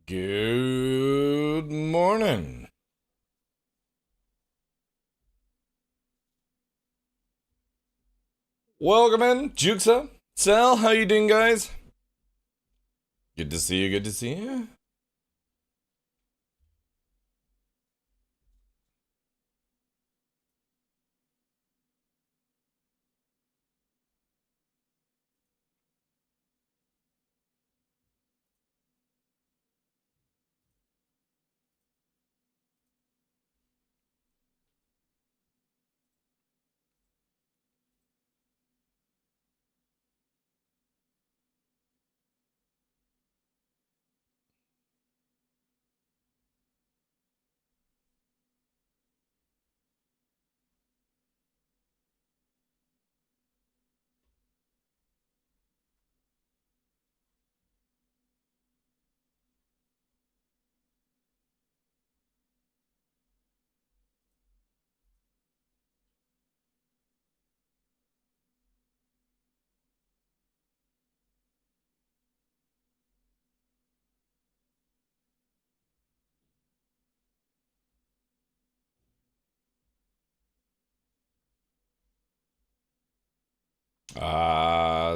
Good morning. Welcome in, Juxa. Sal, how you doing, guys? Good to see you, good to see you.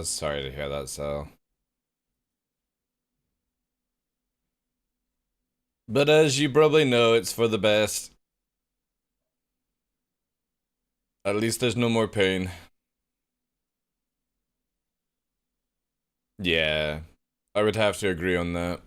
Sorry to hear that, Sal. But as you probably know, it's for the best. At least there's no more pain. Yeah, I would have to agree on that.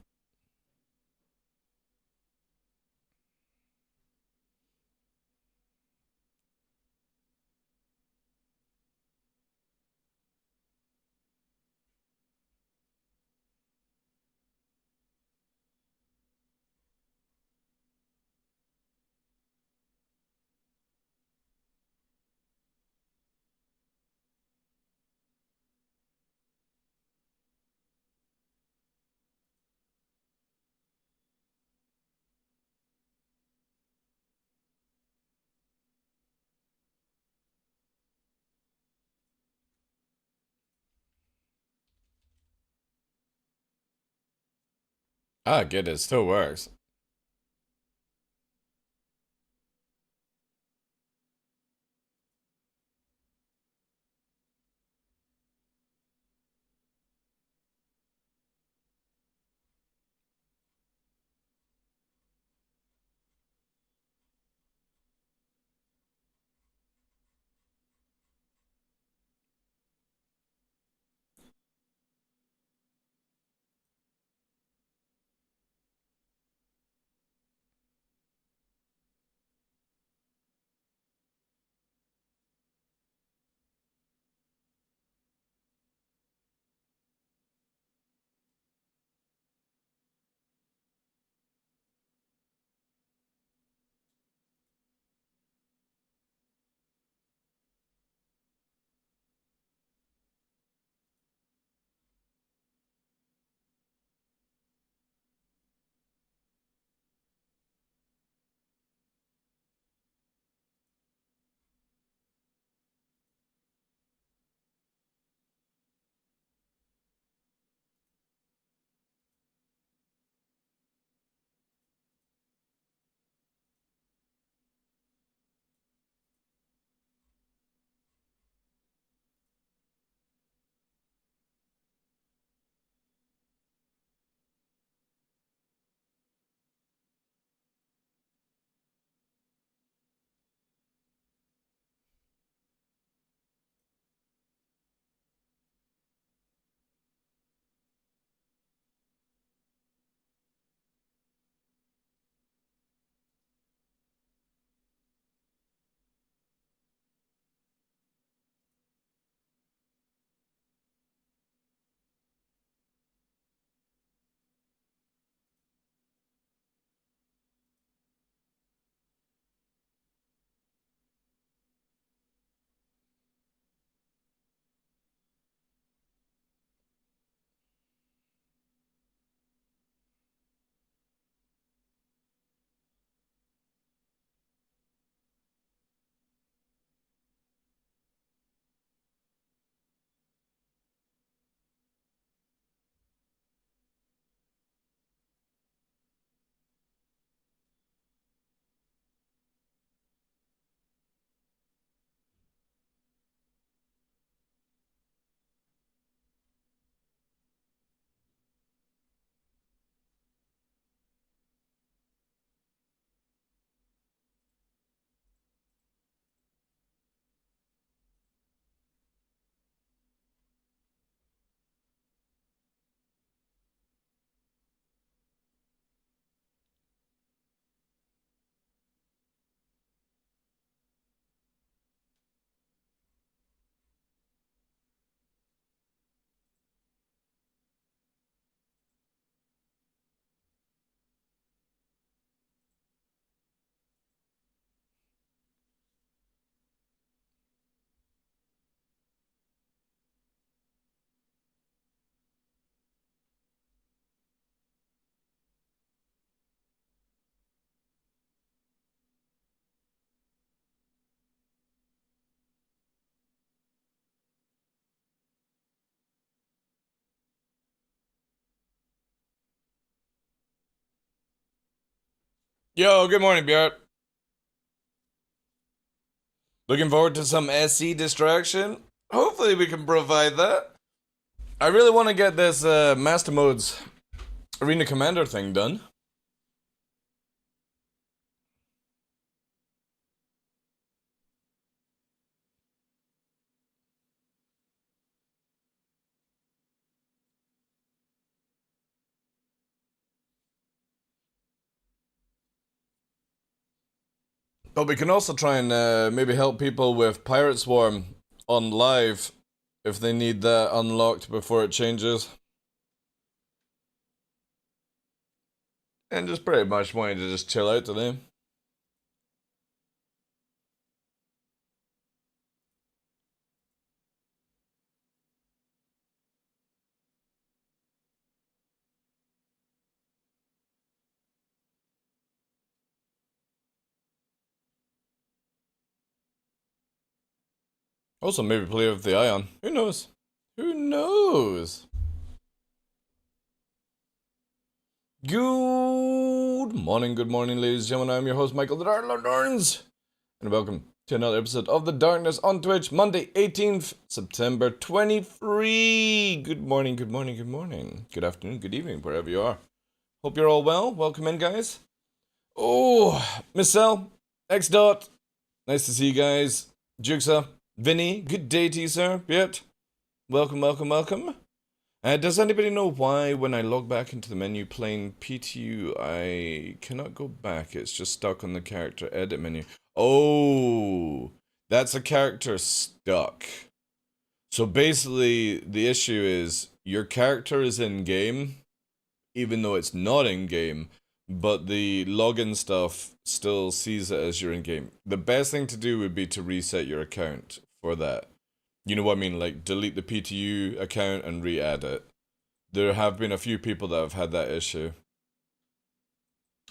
Ah, good, it still works. Yo, good morning, Bjart. Looking forward to some SC distraction. Hopefully we can provide that. I really want to get this Master Modes Arena Commander thing done. But we can also try and maybe help people with Pirate Swarm on live if they need that unlocked before it changes. And just pretty much wanting to just chill out today. Also, maybe play with the Ion. Who knows? Who knows? Good morning, ladies and gentlemen. I'm your host, Michael TheDarkLaw, and welcome to another episode of The Darkness on Twitch, Monday, 18th September 23. Good morning. Good afternoon, good evening, wherever you are. Hope you're all well. Welcome in, guys. Oh, Miss L, X Dot, nice to see you guys. Juxa, Vinny, good day to you, sir. Yet, welcome. Does anybody know why when I log back into the menu playing PTU, I cannot go back? It's just stuck on the character edit menu. Oh, that's a character stuck. So basically, the issue is your character is in game, even though it's not in game, but the login stuff still sees it as you're in game. The best thing to do would be to reset your account for that. You know what I mean? Like, delete the PTU account and re-add it. There have been a few people that have had that issue.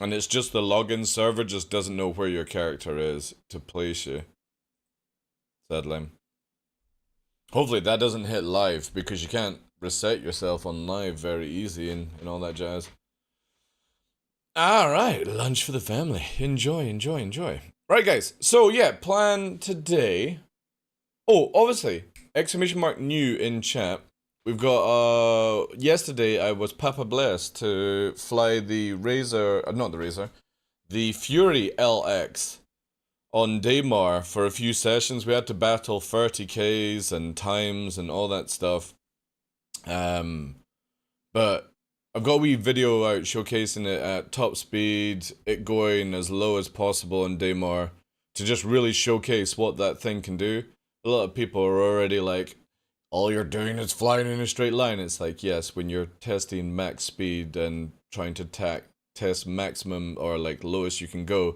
And it's just the login server just doesn't know where your character is to place you. Sadly. Hopefully that doesn't hit live, because you can't reset yourself on live very easy and all that jazz. Alright, lunch for the family. Enjoy. Right, guys. So, yeah, plan today. Oh, obviously, exclamation mark new in chat. We've got, yesterday I was Papa blessed to fly the the Fury LX on Daymar for a few sessions. We had to battle 30Ks and times and all that stuff. But I've got a wee video out showcasing it at top speed, it going as low as possible on Daymar, to just really showcase what that thing can do. A lot of people are already like, all you're doing is flying in a straight line. It's like, yes, when you're testing max speed and trying to test maximum or like lowest you can go,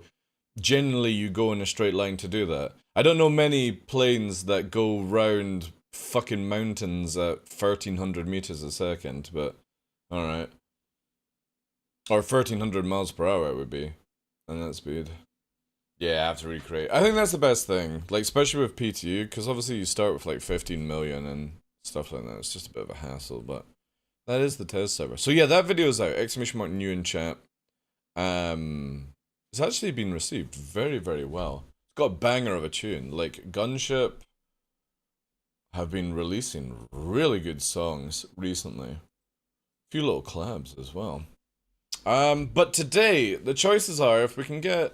generally you go in a straight line to do that. I don't know many planes that go round fucking mountains at 1300 meters a second, but alright. Or 1300 miles per hour it would be, and that speed. Yeah, I have to recreate. I think that's the best thing, like, especially with PTU, because obviously you start with like 15 million and stuff like that. It's just a bit of a hassle, but that is the test server. So yeah, that video is out. Exclamation mark new in chat. It's actually been received very, very well. It's got a banger of a tune. Like, Gunship have been releasing really good songs recently. A few little collabs as well. But today, the choices are, if we can get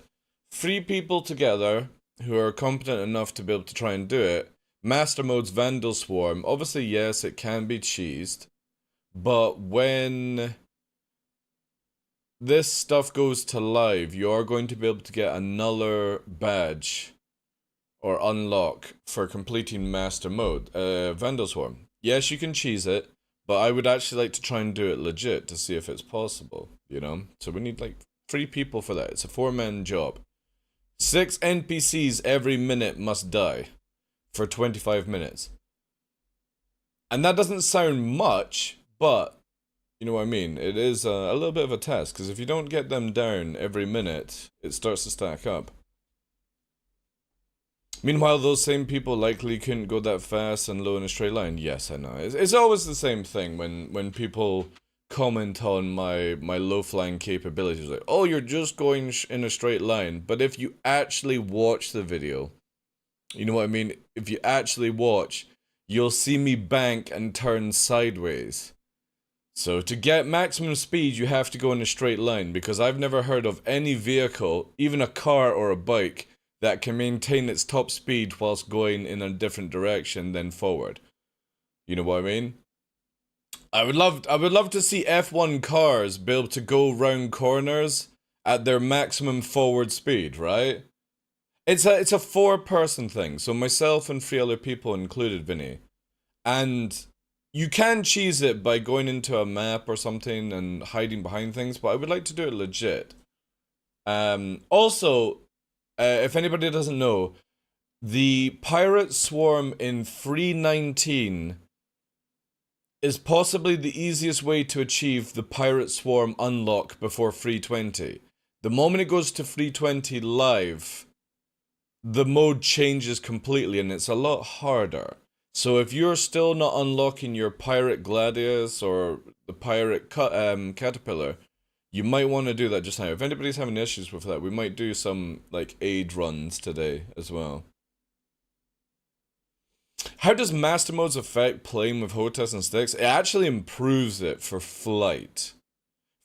3 people together who are competent enough to be able to try and do it. Master Mode's Vandal Swarm. Obviously, yes, it can be cheesed. But when this stuff goes to live, you are going to be able to get another badge or unlock for completing Master Mode. Vandal Swarm. Yes, you can cheese it, but I would actually like to try and do it legit to see if it's possible, you know? So we need like 3 people for that. It's a 4-man job. 6 NPCs every minute must die for 25 minutes. And that doesn't sound much, but you know what I mean? It is a little bit of a test, because if you don't get them down every minute, it starts to stack up. Meanwhile, those same people likely couldn't go that fast and low in a straight line. Yes, I know. It's always the same thing when people comment on my low flying capabilities. Like, oh, you're just going in a straight line. But if you actually watch the video, you know what I mean? If you actually watch, you'll see me bank and turn sideways. So to get maximum speed, you have to go in a straight line, because I've never heard of any vehicle, even a car or a bike, that can maintain its top speed whilst going in a different direction than forward. You know what I mean? I would love to see F1 cars be able to go round corners at their maximum forward speed, right? It's a four-person thing, so myself and three other people included, Vinny. And you can cheese it by going into a map or something and hiding behind things, but I would like to do it legit. Also, if anybody doesn't know, the pirate swarm in 319 is possibly the easiest way to achieve the pirate swarm unlock before 320. The moment it goes to 320 live, the mode changes completely and it's a lot harder. So if you're still not unlocking your pirate gladius or the pirate caterpillar, you might want to do that just now. If anybody's having issues with that, we might do some like aid runs today as well. How does master modes affect playing with HOTAS and sticks? It actually improves it for flight.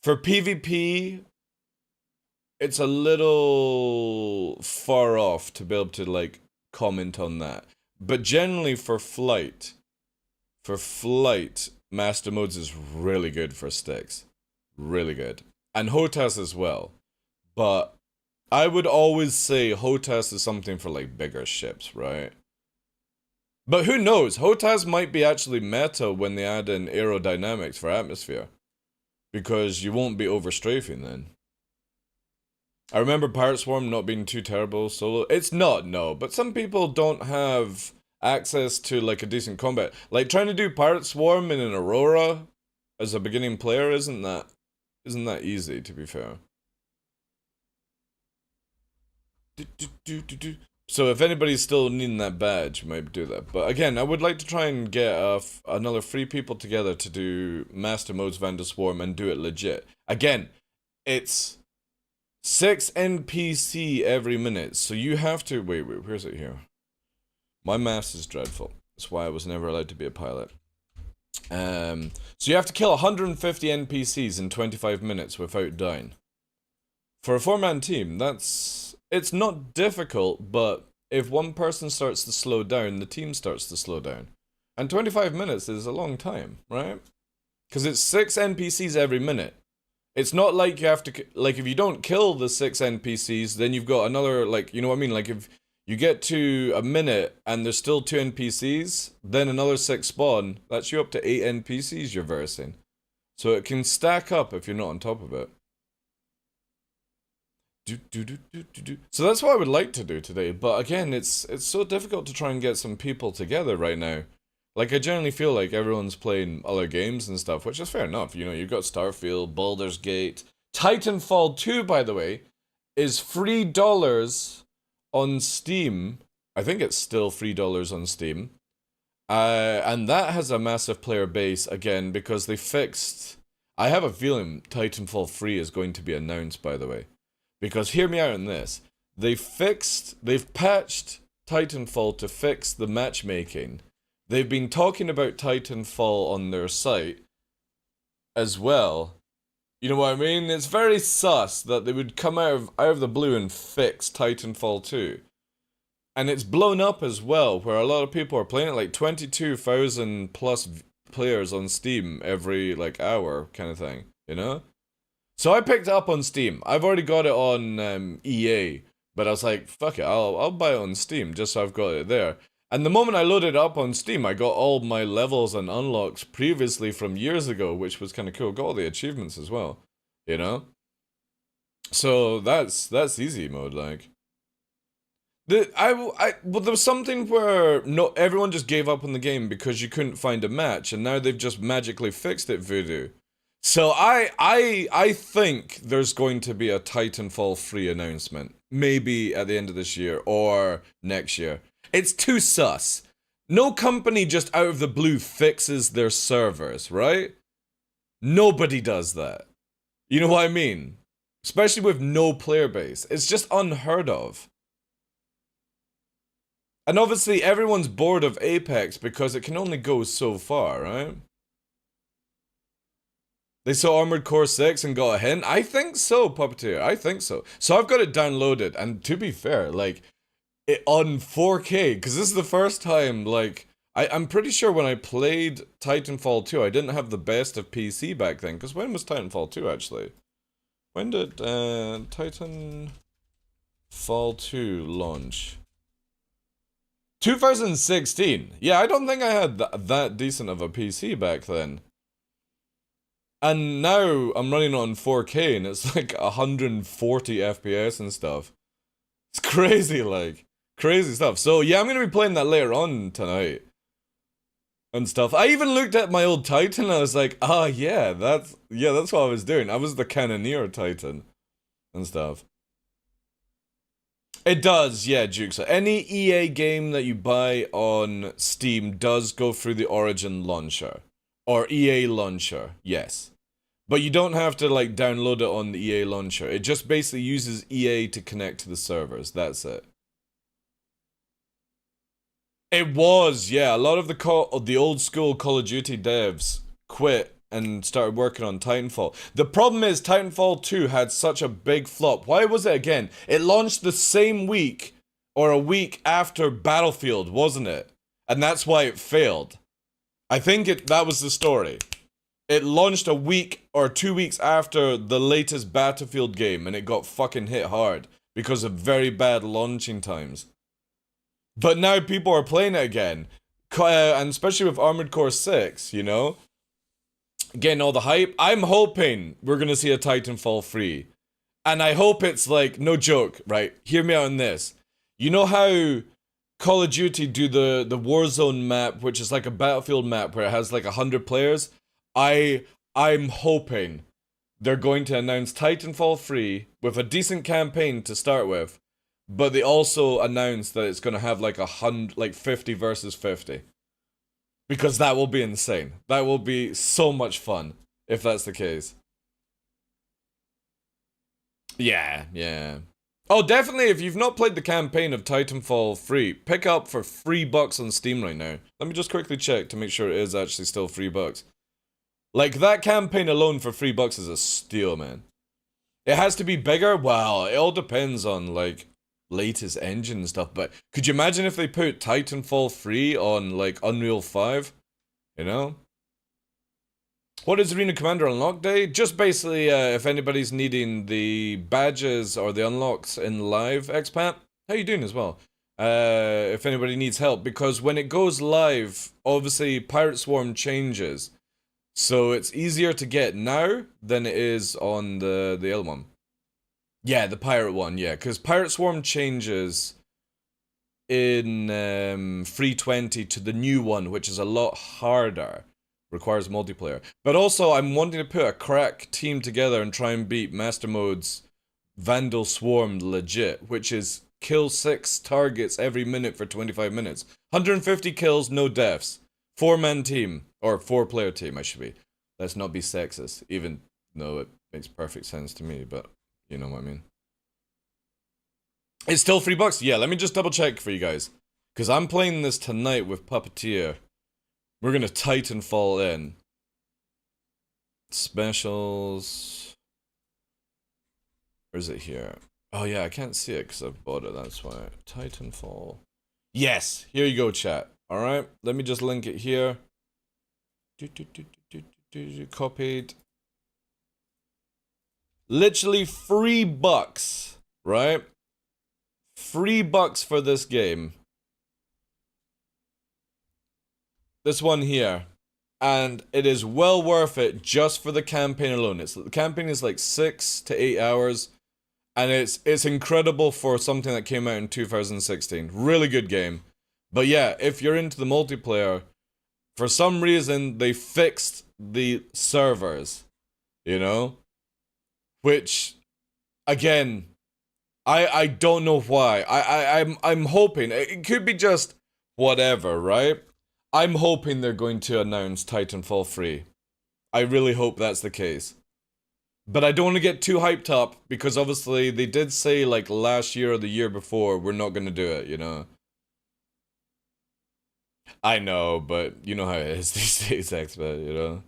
For PvP, it's a little far off to be able to like comment on that. But generally for flight, master modes is really good for sticks. Really good. And HOTAS as well. But I would always say HOTAS is something for like bigger ships, right? But who knows? HOTAS might be actually meta when they add in aerodynamics for atmosphere. Because you won't be overstrafing then. I remember Pirate Swarm not being too terrible solo. It's not, no. But some people don't have access to like a decent combat. Like trying to do Pirate Swarm in an Aurora as a beginning player isn't that easy, to be fair. So if anybody's still needing that badge, you might do that. But again, I would like to try and get another 3 people together to do Master Modes Vandal Swarm and do it legit. Again, it's 6 NPC every minute, so you have to... Wait, where's it here? My maths is dreadful. That's why I was never allowed to be a pilot. So you have to kill 150 NPCs in 25 minutes without dying. For a 4-man team, it's not difficult, but if one person starts to slow down, the team starts to slow down. And 25 minutes is a long time, right? Because it's 6 NPCs every minute. It's not like you have to, like, if you don't kill the 6 NPCs, then you've got another, like, you know what I mean? Like, if you get to a minute and there's still 2 NPCs, then another 6 spawn, that's you up to 8 NPCs you're versing. So it can stack up if you're not on top of it. So that's what I would like to do today, but again, it's so difficult to try and get some people together right now. Like, I generally feel like everyone's playing other games and stuff, which is fair enough. You know, you've got Starfield, Baldur's Gate. Titanfall 2, by the way, is $3 on Steam. I think it's still $3 on Steam. And that has a massive player base, again, because they fixed... I have a feeling Titanfall 3 is going to be announced, by the way. Because, hear me out on this, they've patched Titanfall to fix the matchmaking. They've been talking about Titanfall on their site as well. You know what I mean? It's very sus that they would come out of the blue and fix Titanfall 2. And it's blown up as well, where a lot of people are playing it, like 22,000 plus players on Steam every, like, hour kind of thing, you know? So I picked it up on Steam. I've already got it on EA, but I was like, fuck it, I'll buy it on Steam just so I've got it there. And the moment I loaded it up on Steam, I got all my levels and unlocks previously from years ago, which was kind of cool. Got all the achievements as well, you know? So that's easy mode, like. Well, there was something where everyone just gave up on the game because you couldn't find a match, and now they've just magically fixed it, Voodoo. So I think there's going to be a Titanfall 3 announcement. Maybe at the end of this year or next year. It's too sus. No company just out of the blue fixes their servers, right? Nobody does that. You know what I mean? Especially with no player base. It's just unheard of. And obviously everyone's bored of Apex because it can only go so far, right? They saw Armored Core 6 and got a hint? I think so, Puppeteer. I think so. So I've got it downloaded, and to be fair, like, it on 4K, because this is the first time, like, I'm pretty sure when I played Titanfall 2, I didn't have the best of PC back then, because when was Titanfall 2, actually? When did Titanfall 2 launch? 2016. Yeah, I don't think I had that decent of a PC back then. And now I'm running on 4K and it's like 140 FPS and stuff. It's crazy, like, crazy stuff. So yeah, I'm gonna be playing that later on tonight and stuff. I even looked at my old Titan and I was like, yeah, that's what I was doing. I was the Cannoneer Titan and stuff. It does, yeah, Duke. So any EA game that you buy on Steam does go through the Origin launcher. Or EA launcher, yes. But you don't have to, like, download it on the EA launcher. It just basically uses EA to connect to the servers. That's it. It was, yeah. A lot of the old school Call of Duty devs quit and started working on Titanfall. The problem is Titanfall 2 had such a big flop. Why was it again? It launched the same week or a week after Battlefield, wasn't it? And that's why it failed. I think that was the story. It launched a week or 2 weeks after the latest Battlefield game and it got fucking hit hard because of very bad launching times. But now people are playing it again. And especially with Armored Core 6, you know? Getting all the hype. I'm hoping we're gonna see a Titanfall 3. And I hope it's like, no joke, right? Hear me out on this. You know how Call of Duty do the Warzone map, which is like a Battlefield map where it has like 100 players? I'm hoping they're going to announce Titanfall 3 with a decent campaign to start with, but they also announce that it's going to have like 50 versus 50. Because that will be insane. That will be so much fun if that's the case. Yeah. Oh, definitely, if you've not played the campaign of Titanfall 3, pick up for $3 on Steam right now. Let me just quickly check to make sure it is actually still $3. Like, that campaign alone for $3 is a steal, man. It has to be bigger? Well, it all depends on, like, latest engine and stuff, but could you imagine if they put Titanfall 3 on, like, Unreal 5? You know? What is Arena Commander Unlock Day? Just basically, if anybody's needing the badges or the unlocks in live, Expat, how you doing as well? If anybody needs help, because when it goes live, obviously Pirate Swarm changes. So it's easier to get now than it is on the other one. Yeah, the Pirate one, yeah, because Pirate Swarm changes in 320 to the new one, which is a lot harder. Requires multiplayer. But also, I'm wanting to put a crack team together and try and beat Master Mode's Vandal Swarm legit, which is kill 6 targets every minute for 25 minutes. 150 kills, no deaths. 4-man team, or 4-player team, I should be. Let's not be sexist, even though it makes perfect sense to me, but you know what I mean. It's still $3? Yeah, let me just double check for you guys. Because I'm playing this tonight with Puppeteer. We're gonna Titanfall in. Specials. Or is it here? Oh yeah, I can't see it because I've bought it, that's why. Titanfall. Yes! Here you go, chat. Alright, let me just link it here. Copied. Literally $3, right? $3 for this game. This one here, and it is well worth it just for the campaign alone. The campaign is like 6 to 8 hours, and it's incredible for something that came out in 2016. Really good game. But yeah, if you're into the multiplayer, for some reason they fixed the servers, you know, which again, I don't know why. I'm hoping it could be just whatever, right? I'm hoping they're going to announce Titanfall 3. I really hope that's the case. But I don't want to get too hyped up, because obviously they did say, like, last year or the year before, we're not going to do it, you know? I know, but you know how it is these days, expert, you know?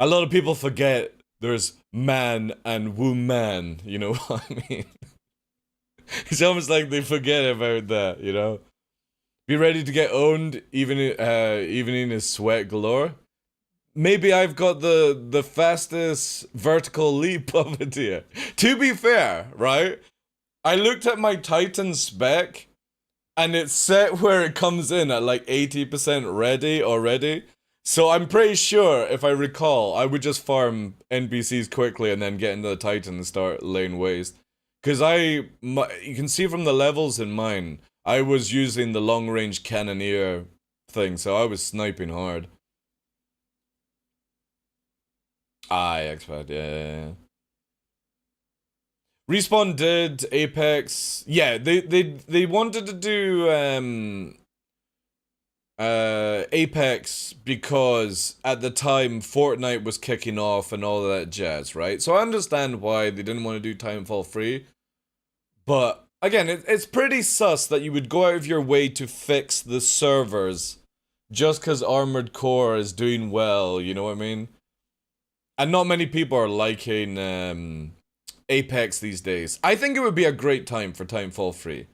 A lot of people forget there's man and woman, you know what I mean? It's almost like they forget about that, you know? Be ready to get owned, even in his sweat galore. Maybe I've got the fastest vertical leap of it here. To be fair, right? I looked at my Titan spec, and it's set where it comes in at like 80% ready already. So I'm pretty sure, if I recall, I would just farm NPCs quickly and then get into the Titan and start laying waste. Because you can see from the levels in mine, I was using the long-range cannoneer thing, so I was sniping hard. I expect, yeah. Respawn did Apex. Yeah, they wanted to do Apex because at the time Fortnite was kicking off and all of that jazz, right? So I understand why they didn't want to do Titanfall 3. But again, it's pretty sus that you would go out of your way to fix the servers just because Armored Core is doing well, you know what I mean? And not many people are liking Apex these days. I think it would be a great time for Titanfall 3.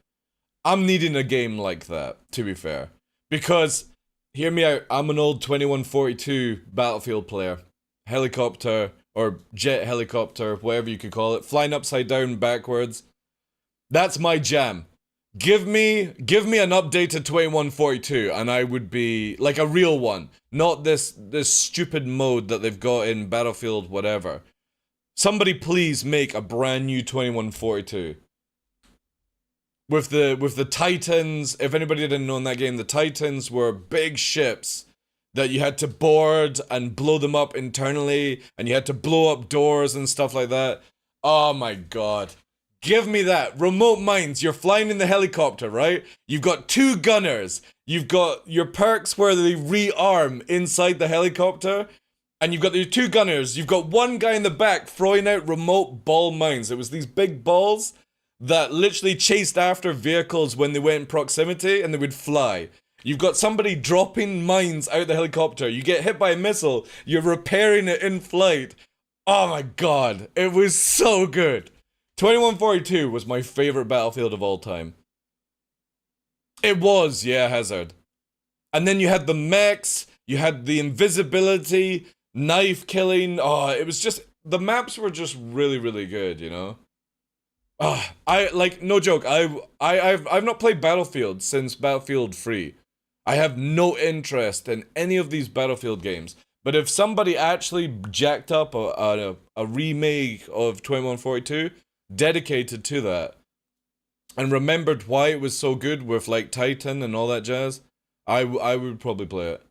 I'm needing a game like that, to be fair. Because, hear me out, I'm an old 2142 Battlefield player. Helicopter, or jet helicopter, whatever you could call it. Flying upside down backwards. That's my jam. Give me an updated 2142 and I would be like a real one, not this stupid mode that they've got in Battlefield whatever. Somebody please make a brand new 2142. With the Titans, if anybody didn't know in that game, the Titans were big ships that you had to board and blow them up internally, and you had to blow up doors and stuff like that. Oh my god. Give me that. Remote mines. You're flying in the helicopter, right? You've got two gunners. You've got your perks where they rearm inside the helicopter. And you've got your two gunners. You've got one guy in the back throwing out remote ball mines. It was these big balls that literally chased after vehicles when they went in proximity and they would fly. You've got somebody dropping mines out the helicopter. You get hit by a missile. You're repairing it in flight. Oh my god. It was so good. 2142 was my favorite Battlefield of all time. It was, yeah, Hazard. And then you had the mechs, you had the invisibility, knife killing. Oh, it was just, the maps were just really, really good, you know? I like, no joke, I've not played Battlefield since Battlefield 3. I have no interest in any of these Battlefield games. But if somebody actually jacked up a remake of 2142, dedicated to that, and remembered why it was so good with like Titan and all that jazz, I would probably play it.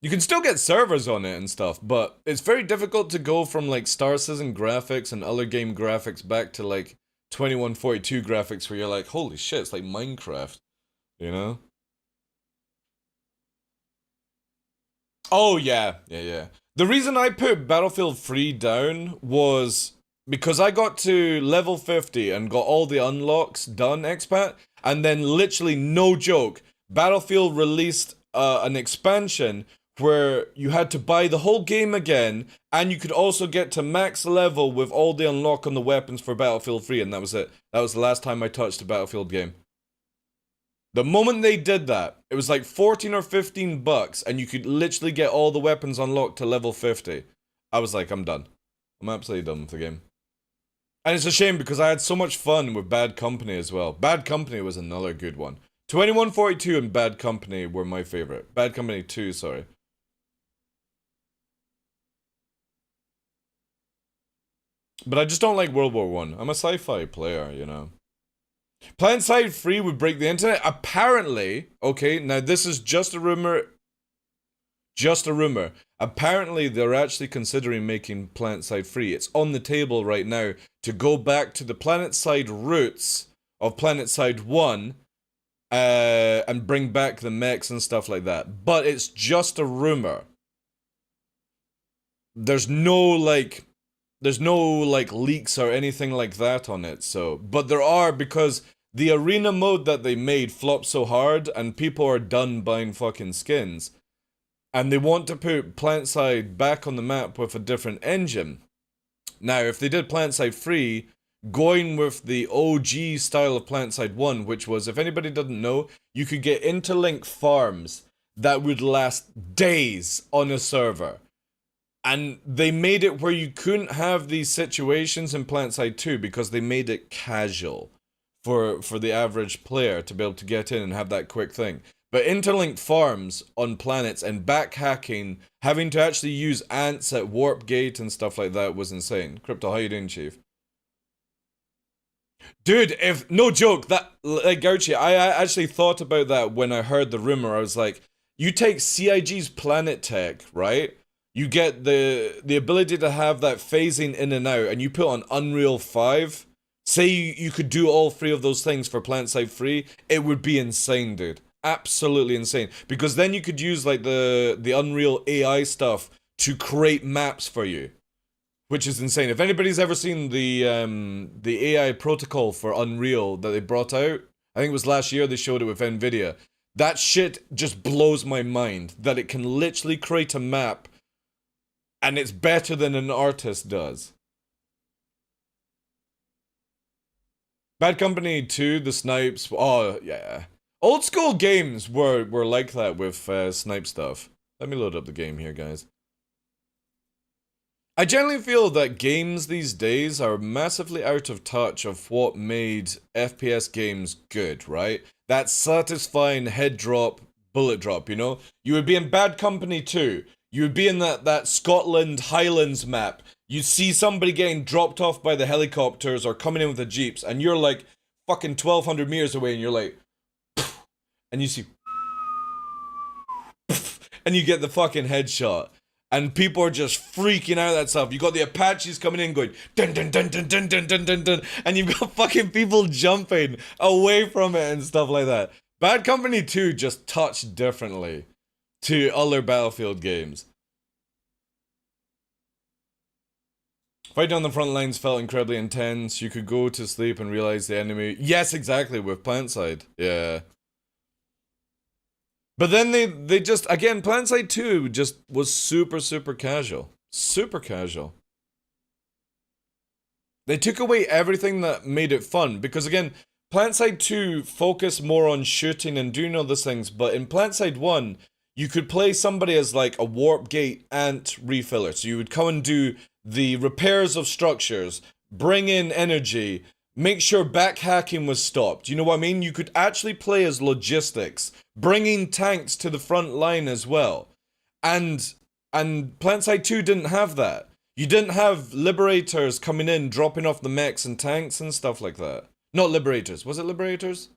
You can still get servers on it and stuff, but it's very difficult to go from like Star Citizen graphics and other game graphics back to like 2142 graphics where you're like, holy shit, it's like Minecraft, you know? Oh yeah. The reason I put Battlefield 3 down was because I got to level 50 and got all the unlocks done, expat, and then literally, no joke, Battlefield released an expansion where you had to buy the whole game again, and you could also get to max level with all the unlock on the weapons for Battlefield 3, and that was it. That was the last time I touched a Battlefield game. The moment they did that, it was like 14 or 15 bucks, and you could literally get all the weapons unlocked to level 50. I was like, I'm done. I'm absolutely done with the game. And it's a shame because I had so much fun with Bad Company as well. Bad Company was another good one. 2142 and Bad Company were my favorite. Bad Company 2, sorry. But I just don't like World War 1. I'm a sci-fi player, you know. PlanetSide 3 would break the internet. Apparently, okay, now this is just a rumor. Just a rumor. Apparently, they're actually considering making PlanetSide 3. It's on the table right now to go back to the PlanetSide roots of PlanetSide 1 and bring back the mechs and stuff like that. But it's just a rumor. There's no leaks or anything like that on it. So, but there are, because the arena mode that they made flopped so hard and people are done buying fucking skins. And they want to put Plantside back on the map with a different engine. Now, if they did Plantside 3, going with the OG style of Plantside 1, which was, if anybody doesn't know, you could get interlinked farms that would last days on a server. And they made it where you couldn't have these situations in Plantside 2 because they made it casual for the average player to be able to get in and have that quick thing. But interlinked farms on planets and backhacking, having to actually use ants at Warp Gate and stuff like that was insane. Crypto, how you doing, Chief? Dude, if no joke, that like Gauchi, I actually thought about that when I heard the rumor. I was like, you take CIG's planet tech, right? You get the ability to have that phasing in and out, and you put on Unreal 5. Say you could do all three of those things for Plantside 3, it would be insane, dude. Absolutely insane. Because then you could use like the Unreal AI stuff to create maps for you. Which is insane. If anybody's ever seen the AI protocol for Unreal that they brought out, I think it was last year they showed it with Nvidia. That shit just blows my mind. That it can literally create a map and it's better than an artist does. Bad Company 2, the snipes, oh yeah. Old school games were like that with snipe stuff. Let me load up the game here, guys. I generally feel that games these days are massively out of touch of what made FPS games good, right? That satisfying head drop, bullet drop, you know? You would be in Bad Company 2. You would be in that Scotland Highlands map. You'd see somebody getting dropped off by the helicopters or coming in with the jeeps, and you're like fucking 1,200 meters away, and you're like, and you see, and you get the fucking headshot. And people are just freaking out at that stuff. You got the Apaches coming in going dun dun dun dun dun dun dun dun dun, and you've got fucking people jumping away from it and stuff like that. Bad Company 2 just touched differently to other Battlefield games. Fighting on the front lines felt incredibly intense. You could go to sleep and realize the enemy. Yes, exactly, with Plantside. Yeah. But then they just, again, Plantside 2 just was super casual. Super casual. They took away everything that made it fun. Because again, Plantside 2 focused more on shooting and doing all those things. But in Plantside 1, you could play somebody as like a warp gate ant refiller. So you would come and do the repairs of structures, bring in energy, make sure backhacking was stopped. You know what I mean? You could actually play as logistics, bringing tanks to the front line as well. And Plantside 2 didn't have that. You didn't have Liberators coming in, dropping off the mechs and tanks and stuff like that. Not Liberators. Was it Liberators?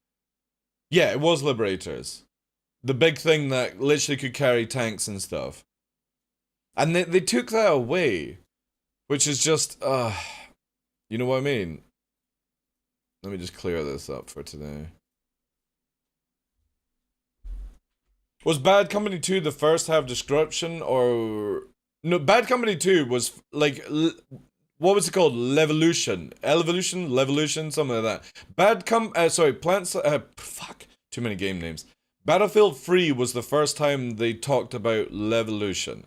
Yeah, it was Liberators. The big thing that literally could carry tanks and stuff. And they took that away. Which is just, you know what I mean? Let me just clear this up for today. Was Bad Company 2 the first to have description, or... No, Bad Company 2 was, like, what was it called? Levolution, something like that. Fuck, too many game names. Battlefield 3 was the first time they talked about Levolution.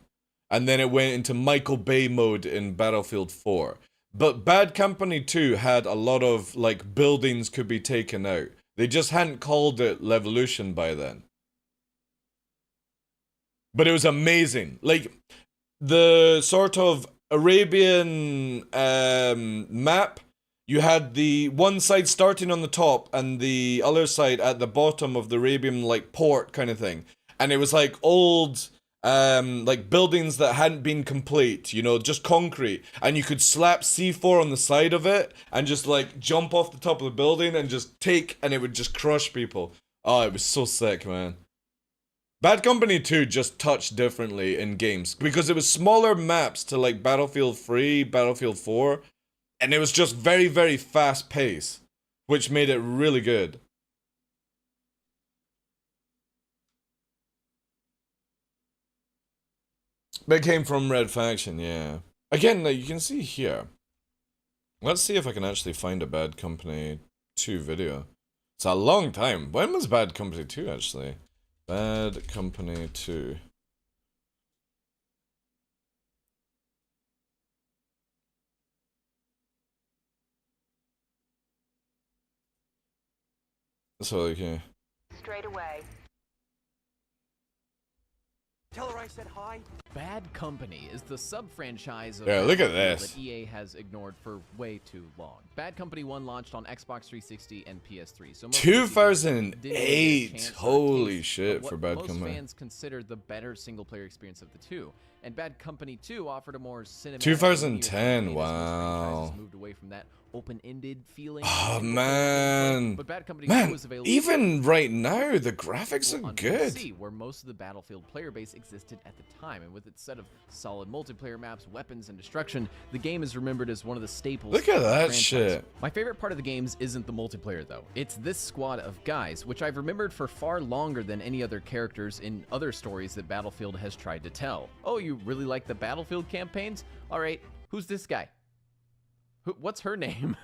And then it went into Michael Bay mode in Battlefield 4. But Bad Company 2 had a lot of, like, buildings could be taken out. They just hadn't called it Levolution by then. But it was amazing. Like, the sort of Arabian map, you had the one side starting on the top and the other side at the bottom of the Arabian, like, port kind of thing. And it was like old... like buildings that hadn't been complete, you know, just concrete, and you could slap C4 on the side of it and just like jump off the top of the building and just take, and it would just crush people. Oh, it was so sick, man. Bad Company 2 just touched differently in games because it was smaller maps to like Battlefield 3, Battlefield 4, and it was just very fast paced, which made it really good. They came from Red Faction, yeah. Again, like, you can see here. Let's see if I can actually find a Bad Company 2 video. It's a long time. When was Bad Company 2, actually? Bad Company 2. So, like, yeah. Straight away. Tell her I said hi. Bad Company is the sub-franchise of Yeah, look at Battlefield this. that EA has ignored for way too long. Bad Company 1 launched on Xbox 360 and PS3, so most people didn't get a 2008. chance or Holy taste shit of what for Bad most Company. fans consider the better single-player experience of the two. And Bad Company 2 offered a more cinematic 2010, as most wow. franchises moved away from that open-ended feeling. Oh, single-player gameplay. man. But Bad Company 2 Man, was available even right now, the graphics are on good. PC, where most of the Battlefield player base existed at the time, and with its set of solid multiplayer maps, weapons, and destruction, the game is remembered as one of the staples. Look at of the that franchise. shit. My favorite part of the games isn't the multiplayer, though. It's this squad of guys, which I've remembered for far longer than any other characters in other stories that Battlefield has tried to tell. Oh, you really like the Battlefield campaigns? All right, who's this guy? What's her name?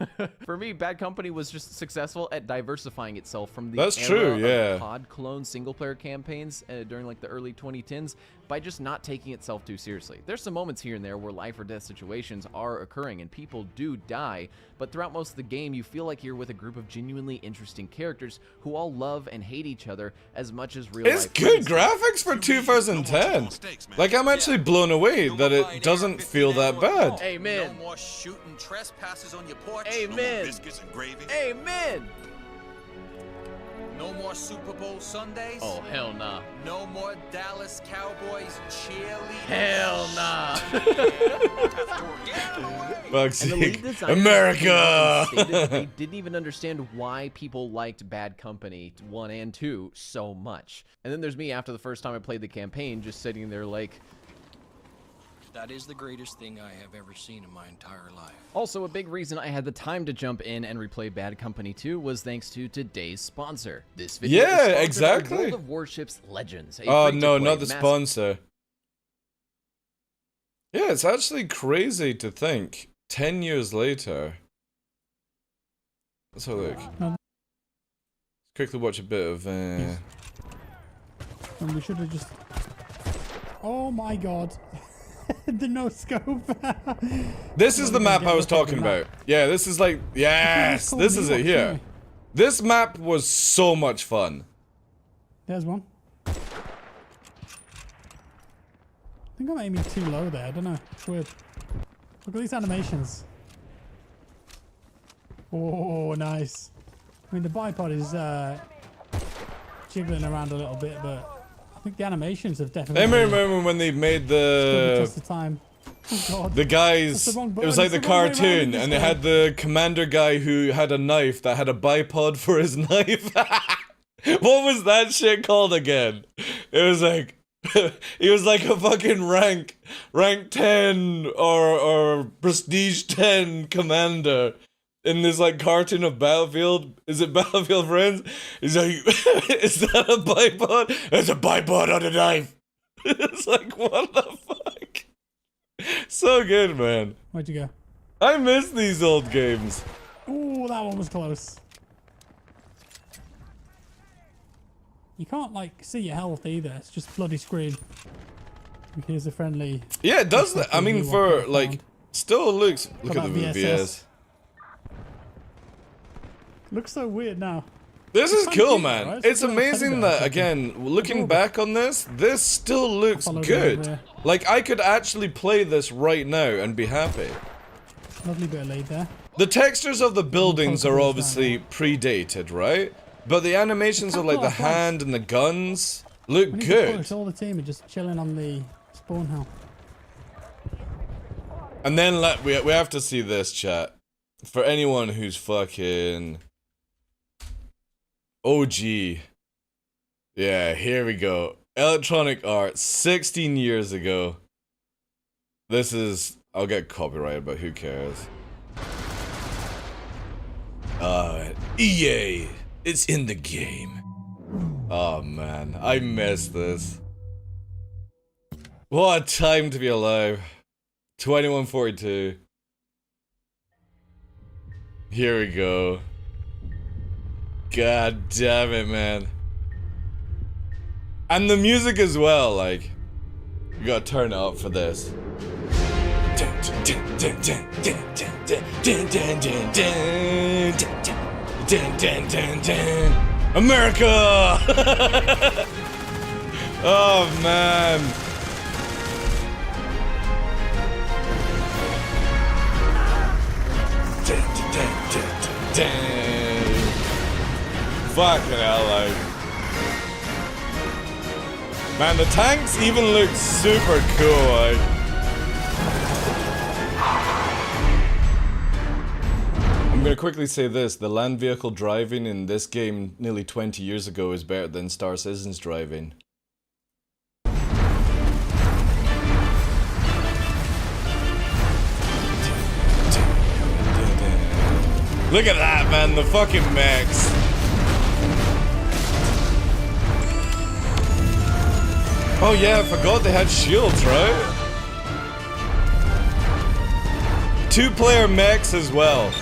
For me, Bad Company was just successful at diversifying itself from the That's era true, of yeah. pod clone single-player campaigns during like the early 2010s by just not taking itself too seriously. There's some moments here and there where life or death situations are occurring and people do die, but throughout most of the game, you feel like you're with a group of genuinely interesting characters who all love and hate each other as much as real It's life good friends do. graphics for 2010. Like, I'm actually blown away that it doesn't feel that bad. Amen. No more shooting trespassers on your porch. Amen. No more biscuits and gravy. Amen. No more Super Bowl Sundays. Oh, hell nah. No more Dallas Cowboys cheerleaders. Hell nah. Fuck's And the lead sake. designers America! stated they didn't even understand why people liked Bad Company 1 and 2 so much. And then there's me after the first time I played the campaign, just sitting there like... That is the greatest thing I have ever seen in my entire life. Also, a big reason I had the time to jump in and replay Bad Company 2 was thanks to today's sponsor. This video is Yeah, sponsored by exactly. World of Warships Legends. a Oh, no, free-to-play not the mass- sponsor. Yeah, it's actually crazy to think. 10 years later. Let's have a look. No. Quickly watch a bit of. And we should have just. Oh my god. The no scope. This is the we map can get I was a look at the talking map. about. Yeah, this is like. Yes! Cool, This you is it watch, here. yeah. This map was so much fun. There's one. I think I'm aiming too low there. I don't know. It's weird. Look at these animations. Oh, nice. I mean, the bipod is jiggling around a little bit, but I think the animations have definitely. I remember when they made stood the test the of time. Oh god. the guys. That's the wrong It was button, like the it's the wrong way around cartoon, this and they time. had the commander guy who had a knife that had a bipod for his knife. What was that shit called again? It was like he was like a fucking rank 10 or prestige 10 commander in this like cartoon of Battlefield. Is it Battlefield Friends? He's like, is that a bipod? It's a bipod on a knife. It's like, what the fuck? So good, man. Where'd you go? I miss these old games. Oh, that one was close. You can't like see your health either. It's just bloody screen. Here's a friendly. Yeah, it does that. I mean, You for walk like, around. still looks. Look at about the VSS? VS. Looks so weird now. This is It's cool, cute, man. right? It's It's a little amazing teddy bear that or something. again, looking Adorable. back on this still looks Follow the good. over. Like I could actually play this right now and be happy. Lovely bit of lead there. The textures of the buildings are down obviously predated, right? But the animations of like the Capital F hand and the guns look We need to good. push. All the team are just chilling on the spawn hill. And then we have to see this, chat. For anyone who's fucking OG. Yeah, here we go. Electronic Arts, 16 years ago. This is... I'll get copyrighted, but who cares? EA! It's in the game. Oh man, I miss this. What a time to be alive. 2142. Here we go. God damn it, man. And the music as well, like, you gotta turn it up for this. America! Oh man. Fucking hell, like. Man, the tanks even look super cool, like. I'm gonna quickly say this, the land vehicle driving in this game nearly 20 years ago is better than Star Citizen's driving. Look at that, man, the fucking mechs. Oh yeah, I forgot they had shields, right? 2-player mechs as well.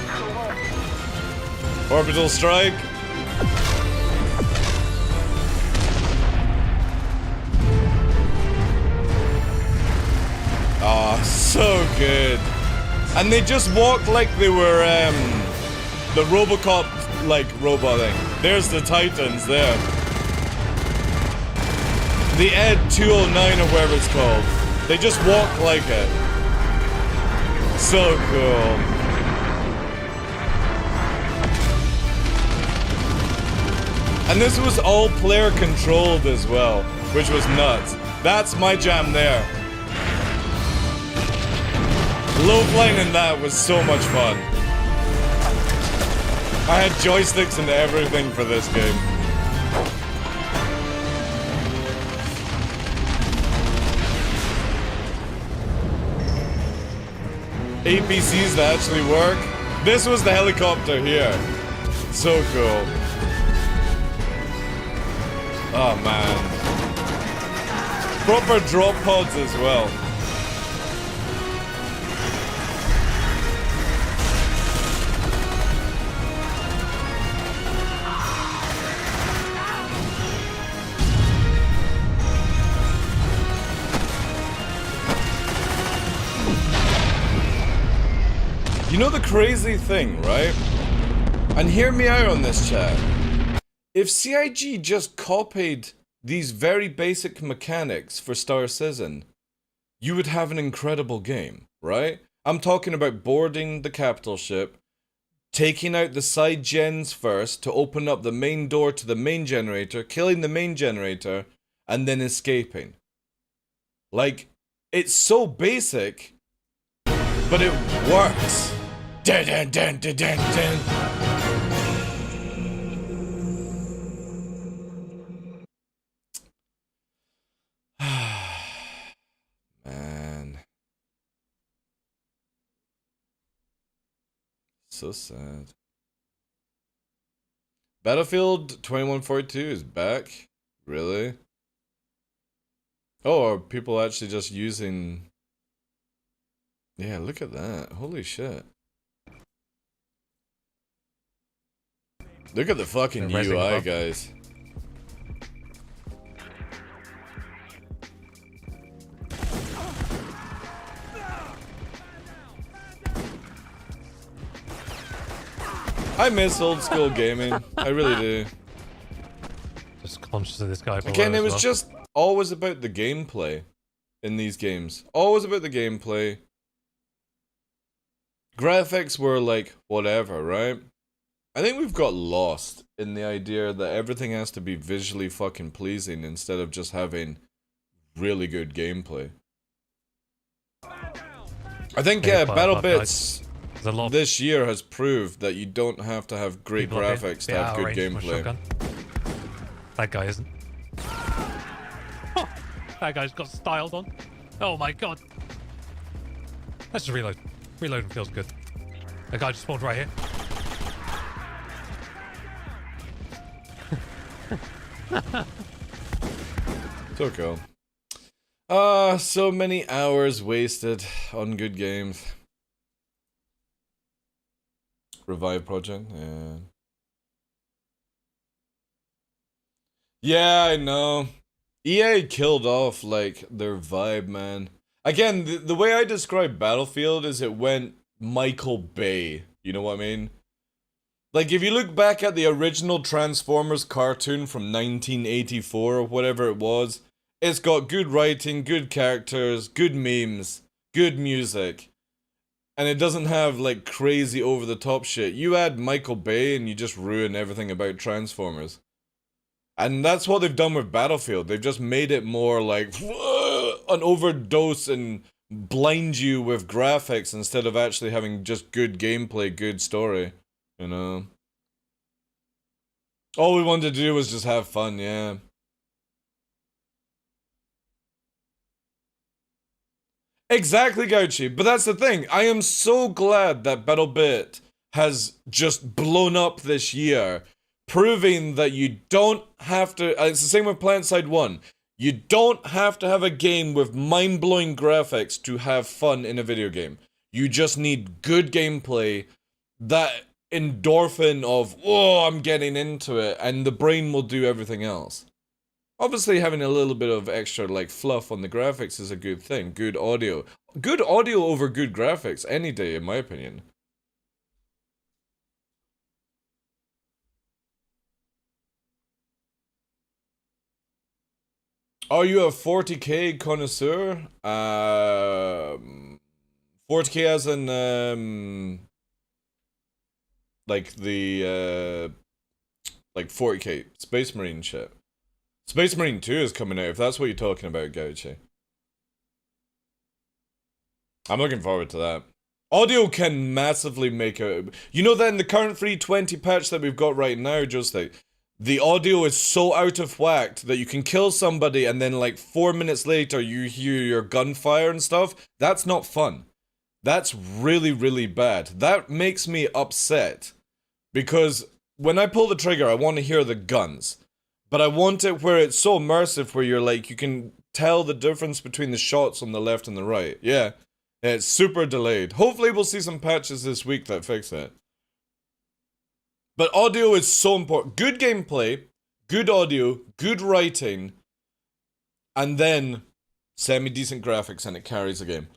Orbital strike. Oh, so good. And they just walked like they were, the Robocop, like, robot thing. There's the Titans there. The Ed 209 or whatever it's called. They just walk like it. So cool. And this was all player controlled as well, which was nuts. That's my jam there. Low flying in that was so much fun. I had joysticks and everything for this game. APCs that actually work. This was the helicopter here. So cool. Oh man. Proper drop pods as well. You know the crazy thing, right? And hear me out on this, chat. If CIG just copied these very basic mechanics for Star Citizen, you would have an incredible game, right? I'm talking about boarding the capital ship, taking out the side gens first to open up the main door to the main generator, killing the main generator, and then escaping. Like, it's so basic, but it works. Dun, dun, dun, dun, dun, dun. Man. So sad. Battlefield 2142 is back? Really? Oh, are people actually just using... Yeah, look at that. Holy shit. Look at the fucking UI, guys. I miss old school gaming. I really do. Just conscious of this guy. Again, it was just always about the gameplay in these games. Always about the gameplay. Graphics were like, whatever, right? I think we've got lost in the idea that everything has to be visually fucking pleasing instead of just having really good gameplay. I think BattleBits this year has proved that you don't have to have great graphics to have good gameplay. That guy isn't. Oh, that guy's got styled on. Oh my god. Let's just reload. Reloading feels good. That guy just spawned right here. So cool. Ah, so many hours wasted on good games. Revive Project, yeah. Yeah, I know. EA killed off, like, their vibe, man. Again, the way I describe Battlefield is it went Michael Bay. You know what I mean? Like, if you look back at the original Transformers cartoon from 1984 or whatever it was, it's got good writing, good characters, good memes, good music. And it doesn't have, like, crazy over-the-top shit. You add Michael Bay and you just ruin everything about Transformers. And that's what they've done with Battlefield. They've just made it more like an overdose and blind you with graphics instead of actually having just good gameplay, good story. You know? All we wanted to do was just have fun, yeah. Exactly, Gauchi. But that's the thing. I am so glad that BattleBit has just blown up this year, proving that you don't have to. It's the same with PlanetSide 1. You don't have to have a game with mind-blowing graphics to have fun in a video game. You just need good gameplay, that endorphin of, oh, I'm getting into it, and the brain will do everything else. Obviously, having a little bit of extra, like, fluff on the graphics is a good thing. Good audio. Good audio over good graphics, any day, in my opinion. Are you a 40k connoisseur? 40k as in, like the, like 40k Space Marine shit. Space Marine 2 is coming out, if that's what you're talking about, Gauchi. I'm looking forward to that. Audio can massively make a... You know that in the current 320 patch that we've got right now, just like, the audio is so out of whack that you can kill somebody and then like 4 minutes later you hear your gunfire and stuff. That's not fun. That's really, really bad. That makes me upset. Because when I pull the trigger, I want to hear the guns. But I want it where it's so immersive where you're like, you can tell the difference between the shots on the left and the right. Yeah. It's super delayed. Hopefully we'll see some patches this week that fix it. But audio is so important. Good gameplay, good audio, good writing, and then semi-decent graphics and it carries the game.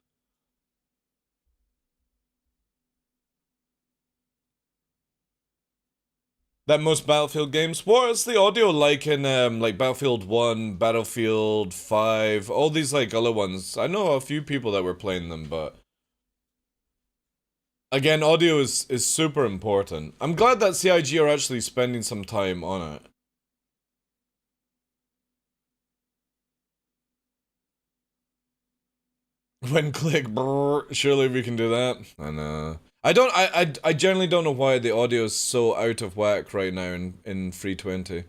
That most Battlefield games, what's the audio like in like Battlefield 1, Battlefield 5, all these like other ones? I know a few people that were playing them, but again, audio is super important. I'm glad that CIG are actually spending some time on it. When click, brrr, surely we can do that. And I generally don't know why the audio is so out of whack right now in 320.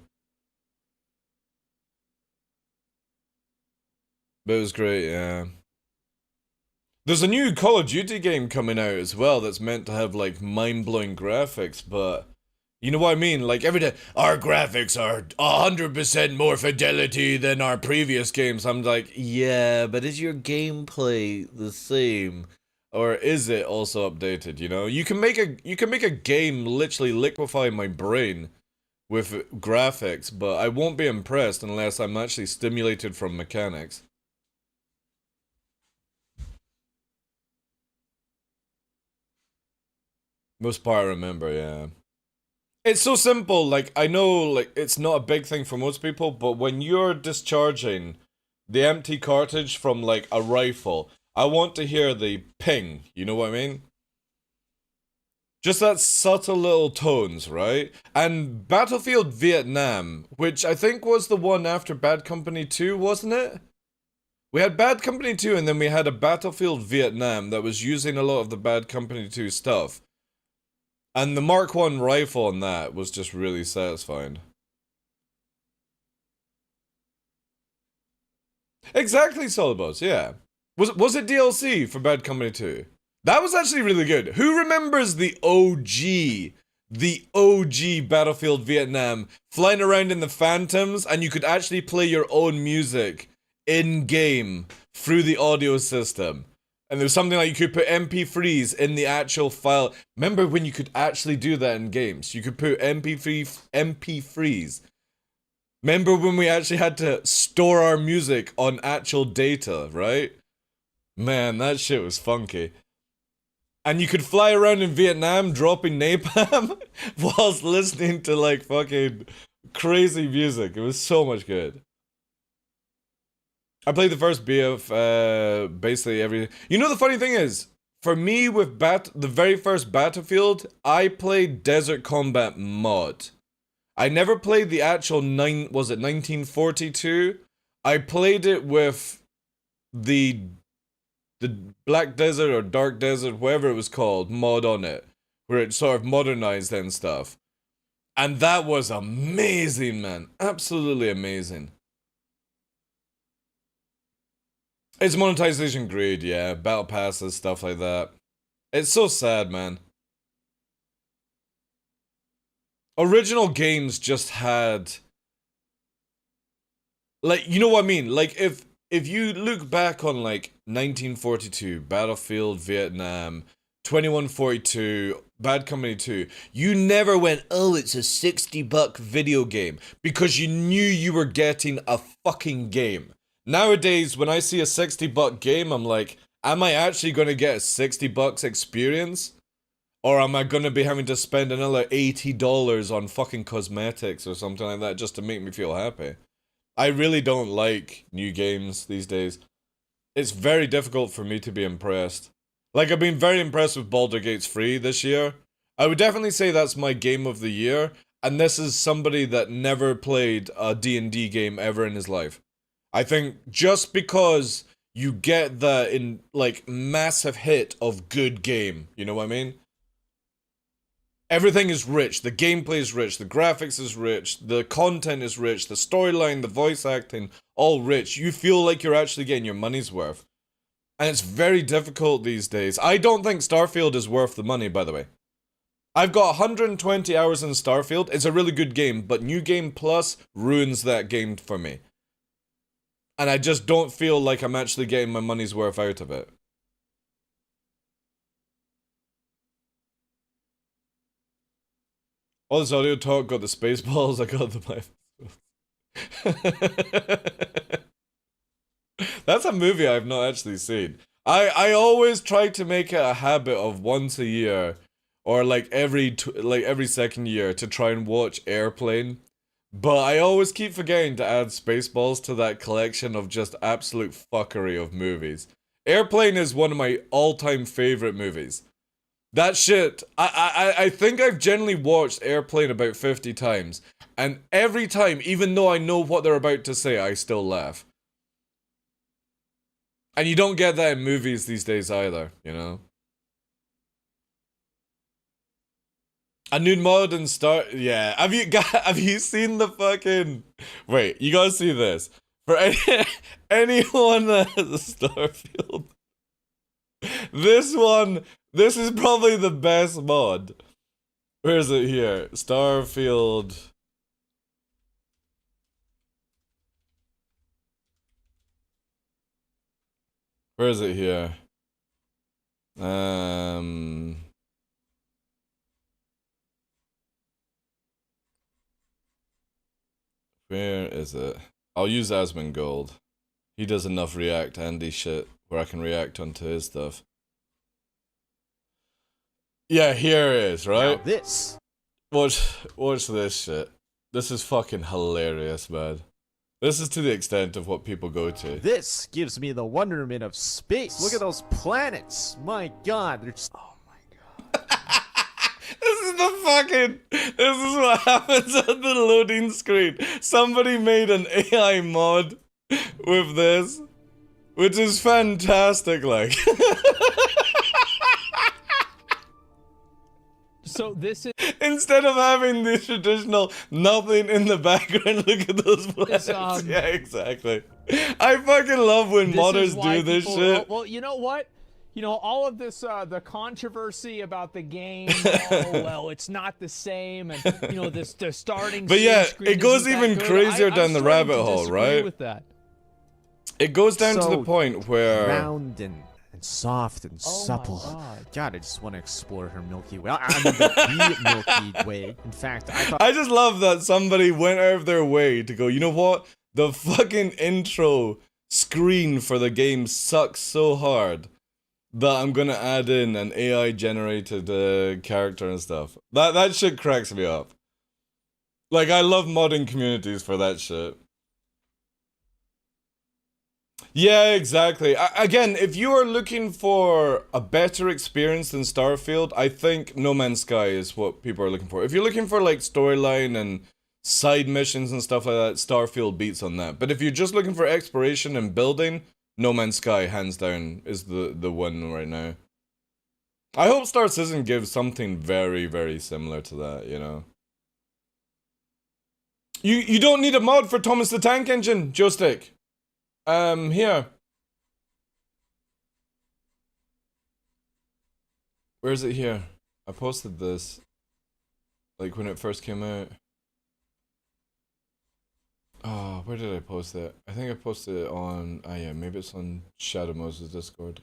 But it was great, yeah. There's a new Call of Duty game coming out as well that's meant to have like mind-blowing graphics, but you know what I mean? Like every day, our graphics are 100% more fidelity than our previous games. I'm like, yeah, but is your gameplay the same? Or is it also updated, you know? You can make a game literally liquefy my brain with graphics, but I won't be impressed unless I'm actually stimulated from mechanics. Most part I remember, yeah. It's so simple, like, I know, like, it's not a big thing for most people, but when you're discharging the empty cartridge from, like, a rifle, I want to hear the ping, you know what I mean? Just that subtle little tones, right? And Battlefield Vietnam, which I think was the one after Bad Company 2, wasn't it? We had Bad Company 2 and then we had a Battlefield Vietnam that was using a lot of the Bad Company 2 stuff. And the Mark 1 rifle on that was just really satisfying. Exactly, Solibos, yeah. Was it DLC for Bad Company 2? That was actually really good. Who remembers the OG? The OG Battlefield Vietnam, flying around in the Phantoms, and you could actually play your own music in-game through the audio system. And there's something like you could put MP3s in the actual file. Remember when you could actually do that in games? You could put MP3s. Remember when we actually had to store our music on actual data, right? Man, that shit was funky. And you could fly around in Vietnam dropping napalm whilst listening to like fucking crazy music. It was so much good. I played the first BF, basically every... You know the funny thing is, for me with the very first Battlefield, I played Desert Combat mod. I never played the actual 1942? I played it with the Black Desert or Dark Desert, whatever it was called, mod on it, where it sort of modernized and stuff. And that was amazing, man. Absolutely amazing. It's monetization great, yeah. Battle passes, stuff like that. It's so sad, man. Original games just had... Like, you know what I mean? Like, if you look back on, like, 1942, Battlefield, Vietnam, 2142, Bad Company 2, you never went, oh, it's a $60 video game, because you knew you were getting a fucking game. Nowadays, when I see a $60 game, I'm like, am I actually going to get a $60 experience? Or am I going to be having to spend another $80 on fucking cosmetics or something like that just to make me feel happy? I really don't like new games these days. It's very difficult for me to be impressed. Like, I've been very impressed with Baldur's Gate 3 this year. I would definitely say that's my game of the year, and this is somebody that never played a D&D game ever in his life. I think just because you get the massive hit of good game, you know what I mean? Everything is rich, the gameplay is rich, the graphics is rich, the content is rich, the storyline, the voice acting, all rich. You feel like you're actually getting your money's worth. And it's very difficult these days. I don't think Starfield is worth the money, by the way. I've got 120 hours in Starfield. It's a really good game, but New Game Plus ruins that game for me. And I just don't feel like I'm actually getting my money's worth out of it. All this audio talk got the space balls, I got the That's a movie I've not actually seen. I always try to make it a habit of once a year, or like every second year, to try and watch Airplane. But I always keep forgetting to add Spaceballs to that collection of just absolute fuckery of movies. Airplane is one of my all-time favorite movies. That shit, I think I've generally watched Airplane about 50 times. And every time, even though I know what they're about to say, I still laugh. And you don't get that in movies these days either, you know? A new mod and yeah. Have you seen the fucking... Wait, you gotta see this. For anyone that has a Starfield, this is probably the best mod. Where is it here? Starfield. Where is it here? Where is it? I'll use Asmongold. He does enough React Andy shit where I can react onto his stuff. Yeah, here it is, right? Now this. Watch this shit. This is fucking hilarious, man. This is to the extent of what people go to. This gives me the wonderment of space. Look at those planets. My god, they're just... Oh my god. This is what happens on the loading screen. Somebody made an AI mod with this, which is fantastic, like. So this is... Instead of having the traditional nothing in the background, look at those planets. Yeah, exactly. I fucking love when modders do this shit. Well, you know what? You know, all of this, the controversy about the game, oh, well, it's not the same, and, you know, the starting But yeah, screen it goes isn't even that good. crazier I'm down the starting rabbit to hole, disagree right? with that. It goes down to So the point where round and soft and Oh my supple. God. God, I just want to explore her Milky Way. I mean, the Milky Way. In fact, I thought I just love that somebody went out of their way to go, you know what? The fucking intro screen for the game sucks so hard that I'm gonna add in an AI generated character and stuff. That shit cracks me up. Like, I love modding communities for that shit. Yeah, exactly. Again, if you are looking for a better experience than Starfield, I think No Man's Sky is what people are looking for. If you're looking for like storyline and side missions and stuff like that, Starfield beats on that. But if you're just looking for exploration and building, No Man's Sky, hands down, is the one right now. I hope Star Citizen gives something very, very similar to that, you know? You don't need a mod for Thomas the Tank Engine, Joystick. Here. Where is it here? I posted this, like, when it first came out. Oh, where did I post it? I think I posted it on, yeah, maybe it's on Shadow Moses Discord.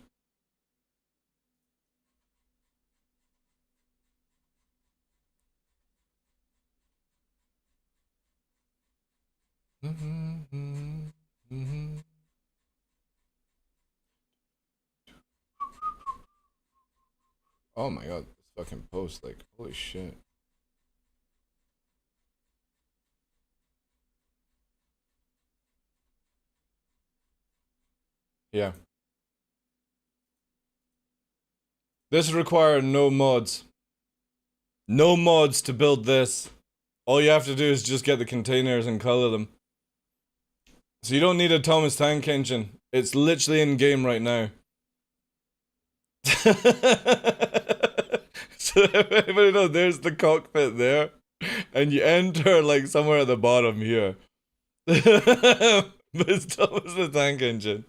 Oh my god, this fucking post, like, holy shit. Yeah. This requires no mods. No mods to build this. All you have to do is just get the containers and color them. So you don't need a Thomas Tank Engine. It's literally in game right now. So everybody knows there's the cockpit there. And you enter like somewhere at the bottom here. But it's Thomas the Tank Engine.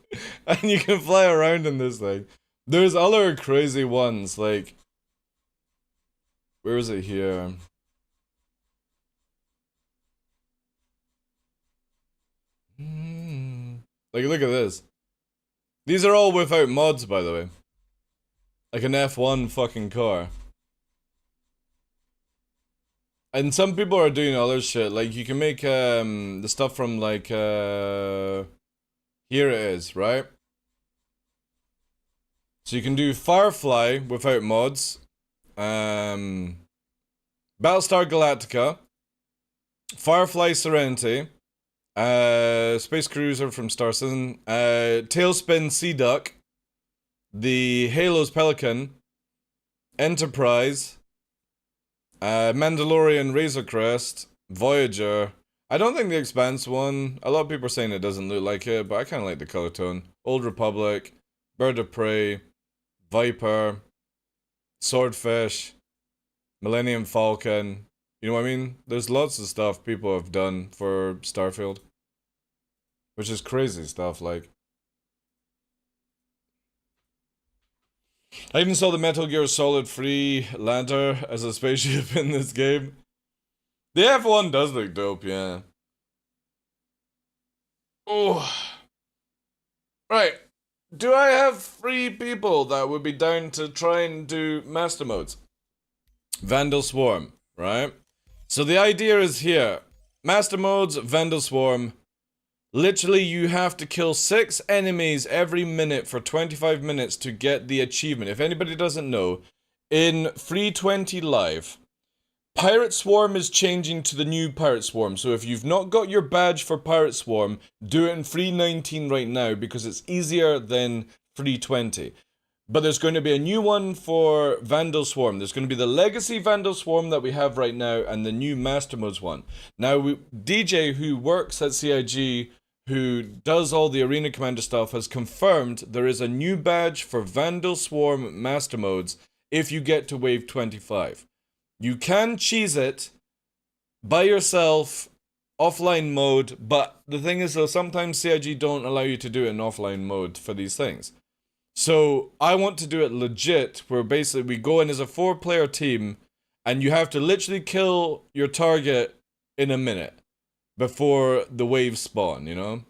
And you can fly around in this thing. There's other crazy ones, like... Where is it here? Like, look at this. These are all without mods, by the way. Like an F1 fucking car. And some people are doing other shit. Like, you can make the stuff from, like, here it is, right? So you can do Firefly without mods. Battlestar Galactica. Firefly Serenity. Space Cruiser from Star Citizen. Tailspin Sea Duck. The Halos Pelican. Enterprise. Mandalorian Razor Crest. Voyager. I don't think the Expanse one. A lot of people are saying it doesn't look like it, but I kind of like the color tone. Old Republic. Bird of Prey. Viper. Swordfish. Millennium Falcon. You know what I mean? There's lots of stuff people have done for Starfield. Which is crazy stuff, like. I even saw the Metal Gear Solid Freelander as a spaceship in this game. The F1 does look dope, yeah. Oh. Right. Do I have 3 people that would be down to try and do master modes? Vandal Swarm, right? So the idea is here. Master modes, Vandal Swarm. Literally, you have to kill 6 enemies every minute for 25 minutes to get the achievement. If anybody doesn't know, in 320 Live, Pirate Swarm is changing to the new Pirate Swarm. So if you've not got your badge for Pirate Swarm, do it in 319 right now because it's easier than 320. But there's going to be a new one for Vandal Swarm. There's going to be the Legacy Vandal Swarm that we have right now and the new Master Modes one. Now, DJ, who works at CIG, who does all the Arena Commander stuff, has confirmed there is a new badge for Vandal Swarm Master Modes if you get to Wave 25. You can cheese it by yourself, offline mode, but the thing is though, sometimes CIG don't allow you to do it in offline mode for these things. So I want to do it legit, where basically we go in as a 4-player team, and you have to literally kill your target in a minute before the waves spawn, you know?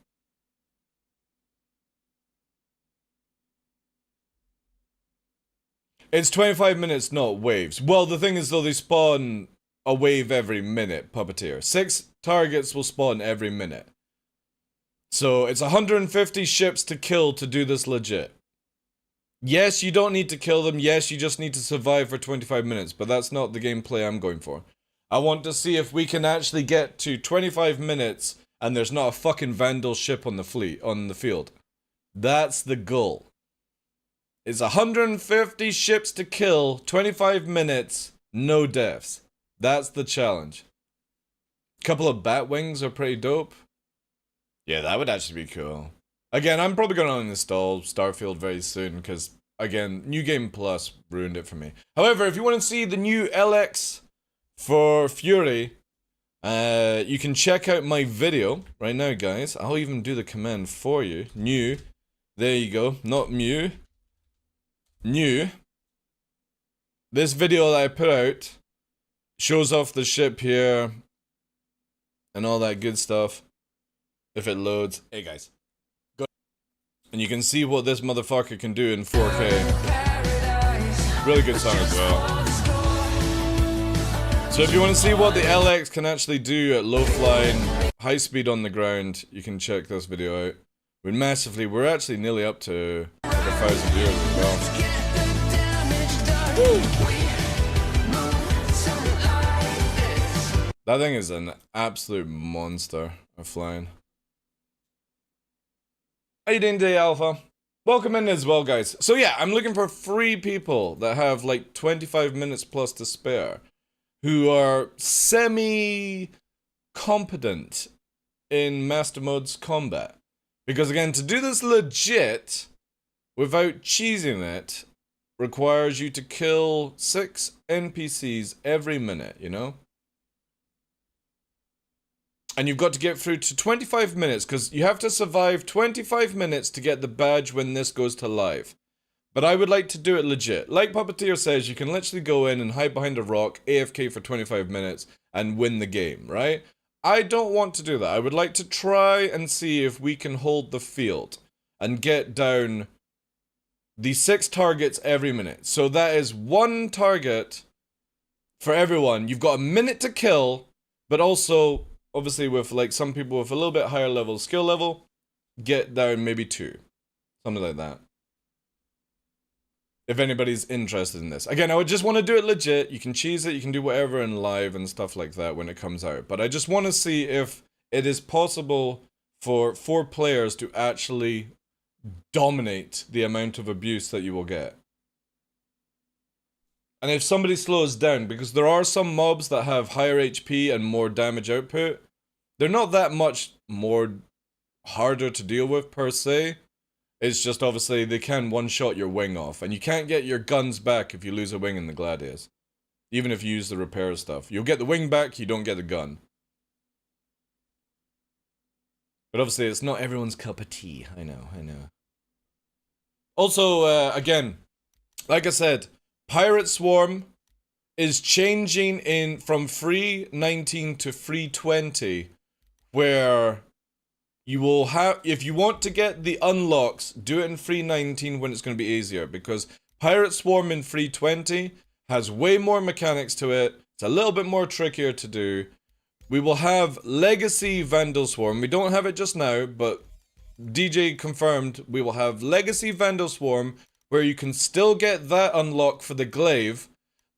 It's 25 minutes, not waves. Well, the thing is, though, they spawn a wave every minute, Puppeteer. 6 targets will spawn every minute. So, it's 150 ships to kill to do this legit. Yes, you don't need to kill them. Yes, you just need to survive for 25 minutes. But that's not the gameplay I'm going for. I want to see if we can actually get to 25 minutes and there's not a fucking Vandal ship on the field. That's the goal. It's 150 ships to kill, 25 minutes, no deaths. That's the challenge. A couple of bat wings are pretty dope. Yeah, that would actually be cool. Again, I'm probably going to uninstall Starfield very soon because, again, New Game Plus ruined it for me. However, if you want to see the new LX for Fury, you can check out my video right now, guys. I'll even do the command for you. New. There you go. Not Mew. New. This video that I put out shows off the ship here and all that good stuff. If it loads. Hey guys. Go. And you can see what this motherfucker can do in 4K. Really good song as well. So if you want to see what the LX can actually do at low flying, high speed on the ground, you can check this video out. We're actually nearly up to like 1,000 viewers as well. That thing is an absolute monster of flying. How you doing today, Alpha? Welcome in as well, guys. So yeah, I'm looking for 3 people that have like 25 minutes plus to spare, who are semi-competent in Master Mode's combat. Because again, to do this legit, without cheesing it, requires you to kill 6 NPCs every minute, you know? And you've got to get through to 25 minutes, because you have to survive 25 minutes to get the badge when this goes to live. But I would like to do it legit. Like Puppeteer says, you can literally go in and hide behind a rock, AFK for 25 minutes, and win the game, right? I don't want to do that. I would like to try and see if we can hold the field and get down the 6 targets every minute. So that is 1 target for everyone. You've got a minute to kill, but also, obviously with like some people with a little bit higher level skill level, get down maybe 2. Something like that. If anybody's interested in this. Again, I would just want to do it legit. You can cheese it, you can do whatever in live and stuff like that when it comes out. But I just want to see if it is possible for 4 players to actually dominate the amount of abuse that you will get. And if somebody slows down, because there are some mobs that have higher HP and more damage output, they're not that much more harder to deal with per se. It's just obviously they can one-shot your wing off, and you can't get your guns back if you lose a wing in the Gladius. Even if you use the repair stuff. You'll get the wing back, you don't get the gun. But obviously it's not everyone's cup of tea. I know. Also, again, like I said, Pirate Swarm is changing from free 19 to free 20, where you will have, if you want to get the unlocks, do it in free 19 when it's going to be easier, because Pirate Swarm in free 20 has way more mechanics to it. It's a little bit more trickier to do. We will have Legacy Vandal Swarm. We don't have it just now, but DJ confirmed we will have Legacy Vandal Swarm, where you can still get that unlock for the glaive,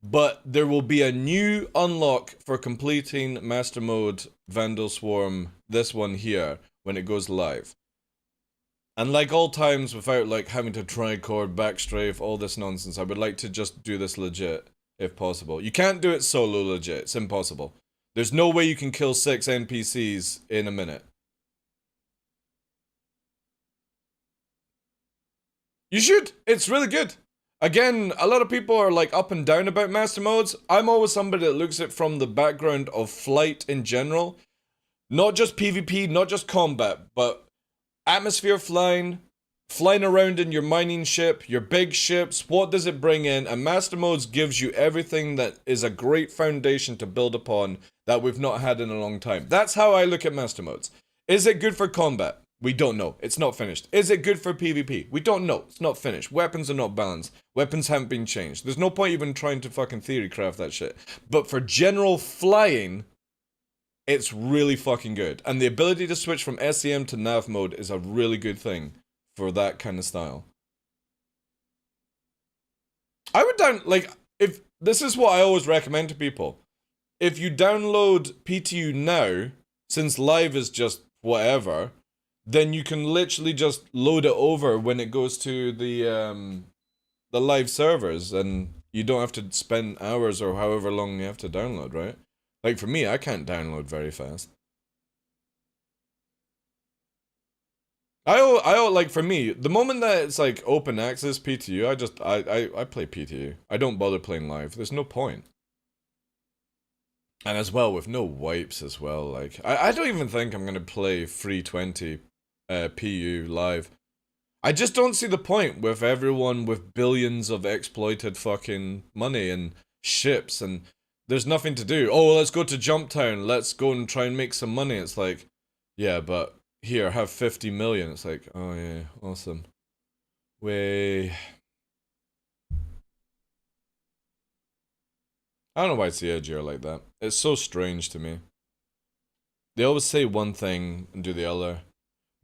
but there will be a new unlock for completing Master Mode Vandal Swarm, this one here, when it goes live. And like all times, without like having to tricord, backstrafe, all this nonsense, I would like to just do this legit, if possible. You can't do it solo legit, it's impossible. There's no way you can kill 6 NPCs in a minute. You should, it's really good. Again, a lot of people are like up and down about master modes. I'm always somebody that looks at it from the background of flight in general. Not just PvP, not just combat, but atmosphere flying around in your mining ship, your big ships, what does it bring in? And Master Modes gives you everything that is a great foundation to build upon that we've not had in a long time. That's how I look at Master Modes. Is it good for combat? We don't know. It's not finished. Is it good for PvP? We don't know. It's not finished. Weapons are not balanced. Weapons haven't been changed. There's no point even trying to fucking theory craft that shit. But for general flying, it's really fucking good. And the ability to switch from SEM to nav mode is a really good thing for that kind of style. I would if this is what I always recommend to people. If you download PTU now, since live is just whatever, then you can literally just load it over when it goes to the live servers, and you don't have to spend hours or however long you have to download, right? Like for me, I can't download very fast. I like for me, the moment that it's like open access PTU, I play PTU. I don't bother playing live. There's no point. And as well, with no wipes as well, like I don't even think I'm gonna play 320 PU live. I just don't see the point with everyone with billions of exploited fucking money and ships, and there's nothing to do. Oh, let's go to Jump Town, let's go and try and make some money. It's like, yeah, but here, have 50 million. It's like, oh yeah, awesome. Way. I don't know why CIG are like that. It's so strange to me. They always say one thing and do the other.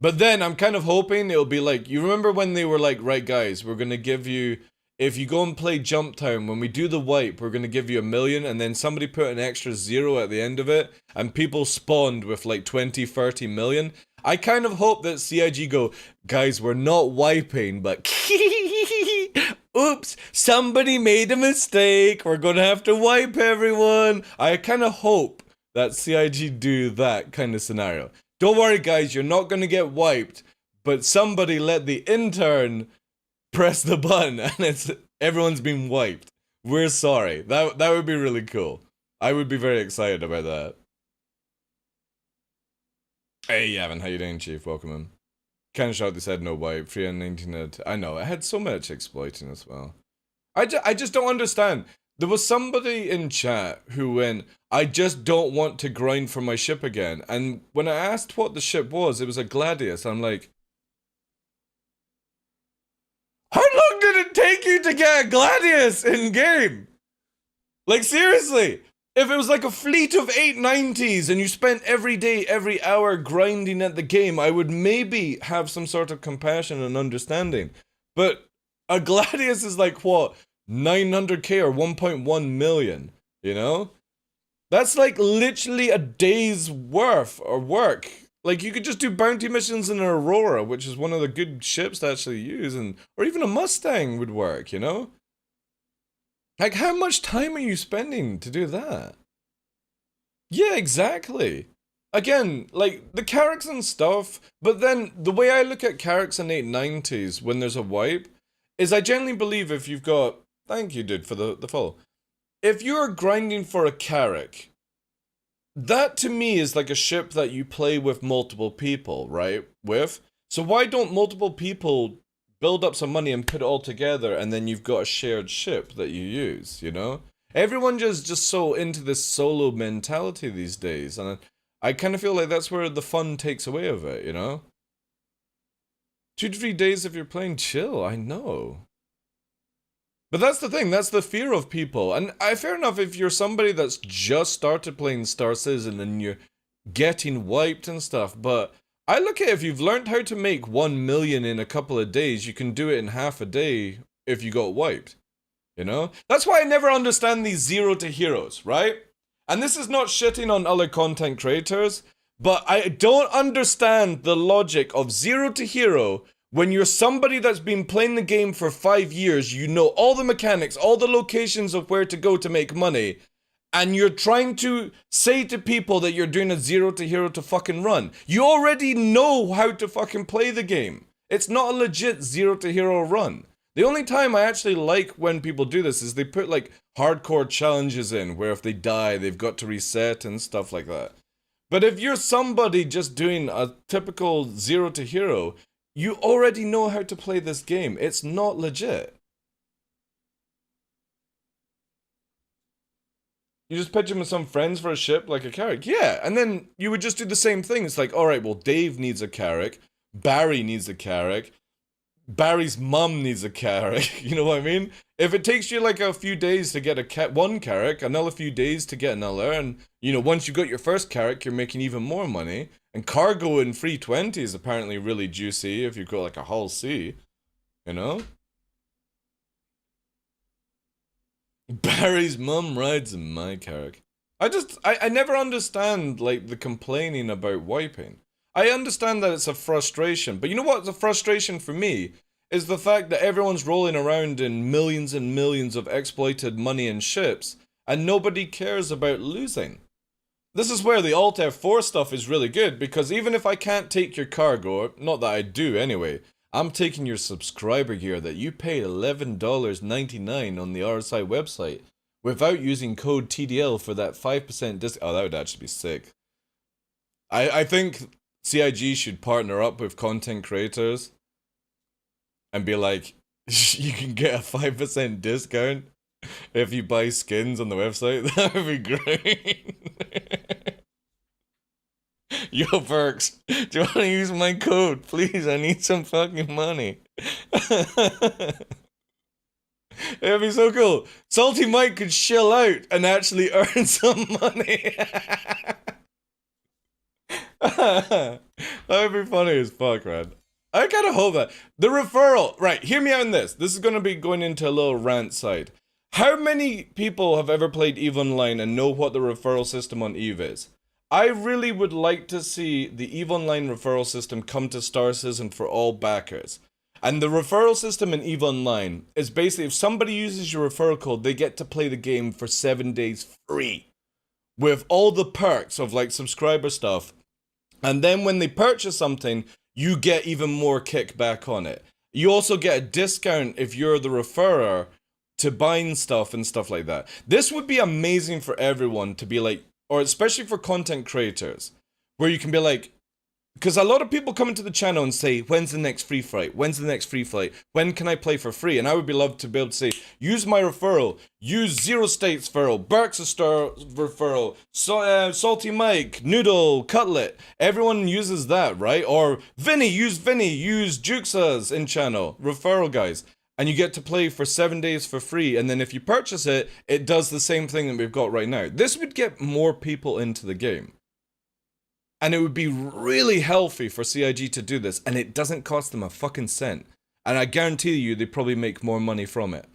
But then I'm kind of hoping it'll be like, you remember when they were like, right guys, we're gonna give you, if you go and play Jump Town, when we do the wipe, we're gonna give you $1 million, and then somebody put an extra 0 at the end of it, and people spawned with like 20, 30 million. I kind of hope that CIG go, guys, we're not wiping, but oops, somebody made a mistake, we're gonna have to wipe everyone. I kind of hope that CIG do that kind of scenario. Don't worry guys, you're not gonna get wiped, but somebody let the intern press the button and everyone's been wiped. We're sorry. That would be really cool. I would be very excited about that. Hey Yavin, how you doing, Chief? Welcome in. Kind of shocked they said no wipe. 319. I know, it had so much exploiting as well. I just don't understand. There was somebody in chat who went, I just don't want to grind for my ship again. And when I asked what the ship was, it was a Gladius. I'm like, how long did it take you to get a Gladius in game? Like seriously, if it was like a fleet of 890s and you spent every day, every hour grinding at the game, I would maybe have some sort of compassion and understanding. But a Gladius is like what? 900k or 1.1 million, you know? That's like literally a day's worth of work. Like you could just do bounty missions in an Aurora, which is one of the good ships to actually use, and or even a Mustang would work, you know? Like how much time are you spending to do that? Yeah, exactly. Again, like the Carracks and stuff, but then the way I look at Carracks in 890s when there's a wipe is I generally believe if you've got, thank you dude for the follow. If you're grinding for a Carrack, that to me is like a ship that you play with multiple people, right? So why don't multiple people build up some money and put it all together, and then you've got a shared ship that you use, you know? Everyone just so into this solo mentality these days, and I kind of feel like that's where the fun takes away of it, you know? 2 to 3 days if you're playing chill, I know. But that's the thing, that's the fear of people. And fair enough, if you're somebody that's just started playing Star Citizen and you're getting wiped and stuff, but I look at it, if you've learned how to make 1 million in a couple of days, you can do it in half a day if you got wiped. You know? That's why I never understand these zero to heroes, right? And this is not shitting on other content creators, but I don't understand the logic of zero to hero. When you're somebody that's been playing the game for 5 years, you know all the mechanics, all the locations of where to go to make money, and you're trying to say to people that you're doing a zero to hero to fucking run. You already know how to fucking play the game. It's not a legit zero to hero run. The only time I actually like when people do this is they put like hardcore challenges in, where if they die, they've got to reset and stuff like that. But if you're somebody just doing a typical zero to hero, you already know how to play this game. It's not legit. You just pitch him with some friends for a ship like a Carrack. Yeah, and then you would just do the same thing. It's like, alright, well, Dave needs a Carrack. Barry needs a carrot. Barry's mum needs a carrot. You know what I mean? If it takes you like a few days to get one carrot, another few days to get another, and you know, once you got your first carrot, you're making even more money. And cargo in free 20 is apparently really juicy if you go like a Hull C. You know? Barry's mum rides in my carrot. I never understand like the complaining about wiping. I understand that it's a frustration, but you know what's a frustration for me? Is the fact that everyone's rolling around in millions and millions of exploited money and ships, and nobody cares about losing. This is where the Alt F4 stuff is really good, because even if I can't take your cargo, not that I do anyway, I'm taking your subscriber gear that you paid $11.99 on the RSI website, without using code TDL for that 5% discount. Oh, that would actually be sick. I think CIG should partner up with content creators and be like, you can get a 5% discount if you buy skins on the website. That would be great. Yo, Perks, do you want to use my code? Please, I need some fucking money. It'd be so cool. Salty Mike could chill out and actually earn some money. That would be funny as fuck, man. I gotta hope that. The referral, right, hear me out on this. This is gonna be going into a little rant side. How many people have ever played EVE Online and know what the referral system on EVE is? I really would like to see the EVE Online referral system come to Star Citizen for all backers. And the referral system in EVE Online is basically if somebody uses your referral code, they get to play the game for 7 days free. With all the perks of like subscriber stuff. And then when they purchase something, you get even more kickback on it. You also get a discount if you're the referrer to buying stuff and stuff like that. This would be amazing for everyone to be like, or especially for content creators, where you can be like, because a lot of people come into the channel and say, when's the next free flight? When's the next free flight? When can I play for free? And I would be loved to be able to say, use my referral, use Zero States referral, Burks Star referral, Salty Mike, Noodle, Cutlet. Everyone uses that, right? Or Vinny, use Jukesas in channel, referral guys. And you get to play for 7 days for free. And then if you purchase it, it does the same thing that we've got right now. This would get more people into the game. And it would be really healthy for CIG to do this, and it doesn't cost them a fucking cent. And I guarantee you, they probably make more money from it.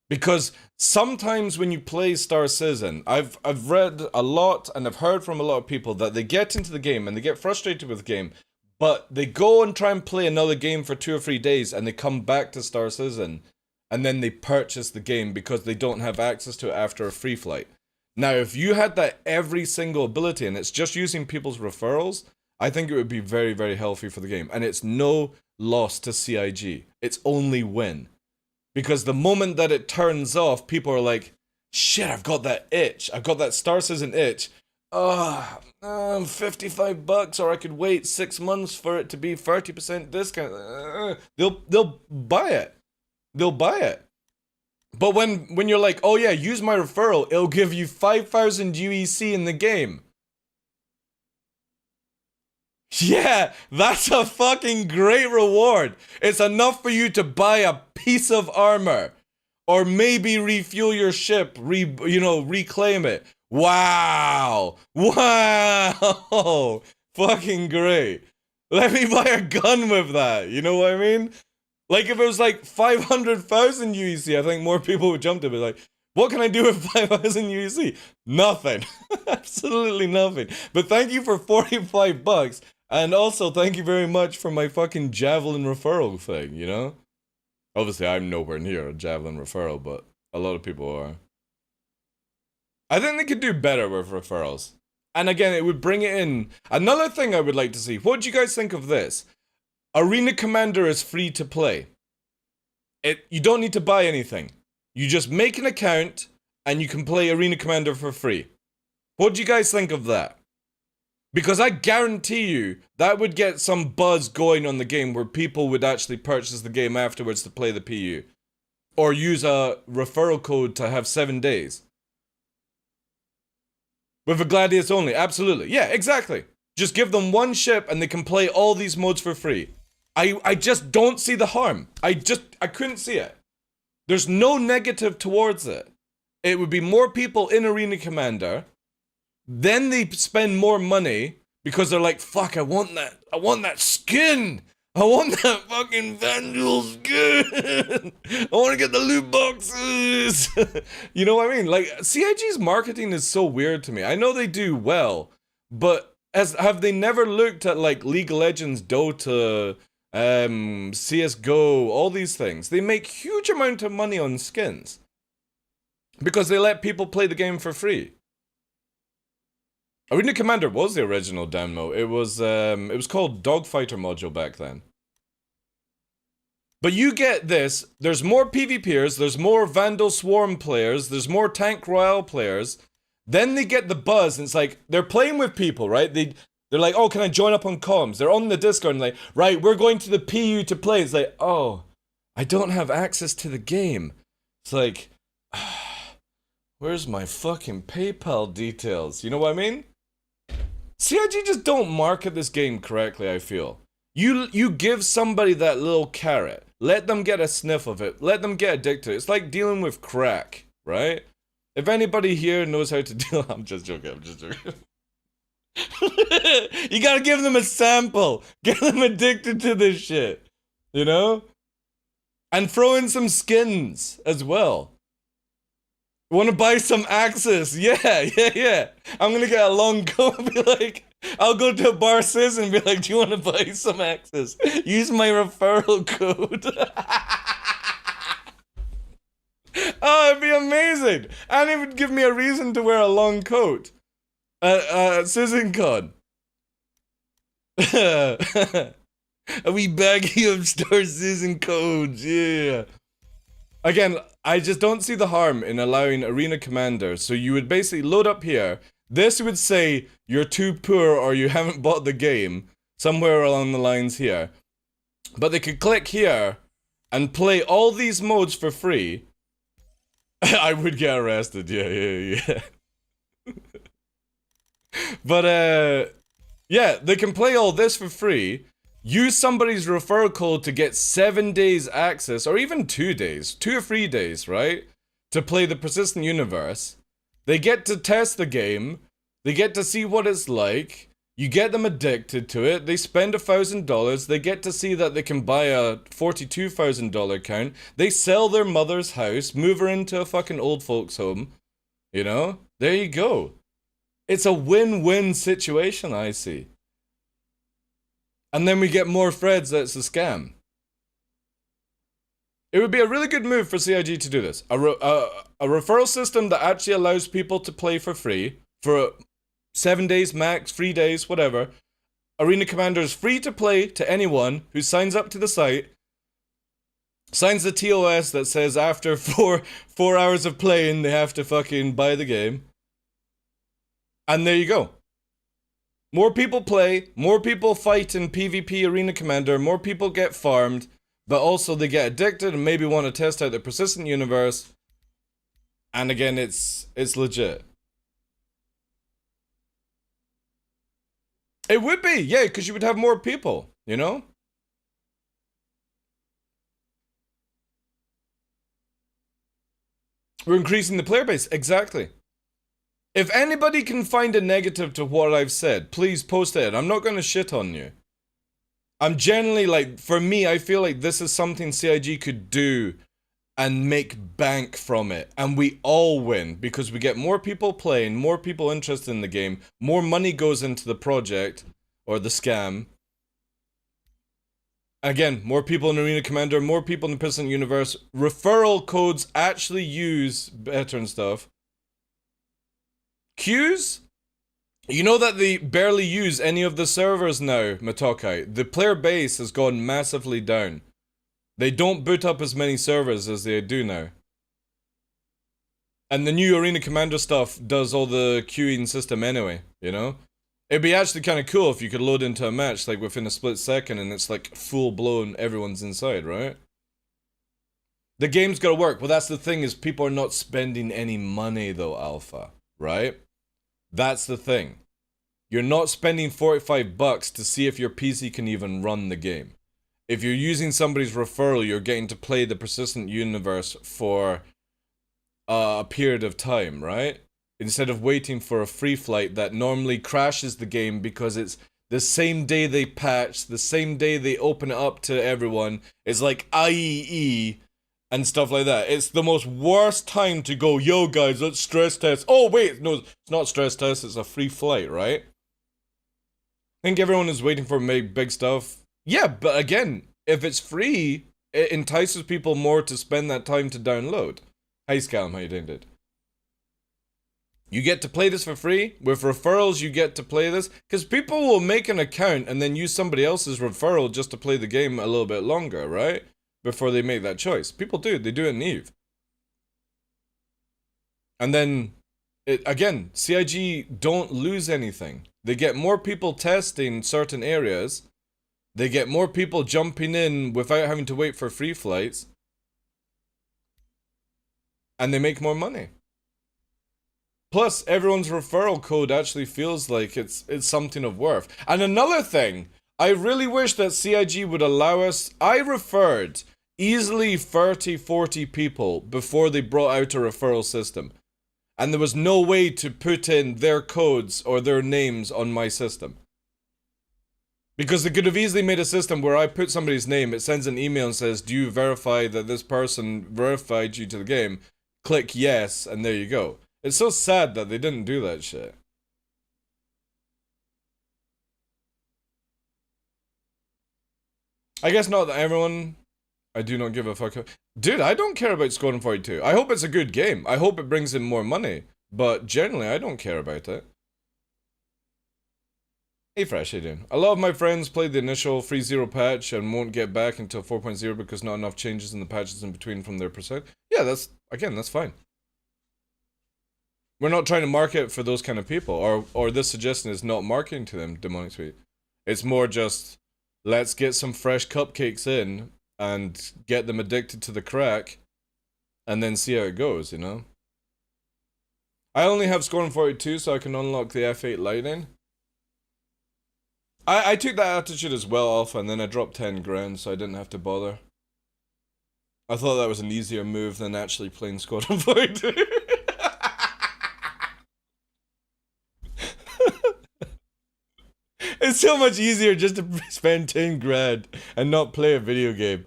Because sometimes when you play Star Citizen, I've read a lot and I've heard from a lot of people that they get into the game and they get frustrated with the game, but they go and try and play another game for 2 or 3 days and they come back to Star Citizen and then they purchase the game because they don't have access to it after a free flight. Now, if you had that every single ability and it's just using people's referrals, I think it would be very, very healthy for the game. And it's no loss to CIG. It's only win. Because the moment that it turns off, people are like, shit, I've got that itch. I've got that Star Citizen itch. 55 bucks, or I could wait 6 months for it to be 30% discount. They'll buy it. They'll buy it. But when you're like, oh yeah, use my referral, it'll give you 5,000 UEC in the game. Yeah, that's a fucking great reward. It's enough for you to buy a piece of armor. Or maybe refuel your ship, reclaim it. Wow. Wow. Fucking great. Let me buy a gun with that. You know what I mean? Like, if it was like 500,000 UEC, I think more people would jump to it. Like, what can I do with 5,000 UEC? Nothing. Absolutely nothing. But thank you for 45 bucks. And also, thank you very much for my fucking Javelin referral thing, you know? Obviously, I'm nowhere near a Javelin referral, but a lot of people are. I think they could do better with referrals. And again, it would bring it in. Another thing I would like to see. What do you guys think of this? Arena Commander is free to play. You don't need to buy anything. You just make an account and you can play Arena Commander for free. What do you guys think of that? Because I guarantee you that would get some buzz going on the game where people would actually purchase the game afterwards to play the PU. Or use a referral code to have 7 days. With a Gladius only, absolutely. Yeah, exactly. Just give them one ship and they can play all these modes for free. I just don't see the harm. I couldn't see it. There's no negative towards it. It would be more people in Arena Commander. Then they spend more money because they're like, fuck, I want that skin. I want that fucking Vandal skin. I want to get the loot boxes. You know what I mean? Like, CIG's marketing is so weird to me. I know they do well, but have they never looked at like League of Legends, Dota, CSGO, all these things? They make huge amount of money on skins because they let people play the game for free. Arena Commander was the original demo. It was called Dogfighter module back then. But you get this, there's more PvPers, there's more Vandal Swarm players, there's more Tank Royale players. Then they get the buzz, and it's like, they're playing with people, right? They're like, oh, can I join up on comms? They're on the Discord and like, right, we're going to the PU to play. It's like, oh, I don't have access to the game. It's like, where's my fucking PayPal details? You know what I mean? CIG just don't market this game correctly, I feel. You give somebody that little carrot. Let them get a sniff of it. Let them get addicted. It's like dealing with crack, right? If anybody here knows how to deal... I'm just joking. You gotta give them a sample. Get them addicted to this shit. You know? And throw in some skins as well. Want to buy some Axis? Yeah. I'm gonna get a long coat and be like... I'll go to a bar sis and be like, do you want to buy some Axis? Use my referral code. Oh, it'd be amazing. And it would give me a reason to wear a long coat. SizzonCon. A wee baggie of Star Season codes, yeah. Again, I just don't see the harm in allowing Arena Commander. So you would basically load up here. This would say you're too poor or you haven't bought the game. Somewhere along the lines here. But they could click here and play all these modes for free. I would get arrested, yeah. But, yeah, they can play all this for free. Use somebody's referral code to get 7 days access, or even 2 days, 2 or 3 days, right? To play the Persistent Universe. They get to test the game. They get to see what it's like. You get them addicted to it. They spend $1,000. They get to see that they can buy a $42,000 account. They sell their mother's house, move her into a fucking old folks home. You know? There you go. It's a win-win situation, I see. And then we get more threads that it's a scam. It would be a really good move for CIG to do this. A referral system that actually allows people to play for free for 7 days max, 3 days, whatever. Arena Commander is free to play to anyone who signs up to the site, signs the TOS that says after four hours of playing they have to fucking buy the game. And there you go. More people play, more people fight in PvP Arena Commander, more people get farmed, but also they get addicted and maybe want to test out the Persistent Universe. And again, it's legit. It would be, yeah, because you would have more people, you know? We're increasing the player base, exactly. If anybody can find a negative to what I've said, please post it. I'm not going to shit on you. I'm generally like, for me, I feel like this is something CIG could do and make bank from it. And we all win because we get more people playing, more people interested in the game, more money goes into the project or the scam. Again, more people in Arena Commander, more people in the Persistent Universe. Referral codes actually use better and stuff. Queues? You know that they barely use any of the servers now, Matokai. The player base has gone massively down. They don't boot up as many servers as they do now. And the new Arena Commander stuff does all the queuing system anyway, you know? It'd be actually kind of cool if you could load into a match like within a split second and it's like full blown, everyone's inside, right? The game's gotta work. Well, that's the thing, is people are not spending any money though, Alpha, right? That's the thing. You're not spending $45 to see if your PC can even run the game. If you're using somebody's referral, you're getting to play the persistent universe for a period of time, right? Instead of waiting for a free flight that normally crashes the game because it's the same day they patch, the same day they open it up to everyone. It's like IEE and stuff like that. It's the most worst time to go, yo guys, let's stress test. Oh wait, no, it's not stress test, it's a free flight, right? I think everyone is waiting for big stuff. Yeah, but again, if it's free, it entices people more to spend that time to download. Hi Scam, how you doing, dude? You get to play this for free. With referrals, you get to play this. Because people will make an account and then use somebody else's referral just to play the game a little bit longer, right? Before they make that choice. People do. They do it in Eve. And then, again, CIG don't lose anything. They get more people testing certain areas. They get more people jumping in without having to wait for free flights. And they make more money. Plus, everyone's referral code actually feels like it's something of worth. And another thing, I really wish that CIG would allow us... I referred easily 30, 40 people before they brought out a referral system. And there was no way to put in their codes or their names on my system. Because they could have easily made a system where I put somebody's name, it sends an email and says, do you verify that this person verified you to the game? Click yes, and there you go. It's so sad that they didn't do that shit. I guess not that everyone... I do not give a fuck. Dude, I don't care about Squadron 42. I hope it's a good game. I hope it brings in more money. But generally, I don't care about it. Hey Fresh, how you doing? A lot of my friends played the initial 3.0 patch and won't get back until 4.0 because not enough changes in the patches in between from their perspective. Yeah, that's fine. We're not trying to market for those kind of people, or this suggestion is not marketing to them, Demonic Sweet. It's more just, let's get some fresh cupcakes in, and get them addicted to the crack, and then see how it goes, you know? I only have Squadron 42 so I can unlock the F8 Lightning. I took that attitude as well, Alpha, and then I dropped 10 grand so I didn't have to bother. I thought that was an easier move than actually playing Squadron 42. It's so much easier just to spend 10 grand and not play a video game.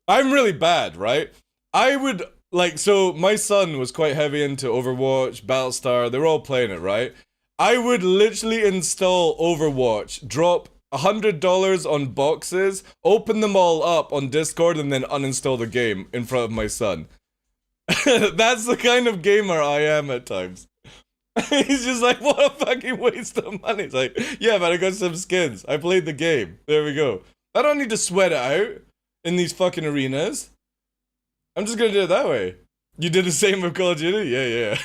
I'm really bad, right? I would, like, so my son was quite heavy into Overwatch, Battlestar, they were all playing it, right? I would literally install Overwatch, drop $100 on boxes, open them all up on Discord, and then uninstall the game in front of my son. That's the kind of gamer I am at times. He's just like, what a fucking waste of money. It's like, yeah, man, I got some skins. I played the game. There we go. I don't need to sweat it out in these fucking arenas. I'm just gonna do it that way. You did the same with Call of Duty? Yeah.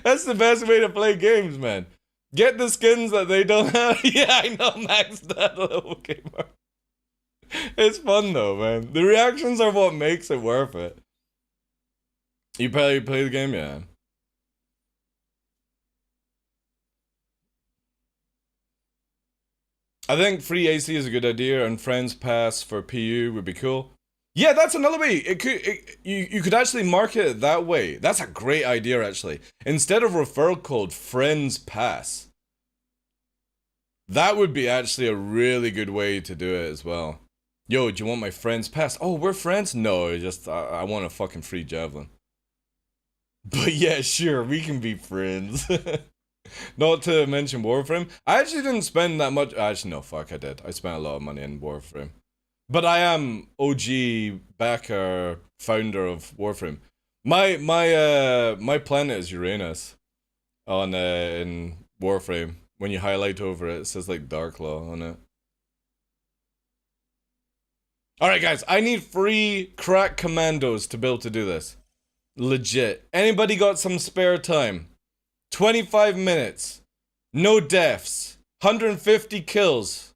That's the best way to play games, man. Get the skins that they don't have. Yeah, I know, Max, that little gamer. It's fun though, man. The reactions are what makes it worth it. You play the game, yeah. I think free AC is a good idea, and Friends Pass for PU would be cool. Yeah, that's another way. You could actually market it that way. That's a great idea, actually. Instead of referral code, Friends Pass. That would be actually a really good way to do it as well. Yo, do you want my Friends Pass? Oh, we're friends? No, just I want a fucking free Javelin. But yeah, sure, we can be friends. Not to mention Warframe. I actually didn't spend that much. Actually, no, fuck, I did. I spent a lot of money in Warframe. But I am OG backer, founder of Warframe. My planet is Uranus on in Warframe. When you highlight over it, it says like TheDarkLaw on it. Alright guys, I need free crack commandos to be able to do this. Legit. Anybody got some spare time? 25 minutes. No deaths. 150 kills.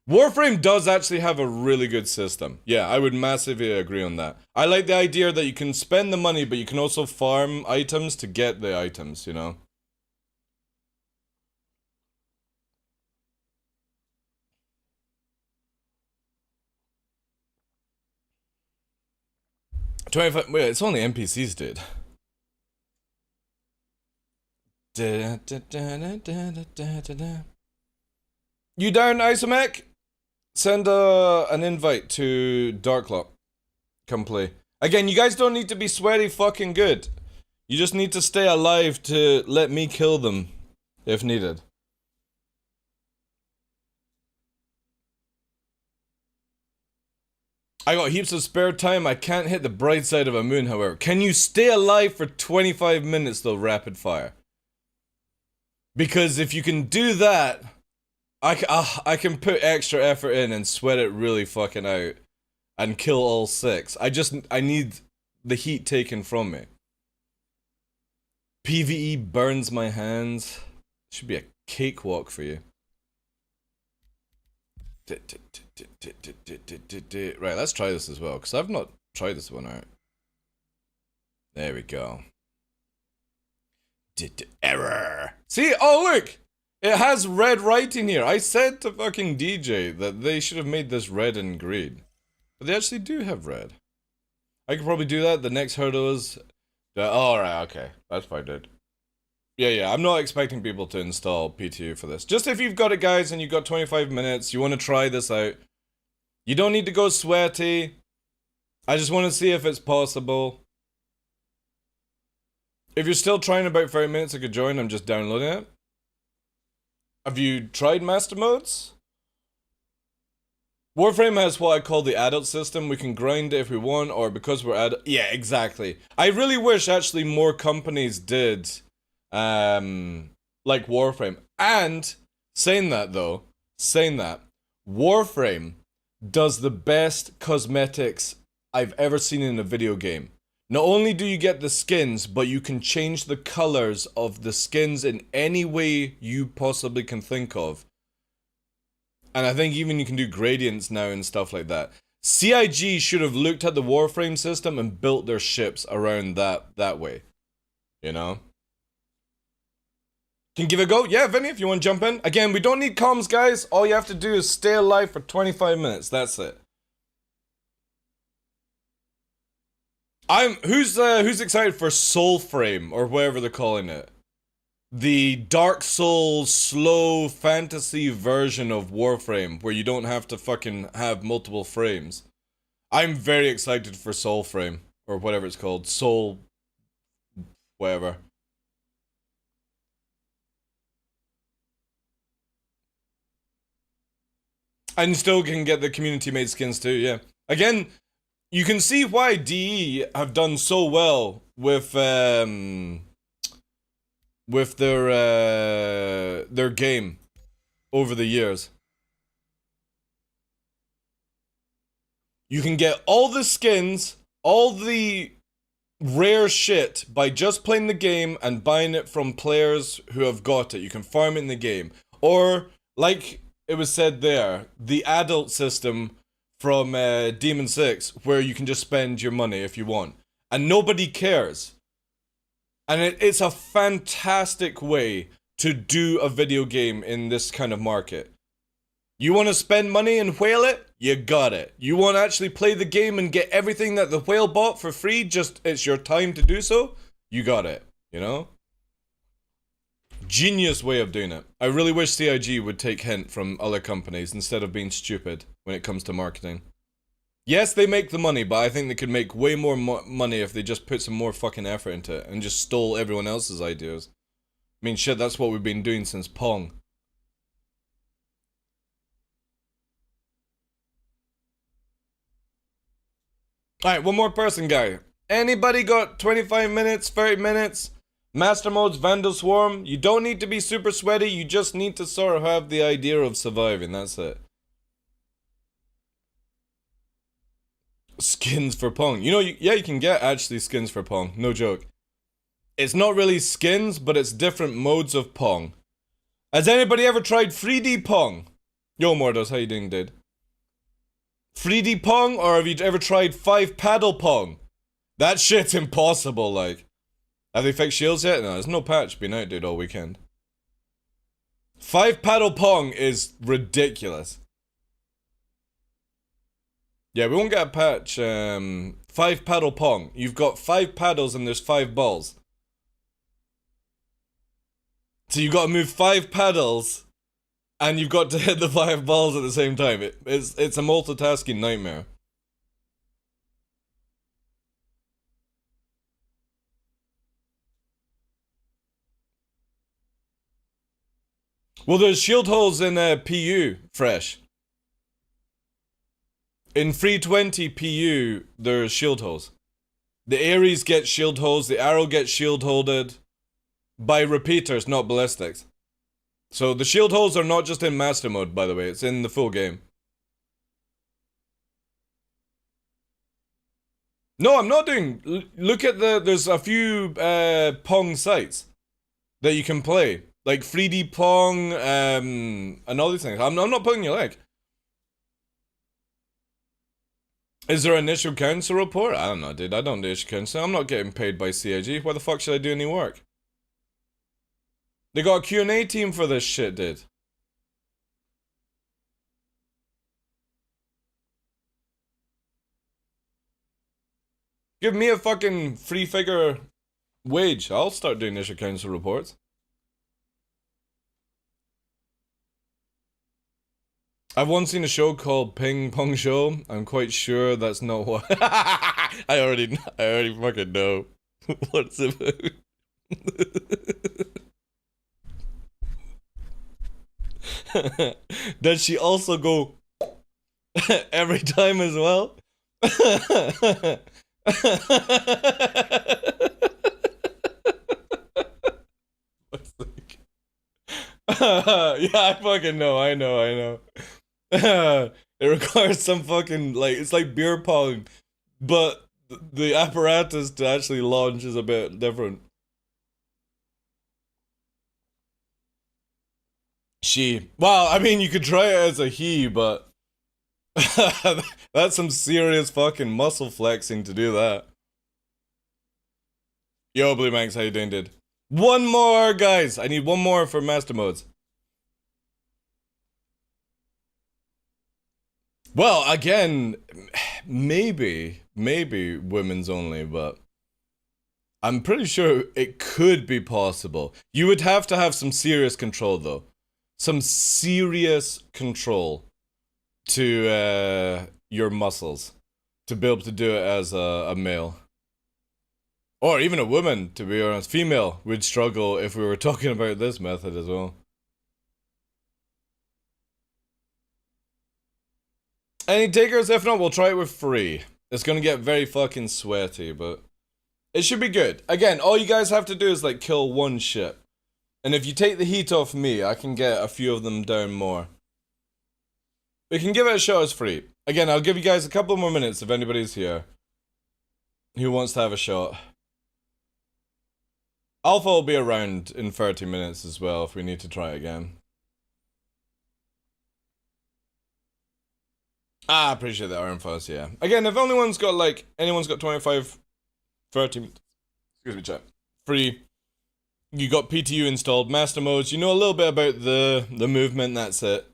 Warframe does actually have a really good system. Yeah, I would massively agree on that. I like the idea that you can spend the money, but you can also farm items to get the items, you know? $25. Wait, it's only NPCs, dude. You down, Isomech? Send an invite to TheDarkLaw. Come play. Again, you guys don't need to be sweaty fucking good. You just need to stay alive to let me kill them, if needed. I got heaps of spare time. I can't hit the bright side of a moon, however. Can you stay alive for 25 minutes, though, rapid fire? Because if you can do that, I can put extra effort in and sweat it really fucking out and kill all 6. I need the heat taken from me. PvE burns my hands. Should be a cakewalk for you. Right, let's try this as well, because I've not tried this one out. There we go. Error. See? Oh, look! It has red writing here. I said to fucking DJ that they should have made this red and green. But they actually do have red. I could probably do that. The next hurdle is... alright, okay. That's fine, dude. Yeah, I'm not expecting people to install PTU for this. Just if you've got it, guys, and you've got 25 minutes, you want to try this out. You don't need to go sweaty. I just want to see if it's possible. If you're still trying about 30 minutes, I could join. I'm just downloading it. Have you tried master modes? Warframe has what I call the adult system. We can grind it if we want, or because we're adult. Yeah, exactly. I really wish actually more companies did, like Warframe. And saying that, Warframe does the best cosmetics I've ever seen in a video game. Not only do you get the skins, but you can change the colors of the skins in any way you possibly can think of. And I think even you can do gradients now and stuff like that. CIG should have looked at the Warframe system and built their ships around that way. You know? Can give it a go? Yeah, Vinny, if you want to jump in. Again, we don't need comms, guys. All you have to do is stay alive for 25 minutes. That's it. Who's excited for Soulframe, or whatever they're calling it? The Dark Souls slow fantasy version of Warframe, where you don't have to fucking have multiple frames. I'm very excited for Soulframe, or whatever it's called. Soul... whatever. And still can get the community-made skins too, yeah. Again, you can see why DE have done so well with their game over the years. You can get all the skins, all the rare shit by just playing the game and buying it from players who have got it. You can farm it in the game. Or, like it was said there, the adult system from Demon 6, where you can just spend your money if you want. And nobody cares. And it's a fantastic way to do a video game in this kind of market. You want to spend money and whale it? You got it. You want to actually play the game and get everything that the whale bought for free, just it's your time to do so? You got it, you know? Genius way of doing it. I really wish CIG would take hint from other companies instead of being stupid when it comes to marketing. Yes, they make the money, but I think they could make way more money if they just put some more fucking effort into it and just stole everyone else's ideas. I mean, shit, that's what we've been doing since Pong. Alright, one more person, guy. Anybody got 25 minutes, 30 minutes? Master modes, Vandal Swarm. You don't need to be super sweaty, you just need to sort of have the idea of surviving, that's it. Skins for Pong. You know, yeah, you can get actually skins for Pong, no joke. It's not really skins, but it's different modes of Pong. Has anybody ever tried 3D Pong? Yo, Mordos, how you doing, dude? 3D Pong, or have you ever tried 5 paddle Pong? That shit's impossible, like. Have they fixed shields yet? No, there's no patch been out, dude, all weekend. 5 paddle Pong is ridiculous. Yeah, we won't get a patch. 5 paddle Pong. You've got 5 paddles and there's 5 balls. So you've got to move 5 paddles and you've got to hit the 5 balls at the same time. It's a multitasking nightmare. Well, there's shield holes in PU, fresh. In 320 PU, there's shield holes. The Ares get shield holes, the Arrow gets shield holded by repeaters, not ballistics. So the shield holes are not just in master mode, by the way, it's in the full game. No, I'm not doing... Look at there's a few Pong sites that you can play. Like 3D Pong, and all these things. I'm not pulling your leg. Is there an issue council report? I don't know, dude. I don't do issue council. I'm not getting paid by CIG. Why the fuck should I do any work? They got a Q&A team for this shit, dude. Give me a fucking free figure wage. I'll start doing issue council reports. I've once seen a show called Ping Pong Show. I'm quite sure that's not what... I already fucking know what it's about. Does she also go every time as well? Yeah, I fucking know. I know. It requires some fucking, like, it's like beer pong, but the apparatus to actually launch is a bit different. She. Well, I mean, you could try it as a he, but that's some serious fucking muscle flexing to do that. Yo, Blue Manx, how you doing, dude? One more, guys. I need one more for master modes. Well, again, maybe women's only, but I'm pretty sure it could be possible. You would have to have some serious control, though. Some serious control to your muscles to be able to do it as a male. Or even a woman, to be honest. Female would struggle if we were talking about this method as well. Any takers? If not, we'll try it with free. It's gonna get very fucking sweaty, but it should be good. Again, all you guys have to do is like kill one ship. And if you take the heat off me, I can get a few of them down more. We can give it a shot as free. Again, I'll give you guys a couple more minutes if anybody's here who wants to have a shot. Alpha will be around in 30 minutes as well if we need to try it again. I appreciate the Iron Fuzz, yeah. Again, if anyone's got 25, 30 minutes, excuse me, chat, free, you got PTU installed, master modes, you know a little bit about the movement, that's it.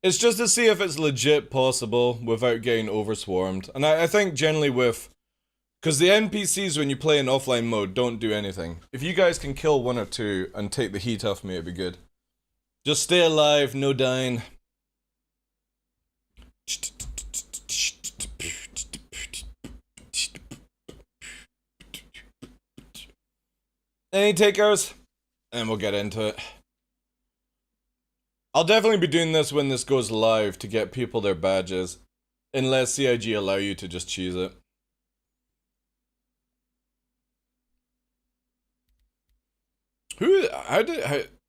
It's just to see if it's legit possible without getting overswarmed. And I think generally with... Because the NPCs when you play in offline mode don't do anything. If you guys can kill one or two and take the heat off me, it'd be good. Just stay alive, no dying. Any takers? And we'll get into it. I'll definitely be doing this when this goes live to get people their badges. Unless CIG allow you to just cheese it.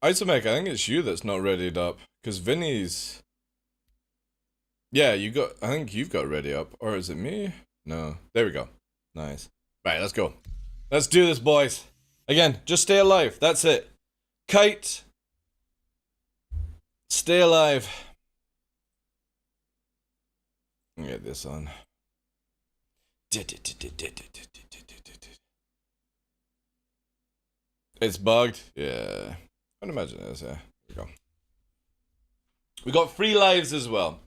Isomech, I think it's you that's not readied up. Because Vinny's... Yeah, I think you've got ready up. Or is it me? No. There we go. Nice. Right, let's go. Let's do this, boys. Again, just stay alive. That's it. Kite. Stay alive. get this on. It's bugged? Yeah. I'd imagine it is, yeah. Here we go. We got 3 lives as well.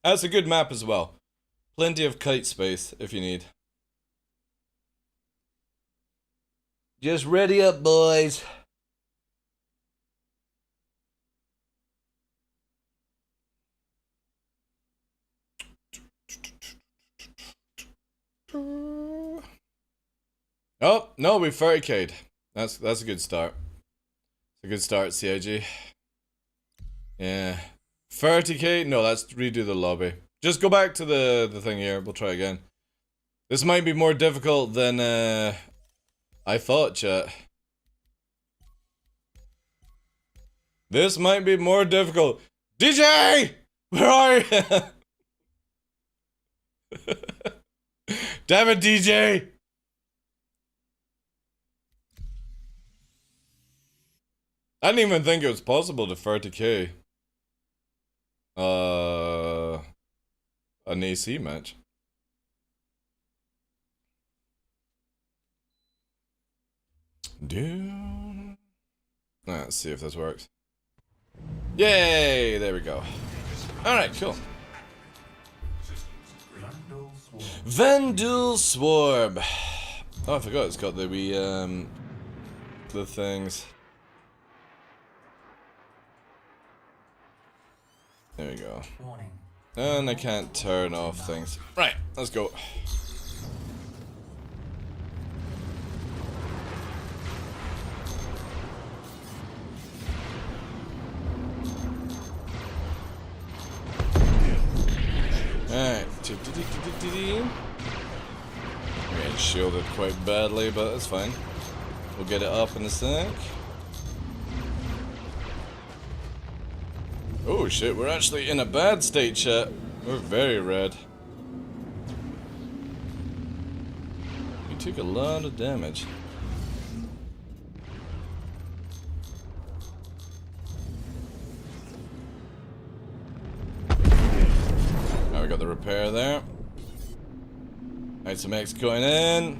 That's a good map as well. Plenty of kite space if you need. Just ready up, boys. Oh, no, we've 30k'd. That's a good start. It's a good start, CIG. Yeah. 30k? No, let's redo the lobby. Just go back to the thing here. We'll try again. This might be more difficult than I thought, chat. This might be more difficult. DJ! Where are you? Damn it, DJ! I didn't even think it was possible to 30k. An AC match. Let's see if this works. Yay! There we go. Alright, cool. Vandal Swarm. Oh, I forgot it's got the wee, the things. There we go. And I can't turn off things. Right, let's go. Alright. We're getting shielded quite badly, but that's fine. We'll get it up in a sec. Oh shit, we're actually in a bad state, chat. We're very red. We took a lot of damage. Now we got the repair there. Alright, some X going in.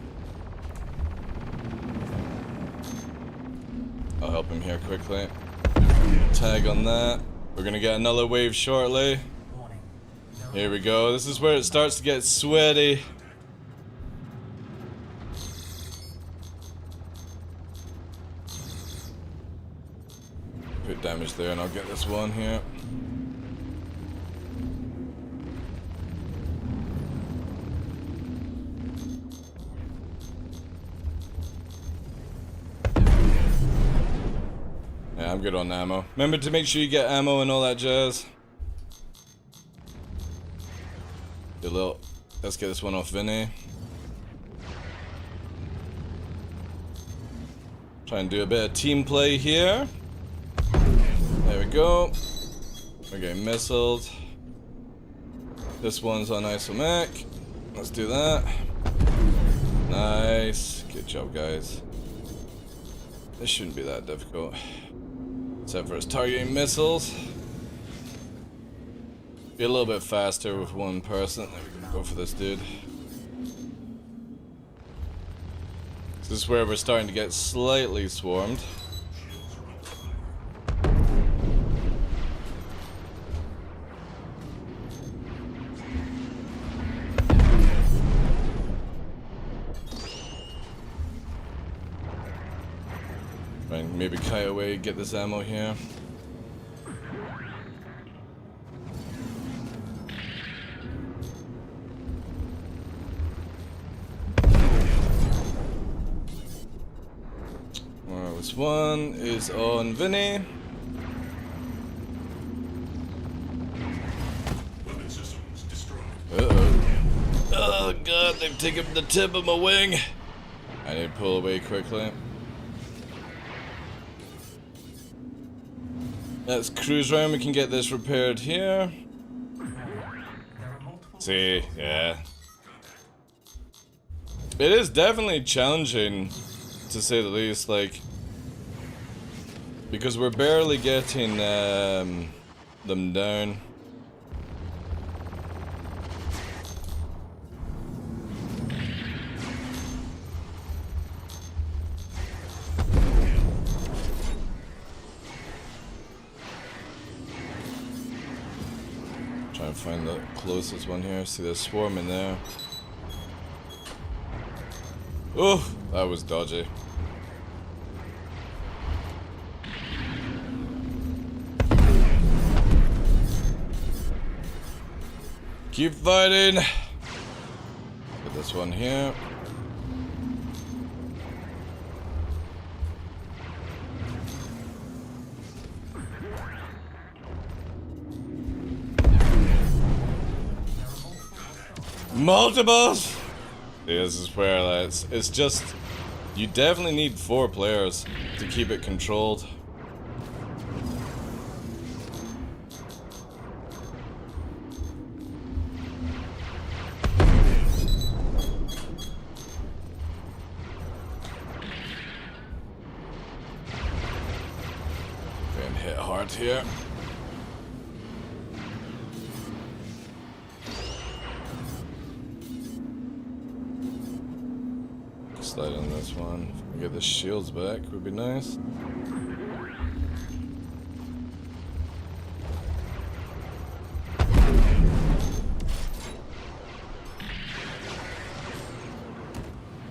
I'll help him here quickly. Tag on that. We're gonna get another wave shortly. Here we go. This is where it starts to get sweaty. Put damage there and I'll get this one here. Yeah, I'm good on ammo. Remember to make sure you get ammo and all that jazz. Good little. Let's get this one off Vinny. Try and do a bit of team play here. There we go. We're getting missiled. This one's on isomac. Let's do that. Nice. Good job, guys. This shouldn't be that difficult. Except for it's targeting missiles. Be a little bit faster with one person. There we go for this dude. This is where we're starting to get slightly swarmed. Right, maybe kite away, get this ammo here. Alright, this one is on Vinny. Uh-oh. Oh god, they've taken the tip of my wing. I need to pull away quickly. Let's cruise around, we can get this repaired here. See, yeah. It is definitely challenging, to say the least, like... Because we're barely getting them down. Try and find the closest one here. See the swarm in there. Oh, that was dodgy. Keep fighting. Get this one here. Multiples! Yeah, this is where it's just, you definitely need 4 players to keep it controlled. Getting hit hard here. Slide on this one. If we get the shields back, would be nice.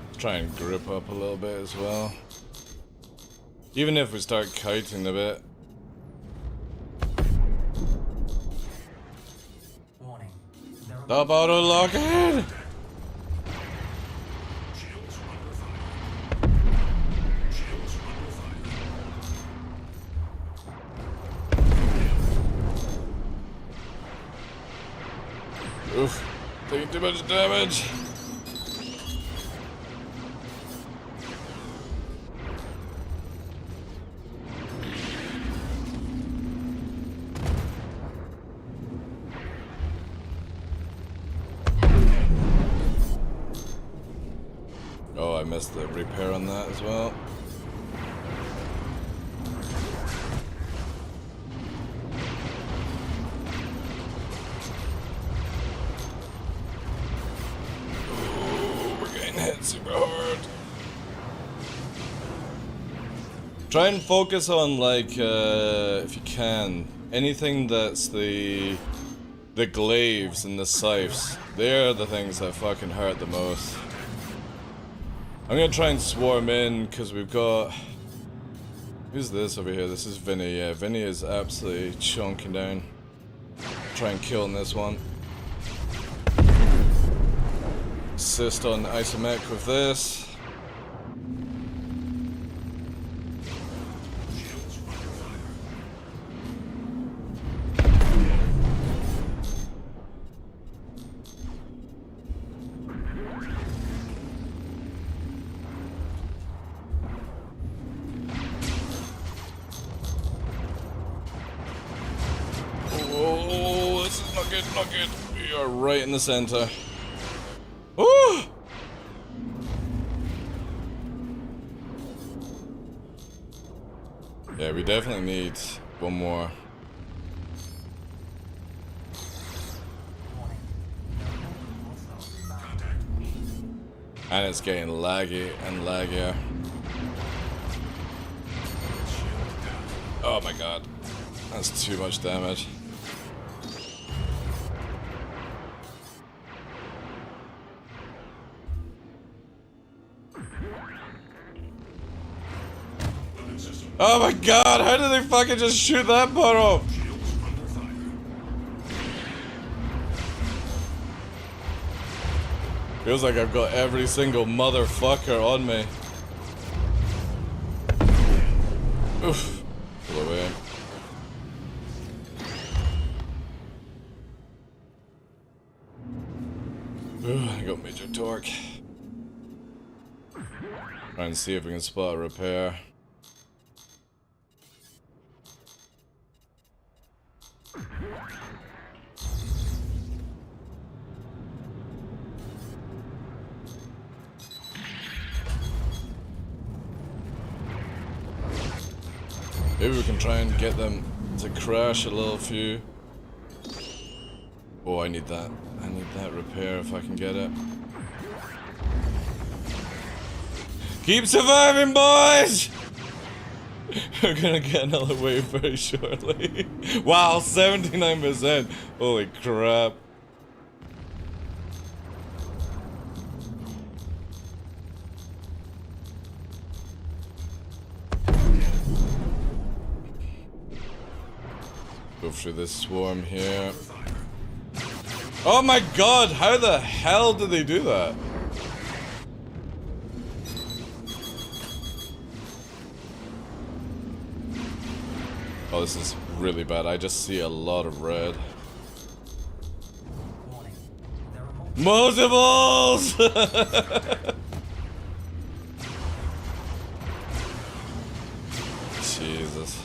Let's try and grip up a little bit as well. Even if we start kiting a bit. Stop auto locking! Oof, taking too much damage. Oh, I missed the repair on that as well. Hit super hard. Try and focus on, like, if you can, anything that's the glaives and the scythes. They're the things that fucking hurt the most. I'm gonna try and swarm in because we've got, who's this over here? This is Vinny. Yeah, Vinny is absolutely chunking down. Try and kill this one. Assist on isomech with this. Oh, this is not good, not good. We are right in the center. Ooh! Yeah, we definitely need one more. And it's getting laggy and laggier. Oh my god. That's too much damage. Oh my god, how did they fucking just shoot that part off? Feels like I've got every single motherfucker on me. Oof. Pull away. Ooh, I got major torque. Try and see if we can spot a repair. Maybe we can try and get them to crash a little few. Oh, I need that. I need that repair if I can get it. Keep surviving, boys! We're gonna get another wave very shortly. Wow, 79%. Holy crap. Go through this swarm here. Oh my god, how the hell did they do that? Oh, this is really bad. I just see a lot of red. Multiples! Jesus.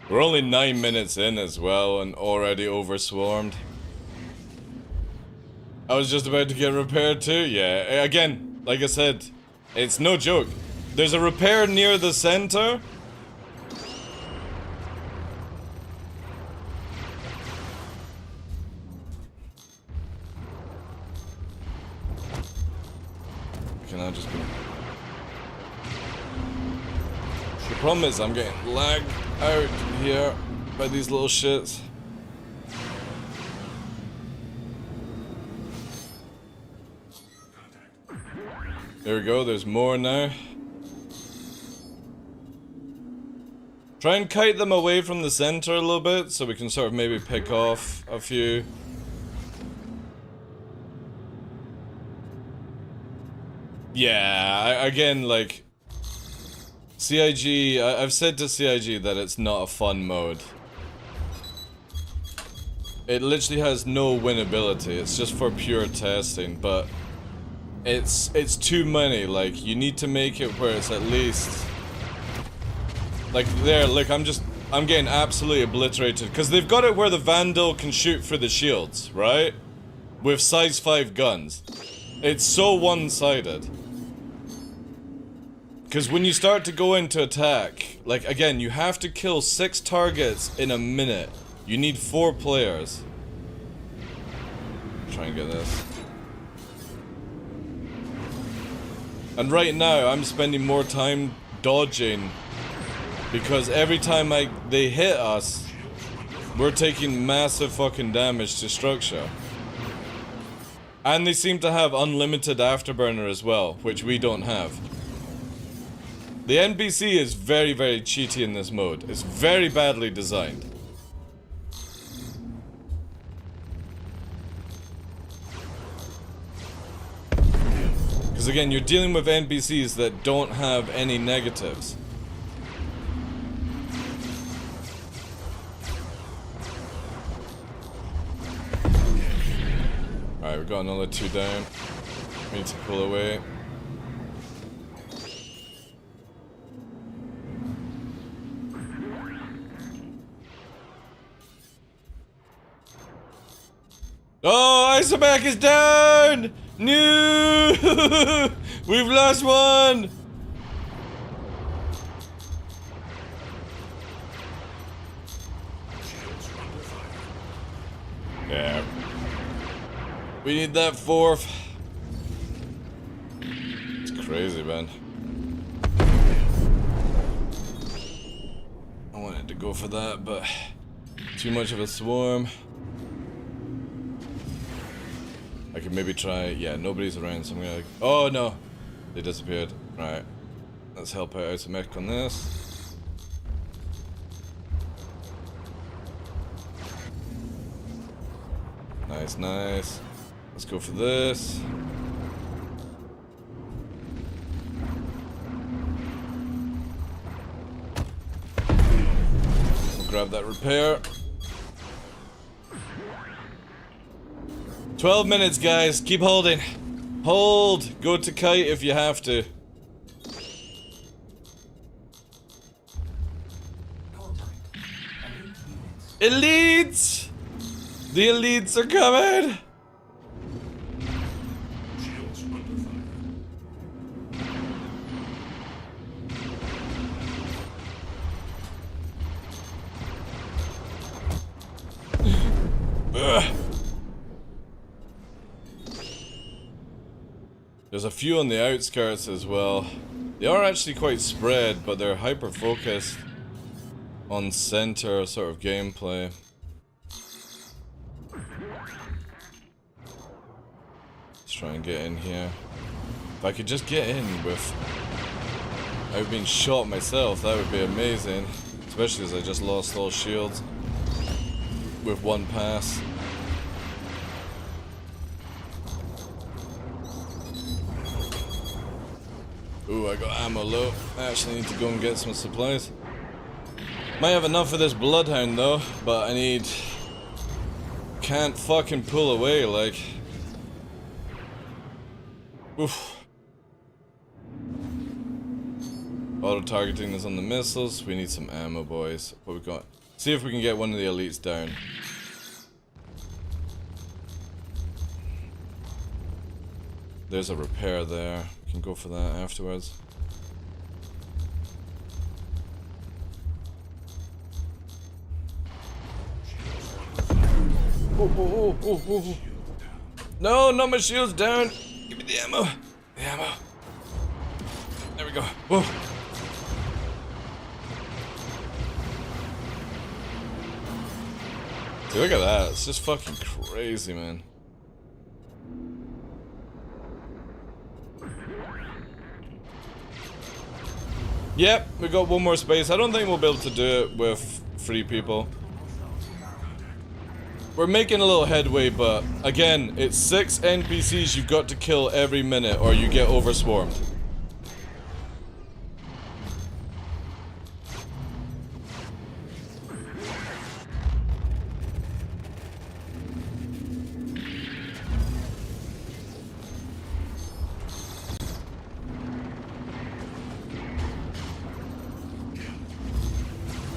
We're only 9 minutes in as well and already overswarmed. I was just about to get repaired too, yeah. Again, like I said, it's no joke. There's a repair near the center. Can I just be... The problem is I'm getting lagged out here by these little shits. There we go, there's more now. Try and kite them away from the center a little bit so we can sort of maybe pick off a few. Yeah, again, like... CIG, I've said to CIG that it's not a fun mode. It literally has no winnability, it's just for pure testing, but... It's too many, like, you need to make it where it's at least... Like, there, look, I'm getting absolutely obliterated, because they've got it where the Vandal can shoot for the shields, right? With size 5 guns. It's so one-sided. Because when you start to go into attack, like, again, you have to kill 6 targets in a minute. You need 4 players. Try and get this. And right now, I'm spending more time dodging. Because every time they hit us, we're taking massive fucking damage to structure. And they seem to have unlimited afterburner as well, which we don't have. The NPC is very, very cheaty in this mode. It's very badly designed. Because again, you're dealing with NPCs that don't have any negatives. Alright, we've got another 2 down. We need to pull away. Oh, Isoback is down! No! We've lost one! Yeah. We need that 4th. It's crazy, man. I wanted to go for that, but too much of a swarm. I could maybe try... Yeah, nobody's around, so I'm gonna... Oh, no! They disappeared. Right. Let's help out Isomek on this. Nice, nice. Let's go for this. We'll grab that repair. 12 minutes, guys. Keep holding. Hold. Go to kite if you have to. Elites! The elites are coming! There's a few on the outskirts as well. They are actually quite spread, but they're hyper-focused on center sort of gameplay. Let's try and get in here. If I could just get in without being shot myself, that would be amazing. Especially as I just lost all shields with one pass. Ooh, I got ammo low. I actually need to go and get some supplies. Might have enough for this bloodhound though, but I need... Can't fucking pull away, like... Oof. Auto-targeting is on the missiles. We need some ammo, boys. What we got? See if we can get one of the elites down. There's a repair there. We can go for that afterwards. Oh. No, not my shield's down. Give me the ammo. The ammo. There we go. Whoa. Dude, look at that. It's just fucking crazy, man. Yep, we got one more space. I don't think we'll be able to do it with 3 people. We're making a little headway, but again, it's 6 NPCs you've got to kill every minute or you get overswarmed.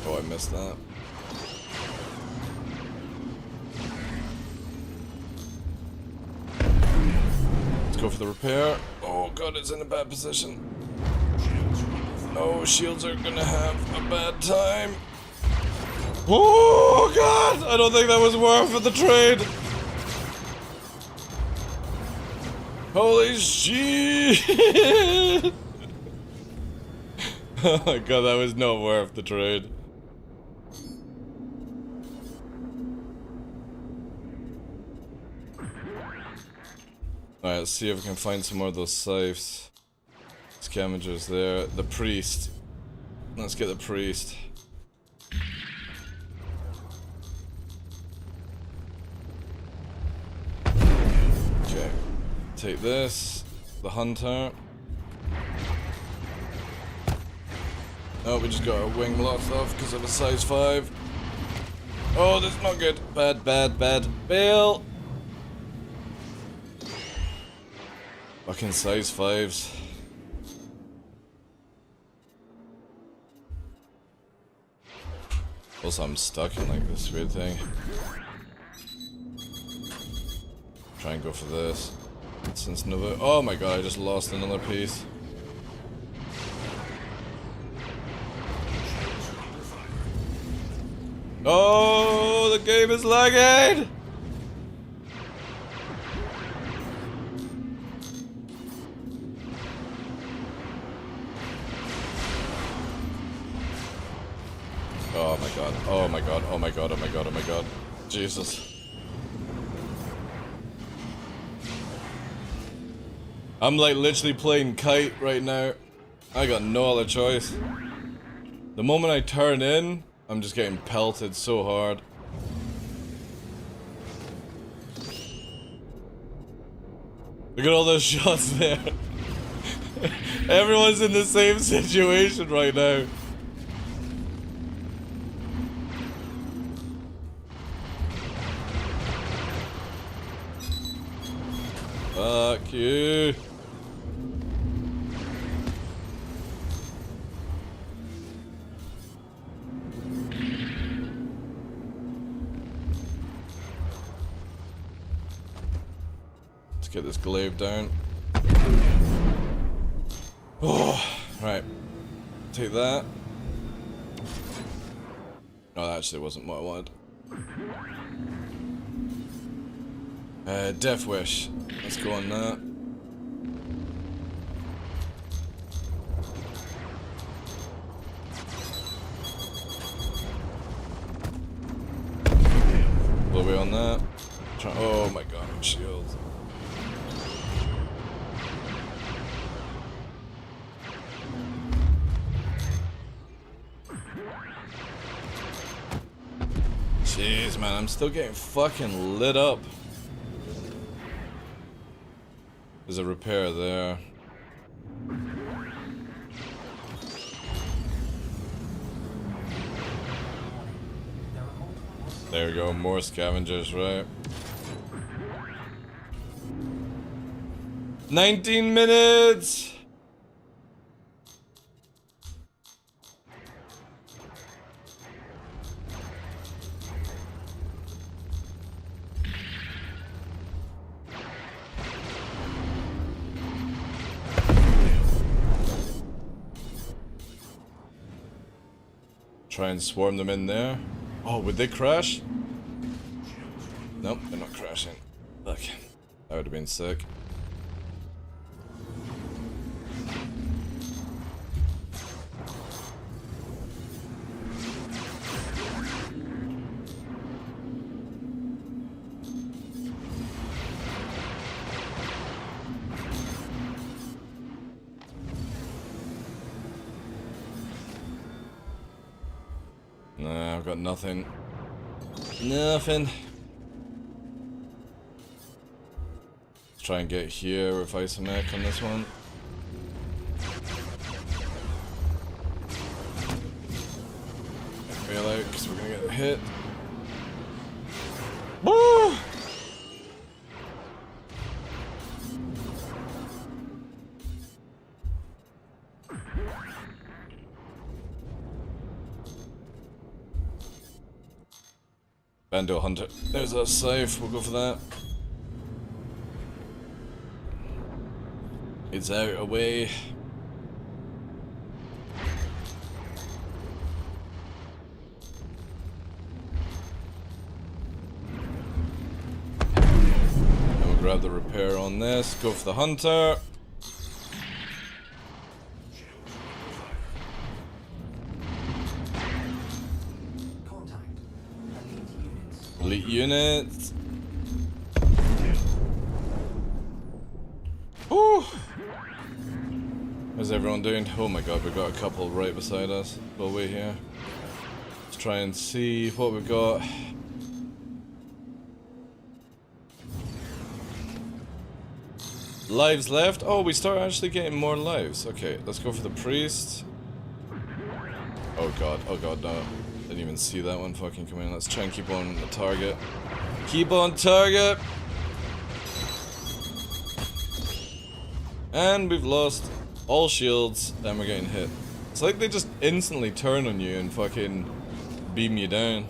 Oh, I missed that. Go for the repair. Oh god, it's in a bad position. No, shields are gonna have a bad time. Oh god, I don't think that was worth the trade. Holy shit. Oh my god, that was not worth the trade. Alright, let's see if we can find some more of those safes. Scavengers there. The priest. Let's get the priest. Okay. Take this. The hunter. Oh, we just got our wing locked off because of a size 5. Oh, this is not good. Bad. Bail! Fucking size 5s. Also, I'm stuck in like this weird thing. Try and go for this. Since Nova. Oh my god, I just lost another piece. Oh, the game is lagging! Oh my god, oh my god, oh my god, oh my god, oh my god. Jesus. I'm like literally playing kite right now. I got no other choice. The moment I turn in, I'm just getting pelted so hard. Look at all those shots there. Everyone's in the same situation right now. Fuck you. Let's get this glaive down. Oh, right. Take that. No, that actually wasn't what I wanted. Death Wish. Let's go on that. away on that. Oh my god, shield. Jeez, man, I'm still getting fucking lit up. There's a repair there. There we go, more scavengers, right? 19 minutes! Try and swarm them in there. Oh, would they crash? Nope, they're not crashing. Look, that would have been sick. Nah, I've got nothing. Nothing. Let's try and get here with Isomech on this one. Bail out because we're gonna get hit. Woo! Bando Hunter. There's a safe, we'll go for that. It's out, away. And we'll grab the repair on this, go for the Hunter. Elite units. Whew. How's everyone doing? Oh my god, we've got a couple right beside us. We'll wait here. Let's try and see what we've got. Lives left? Oh, we start actually getting more lives. Okay, let's go for the priest. Oh god, no. Didn't even see that one fucking come in. Let's try and keep on the target. Keep on target! And we've lost all shields, and we're getting hit. It's like they just instantly turn on you and fucking beam you down.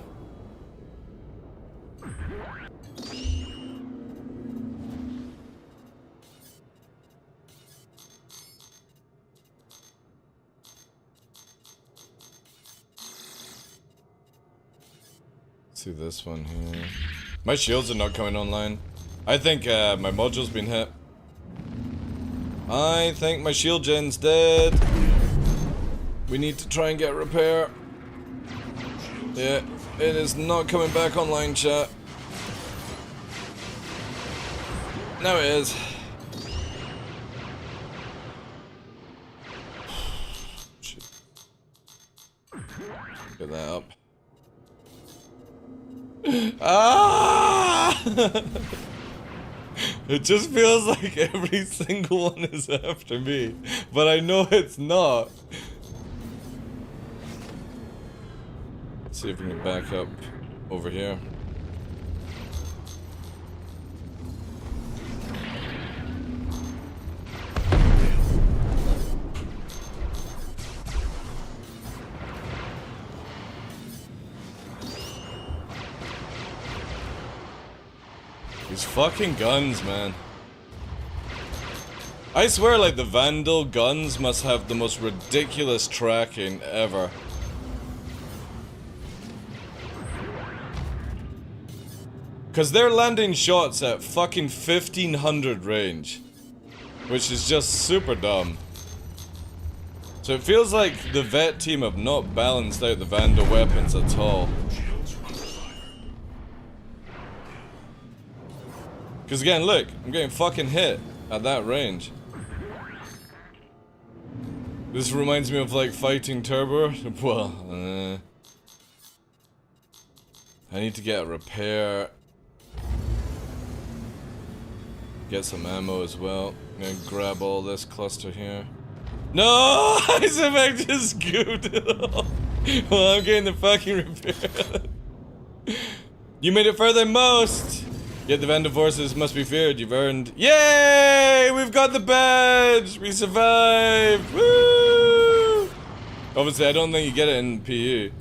See this one here. My shields are not coming online. I think my module's been hit. I think my shield gen's dead. We need to try and get repair. Yeah, it is not coming back online, chat. Now it is. Shit. Get that up. Ah! It just feels like every single one is after me, but I know it's not. Let's see if we can back up over here. These fucking guns, man. I swear, like, the Vandal guns must have the most ridiculous tracking ever. Because they're landing shots at fucking 1500 range. Which is just super dumb. So it feels like the vet team have not balanced out the Vandal weapons at all. Because again, look, I'm getting fucking hit at that range. This reminds me of like fighting Turbo. Well, I need to get a repair. Get some ammo as well. I'm gonna grab all this cluster here. No! Isaac just scooped it all. Well, I'm getting the fucking repair. You made it further than most! Yet the Van Divorces must be feared. You've earned. Yay! We've got the badge! We survived! Woo! Obviously, I don't think you get it in PU.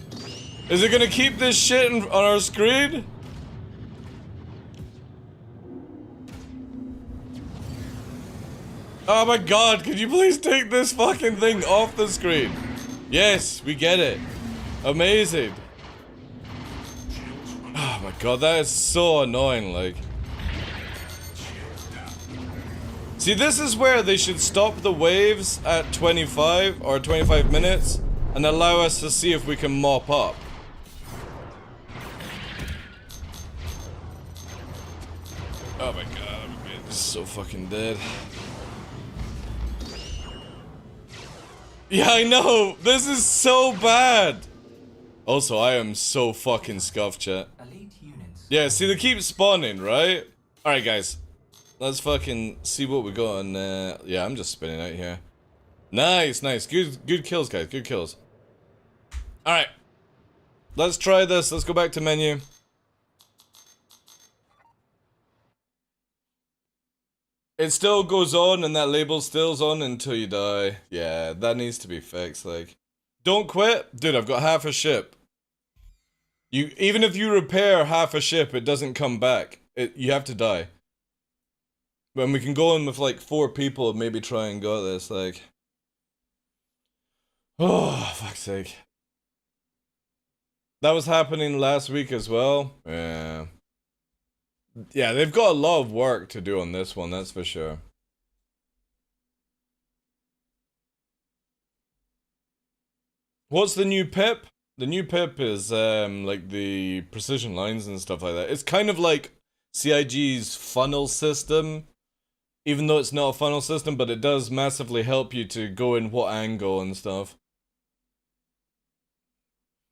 Is it gonna keep this shit on our screen? Oh my god, could you please take this fucking thing off the screen? Yes, we get it. Amazing. Oh my god, that is so annoying, like. See, this is where they should stop the waves at 25 or 25 minutes and allow us to see if we can mop up. Oh my god, I'm so fucking dead. Yeah, I know! This is so bad! Also, I am so fucking scuffed, chat. Yeah, see, they keep spawning, right? Alright, guys. Let's fucking see what we got on, yeah, I'm just spinning out here. Nice, nice. Good kills, guys. Good kills. Alright. Let's try this. Let's go back to menu. It still goes on and that label still's on until you die. Yeah, that needs to be fixed, like. Don't quit. Dude, I've got half a ship. Even if you repair half a ship, it doesn't come back. You have to die. When we can go in with like 4 people and maybe try and go this, like. Oh, fuck's sake. That was happening last week as well. Yeah. Yeah, they've got a lot of work to do on this one, that's for sure. What's the new pip? The new pip is like the precision lines and stuff like that. It's kind of like CIG's funnel system, even though it's not a funnel system, but it does massively help you to go in what angle and stuff.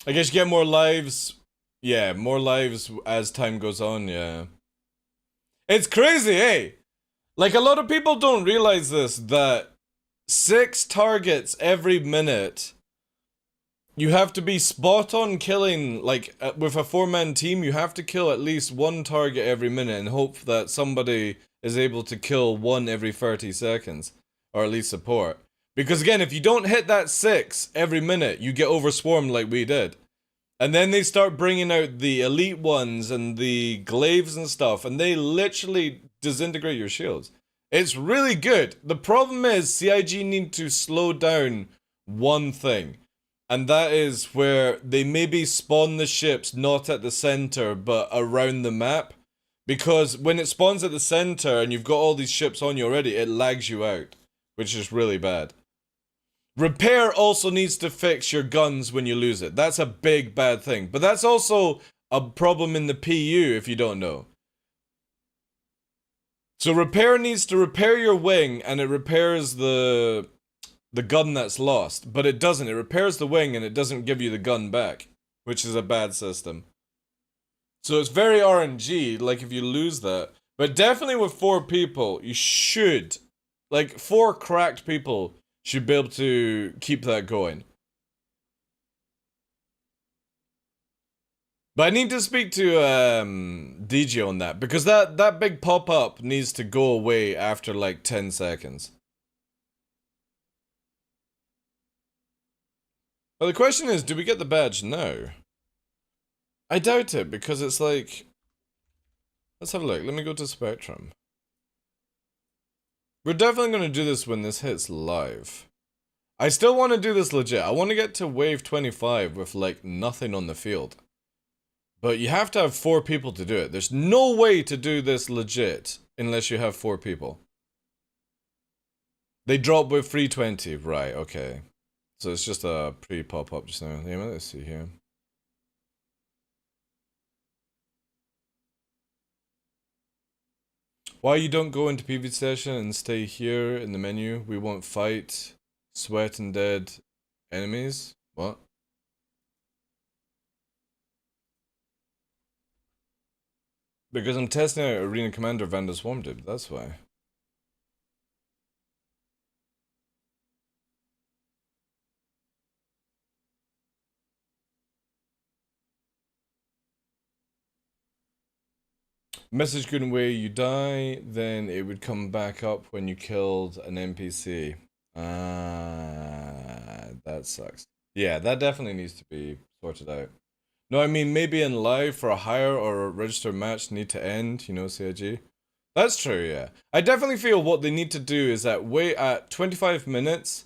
I guess you get more lives. Yeah, more lives as time goes on, yeah. It's crazy, eh? Like, a lot of people don't realize this, that 6 targets every minute. You have to be spot on killing, like, with a 4-man team, you have to kill at least 1 target every minute and hope that somebody is able to kill 1 every 30 seconds. Or at least support. Because again, if you don't hit that 6 every minute, you get overswarmed like we did. And then they start bringing out the elite ones and the glaives and stuff, and they literally disintegrate your shields. It's really good. The problem is CIG need to slow down one thing. And that is where they maybe spawn the ships not at the center, but around the map. Because when it spawns at the center and you've got all these ships on you already, it lags you out, which is really bad. Repair also needs to fix your guns when you lose it. That's a big bad thing. But that's also a problem in the PU if you don't know. So repair needs to repair your wing and it repairs the gun that's lost. But it doesn't. It repairs the wing and it doesn't give you the gun back. Which is a bad system. So it's very RNG, like if you lose that. But definitely with 4 people, you should. Like 4 cracked people should be able to keep that going. But I need to speak to DJ on that, because that big pop-up needs to go away after like 10 seconds. Well, the question is, do we get the badge now? I doubt it, because it's like... Let's have a look. Let me go to Spectrum. We're definitely going to do this when this hits live. I still want to do this legit. I want to get to wave 25 with like nothing on the field. But you have to have 4 people to do it. There's no way to do this legit unless you have 4 people. They drop with 320. Right, okay. So it's just a pre-pop-up just now. Yeah, let's see here. Why you don't go into PvP session and stay here in the menu? We won't fight sweat and dead enemies. What? Because I'm testing out Arena Commander Vanda Swarm, dude. That's why. Message couldn't wait, you die, then it would come back up when you killed an NPC. That sucks. Yeah, that definitely needs to be sorted out. No, I mean, maybe in live for a hire or a registered match need to end, you know, CIG. That's true, yeah. I definitely feel what they need to do is that wait at 25 minutes,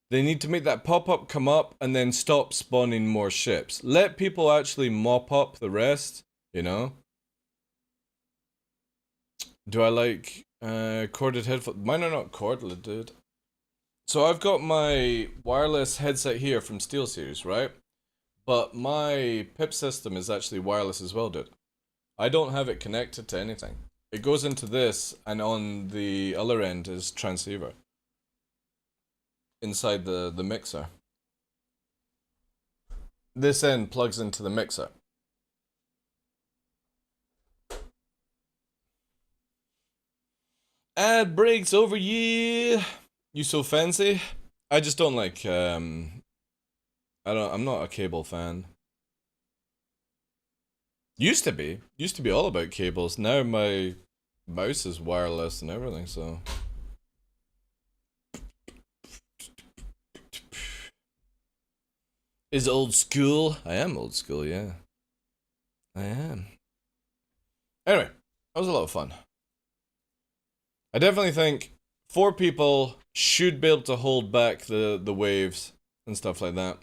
they need to make that pop-up come up and then stop spawning more ships. Let people actually mop up the rest, you know? Do I like corded headphones? Mine are not cordless, dude. So I've got my wireless headset here from SteelSeries, right? But my PIP system is actually wireless as well, dude. I don't have it connected to anything. It goes into this, and on the other end is transceiver. Inside the mixer. This end plugs into the mixer. Ad breaks over, yeah. You so fancy? I just don't like, I'm not a cable fan. Used to be all about cables. Now my mouse is wireless and everything, so. Is old school? I am old school, yeah. I am. Anyway, that was a lot of fun. I definitely think 4 people should be able to hold back the waves and stuff like that.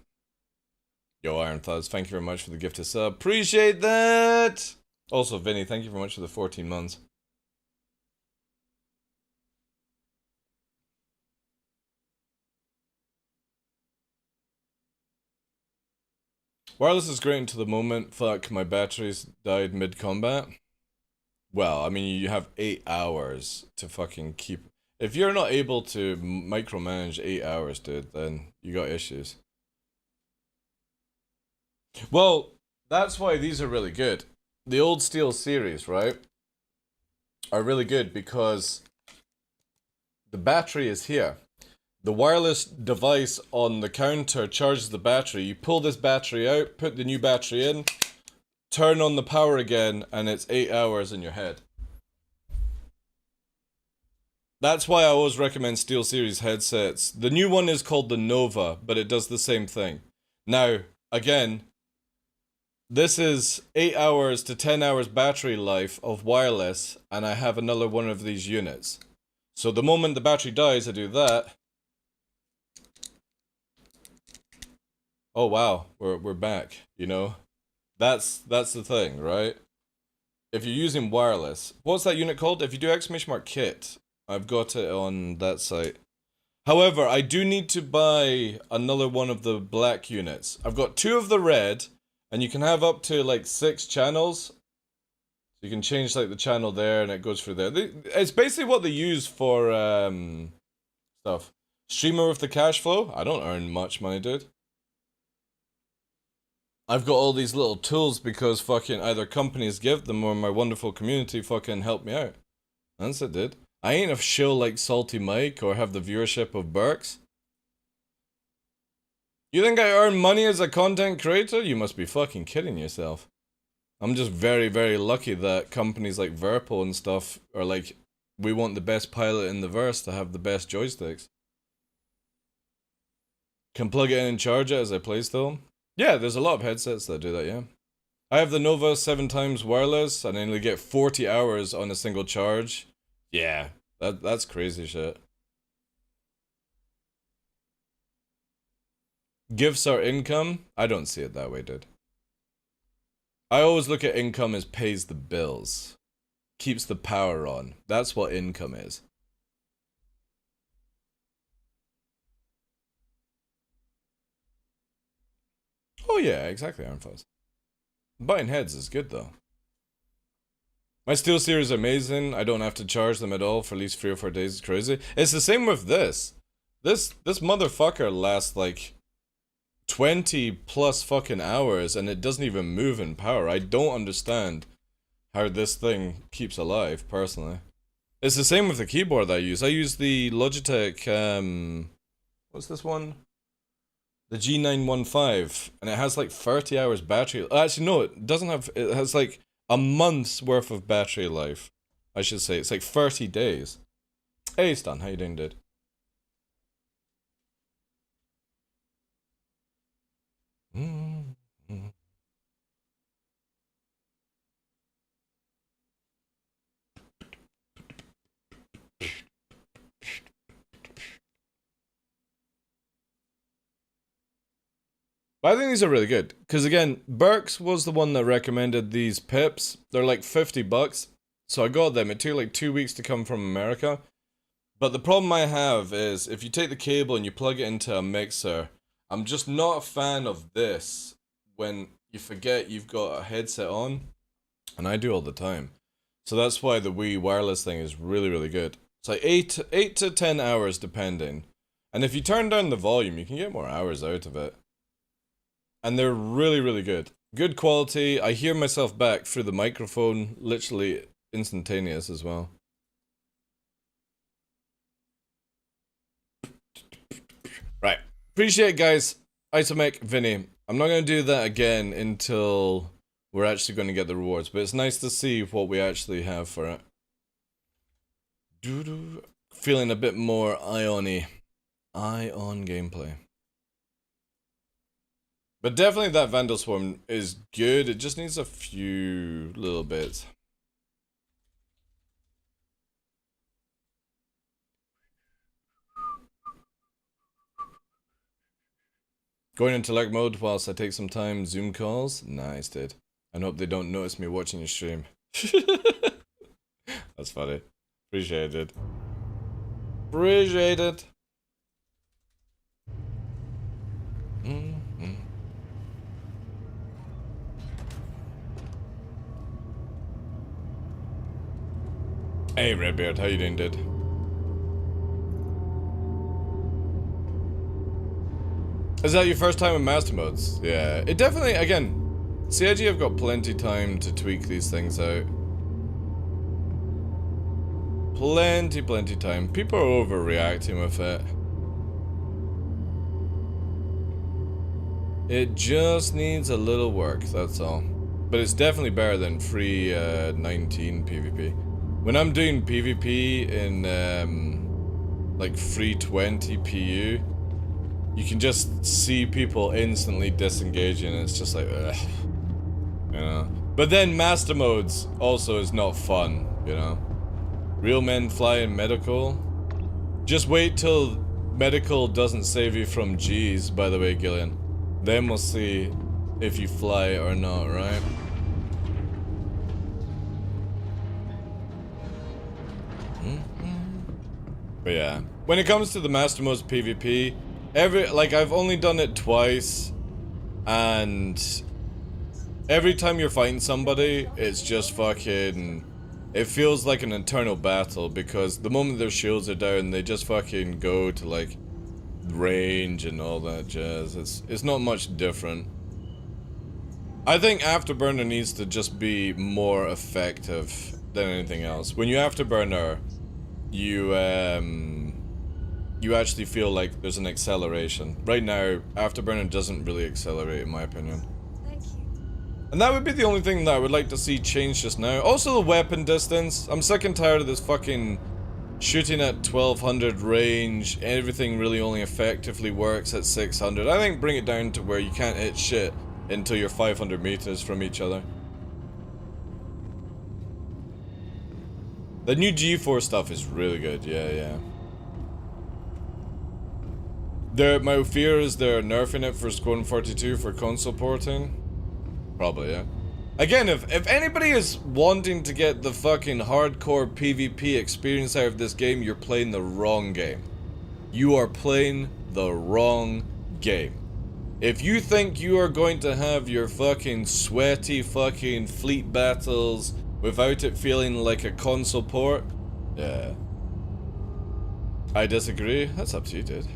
Yo, Iron Thuds, thank you very much for the gift of sub. Appreciate that! Also, Vinny, thank you very much for the 14 months. Wireless is great until the moment. Fuck, my batteries died mid-combat. Well, I mean, you have 8 hours to fucking keep... If you're not able to micromanage 8 hours, dude, then you got issues. Well, that's why these are really good. The old Steel series, right, are really good because the battery is here. The wireless device on the counter charges the battery. You pull this battery out, put the new battery in, turn on the power again, and it's 8 hours in your head. That's why I always recommend Steel Series headsets. The new one is called the Nova, but it does the same thing. Now, again, this is 8 hours to 10 hours battery life of wireless, and I have another one of these units. So the moment the battery dies, I do that. Oh wow, we're back, you know? That's the thing, right? If you're using wireless, what's that unit called? If you do !kit, I've got it on that site. However, I do need to buy another one of the black units. I've got 2 of the red, and you can have up to like 6 channels. You can change like the channel there, and it goes through there. It's basically what they use for stuff. Streamer with the cash flow. I don't earn much money, dude. I've got all these little tools because fucking either companies give them or my wonderful community fucking help me out. That's it, dude. I ain't a shill like Salty Mike or have the viewership of Burks. You think I earn money as a content creator? You must be fucking kidding yourself. I'm just very, very lucky that companies like Verpo and stuff are like, we want the best pilot in the verse to have the best joysticks. Can plug it in and charge it as I play still. Yeah, there's a lot of headsets that do that, yeah. I have the Nova 7 times wireless, and I only get 40 hours on a single charge. Yeah, that's crazy shit. Gifts are income? I don't see it that way, dude. I always look at income as pays the bills. Keeps the power on. That's what income is. Oh yeah, exactly, Iron Fuzz. Buying heads is good though. My SteelSeries is amazing. I don't have to charge them at all for at least 3 or 4 days. It's crazy. It's the same with this. This motherfucker lasts like 20 plus fucking hours and it doesn't even move in power. I don't understand how this thing keeps alive, personally. It's the same with the keyboard I use. I use the Logitech, what's this one? The G915, and it has like 30 hours battery. Actually, no, it doesn't have, it has like a month's worth of battery life. I should say, it's like 30 days. Hey Stan, how you doing, dude? But I think these are really good, because again, Burks was the one that recommended these pips. They're like $50, so I got them. It took like 2 weeks to come from America. But the problem I have is, if you take the cable and you plug it into a mixer, I'm just not a fan of this when you forget you've got a headset on, and I do all the time. So that's why the Wii wireless thing is really, really good. It's like 8 to 10 hours depending. And if you turn down the volume, you can get more hours out of it. And they're really, really good. Good quality. I hear myself back through the microphone, literally instantaneous as well. Right. Appreciate it, guys. Isomic, Vinny. I'm not going to do that again until we're actually going to get the rewards, but it's nice to see what we actually have for it. Feeling a bit more Ion-y. Ion gameplay. But definitely that Vandal Swarm is good, it just needs a few little bits. Going into select mode whilst I take some time, Zoom calls? Nice, dude. I hope they don't notice me watching your stream. That's funny. Appreciate it. Appreciate it. Hey Redbeard, how you doing, dude? Is that your first time in Master Modes? Yeah, it definitely, again, CIG have got plenty time to tweak these things out. Plenty time. People are overreacting with it. It just needs a little work, that's all. But it's definitely better than free 19 PvP. When I'm doing PvP in like free 20 PU, you can just see people instantly disengaging and it's just like, ugh. You know? But then Master Modes also is not fun, you know? Real men fly in medical. Just wait till medical doesn't save you from G's, by the way, Gillian. Then we'll see if you fly or not, right? But yeah, when it comes to the Master Modes PvP, I've only done it twice, and every time you're fighting somebody, it's just fucking, it feels like an internal battle, because the moment their shields are down, they just fucking go to like range and all that jazz. It's not much different. I think Afterburner needs to just be more effective than anything else. When you Afterburner, you actually feel like there's an acceleration. Right now, Afterburner doesn't really accelerate, in my opinion. Thank you. And that would be the only thing that I would like to see change just now. Also the weapon distance. I'm sick and tired of this fucking shooting at 1200 range. Everything really only effectively works at 600. I think bring it down to where you can't hit shit until you're 500 meters from each other. The new G4 stuff is really good, yeah. My fear is they're nerfing it for Squadron 42 for console porting. Probably, yeah. Again, if anybody is wanting to get the fucking hardcore PvP experience out of this game, you're playing the wrong game. You are playing the wrong game. If you think you are going to have your fucking sweaty fucking fleet battles without it feeling like a console port. Yeah. I disagree. That's up to you, dude.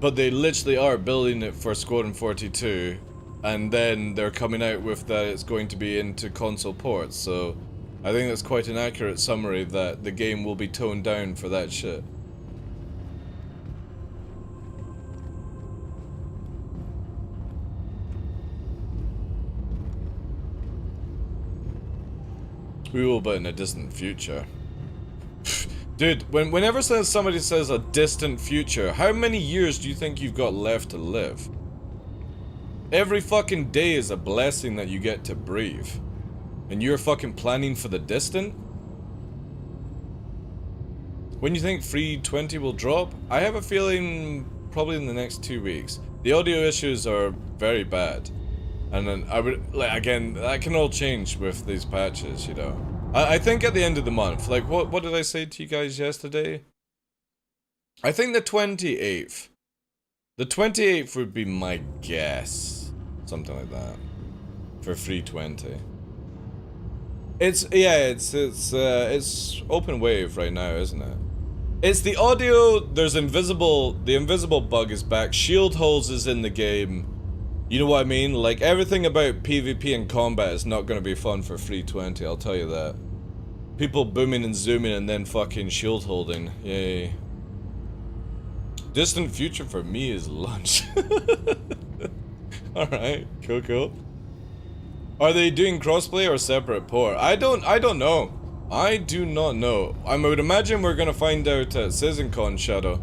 But they literally are building it for Squadron 42, and then they're coming out with that it's going to be into console ports, so I think that's quite an accurate summary that the game will be toned down for that shit. We will, but in a distant future. Dude, whenever somebody says a distant future, how many years do you think you've got left to live? Every fucking day is a blessing that you get to breathe. And you're fucking planning for the distant? When you think 320 will drop? I have a feeling probably in the next 2 weeks. The audio issues are very bad. And then I would, like, again, that can all change with these patches, you know. I think at the end of the month, like, what did I say to you guys yesterday? I think the 28th. The 28th would be my guess. Something like that. For 320. It's open wave right now, isn't it? It's the audio, the invisible bug is back, shield holes is in the game. You know what I mean? Like, everything about PvP and combat is not gonna be fun for 320, I'll tell you that. People booming and zooming and then fucking shield holding. Yay. Distant future for me is lunch. Alright, cool. Are they doing crossplay or separate port? I don't know. I do not know. I would imagine we're gonna find out at CitizenCon, Shadow.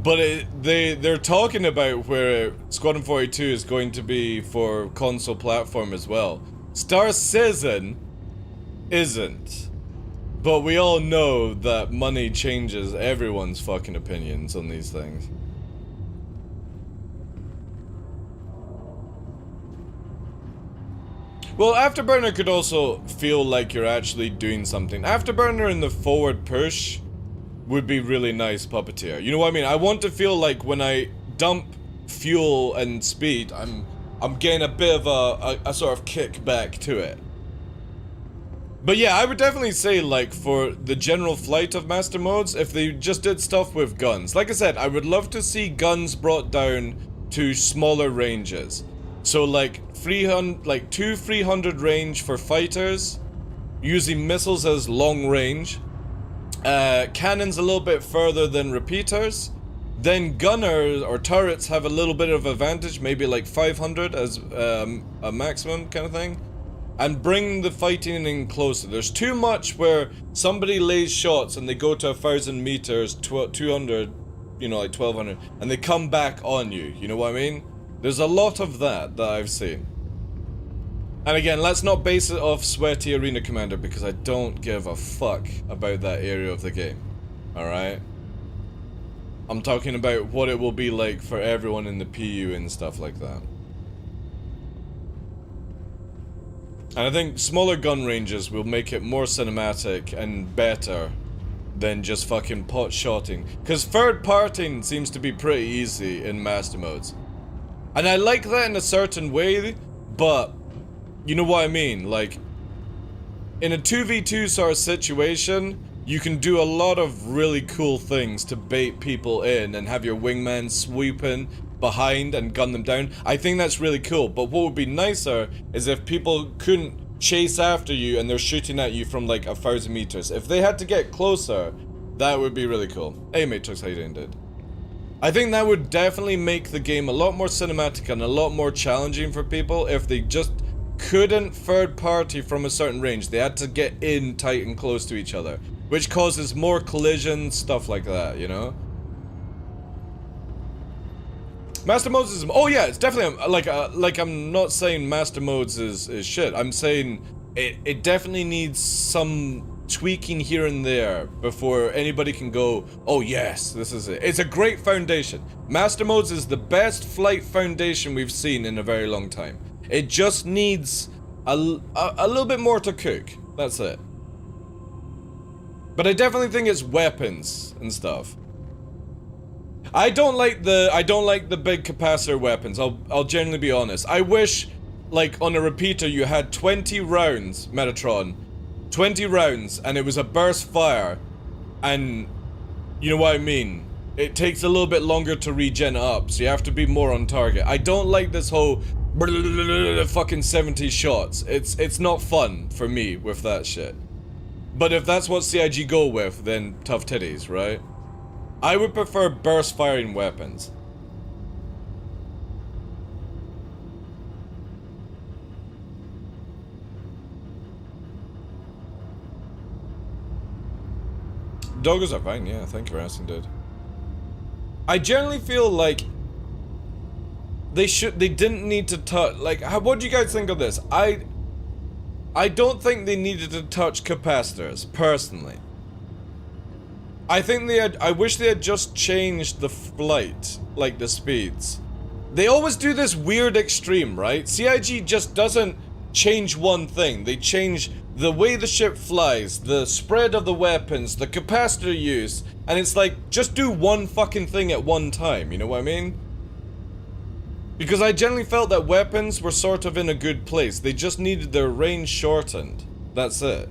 But they're talking about where Squadron 42 is going to be for console platform as well. Star Citizen isn't. But we all know that money changes everyone's fucking opinions on these things. Well, Afterburner could also feel like you're actually doing something. Afterburner in the forward push would be really nice, Puppeteer. You know what I mean? I want to feel like when I dump fuel and speed, I'm getting a bit of a sort of kick back to it. But yeah, I would definitely say, like, for the general flight of master modes, if they just did stuff with guns. Like I said, I would love to see guns brought down to smaller ranges. So like 300 range for fighters, using missiles as long range, cannons a little bit further than repeaters, then gunners or turrets have a little bit of advantage, maybe like 500 as a maximum kind of thing, and bring the fighting in closer. There's too much where somebody lays shots and they go to 1,000 meters, 200, you know, like 1,200, and they come back on you, you know what I mean? There's a lot of that I've seen. And again, let's not base it off Sweaty Arena Commander because I don't give a fuck about that area of the game. Alright? I'm talking about what it will be like for everyone in the PU and stuff like that. And I think smaller gun ranges will make it more cinematic and better than just fucking pot-shotting. Because third-parting seems to be pretty easy in master modes. And I like that in a certain way, but you know what I mean? Like, in a 2v2 sort of situation, you can do a lot of really cool things to bait people in and have your wingman swoop in behind and gun them down. I think that's really cool, but what would be nicer is if people couldn't chase after you and they're shooting at you from like 1,000 meters. If they had to get closer, that would be really cool. Hey Matrix, how you doing, dude? I think that would definitely make the game a lot more cinematic and a lot more challenging for people if they just couldn't third party from a certain range. They had to get in tight and close to each other, which causes more collisions, stuff like that, you know? Master modes is, oh yeah, it's definitely like I'm not saying master modes is shit. I'm saying it definitely needs some tweaking here and there before anybody can go, oh yes, this is it. It's a great foundation. Master modes is the best flight foundation we've seen in a very long time. It just needs a little bit more to cook. That's it. But I definitely think it's weapons and stuff. I don't like the big capacitor weapons. I'll genuinely be honest. I wish like on a repeater you had 20 rounds, Metatron, 20 rounds, and it was a burst fire, and you know what I mean? It takes a little bit longer to regen up, so you have to be more on target. I don't like this whole fucking 70 shots. It's not fun for me with that shit. But if that's what CIG go with, then tough titties, right? I would prefer burst firing weapons. Doggos are fine, yeah, thank you for asking, dude. I generally feel like they didn't need to touch, like, what do you guys think of this? I don't think they needed to touch capacitors, personally. I think I wish they had just changed the flight, like the speeds. They always do this weird extreme, right? CIG just doesn't change one thing. They change the way the ship flies, the spread of the weapons, the capacitor use, and it's like, just do one fucking thing at one time, you know what I mean? Because I generally felt that weapons were sort of in a good place. They just needed their range shortened. That's it.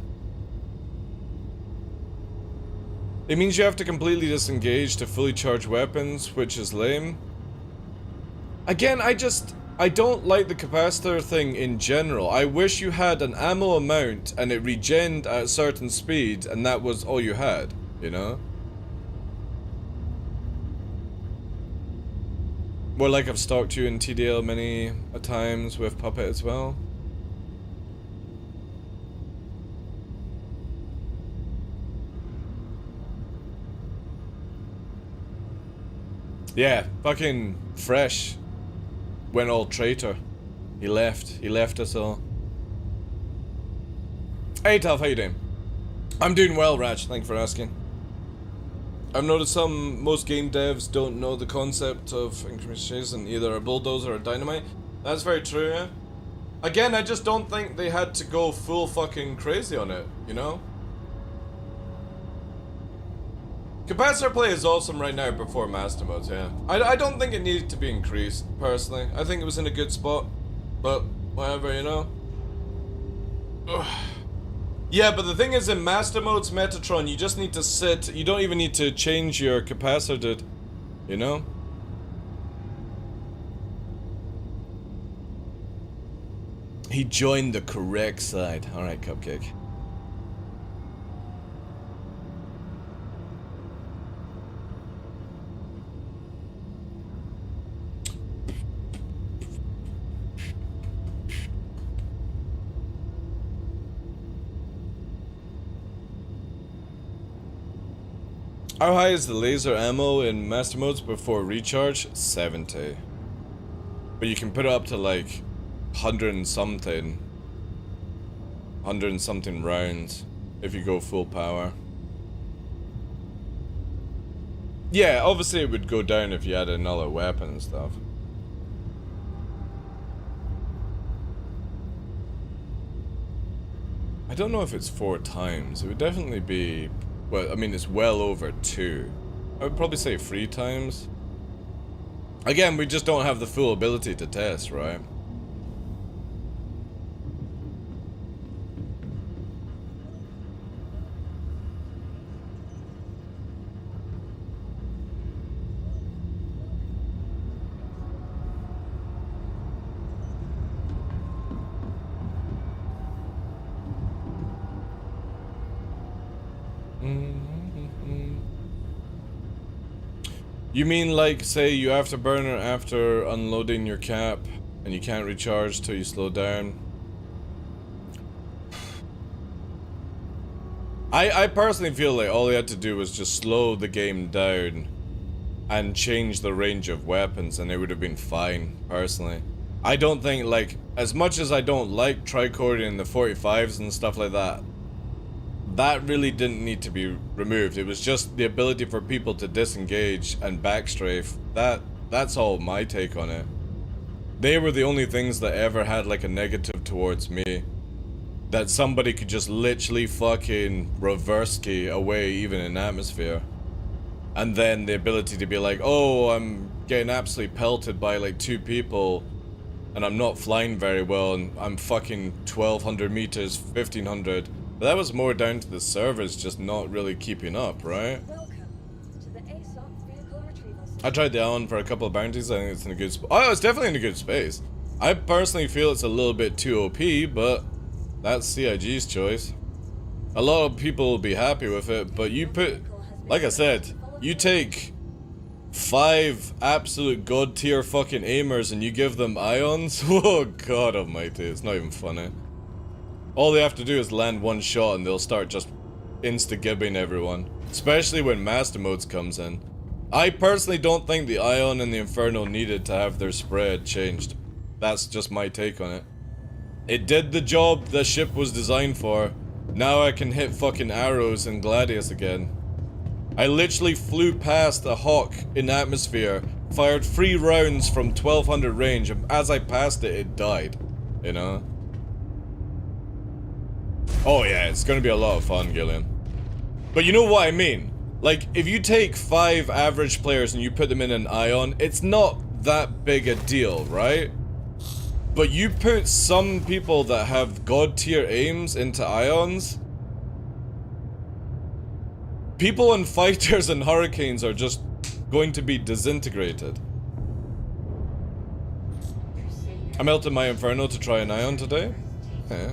It means you have to completely disengage to fully charge weapons, which is lame. Again, I don't like the capacitor thing in general. I wish you had an ammo amount and it regened at a certain speed and that was all you had, you know? More like I've stalked you in TDL many a times with Puppet as well. Yeah, fucking Fresh went all traitor. He left us all. Hey Tough, how you doing? I'm doing well, Raj, thank you for asking. I've noticed most game devs don't know the concept of incrementation, either a bulldozer or a dynamite. That's very true, yeah. Again, I just don't think they had to go full fucking crazy on it, you know? Capacitor play is awesome right now before Master Modes, yeah. I don't think it needed to be increased, personally. I think it was in a good spot, but whatever, you know? Ugh. Yeah, but the thing is, in Master Modes, Metatron, you just need to sit. You don't even need to change your capacitor, dude. You know? He joined the correct side. Alright, Cupcake. How high is the laser ammo in Master Modes before recharge? 70. But you can put it up to like 100 and something. 100 and something rounds if you go full power. Yeah, obviously it would go down if you had another weapon and stuff. I don't know if it's 4 times. It would definitely be... Well, I mean, it's well over 2. I would probably say 3 times. Again, we just don't have the full ability to test, right? You mean like, say, you afterburner after unloading your cap and you can't recharge till you slow down? I personally feel like all they had to do was just slow the game down and change the range of weapons and it would have been fine, personally. I don't think, like, as much as I don't like tricording and the 45s and stuff like that, that really didn't need to be removed. It was just the ability for people to disengage and backstrafe. That's all my take on it. They were the only things that ever had like a negative towards me. That somebody could just literally fucking reverse key away even in atmosphere. And then the ability to be like, oh, I'm getting absolutely pelted by like 2 people. and I'm not flying very well, and I'm fucking 1200 meters, 1500. But that was more down to the servers just not really keeping up, right? I tried the island for a couple of bounties. I think it's in a good spot. Oh, it's definitely in a good space. I personally feel it's a little bit too OP, but that's CIG's choice. A lot of people will be happy with it, but you put, like I said, you take 5 absolute god tier fucking aimers and you give them ions. Oh god almighty, it's not even funny. All they have to do is land one shot and they'll start just insta-gibbing everyone. Especially when Master Modes comes in. I personally don't think the Ion and the Inferno needed to have their spread changed. That's just my take on it. It did the job the ship was designed for. Now I can hit fucking arrows in Gladius again. I literally flew past a Hawk in atmosphere, fired 3 rounds from 1200 range, and as I passed it, it died. You know? Oh yeah, it's gonna be a lot of fun, Gillian. But you know what I mean? Like, if you take 5 average players and you put them in an Ion, it's not that big a deal, right? But you put some people that have god tier aims into Ions, people and fighters and hurricanes are just going to be disintegrated. I melted my Inferno to try an Ion today. Yeah.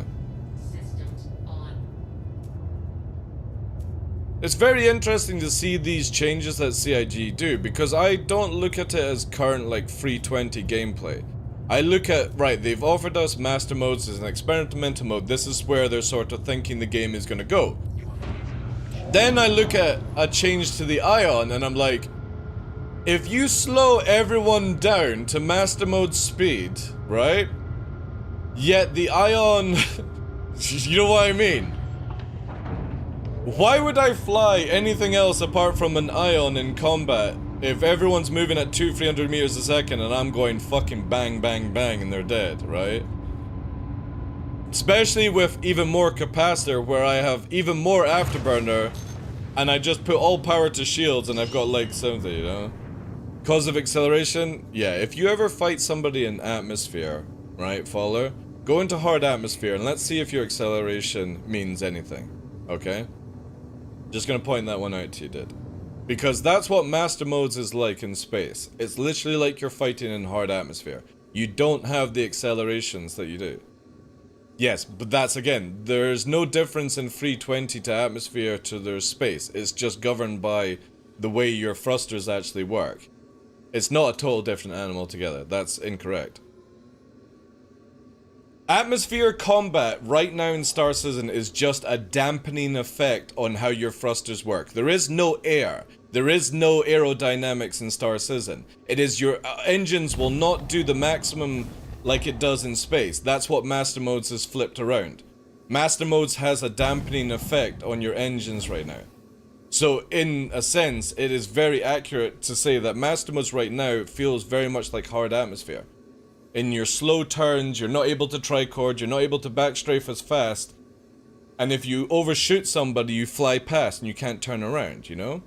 It's very interesting to see these changes that CIG do, because I don't look at it as current, like, 320 gameplay. I look at, right, they've offered us Master Modes as an experimental mode, this is where they're sort of thinking the game is gonna go. Then I look at a change to the Ion, and I'm like, if you slow everyone down to Master Mode speed, right? Yet the Ion, you know what I mean? Why would I fly anything else apart from an Ion in combat if everyone's moving at 200-300 meters a second and I'm going fucking bang, bang, bang and they're dead, right? Especially with even more capacitor where I have even more afterburner and I just put all power to shields and I've got like 70, you know? Cause of acceleration, yeah, if you ever fight somebody in atmosphere, right, Faller? Go into hard atmosphere and let's see if your acceleration means anything, okay? Just gonna point that one out to you, dude. Because that's what Master Modes is like in space. It's literally like you're fighting in hard atmosphere. You don't have the accelerations that you do. Yes, but that's again, there's no difference in 320 to atmosphere to their space. It's just governed by the way your thrusters actually work. It's not a total different animal altogether. That's incorrect. Atmosphere combat right now in Star Citizen is just a dampening effect on how your thrusters work. There is no air. There is no aerodynamics in Star Citizen. It is your engines will not do the maximum like it does in space. That's what Master Modes has flipped around. Master Modes has a dampening effect on your engines right now. So in a sense, it is very accurate to say that Master Modes right now feels very much like hard atmosphere. In your slow turns, you're not able to tricord, you're not able to backstrafe as fast. And if you overshoot somebody, you fly past and you can't turn around, you know?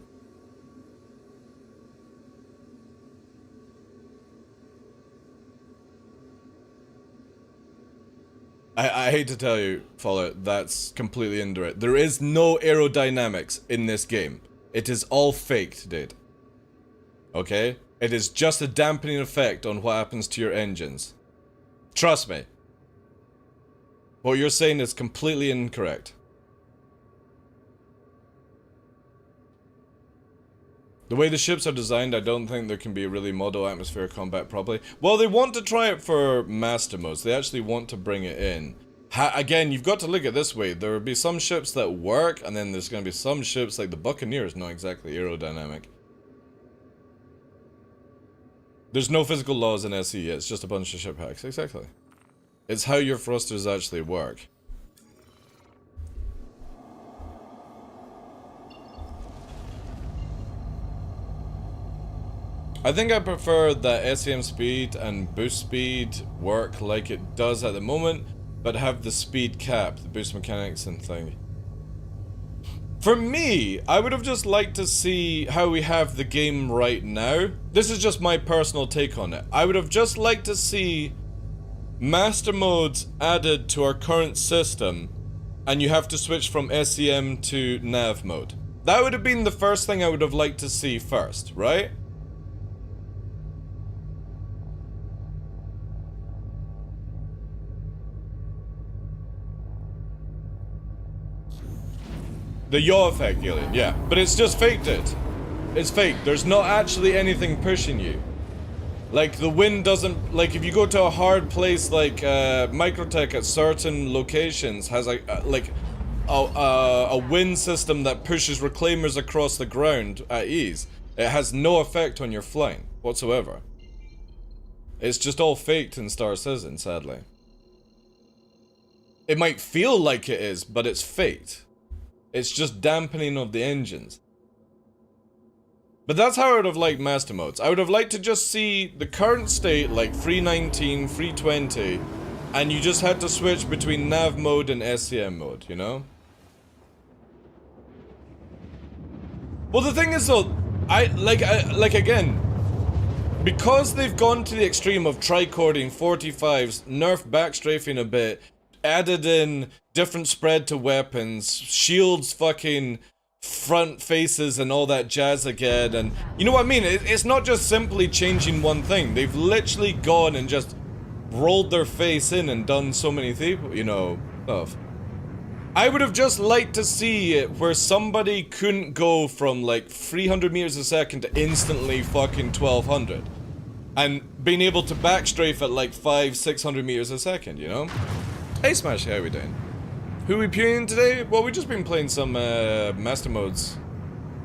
I hate to tell you, Fallout, that's completely indirect. There is no aerodynamics in this game. It is all faked, dude. Okay? It is just a dampening effect on what happens to your engines. Trust me. What you're saying is completely incorrect. The way the ships are designed, I don't think there can be really model atmosphere combat properly. Well, they want to try it for Master Modes. They actually want to bring it in. Again, you've got to look at it this way. There will be some ships that work, and then there's going to be some ships, like the Buccaneer is not exactly aerodynamic. There's no physical laws in SE, it's just a bunch of ship hacks, exactly. It's how your thrusters actually work. I think I prefer that SEM speed and boost speed work like it does at the moment, but have the speed cap, the boost mechanics and thing. For me, I would have just liked to see how we have the game right now. This is just my personal take on it. I would have just liked to see master modes added to our current system, and you have to switch from SEM to nav mode. That would have been the first thing I would have liked to see first, right? The yaw effect, Gillian, yeah. But it's just faked it. It's fake. There's not actually anything pushing you. Like, the wind doesn't... Like, if you go to a hard place like Microtech at certain locations has a wind system that pushes reclaimers across the ground at ease. It has no effect on your flying whatsoever. It's just all faked in Star Citizen, sadly. It might feel like it is, but it's faked. It's just dampening of the engines. But that's how I would have liked master modes. I would have liked to just see the current state, like 319, 320, and you just had to switch between nav mode and SCM mode, you know? Well, the thing is though, again, because they've gone to the extreme of tricording 45s, nerf backstrafing a bit, added in different spread to weapons, shields fucking front faces and all that jazz again, and you know what I mean? It's not just simply changing one thing. They've literally gone and just rolled their face in and done so many things, you know, stuff. I would have just liked to see it where somebody couldn't go from like 300 meters a second to instantly fucking 1200. And being able to backstrafe at like 500-600 meters a second, you know? Hey Smash, how we doing? Who we playing today? Well, we've just been playing some master modes.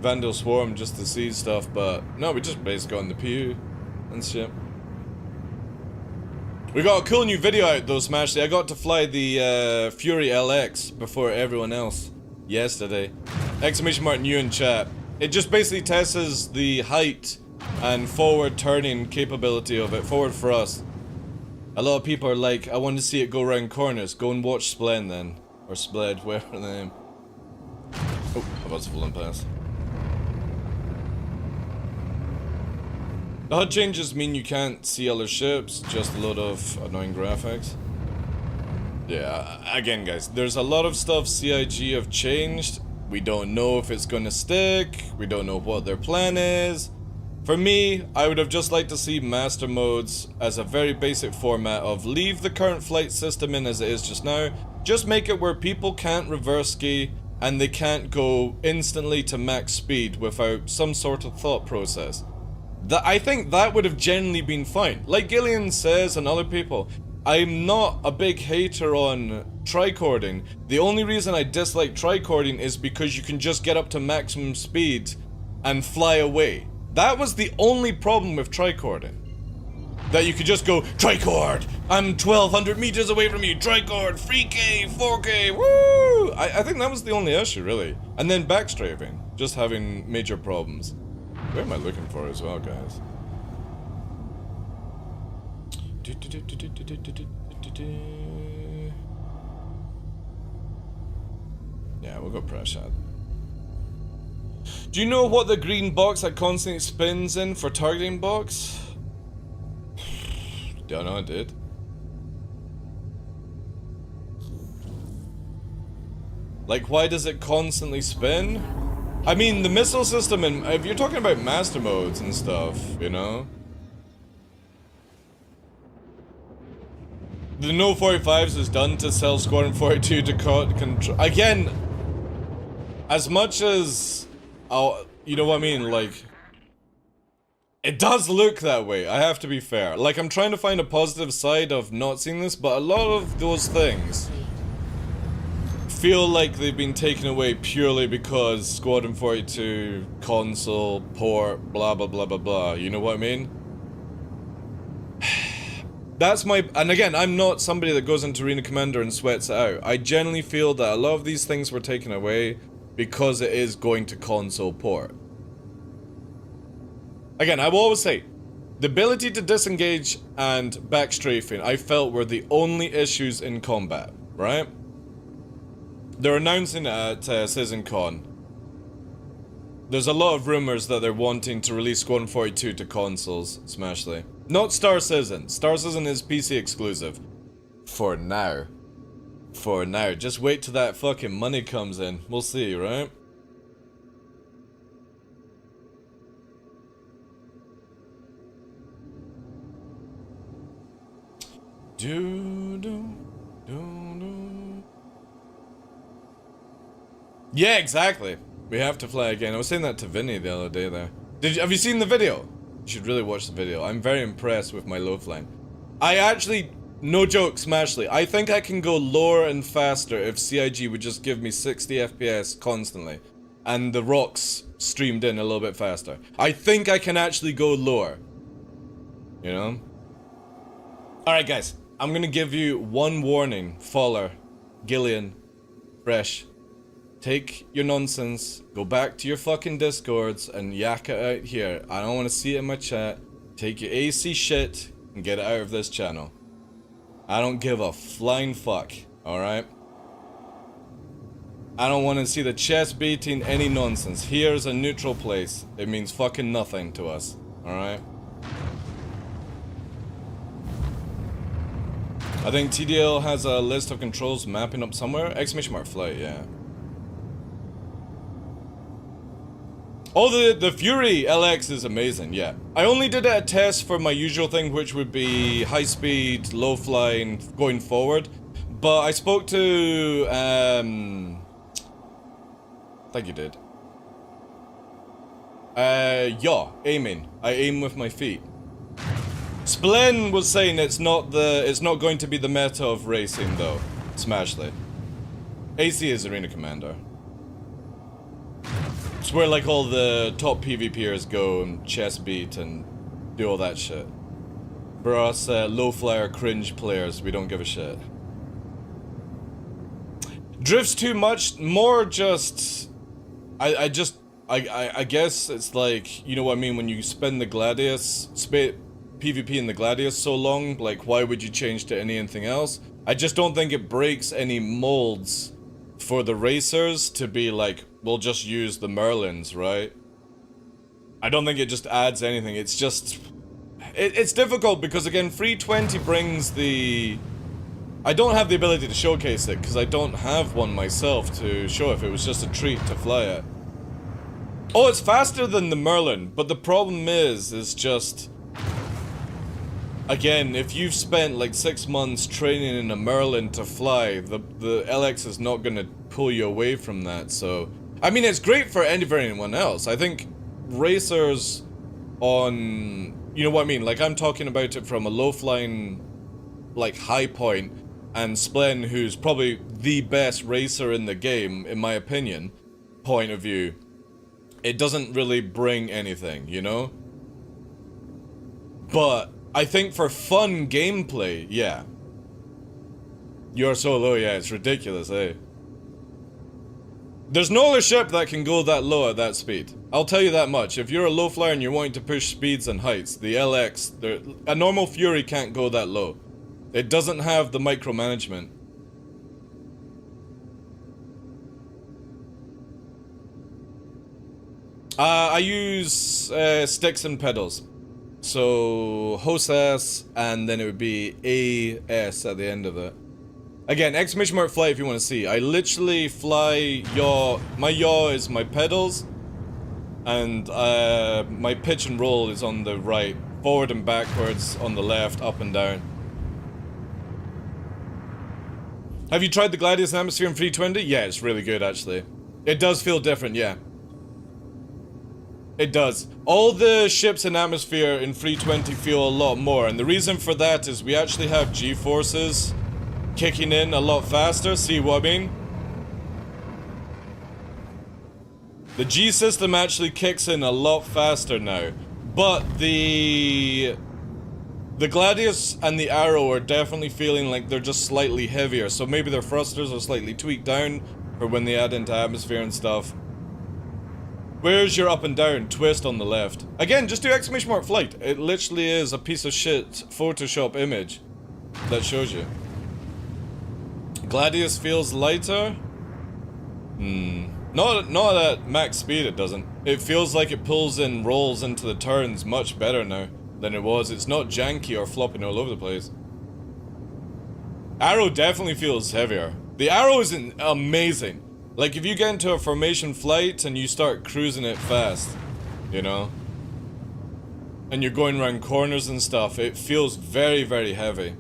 Vandal Swarm just to see stuff, but no, we just basically got in the PU and shit. We got a cool new video out though, Smash. I got to fly the Fury LX before everyone else yesterday. Exclamation mark new in chat. It just basically tests the height and forward turning capability of it, forward thrust. A lot of people are like, I want to see it go around corners. Go and watch Splen then. Or Spled, whatever the name. Oh, I was falling past. The HUD changes mean you can't see other ships, just a lot of annoying graphics. Yeah, again guys, there's a lot of stuff CIG have changed. We don't know if it's gonna stick, we don't know what their plan is. For me, I would have just liked to see master modes as a very basic format of leave the current flight system in as it is just now, just make it where people can't reverse ski and they can't go instantly to max speed without some sort of thought process. I think that would have generally been fine. Like Gillian says and other people, I'm not a big hater on tricording. The only reason I dislike tricording is because you can just get up to maximum speed and fly away. That was the only problem with tricording. That you could just go, tricord! I'm 1200 meters away from you, tricord, 3K, 4K, woo! I think that was the only issue, really. And then backstrafing, just having major problems. Where am I looking for as well, guys? Yeah, we'll go press shot. Do you know what the green box that constantly spins in for targeting box? Don't know, dude. Like, why does it constantly spin? I mean, the missile system, and if you're talking about master modes and stuff, you know? The no 45s is done to sell Squadron 42 to control. Again, as much as, you know what I mean, like, it does look that way, I have to be fair. Like, I'm trying to find a positive side of not seeing this, but a lot of those things feel like they've been taken away purely because Squadron 42, console, port, blah blah blah blah blah, you know what I mean? That's my, and again, I'm not somebody that goes into Arena Commander and sweats it out. I generally feel that a lot of these things were taken away because it is going to console port. Again, I will always say, the ability to disengage and backstrafing I felt were the only issues in combat, right? They're announcing it at CitizenCon. There's a lot of rumors that they're wanting to release Squadron 42 to consoles, Smashly. Not Star Citizen. Star Citizen is PC exclusive. For now. For now. Just wait till that fucking money comes in. We'll see, right? Yeah, exactly. We have to fly again. I was saying that to Vinny the other day there. Have you seen the video? You should really watch the video. I'm very impressed with my low flying. I actually, no joke, Smashly, I think I can go lower and faster if CIG would just give me 60 FPS constantly. And the rocks streamed in a little bit faster. I think I can actually go lower. You know? Alright guys, I'm gonna give you one warning. Faller, Gillian, Fresh. Take your nonsense, go back to your fucking discords and yak it out here. I don't want to see it in my chat. Take your AC shit and get it out of this channel. I don't give a flying fuck, alright? I don't want to see the chest beating any nonsense. Here's a neutral place. It means fucking nothing to us, alright? I think TDL has a list of controls mapping up somewhere. Exclamation mark flight, yeah. Oh, the Fury LX is amazing, yeah. I only did a test for my usual thing, which would be high speed, low flying, going forward. But I spoke to, I think you did. Yeah, aiming. I aim with my feet. Splen was saying it's not going to be the meta of racing though. Smashly. AC is Arena Commander. It's where like all the top PvPers go and chest beat and do all that shit. For us low flyer cringe players, we don't give a shit. Drifts too much, more just I guess it's like, you know what I mean, when you spend the Gladius PvP in the Gladius so long, like why would you change to anything else? I just don't think it breaks any molds for the racers to be like, we'll just use the Merlins, right? I don't think it just adds anything. It's just... It's difficult because, again, 320 brings the... I don't have the ability to showcase it because I don't have one myself to show if it was just a treat to fly it. Oh, it's faster than the Merlin, but the problem is just... Again, if you've spent like 6 months training in a Merlin to fly, the LX is not gonna pull you away from that, so... I mean, it's great for anyone else. I think racers on... You know what I mean? Like, I'm talking about it from a low-flying, like, high point, and Splen, who's probably the best racer in the game, in my opinion, point of view. It doesn't really bring anything, you know? But... I think for fun gameplay, yeah. You're so low, yeah, it's ridiculous, eh? There's no other ship that can go that low at that speed. I'll tell you that much. If you're a low flyer and you're wanting to push speeds and heights, the LX, a normal Fury can't go that low. It doesn't have the micromanagement. I use sticks and pedals. So, HOSAS, and then it would be AS at the end of it. Again, exclamation mark fly if you want to see. I literally fly yaw. My yaw is my pedals, and my pitch and roll is on the right. Forward and backwards on the left, up and down. Have you tried the Gladius Atmosphere in 320? Yeah, it's really good actually. It does feel different, yeah. It does. All the ships in Atmosphere in 320 feel a lot more, and the reason for that is we actually have G-forces kicking in a lot faster, see what I mean? The G system actually kicks in a lot faster now, but the Gladius and the Arrow are definitely feeling like they're just slightly heavier, so maybe their thrusters are slightly tweaked down for when they add into Atmosphere and stuff. Where's your up and down? Twist on the left. Again, just do exclamation mark flight. It literally is a piece of shit Photoshop image that shows you. Gladius feels lighter? Not at max speed it doesn't. It feels like it pulls in rolls into the turns much better now than it was. It's not janky or flopping all over the place. Arrow definitely feels heavier. The Arrow is amazing. Like, if you get into a formation flight and you start cruising it fast, you know? And you're going around corners and stuff, it feels very, very heavy.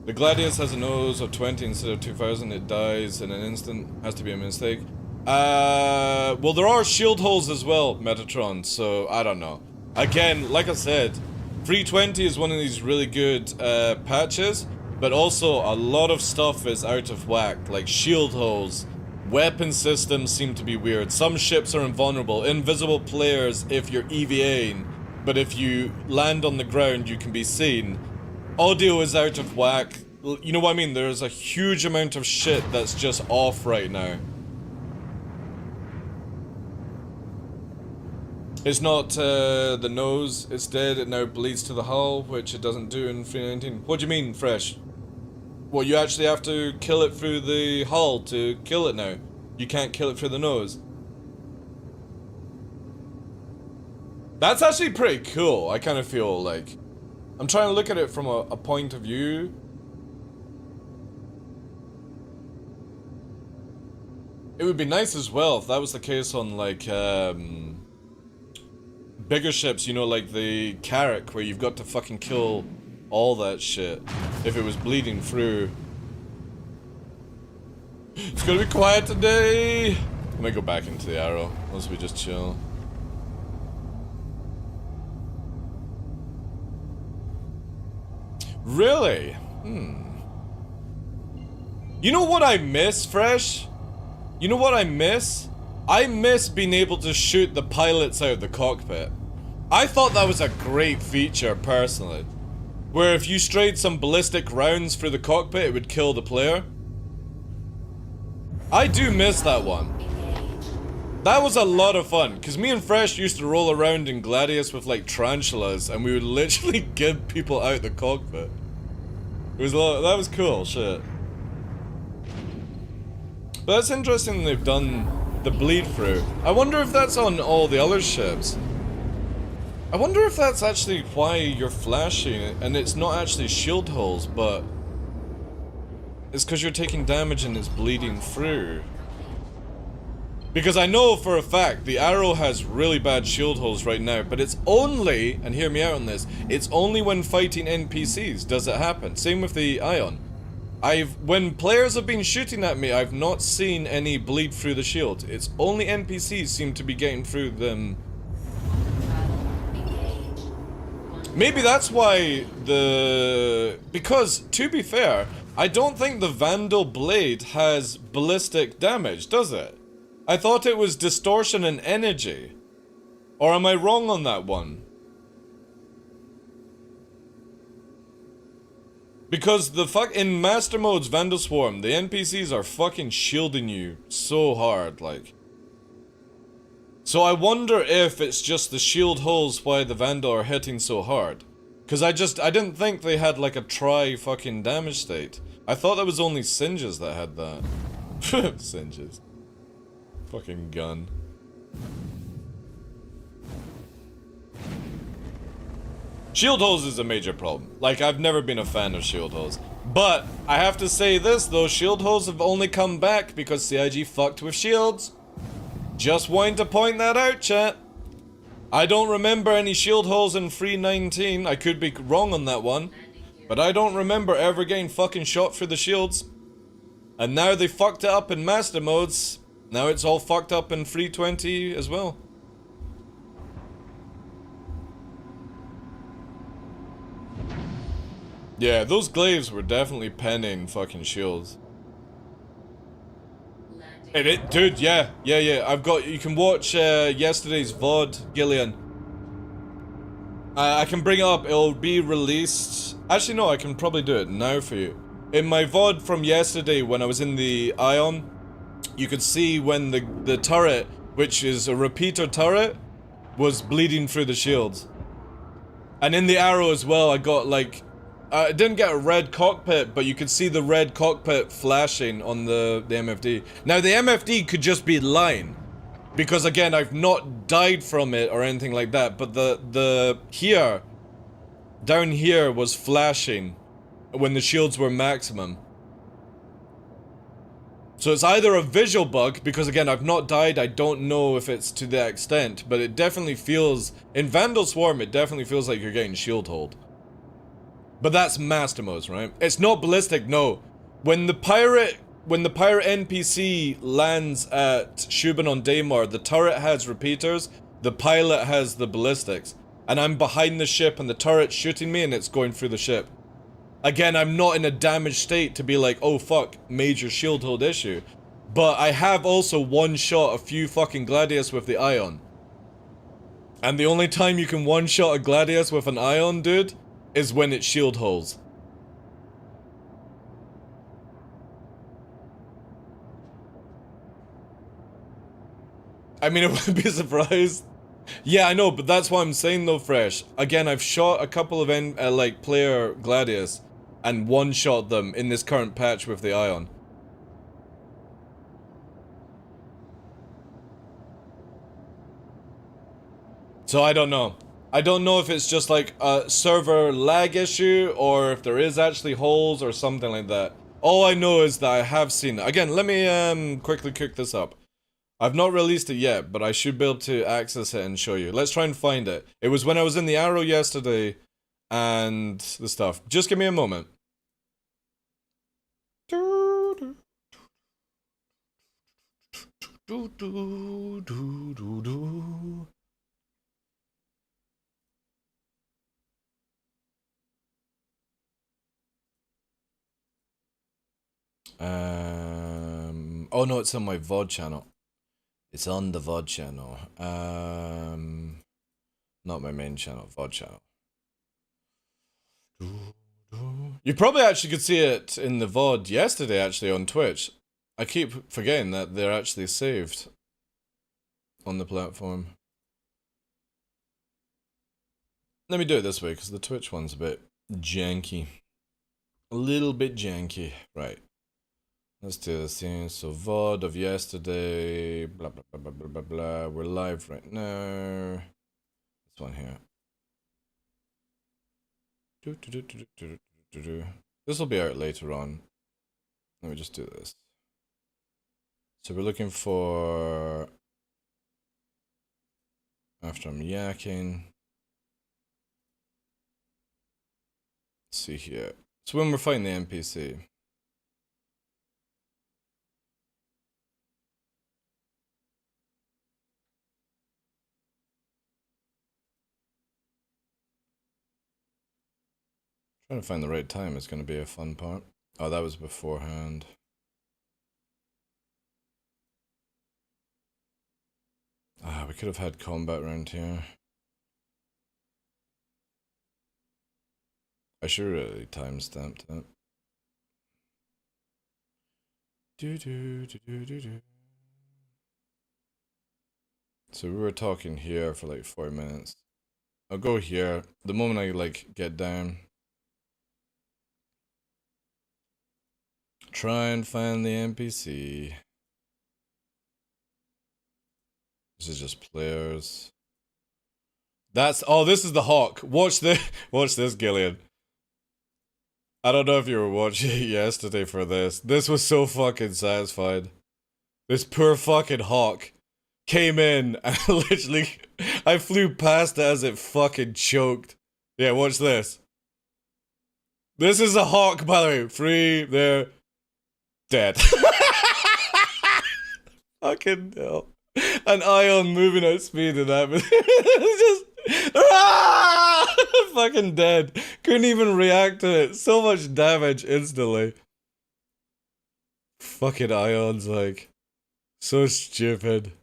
The Gladius has a nose of 20 instead of 2000, it dies in an instant, has to be a mistake. Well, there are shield holes as well, Metatron, so I don't know. Again, like I said, 320 is one of these really good patches, but also a lot of stuff is out of whack, like shield holes. Weapon systems seem to be weird. Some ships are invulnerable. Invisible players if you're EVAing, but if you land on the ground, you can be seen. Audio is out of whack. You know what I mean? There's a huge amount of shit that's just off right now. It's not the nose, it's dead, it now bleeds to the hull, which it doesn't do in 319. What do you mean, Fresh? Well, you actually have to kill it through the hull to kill it now. You can't kill it through the nose. That's actually pretty cool, I kind of feel like. I'm trying to look at it from a point of view. It would be nice as well if that was the case on, like, bigger ships, you know, like the Carrack, where you've got to fucking kill all that shit. If it was bleeding through. It's gonna be quiet today! I might go back into the Arrow, once we just chill. Really? You know what I miss, Fresh? You know what I miss? I miss being able to shoot the pilots out of the cockpit. I thought that was a great feature, personally. Where if you strayed some ballistic rounds through the cockpit, it would kill the player. I do miss that one. That was a lot of fun, because me and Fresh used to roll around in Gladius with, like, tarantulas, and we would literally get people out the cockpit. It was a lot, that was cool, shit. But that's interesting they've done the bleed through. I wonder if that's on all the other ships. I wonder if that's actually why you're flashing, and it's not actually shield holes, but it's because you're taking damage and it's bleeding through. Because I know for a fact the Arrow has really bad shield holes right now, but it's only, and hear me out on this, it's only when fighting NPCs does it happen. Same with the Ion. When players have been shooting at me, I've not seen any bleed through the shield. It's only NPCs seem to be getting through them. Maybe that's why because, to be fair, I don't think the Vandal Blade has ballistic damage, does it? I thought it was distortion and energy. Or am I wrong on that one? Because in Master Mode's Vandal Swarm, the NPCs are fucking shielding you so hard, like. So I wonder if it's just the shield holes why the Vandal are hitting so hard. Cause I didn't think they had like a fucking damage state. I thought that was only Singes that had that. Singes. Fucking gun. Shield holes is a major problem. Like, I've never been a fan of shield holes. But, I have to say this though, shield holes have only come back because CIG fucked with shields. Just wanting to point that out, chat. I don't remember any shield holes in 319. I could be wrong on that one. But I don't remember ever getting fucking shot through the shields. And now they fucked it up in Master Modes. Now it's all fucked up in 320 as well. Yeah, those glaives were definitely penning fucking shields. And dude, yeah. You can watch yesterday's VOD, Gillian. I can bring it up, it'll be released. Actually, no, I can probably do it now for you. In my VOD from yesterday, when I was in the Ion, you could see when the turret, which is a repeater turret, was bleeding through the shields. And in the Arrow as well, I got like, I didn't get a red cockpit, but you could see the red cockpit flashing on the MFD. Now the MFD could just be lying, because again, I've not died from it or anything like that, but the down here was flashing when the shields were maximum. So it's either a visual bug, because again, I've not died, I don't know if it's to that extent, but it definitely feels, in Vandal Swarm, it definitely feels like you're getting shield hold. But that's master modes, right? It's not ballistic, no. When the pirate NPC lands at Shubin on Daymar, the turret has repeaters, the pilot has the ballistics. And I'm behind the ship and the turret's shooting me and it's going through the ship. Again, I'm not in a damaged state to be like, oh fuck, major shield hold issue. But I have also one-shot a few fucking Gladius with the Ion. And the only time you can one-shot a Gladius with an Ion, dude, is when it shield holds. I mean, I wouldn't be surprised. Yeah, I know, but that's what I'm saying though, Fresh. Again, I've shot a couple of like player Gladius and one-shot them in this current patch with the Ion. So I don't know. I don't know if it's just like a server lag issue or if there is actually holes or something like that. All I know is that I have seen it. Again, let me quickly cook this up. I've not released it yet, but I should be able to access it and show you. Let's try and find it. It was when I was in the Arrow yesterday and the stuff. Just give me a moment. Oh no, it's on my VOD channel. It's on the VOD channel. Not my main channel, VOD channel. You probably actually could see it in the VOD yesterday, actually, on Twitch. I keep forgetting that they're actually saved on the platform. Let me do it this way, because the Twitch one's a bit janky. A little bit janky. Right. Let's do this thing. So VOD of yesterday, blah blah blah blah blah blah blah. We're live right now. This one here. This will be out later on. Let me just do this. So we're looking for after I'm yakking. Let's see here. So when we're fighting the NPC. Trying to find the right time is going to be a fun part. Oh, that was beforehand. Ah, we could have had combat around here. I should really timestamped it. So we were talking here for like 4 minutes. I'll go here. The moment I like get down. Try and find the NPC. This is just players. That's this is the Hawk. Watch this, Gillian. I don't know if you were watching it yesterday for this. This was so fucking satisfied. This poor fucking Hawk came in and literally I flew past it as it fucking choked. Yeah, watch this. This is a Hawk, by the way. Free there. Dead. Fucking hell. An Ion moving at speed in that. It's just fucking dead. Couldn't even react to it. So much damage instantly. Fucking Ion's like so stupid.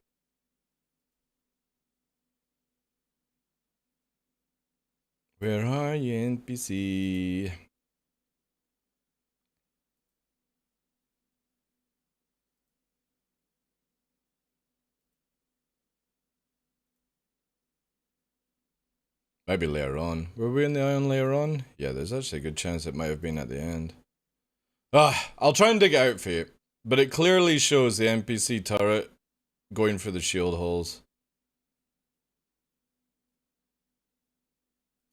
Where are you, NPC? Maybe later on. Were we in the Ion later on? Yeah, there's actually a good chance it might have been at the end. I'll try and dig it out for you. But it clearly shows the NPC turret going for the shield holes.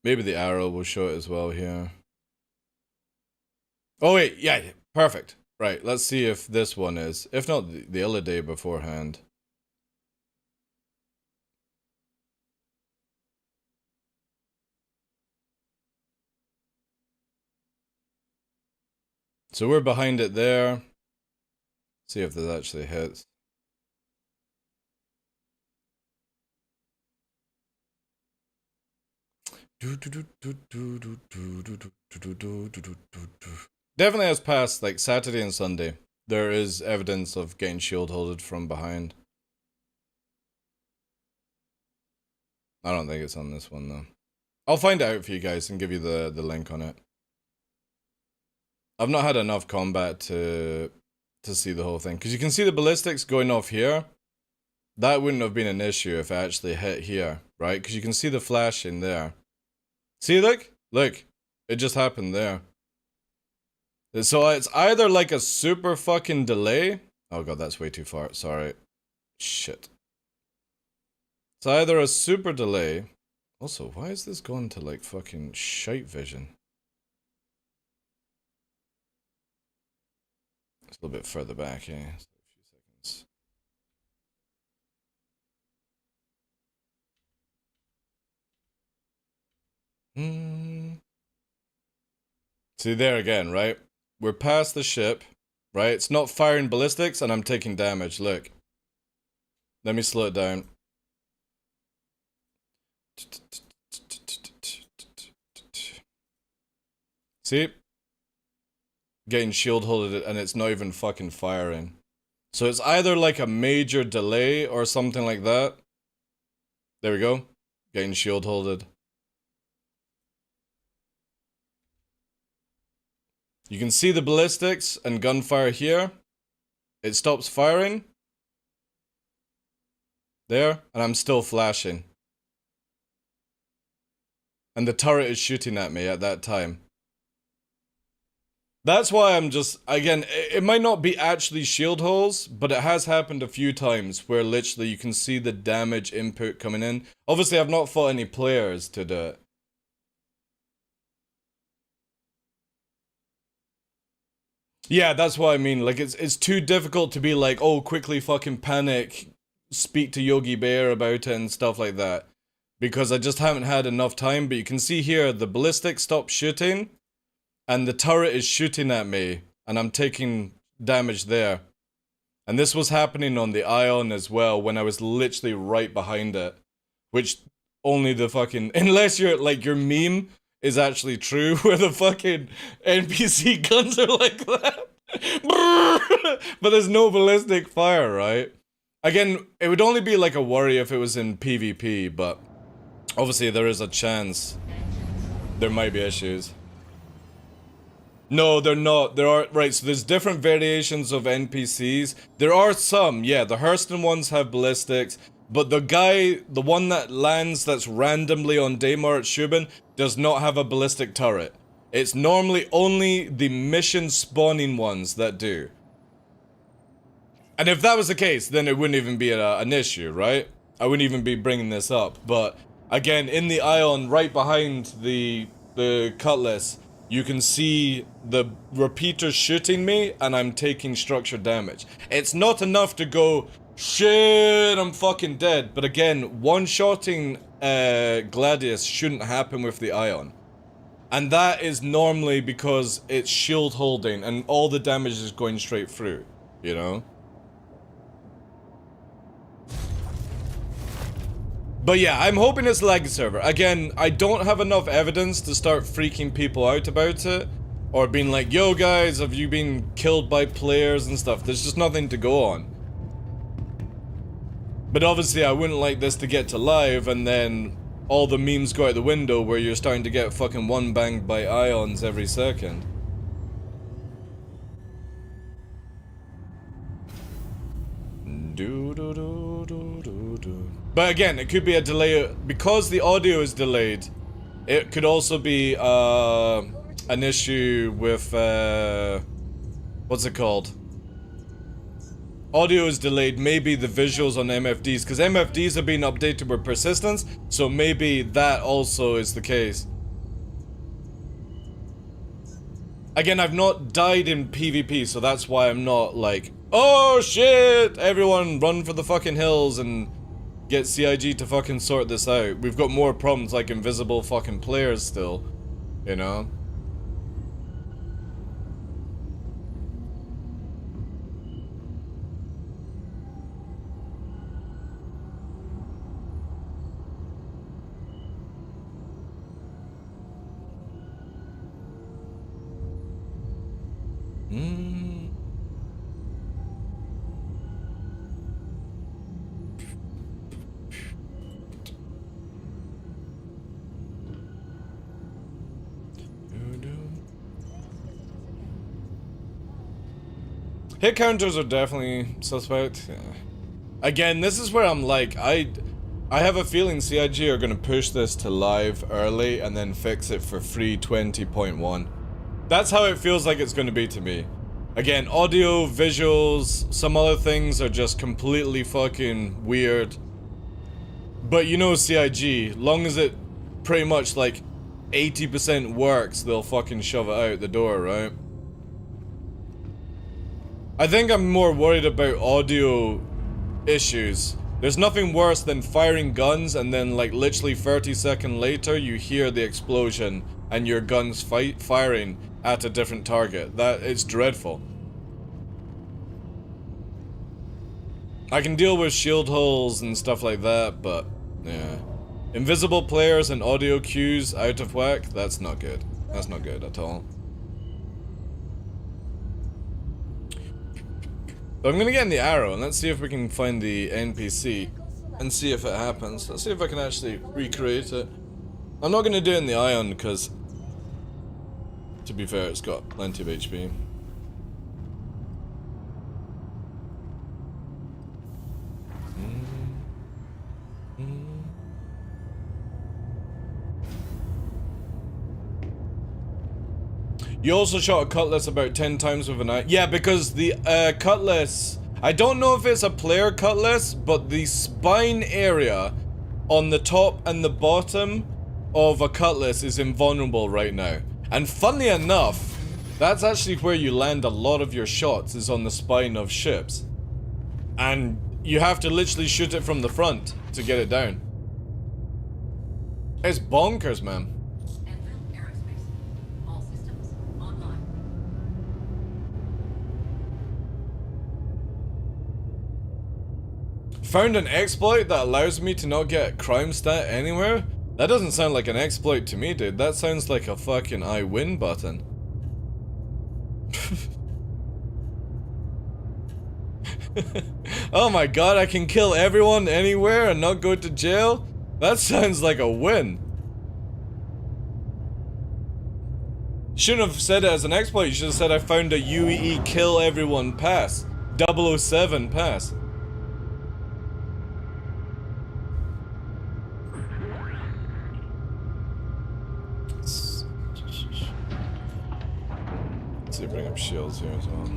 Maybe the arrow will show it as well here. Oh wait, yeah, perfect. Right, let's see if this one is. If not, the other day beforehand. So we're behind it there. See if this actually hits. Definitely has passed like Saturday and Sunday. There is evidence of getting shield holded from behind. I don't think it's on this one though. I'll find out for you guys and give you the link on it. I've not had enough combat to see the whole thing. Because you can see the ballistics going off here. That wouldn't have been an issue if I actually hit here, right? Because you can see the flashing there. See, look? Look. It just happened there. So it's either like a super fucking delay. Oh god, that's way too far. Sorry. Shit. It's either a super delay. Also, why is this going to like fucking shite vision? It's a little bit further back, yeah. So a few seconds. See there again, right? We're past the ship, right? It's not firing ballistics and I'm taking damage, look. Let me slow it down. See? Getting shield holded and it's not even fucking firing. So it's either like a major delay or something like that. There we go. Getting shield holded. You can see the ballistics and gunfire here. It stops firing. There, and I'm still flashing. And the turret is shooting at me at that time. That's why I'm just, again, it might not be actually shield holes, but it has happened a few times where literally you can see the damage input coming in. Obviously, I've not fought any players to do it. Yeah, that's what I mean. Like, it's too difficult to be like, oh, quickly fucking panic, speak to Yogi Bear about it and stuff like that. Because I just haven't had enough time. But you can see here, the ballistic stopped shooting. And the turret is shooting at me. And I'm taking damage there. And this was happening on the Ion as well, when I was literally right behind it. Which only the fucking... Unless you're, like, your meme is actually true, where the fucking NPC guns are like that. But there's no ballistic fire, right? Again, it would only be like a worry if it was in PvP, but obviously there is a chance there might be issues. No, they're not. There are, right, so there's different variations of NPCs. There are some, yeah, the Hurston ones have ballistics, but the guy, the one that lands that's randomly on Daymar at Shubin, does not have a ballistic turret. It's normally only the mission spawning ones that do. And if that was the case, then it wouldn't even be an issue, right? I wouldn't even be bringing this up. But again, in the Ion, right behind the Cutlass, you can see the repeater shooting me, and I'm taking structure damage. It's not enough to go, shit, I'm fucking dead. But again, one-shotting Gladius shouldn't happen with the Ion. And that is normally because it's shield holding, and all the damage is going straight through, you know? But yeah, I'm hoping it's lag server. Again, I don't have enough evidence to start freaking people out about it. Or being like, yo guys, have you been killed by players and stuff? There's just nothing to go on. But obviously I wouldn't like this to get to live and then all the memes go out the window where you're starting to get fucking one banged by Ions every second. But again, it could be a delay, because the audio is delayed, it could also be an issue with, what's it called? Audio is delayed, maybe the visuals on MFDs, because MFDs are being updated with persistence, so maybe that also is the case. Again, I've not died in PvP, so that's why I'm not like, oh shit, everyone run for the fucking hills and get CIG to fucking sort this out. We've got more problems like invisible fucking players still, you know? Hit counters are definitely suspect. Yeah. Again, this is where I'm like, I have a feeling CIG are gonna push this to live early and then fix it for free 20.1. That's how it feels like it's gonna be to me. Again, audio, visuals, some other things are just completely fucking weird. But you know CIG, long as it pretty much like 80% works, they'll fucking shove it out the door, right? I think I'm more worried about audio issues. There's nothing worse than firing guns and then like literally 30 seconds later you hear the explosion and your gun's firing at a different target. That is dreadful. I can deal with shield holes and stuff like that, but yeah. Invisible players and audio cues out of whack, that's not good. That's not good at all. But I'm gonna get in the arrow and let's see if we can find the NPC and see if it happens. Let's see if I can actually recreate it. I'm not gonna do it in the ion because, to be fair, it's got plenty of HP. You also shot a cutlass about 10 times with an eye. Yeah, because the cutlass, I don't know if it's a player cutlass, but the spine area on the top and the bottom of a cutlass is invulnerable right now. And funnily enough, that's actually where you land a lot of your shots, is on the spine of ships. And you have to literally shoot it from the front to get it down. It's bonkers, man. Found an exploit that allows me to not get crime stat anywhere? That doesn't sound like an exploit to me, dude. That sounds like a fucking I win button. Oh my god, I can kill everyone anywhere and not go to jail? That sounds like a win. Shouldn't have said it as an exploit, you should have said I found a UEE kill everyone pass. 007 pass. Let's see, bring up shields here as well.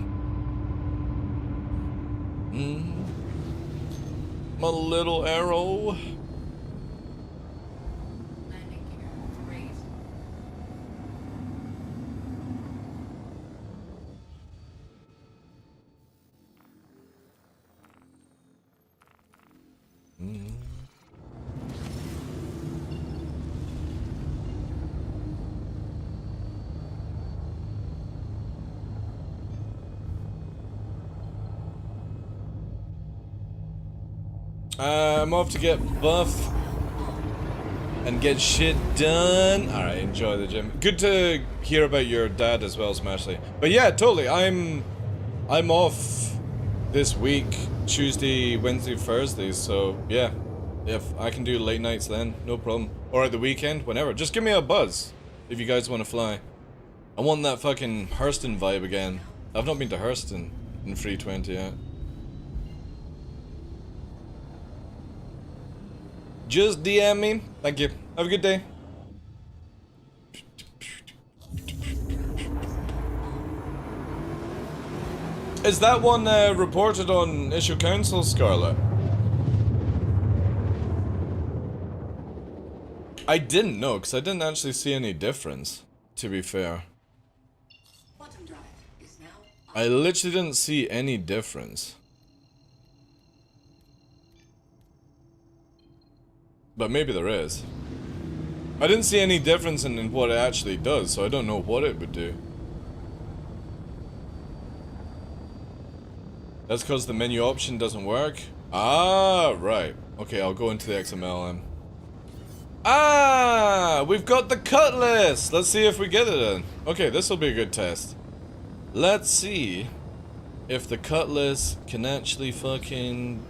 My little arrow. I'm off to get buff and get shit done. Alright, enjoy the gym. Good to hear about your dad as well, Smashley. But yeah, totally. I'm off this week, Tuesday, Wednesday, Thursday, so yeah. If I can do late nights then, no problem. Or at the weekend, whenever. Just give me a buzz if you guys want to fly. I want that fucking Hurston vibe again. I've not been to Hurston in 320 yet. Just DM me. Thank you. Have a good day. Is that one reported on Issue Council, Scarlet? I didn't know, because I didn't actually see any difference, to be fair. I literally didn't see any difference. But maybe there is. I didn't see any difference in what it actually does, so I don't know what it would do. That's because the menu option doesn't work? Ah, right. Okay, I'll go into the XML. Ah, we've got the cutlass! Let's see if we get it in. Okay, this will be a good test. Let's see if the cutlass can actually fucking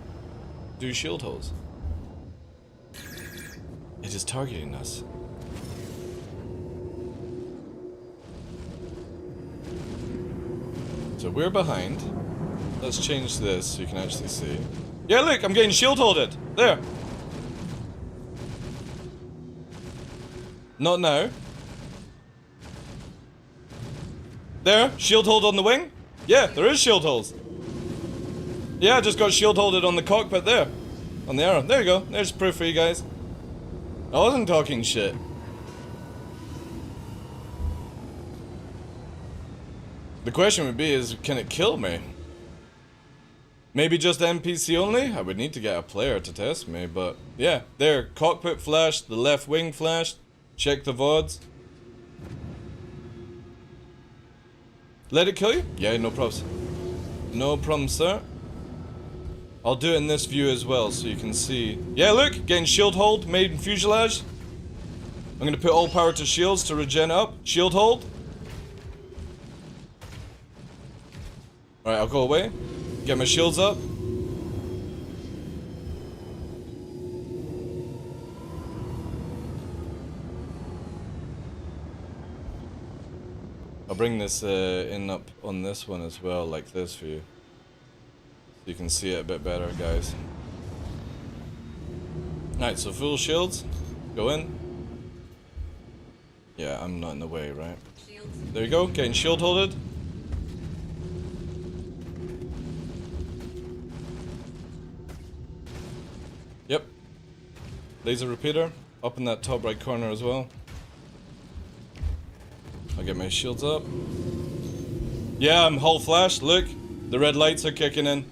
do shield holes. It is targeting us. So we're behind. Let's change this so you can actually see. Yeah, look, I'm getting shield holded. There. Not now. There, shield hold on the wing. Yeah, there is shield holes. Yeah, I just got shield holded on the cockpit there. On the arrow. There you go. There's proof for you guys. I wasn't talking shit. The question would be is, can it kill me? Maybe just NPC only? I would need to get a player to test me, but yeah, there, cockpit flashed, the left wing flashed. Check the VODs. Let it kill you? Yeah, no problems. No problem, sir. I'll do it in this view as well, so you can see. Yeah, look, getting shield hold, made in fuselage. I'm gonna put all power to shields to regen up. Shield hold. Alright, I'll go away. Get my shields up. I'll bring this in up on this one as well, like this for you. So you can see it a bit better, guys. Alright, so full shields. Go in. Yeah, I'm not in the way, right? There you go, getting shield holded. Yep. Laser repeater, up in that top right corner as well. I'll get my shields up. Yeah, I'm hull flashed, look. The red lights are kicking in.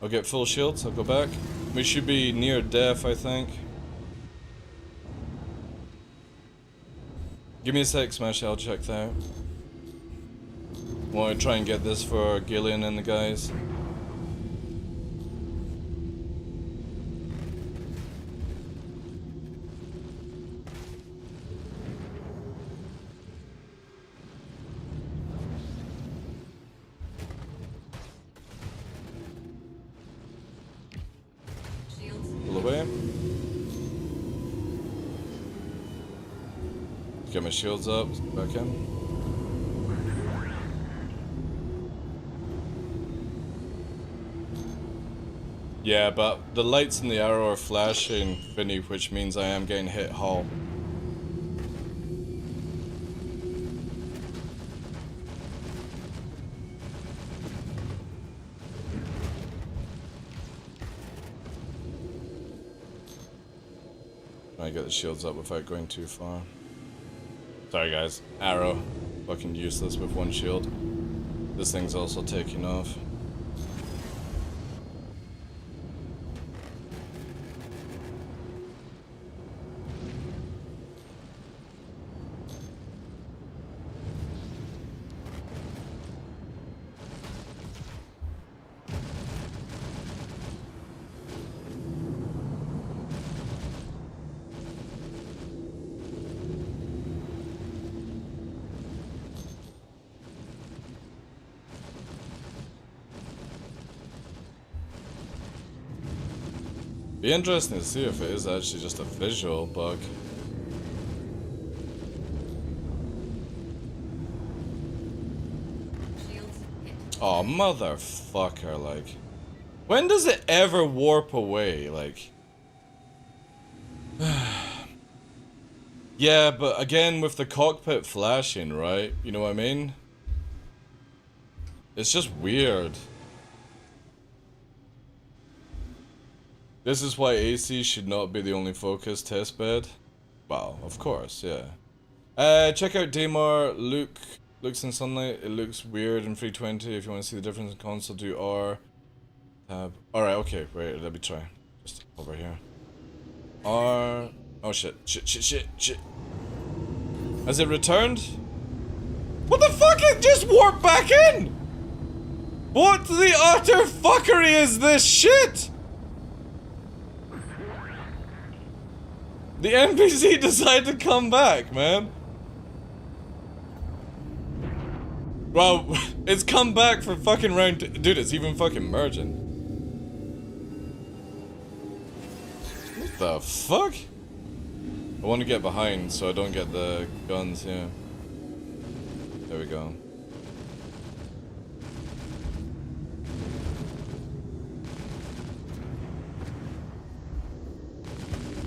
I'll get full shields, I'll go back. We should be near death, I think. Give me a sec, Smash, I'll check that out. Want to try and get this for Gillian and the guys. Pull away. Get my shields up, back in. Yeah, but the lights in the arrow are flashing, Vinny, which means I am getting hit hull. Trying to get the shields up without going too far. Sorry guys, arrow. Fucking useless with one shield. This thing's also taking off. Be interesting to see if it is actually just a visual bug. Oh, motherfucker, like. When does it ever warp away, like? Yeah, but again, with the cockpit flashing, right? You know what I mean? It's just weird. This is why AC should not be the only focus testbed. Wow, of course, yeah. Check out Daymar looks in sunlight. It looks weird in 320. If you want to see the difference in console, do R. Tab. Alright, okay, wait, let me try. Just over here. R. Oh shit. Shit. Has it returned? What the fuck? It just warped back in! What the utter fuckery is this shit? The NPC decided to come back, man. Well, it's come back for fucking round dude, it's even fucking merging. What the fuck? I want to get behind so I don't get the guns, yeah. There we go.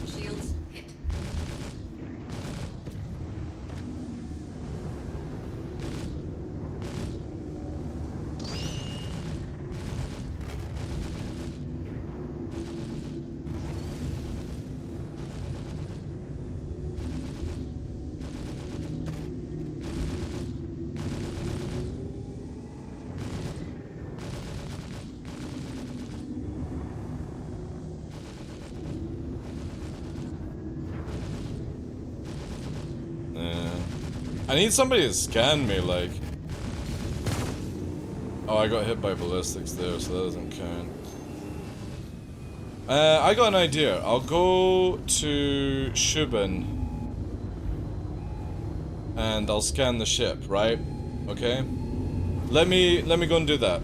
Shields hit. I need somebody to scan me, like... Oh, I got hit by ballistics there, so that doesn't count. I got an idea. I'll go to Shubin. And I'll scan the ship, right? Okay? Let me go and do that.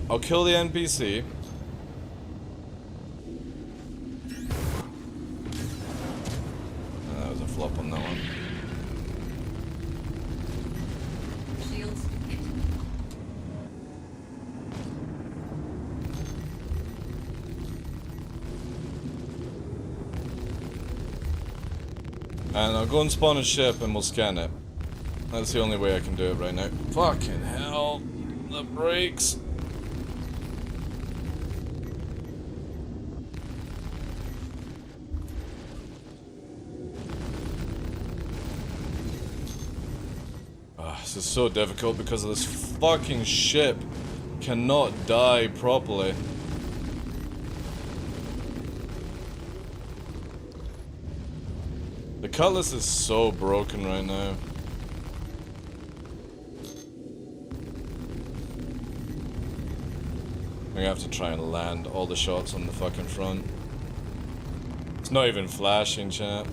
I'll kill the NPC. That was a flop on that one. Shields hit. And I'll go and spawn a ship and we'll scan it. That's the only way I can do it right now. Fucking hell. The brakes. This is so difficult because this fucking ship cannot die properly. The cutlass is so broken right now. I'm gonna have to try and land all the shots on the fucking front. It's not even flashing, chat.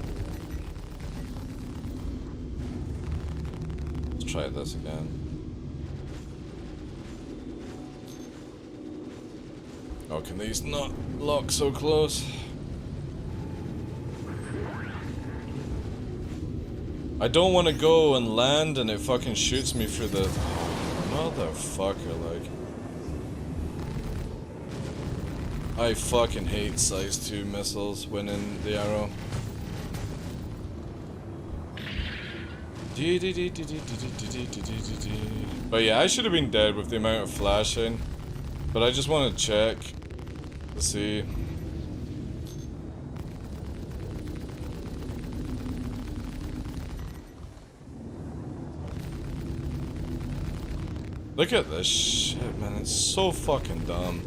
Let's try this again. Oh, can these not lock so close? I don't want to go and land and it fucking shoots me through the... Motherfucker, like... I fucking hate size 2 missiles when in the arrow. But yeah, I should have been dead with the amount of flashing. But I just want to check to see. Look at this shit, man. It's so fucking dumb.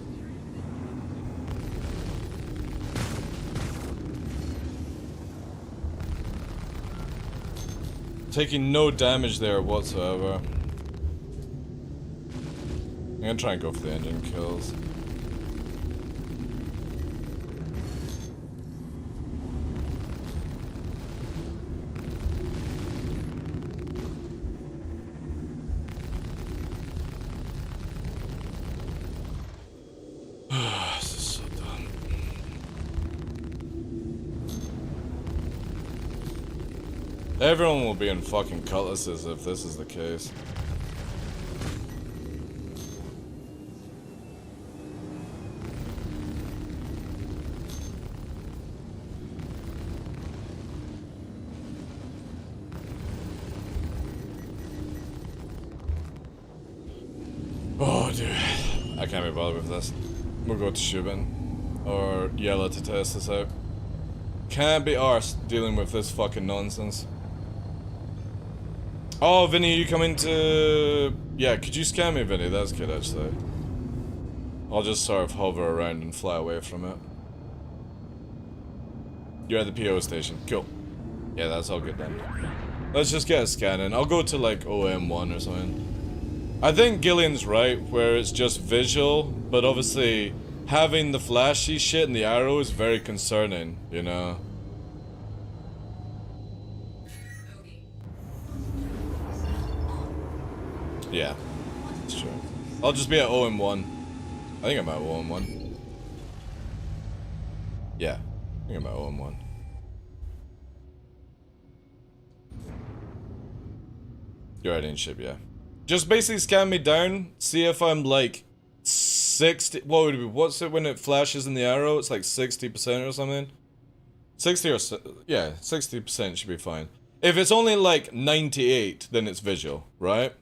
Taking no damage there whatsoever. I'm gonna try and go for the engine kills. This is so dumb. Everyone will be in fucking cutlasses if this is the case. Oh, dude. I can't be bothered with this. We'll go to Shubin. or yellow to test this out. Can't be arsed dealing with this fucking nonsense. Oh, Vinny, you coming to... Yeah, could you scan me, Vinny? That's good, actually. I'll just sort of hover around and fly away from it. You're at the PO station. Cool. Yeah, that's all good then. Let's just get a scan in. I'll go to, like, OM1 or something. I think Gillian's right, where it's just visual, but obviously having the flashy shit and the arrow is very concerning, you know? Yeah, that's true. I'll just be at OM1. I think I'm at OM1. Yeah, I think I'm at OM1. You're right in ship, yeah. Just basically scan me down, see if I'm like 60. What would it be? What's it when it flashes in the arrow? It's like 60% or something. 60 or yeah, 60% should be fine. If it's only like 98, then it's visual, right?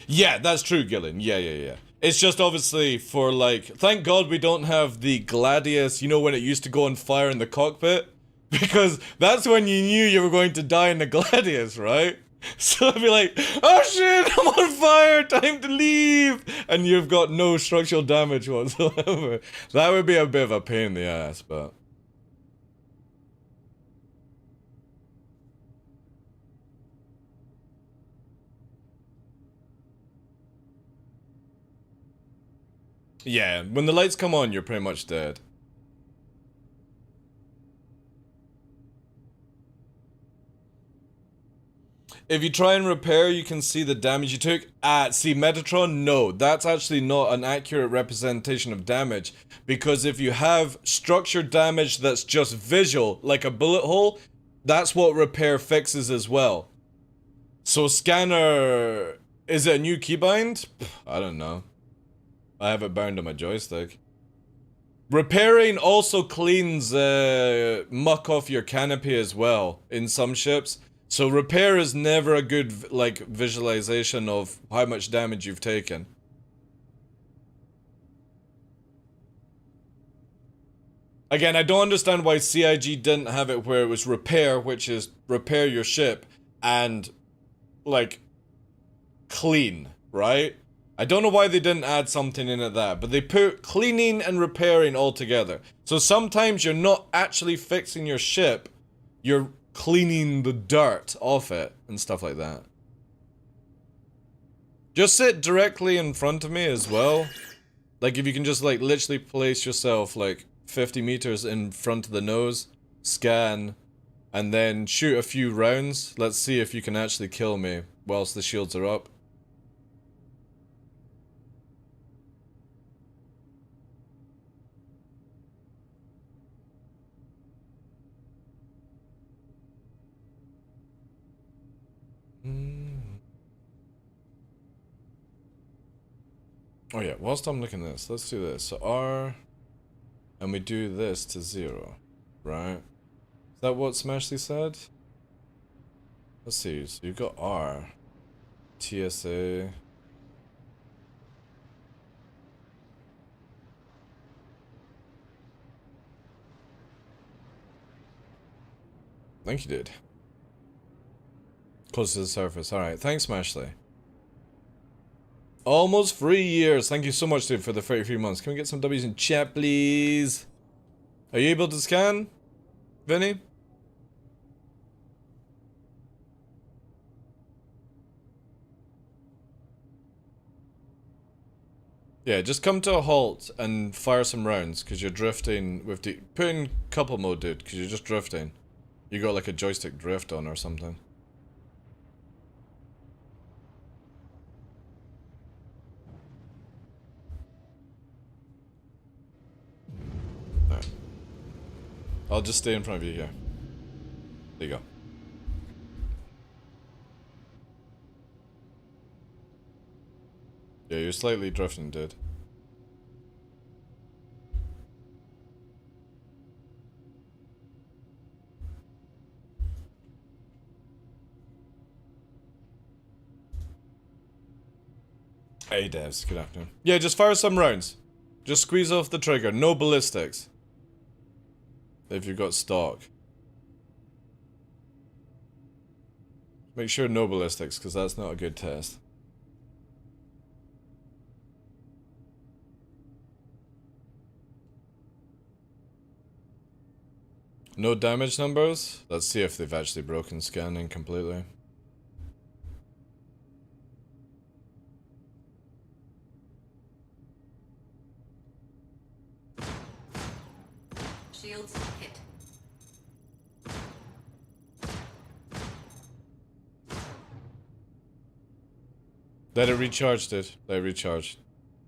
Yeah, that's true, Gillian. Yeah. It's just obviously for like, thank God we don't have the Gladius, you know, when it used to go on fire in the cockpit? Because that's when you knew you were going to die in the Gladius, right? So I'd be like, oh shit, I'm on fire, time to leave! And you've got no structural damage whatsoever. That would be a bit of a pain in the ass, but... Yeah, when the lights come on, you're pretty much dead. If you try and repair, you can see the damage you took. See, Metatron, no, that's actually not an accurate representation of damage. Because if you have structured damage that's just visual, like a bullet hole, that's what repair fixes as well. So scanner, is it a new keybind? I don't know. I have it bound on my joystick. Repairing also cleans muck off your canopy as well in some ships. So repair is never a good, like, visualization of how much damage you've taken. Again, I don't understand why CIG didn't have it where it was repair, which is repair your ship, and, like, clean, right? I don't know why they didn't add something in at that, but they put cleaning and repairing all together. So sometimes you're not actually fixing your ship, you're cleaning the dirt off it and stuff like that. Just sit directly in front of me as well. Like if you can just like literally place yourself like 50 meters in front of the nose, scan, and then shoot a few rounds. Let's see if you can actually kill me whilst the shields are up. Oh yeah, whilst I'm looking at this, let's do this. So R, and we do this to 0, right? Is that what Smashley said? Let's see, so you've got R, TSA. I think you did. Close to the surface, alright, thanks Smashley. Almost 3 years. Thank you so much, dude, for the 33 months. Can we get some W's in chat, please? Are you able to scan, Vinny? Yeah, just come to a halt and fire some rounds, because you're drifting with the... Put in couple mode, dude, because you're just drifting. You got like a joystick drift on or something. I'll just stay in front of you here. There you go. Yeah, you're slightly drifting, dude. Hey devs, good afternoon. Yeah, just fire some rounds. Just squeeze off the trigger. No ballistics. If you've got stock. Make sure no ballistics, because that's not a good test. No damage numbers? Let's see if they've actually broken scanning completely. Shields hit. That it recharged it. They recharged.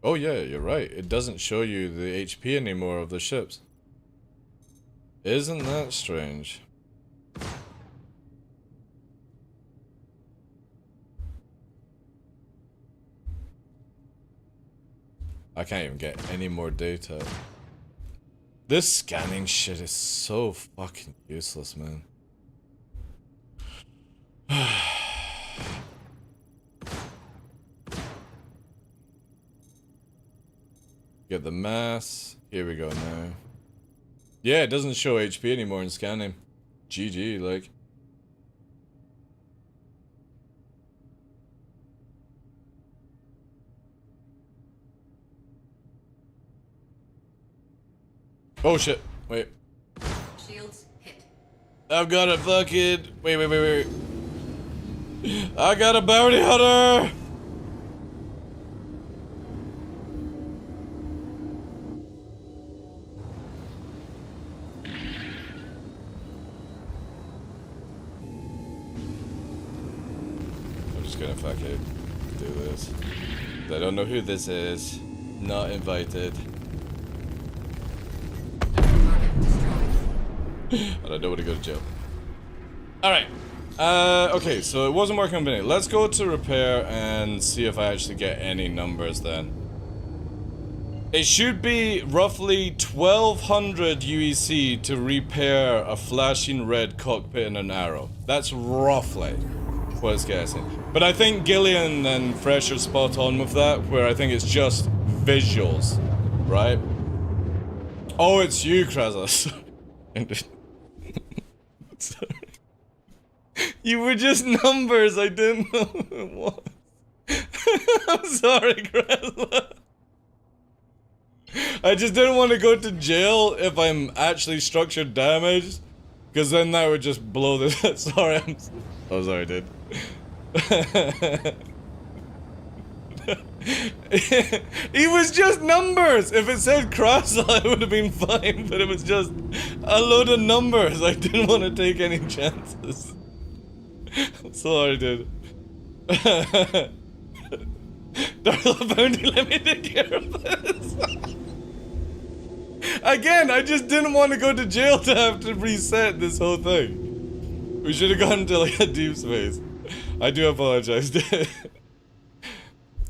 Oh yeah, you're right. It doesn't show you the HP anymore of the ships. Isn't that strange? I can't even get any more data. This scanning shit is so fucking useless, man. Get the mass. Here we go now. Yeah, it doesn't show HP anymore in scanning. GG, like. Oh shit, wait. Shields hit. I've got a fucking... Wait. I got a bounty hunter! I'm just gonna fucking do this. I don't know who this is. Not invited. And I don't want to go to jail. Alright. Okay, so it wasn't working on Vinny. Let's go to repair and see if I actually get any numbers then. It should be roughly 1200 UEC to repair a flashing red cockpit and an arrow. That's roughly what it's guessing. But I think Gillian and Fresh are spot on with that, where I think it's just visuals, right? Oh, it's you, Krazos. Sorry. You were just numbers, I didn't know who it was. I'm sorry, Krazos. I just didn't want to go to jail if I'm actually structured damaged, because then that would just blow the... Sorry, I'm... Oh, sorry, dude. He was just numbers! If it said Krasla, it would have been fine, but it was just a load of numbers. I didn't want to take any chances. Sorry, dude. Darla Bounty, let me take care of this. Again, I just didn't want to go to jail to have to reset this whole thing. We should have gone to like a deep space. I do apologize, dude.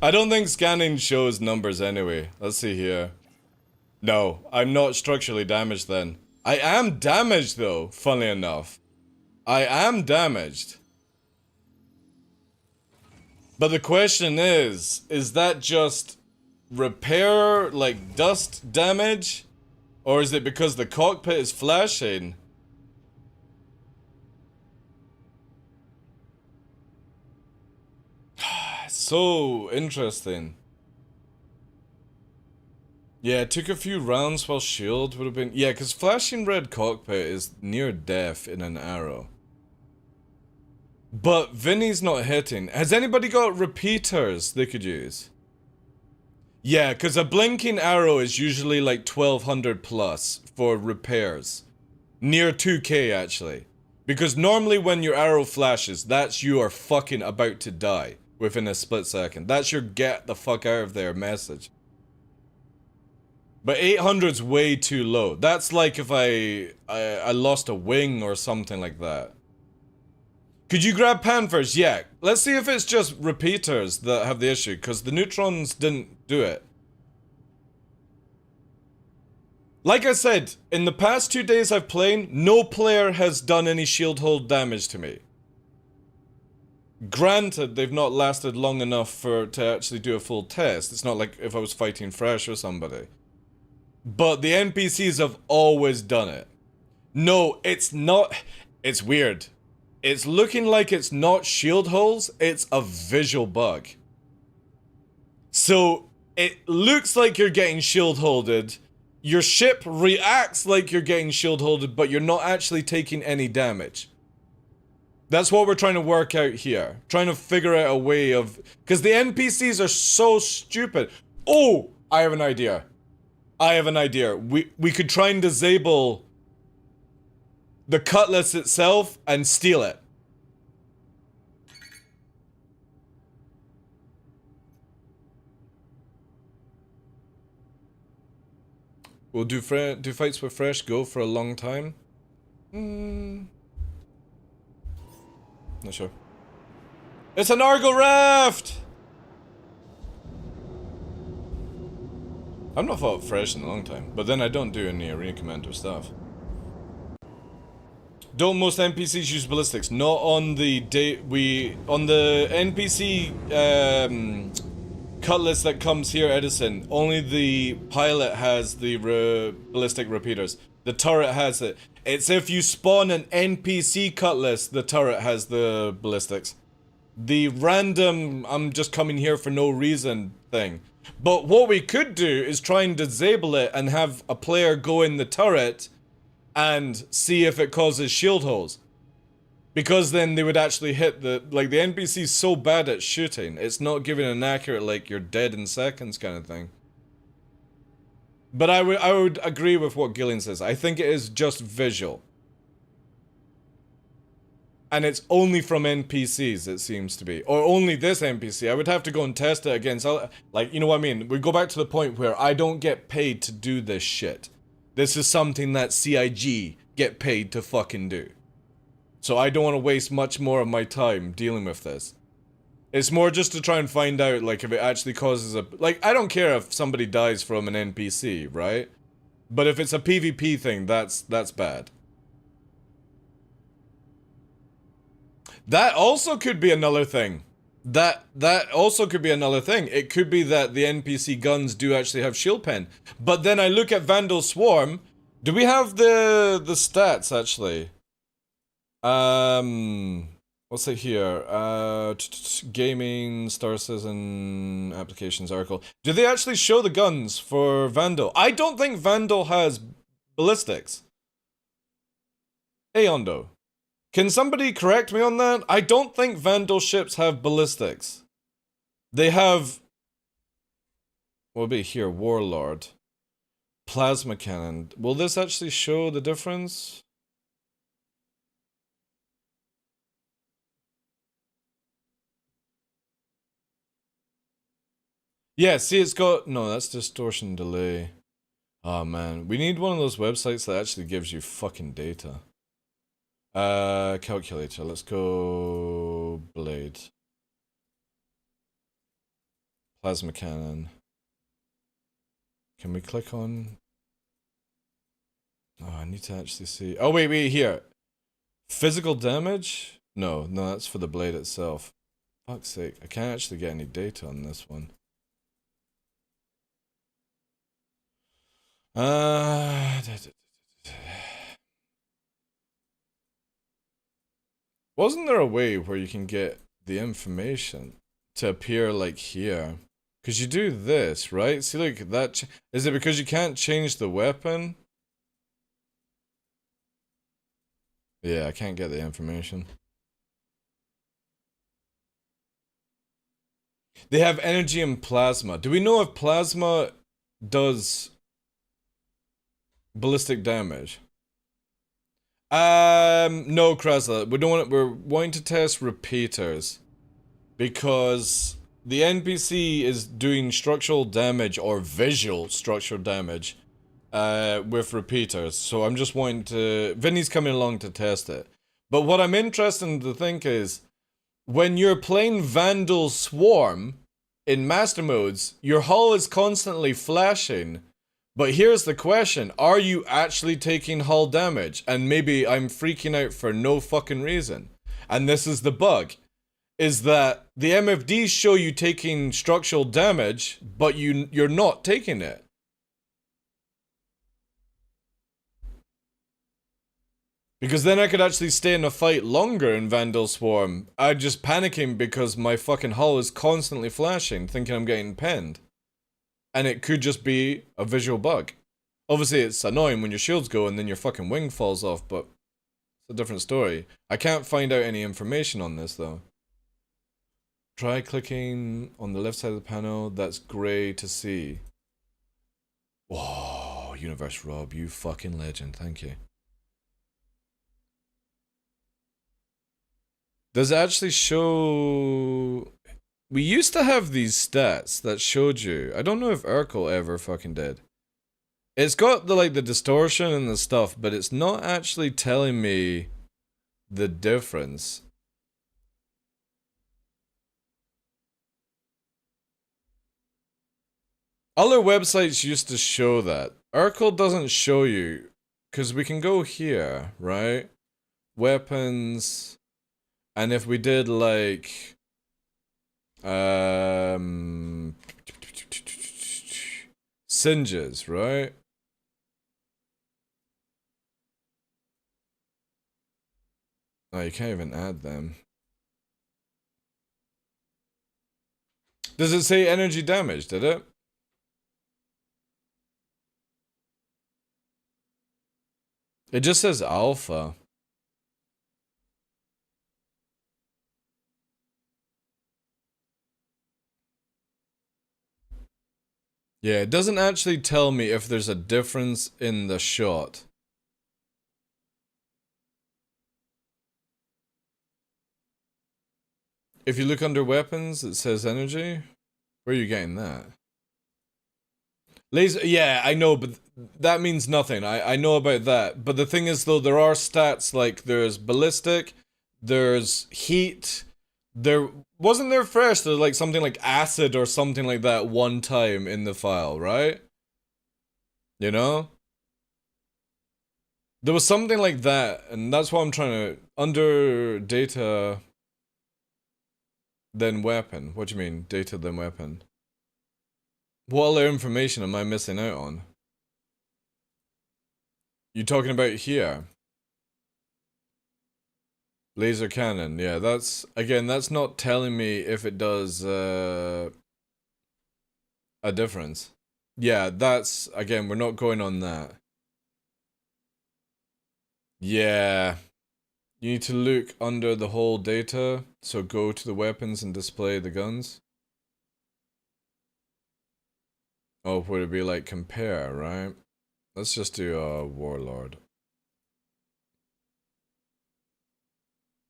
I don't think scanning shows numbers anyway. Let's see here. No, I'm not structurally damaged then. I am damaged though, funnily enough. I am damaged. But the question is that just repair, like dust damage? Or is it because the cockpit is flashing? So interesting. Yeah, it took a few rounds while shield would have been... Yeah, because flashing red cockpit is near death in an arrow. But Vinny's not hitting. Has anybody got repeaters they could use? Yeah, because a blinking arrow is usually like 1200 plus for repairs. Near 2k actually. Because normally when your arrow flashes, that's you are fucking about to die within a split second. That's your get the fuck out of there message. But 800's way too low. That's like if I lost a wing or something like that. Could you grab Panthers? Yeah. Let's see if it's just repeaters that have the issue, because the neutrons didn't do it. Like I said, in the past 2 days I've played, no player has done any shield hold damage to me. Granted, they've not lasted long enough to actually do a full test. It's not like if I was fighting Fresh or somebody. but the NPCs have always done it. No, it's not. It's weird. It's looking like it's not shield holes, it's a visual bug. So, it looks like you're getting shield holded. Your ship reacts like you're getting shield holded, but you're not actually taking any damage. That's what we're trying to work out here. Trying to figure out a way of... Because the NPCs are so stupid. Oh! I have an idea. I have an idea. We could try and disable the cutlass itself and steal it. We'll do fights with fresh go for a long time. Not sure. It's an Argo raft! I've not fought fresh in a long time, but then I don't do any arena commander stuff. Don't most NPCs use ballistics? Not on the on the NPC cutlass that comes here, Edison. Only the pilot has the ballistic repeaters. The turret has it. It's if you spawn an NPC cutlass, the turret has the ballistics. The random, I'm just coming here for no reason thing. But what we could do is try and disable it and have a player go in the turret and see if it causes shield holes. Because then they would actually hit the... Like, the NPC's so bad at shooting, it's not giving an accurate, like, you're dead in seconds kind of thing. But I would agree with what Gillian says. I think it is just visual. And it's only from NPCs, it seems to be. Or only this NPC. I would have to go and test it against... Like, you know what I mean? We go back to the point where I don't get paid to do this shit. This is something that CIG get paid to fucking do. So I don't want to waste much more of my time dealing with this. It's more just to try and find out, like, if it actually causes a... Like, I don't care if somebody dies from an NPC, right? But if it's a PvP thing, that's bad. That also could be another thing. That also could be another thing. It could be that the NPC guns do actually have shield pen. But then I look at Vandal Swarm. Do we have the stats, actually? What's it here? Gaming, Star Citizen, Applications, Article. Do they actually show the guns for Vandal? I don't think Vandal has ballistics. Hey, Ondo. Can somebody correct me on that? I don't think Vandal ships have ballistics. They have... What would be here? Warlord. Plasma cannon. Will this actually show the difference? Yeah, see, it's got... No, that's distortion delay. Oh, man. We need one of those websites that actually gives you fucking data. Calculator. Let's go... Blade. Plasma cannon. Can we click on... Oh, I need to actually see... Oh, wait, here. Physical damage? No, that's for the blade itself. Fuck's sake. I can't actually get any data on this one. Wasn't there a way where you can get the information to appear like here? Because you do this, right? See, like that. Is it because you can't change the weapon? Yeah, I can't get the information. They have energy and plasma. Do we know if plasma does ballistic damage? No, Krasla. We're wanting to test repeaters. Because the NPC is doing structural damage or visual structural damage with repeaters. So I'm just wanting to... Vinny's coming along to test it. But what I'm interested to think is, when you're playing Vandal Swarm in Master Modes, your hull is constantly flashing. But here's the question, are you actually taking hull damage? And maybe I'm freaking out for no fucking reason. And this is the bug. Is that the MFDs show you taking structural damage, but you're not taking it. Because then I could actually stay in a fight longer in Vandal Swarm. I'm just panicking because my fucking hull is constantly flashing, thinking I'm getting penned. And it could just be a visual bug. Obviously, it's annoying when your shields go and then your fucking wing falls off, but it's a different story. I can't find out any information on this, though. Try clicking on the left side of the panel. That's grey to see. Whoa, Universe Rob, you fucking legend. Thank you. Does it actually show... We used to have these stats that showed you. I don't know if Urkel ever fucking did. It's got the like the distortion and the stuff, but it's not actually telling me the difference. Other websites used to show that. Urkel doesn't show you, because we can go here, right? Weapons... And if we did like singes, right? Oh, you can't even add them. Does it say energy damage, did it? It just says alpha. Yeah, it doesn't actually tell me if there's a difference in the shot. If you look under weapons, it says energy. Where are you getting that? Laser, yeah, I know, but that means nothing. I know about that. But the thing is, though, there are stats like there's ballistic, there's heat, wasn't there fresh, there's like something like acid or something like that one time in the file, right? You know? There was something like that, and that's what I'm trying to... Under data... Then weapon. What do you mean, data then weapon? What other information am I missing out on? You talking about here? Laser cannon, yeah, that's... Again, that's not telling me if it does, a difference. Yeah, that's... Again, we're not going on that. Yeah. You need to look under the whole data, so go to the weapons and display the guns. Oh, would it be like compare, right? Let's just do Warlord.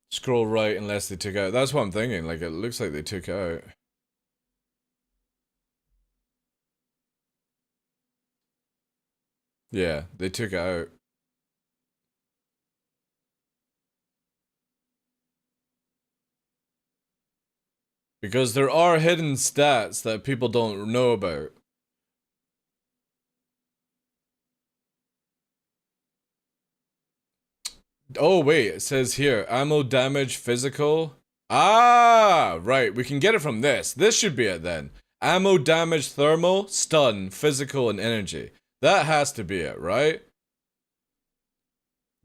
Scroll right unless they took out. That's what I'm thinking. Like, it looks like they took out. Yeah, they took out. Because there are hidden stats that people don't know about. Oh, wait, it says here, ammo damage physical. Ah, right, we can get it from this. This should be it then. Ammo damage thermal, stun, physical, and energy. That has to be it, right?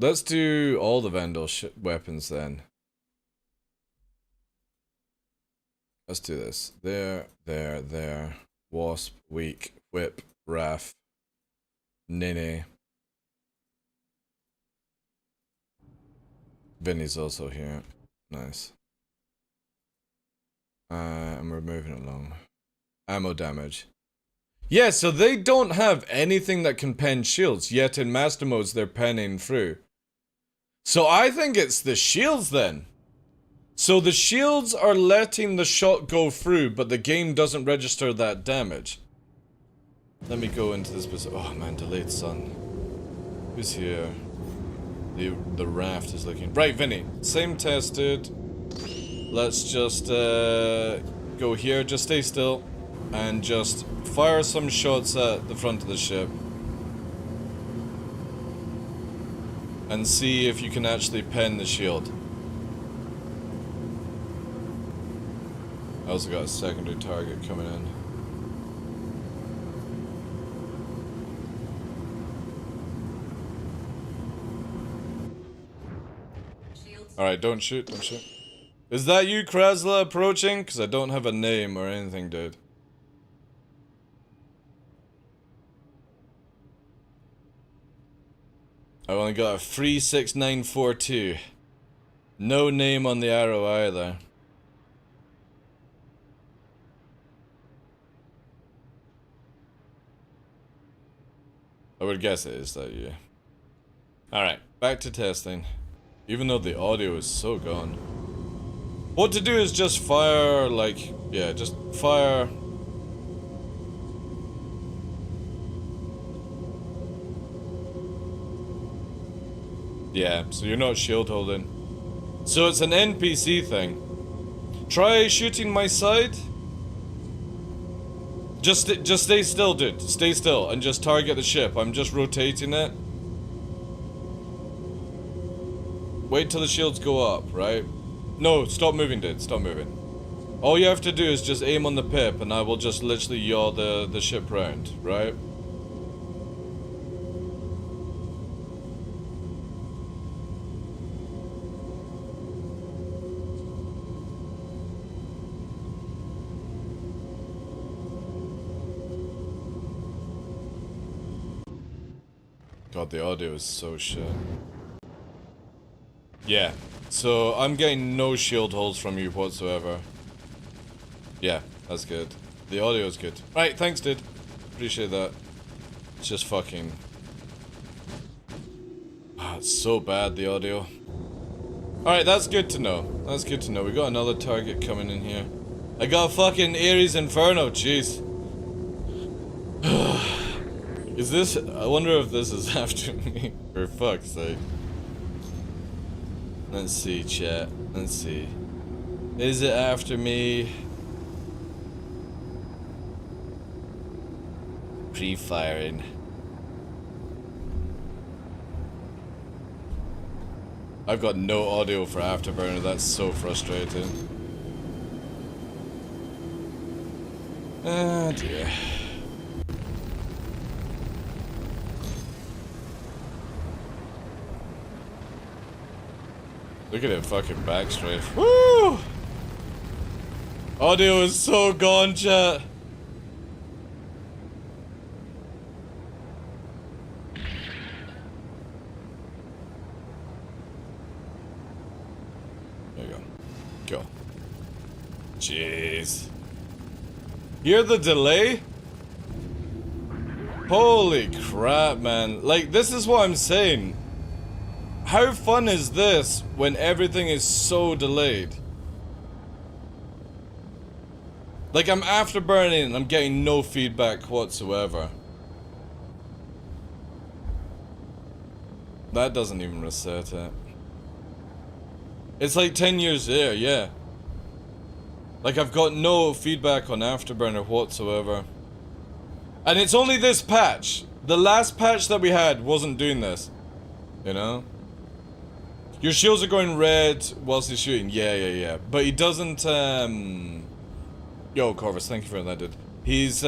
Let's do all the Vandal weapons then. Let's do this. There. Wasp, weak, whip, Wrath, Nene. Vinny's also here. Nice. And we're moving along. Ammo damage. Yeah, so they don't have anything that can pen shields, yet in master modes they're penning through. So I think it's the shields then. So the shields are letting the shot go through, but the game doesn't register that damage. Let me go into this. Oh man, delayed sun. Who's here? The raft is looking... Right, Vinny. Same test, dude. Let's just go here. Just stay still. And just fire some shots at the front of the ship. And see if you can actually pen the shield. I also got a secondary target coming in. Alright, don't shoot, don't shoot. Is that you, Krasla, approaching? Because I don't have a name or anything, dude. I only got a 36942. No name on the arrow either. I would guess it is that you. Alright, back to testing. Even though the audio is so gone. What to do is just fire, like, yeah, just fire. Yeah, so you're not shield holding. So it's an NPC thing. Try shooting my side. Just stay still, dude. Stay still and just target the ship. I'm just rotating it. Wait till the shields go up, right? No, stop moving, dude. Stop moving. All you have to do is just aim on the pip and I will just literally yaw the ship round, right? God, the audio is so shit. Yeah, so I'm getting no shield holes from you whatsoever. Yeah, that's good. The audio is good. Right, thanks, dude. Appreciate that. It's just fucking... it's so bad, the audio. Alright, that's good to know. That's good to know. We got another target coming in here. I got fucking Ares Inferno, jeez. Is this... I wonder if this is after me. For fuck's sake. Let's see, chat. Let's see. Is it after me? Pre-firing. I've got no audio for Afterburner. That's so frustrating. Ah, dear. Look at it fucking backstrafe. Woo! Audio is so gone, chat. There you go. Go. Jeez. Hear the delay? Holy crap, man. Like, this is what I'm saying. How fun is this when everything is so delayed? Like, I'm afterburning and I'm getting no feedback whatsoever. That doesn't even reset it. It's like 10 years there, yeah. Like, I've got no feedback on Afterburner whatsoever. And it's only this patch. The last patch that we had wasn't doing this. You know? Your shields are going red whilst he's shooting. Yeah. But he doesn't, Yo, Corvus, thank you for that, dude. He's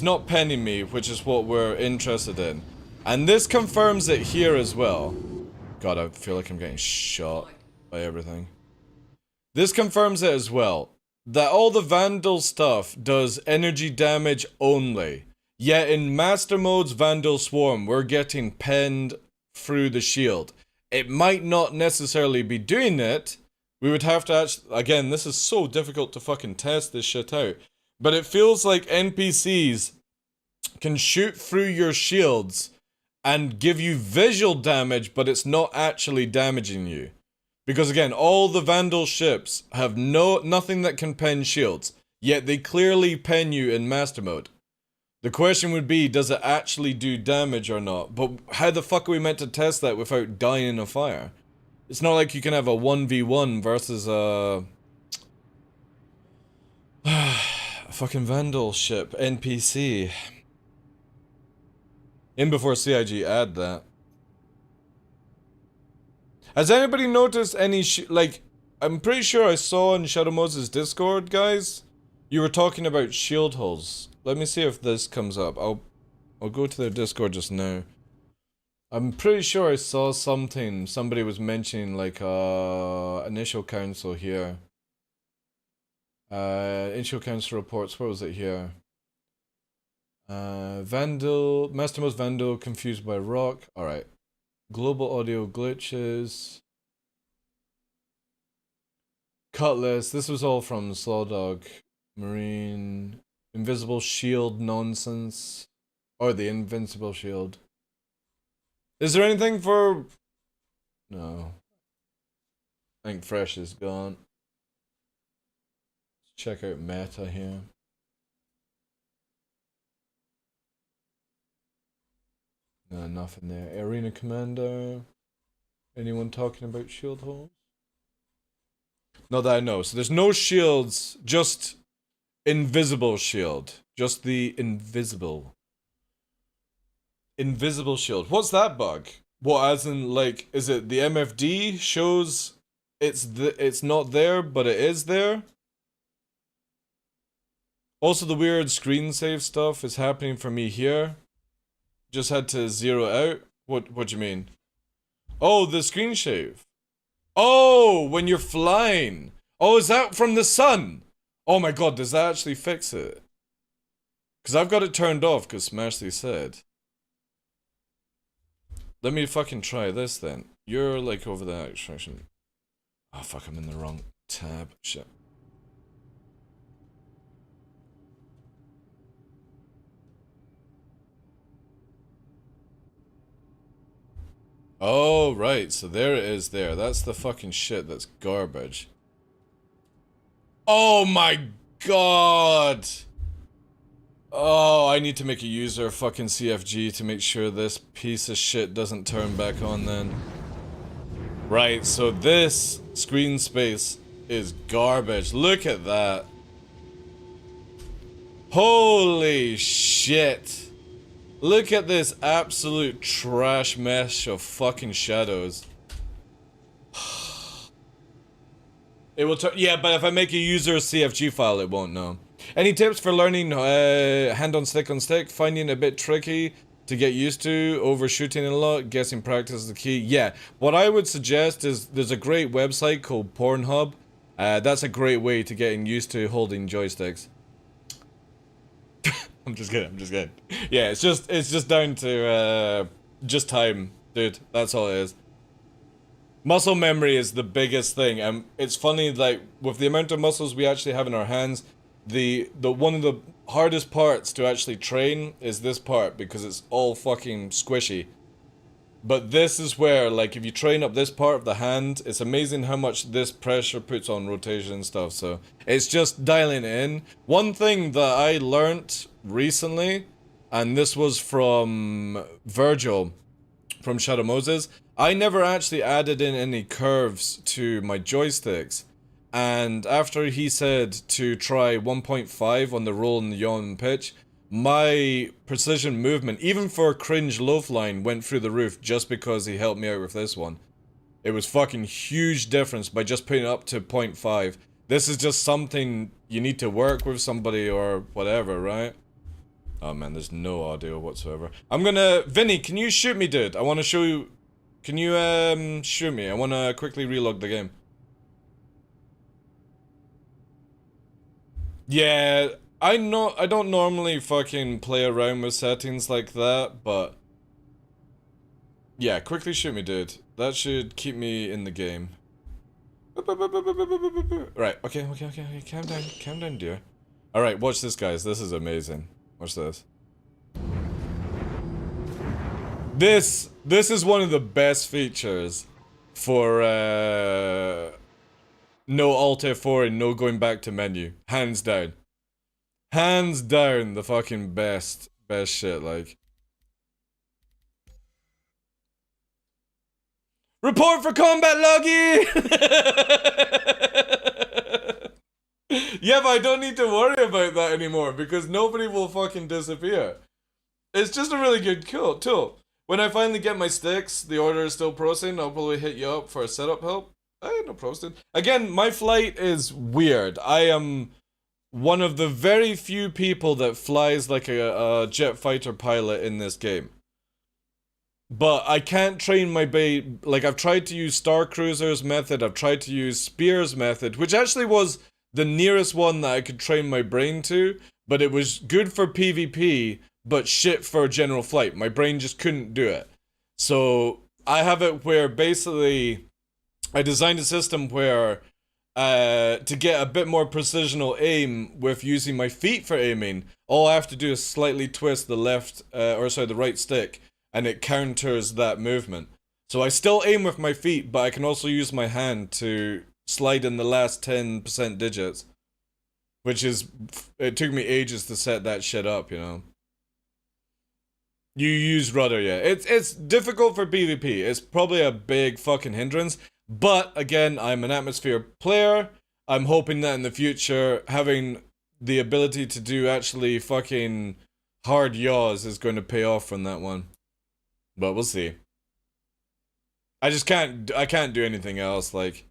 not penning me, which is what we're interested in. And this confirms it here as well. God, I feel like I'm getting shot by everything. This confirms it as well. That all the Vandal stuff does energy damage only. Yet in Master Mode's Vandal Swarm, we're getting penned through the shield. It might not necessarily be doing it. We would have to actually... Again, this is so difficult to fucking test this shit out. But it feels like NPCs can shoot through your shields and give you visual damage, but it's not actually damaging you. Because again, all the Vandal ships have nothing that can pen shields. Yet they clearly pen you in Master Mode. The question would be, does it actually do damage or not? But how the fuck are we meant to test that without dying in a fire? It's not like you can have a 1v1 versus a fucking Vandal ship NPC. In before CIG add that. Has anybody noticed any like, I'm pretty sure I saw in Shadow Moses' Discord, guys, you were talking about shield holes. Let me see if this comes up. I'll go to their Discord just now. I'm pretty sure I saw something. Somebody was mentioning like initial council here. Initial council reports. Where was it here? Vandal, Mastermost Vandal confused by rock. All right. Global audio glitches. Cutlass. This was all from Slawdog. Marine. Invisible shield nonsense. Or the invincible shield. Is there anything for... No. I think fresh is gone. Let's check out meta here. No, nothing there. Arena Commander. Anyone talking about shield holes? Not that I know. So there's no shields, just invisible shield. Just the invisible shield. What's that bug? What, as in, like, is it the MFD shows it's not there, but it is there? Also, the weird screen save stuff is happening for me here. Just had to zero out. What do you mean? Oh, the screen shave. Oh, when you're flying. Oh, is that from the sun? Oh my god, does that actually fix it? Because I've got it turned off, because Smashley said. Let me fucking try this then. You're like over that extraction. Oh fuck, I'm in the wrong tab. Shit. Oh, right. So there it is there. That's the fucking shit that's garbage. Oh my god! Oh, I need to make a user fucking CFG to make sure this piece of shit doesn't turn back on then. Right, so this screen space is garbage. Look at that. Holy shit. Look at this absolute trash mesh of fucking shadows. It will turn, yeah, but if I make a user CFG file, it won't know. Any tips for learning hand on stick? Finding it a bit tricky to get used to, overshooting a lot, guessing practice is the key. Yeah, what I would suggest is there's a great website called Pornhub. That's a great way to getting used to holding joysticks. I'm just kidding. Yeah, it's just down to just time, dude. That's all it is. Muscle memory is the biggest thing, and it's funny, like, with the amount of muscles we actually have in our hands, the one of the hardest parts to actually train is this part, because it's all fucking squishy. But this is where, like, if you train up this part of the hand, it's amazing how much this pressure puts on rotation and stuff, so it's just dialing it in. One thing that I learnt recently, and this was from Virgil from Shadow Moses, I never actually added in any curves to my joysticks, and after he said to try 1.5 on the roll and the yawn pitch, my precision movement, even for a cringe loaf line, went through the roof just because he helped me out with this one. It was fucking huge difference by just putting it up to 0.5. This is just something you need to work with somebody or whatever, right? Oh man, there's no audio whatsoever. I'm gonna... Vinny, can you shoot me, dude? I want to show you... Can you, shoot me? I want to quickly relog the game. Yeah, I don't normally fucking play around with settings like that, but... Yeah, quickly shoot me, dude. That should keep me in the game. Right, okay, calm down, dear. Alright, watch this, guys. This is amazing. Watch this. This is one of the best features for no Alt F4 and no going back to menu. Hands down. Hands down the fucking best shit, like. Report for combat, Loggy! Yeah, but I don't need to worry about that anymore because nobody will fucking disappear. It's just a really good tool. When I finally get my sticks, the order is still processing, I'll probably hit you up for a setup help. No processing. Again, my flight is weird. I am one of the very few people that flies like a jet fighter pilot in this game. but I can't train my like, I've tried to use Star Cruiser's method, I've tried to use Spear's method, which actually was the nearest one that I could train my brain to, but it was good for PvP, but shit for general flight. My brain just couldn't do it. So I have it where basically I designed a system where to get a bit more precisional aim with using my feet for aiming, all I have to do is slightly twist the the right stick, and it counters that movement. So I still aim with my feet, but I can also use my hand to slide in the last 10% digits. Which is, it took me ages to set that shit up, you know. You use rudder, yeah. It's difficult for PvP. It's probably a big fucking hindrance. But, again, I'm an atmosphere player. I'm hoping that in the future, having the ability to do actually fucking hard yaws is going to pay off from that one. But we'll see. I can't do anything else, like...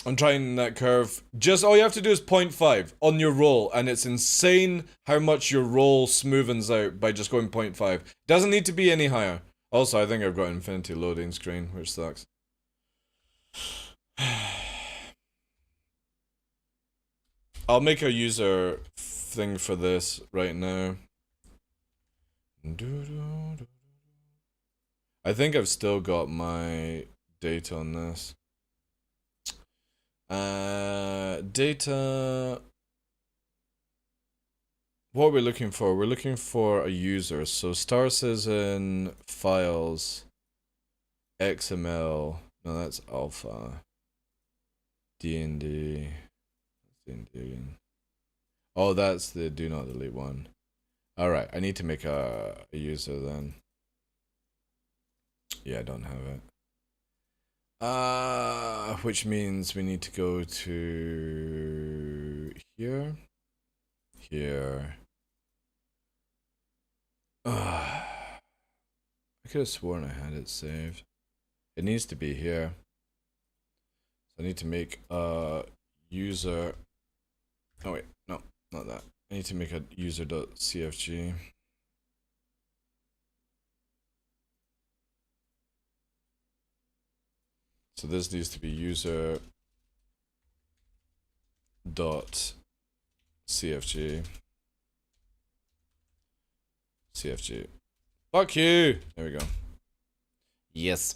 I'm trying that curve. Just all you have to do is 0.5 on your roll, and it's insane how much your roll smoothens out by just going 0.5. Doesn't need to be any higher. Also, I think I've got infinity loading screen, which sucks. I'll make a user thing for this right now. I think I've still got my data on this. Data. What are we looking for? We're looking for a user. So star says in files, XML. No, that's alpha. D&D. Oh, that's the do not delete one. All right, I need to make a user then. Yeah, I don't have it. Which means we need to go to here. I could have sworn I had it saved. It needs to be here. So I need to make a user. Oh wait, no, not that. I need to make a user.cfg. So this needs to be user dot CFG. Fuck you! There we go. Yes.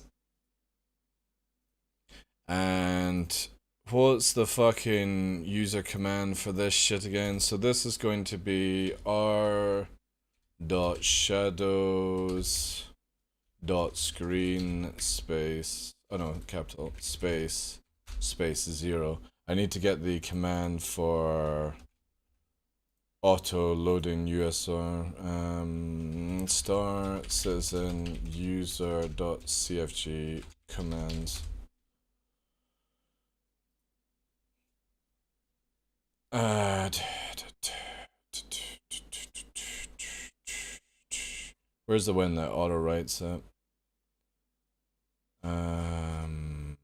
And what's the fucking user command for this shit again? So this is going to be r.shadows.screen space. Oh no, capital space 0. I need to get the command for auto loading USR. Star citizen user.cfg commands. Where's the one that auto writes it? No.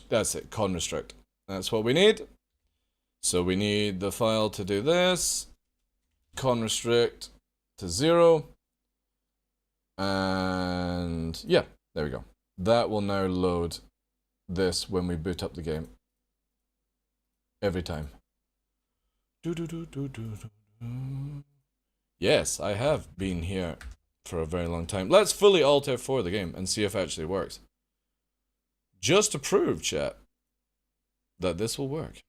That's it, con restrict. That's what we need. So we need the file to do this. Con restrict to 0. And yeah, there we go. That will now load this when we boot up the game. Every time. Yes, I have been here for a very long time. Let's fully Alt F4 the game and see if it actually works. Just to prove, chat, that this will work.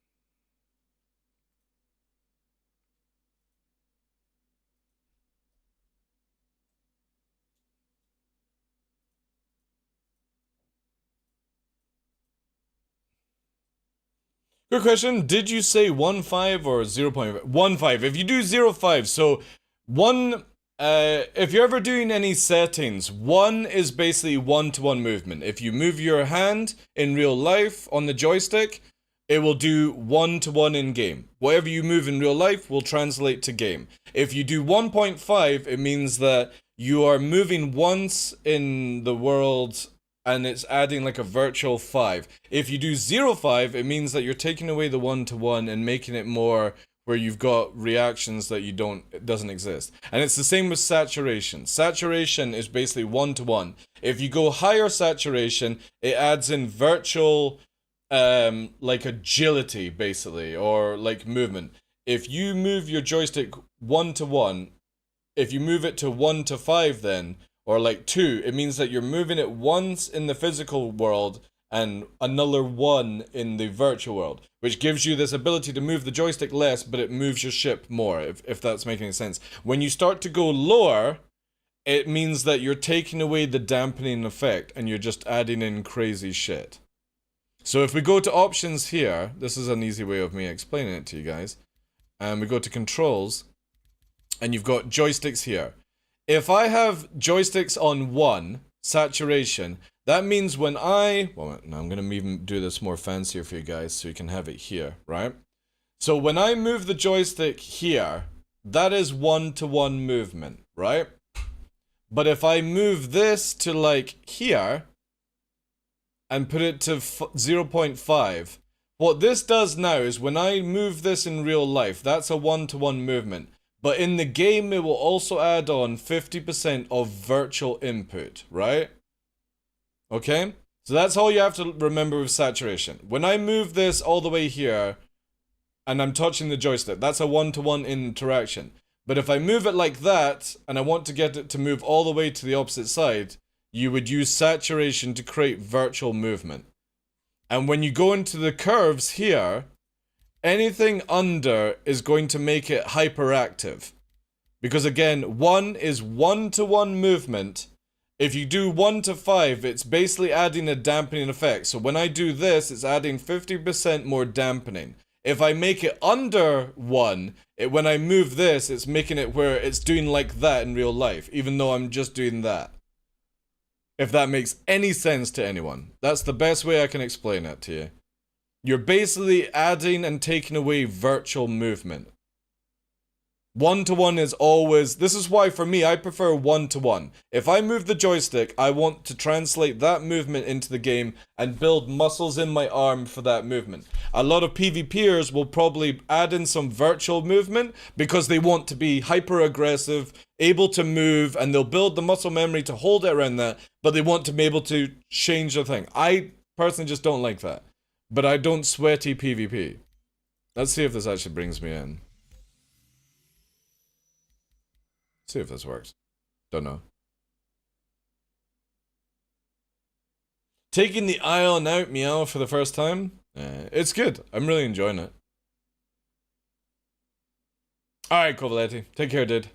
Good question. Did you say 1.5 or 0.5? 1.5. If you do 0.5, so if you're ever doing any settings, 1 is basically one-to-one movement. If you move your hand in real life on the joystick, it will do one-to-one in game. Whatever you move in real life will translate to game. If you do 1.5, it means that you are moving once in the world and it's adding like a virtual 5. If you do 0, 5, it means that you're taking away the 1-to-1 and making it more where you've got reactions that it doesn't exist. And it's the same with saturation. Saturation is basically 1-to-1. If you go higher saturation, it adds in virtual, like agility, basically, or like movement. If you move your joystick 1-to-1, if you move it to 1-to-5 then, or like 2, it means that you're moving it once in the physical world and another 1 in the virtual world, which gives you this ability to move the joystick less, but it moves your ship more, if that's making any sense. When you start to go lower, it means that you're taking away the dampening effect and you're just adding in crazy shit. So if we go to options here, this is an easy way of me explaining it to you guys, and we go to controls, and you've got joysticks here. If I have joysticks on 1, saturation, that means when well, now I'm going to even do this more fancier for you guys so you can have it here, right? So when I move the joystick here, that is 1-to-1 movement, right? But if I move this to like here, and put it to 0.5, what this does now is when I move this in real life, that's a 1-to-1 movement. But in the game, it will also add on 50% of virtual input, right? Okay? So that's all you have to remember with saturation. When I move this all the way here, and I'm touching the joystick, that's a 1-to-1 interaction. But if I move it like that, and I want to get it to move all the way to the opposite side, you would use saturation to create virtual movement. And when you go into the curves here, anything under is going to make it hyperactive. Because again, 1 is 1-to-1 movement. If you do 1-to-5, it's basically adding a dampening effect. So when I do this, it's adding 50% more dampening. If I make it under 1, when I move this, it's making it where it's doing like that in real life, even though I'm just doing that. If that makes any sense to anyone. That's the best way I can explain it to you. You're basically adding and taking away virtual movement. 1-to-1 is always... This is why, for me, I prefer 1-to-1. If I move the joystick, I want to translate that movement into the game and build muscles in my arm for that movement. A lot of PvPers will probably add in some virtual movement because they want to be hyper-aggressive, able to move, and they'll build the muscle memory to hold it around that, but they want to be able to change the thing. I personally just don't like that. But I don't sweaty PvP. Let's see if this actually brings me in. See if this works. Don't know. Taking the Ion out meow for the first time. It's good. I'm really enjoying it. Alright, Covaletti. Take care, dude.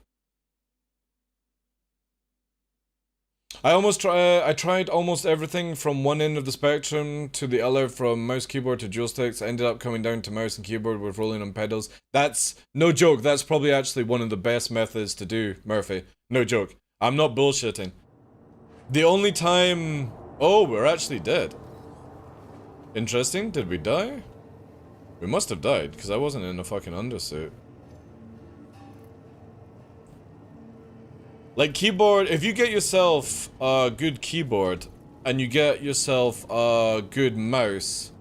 I tried almost everything from one end of the spectrum to the other, from mouse keyboard to dual sticks. I ended up coming down to mouse and keyboard with rolling on pedals. That's no joke. That's probably actually one of the best methods to do, Murphy. No joke. I'm not bullshitting. The only time... Oh, we're actually dead. Interesting. Did we die? We must have died, because I wasn't in a fucking undersuit. Like, keyboard, if you get yourself a good keyboard, and you get yourself a good mouse,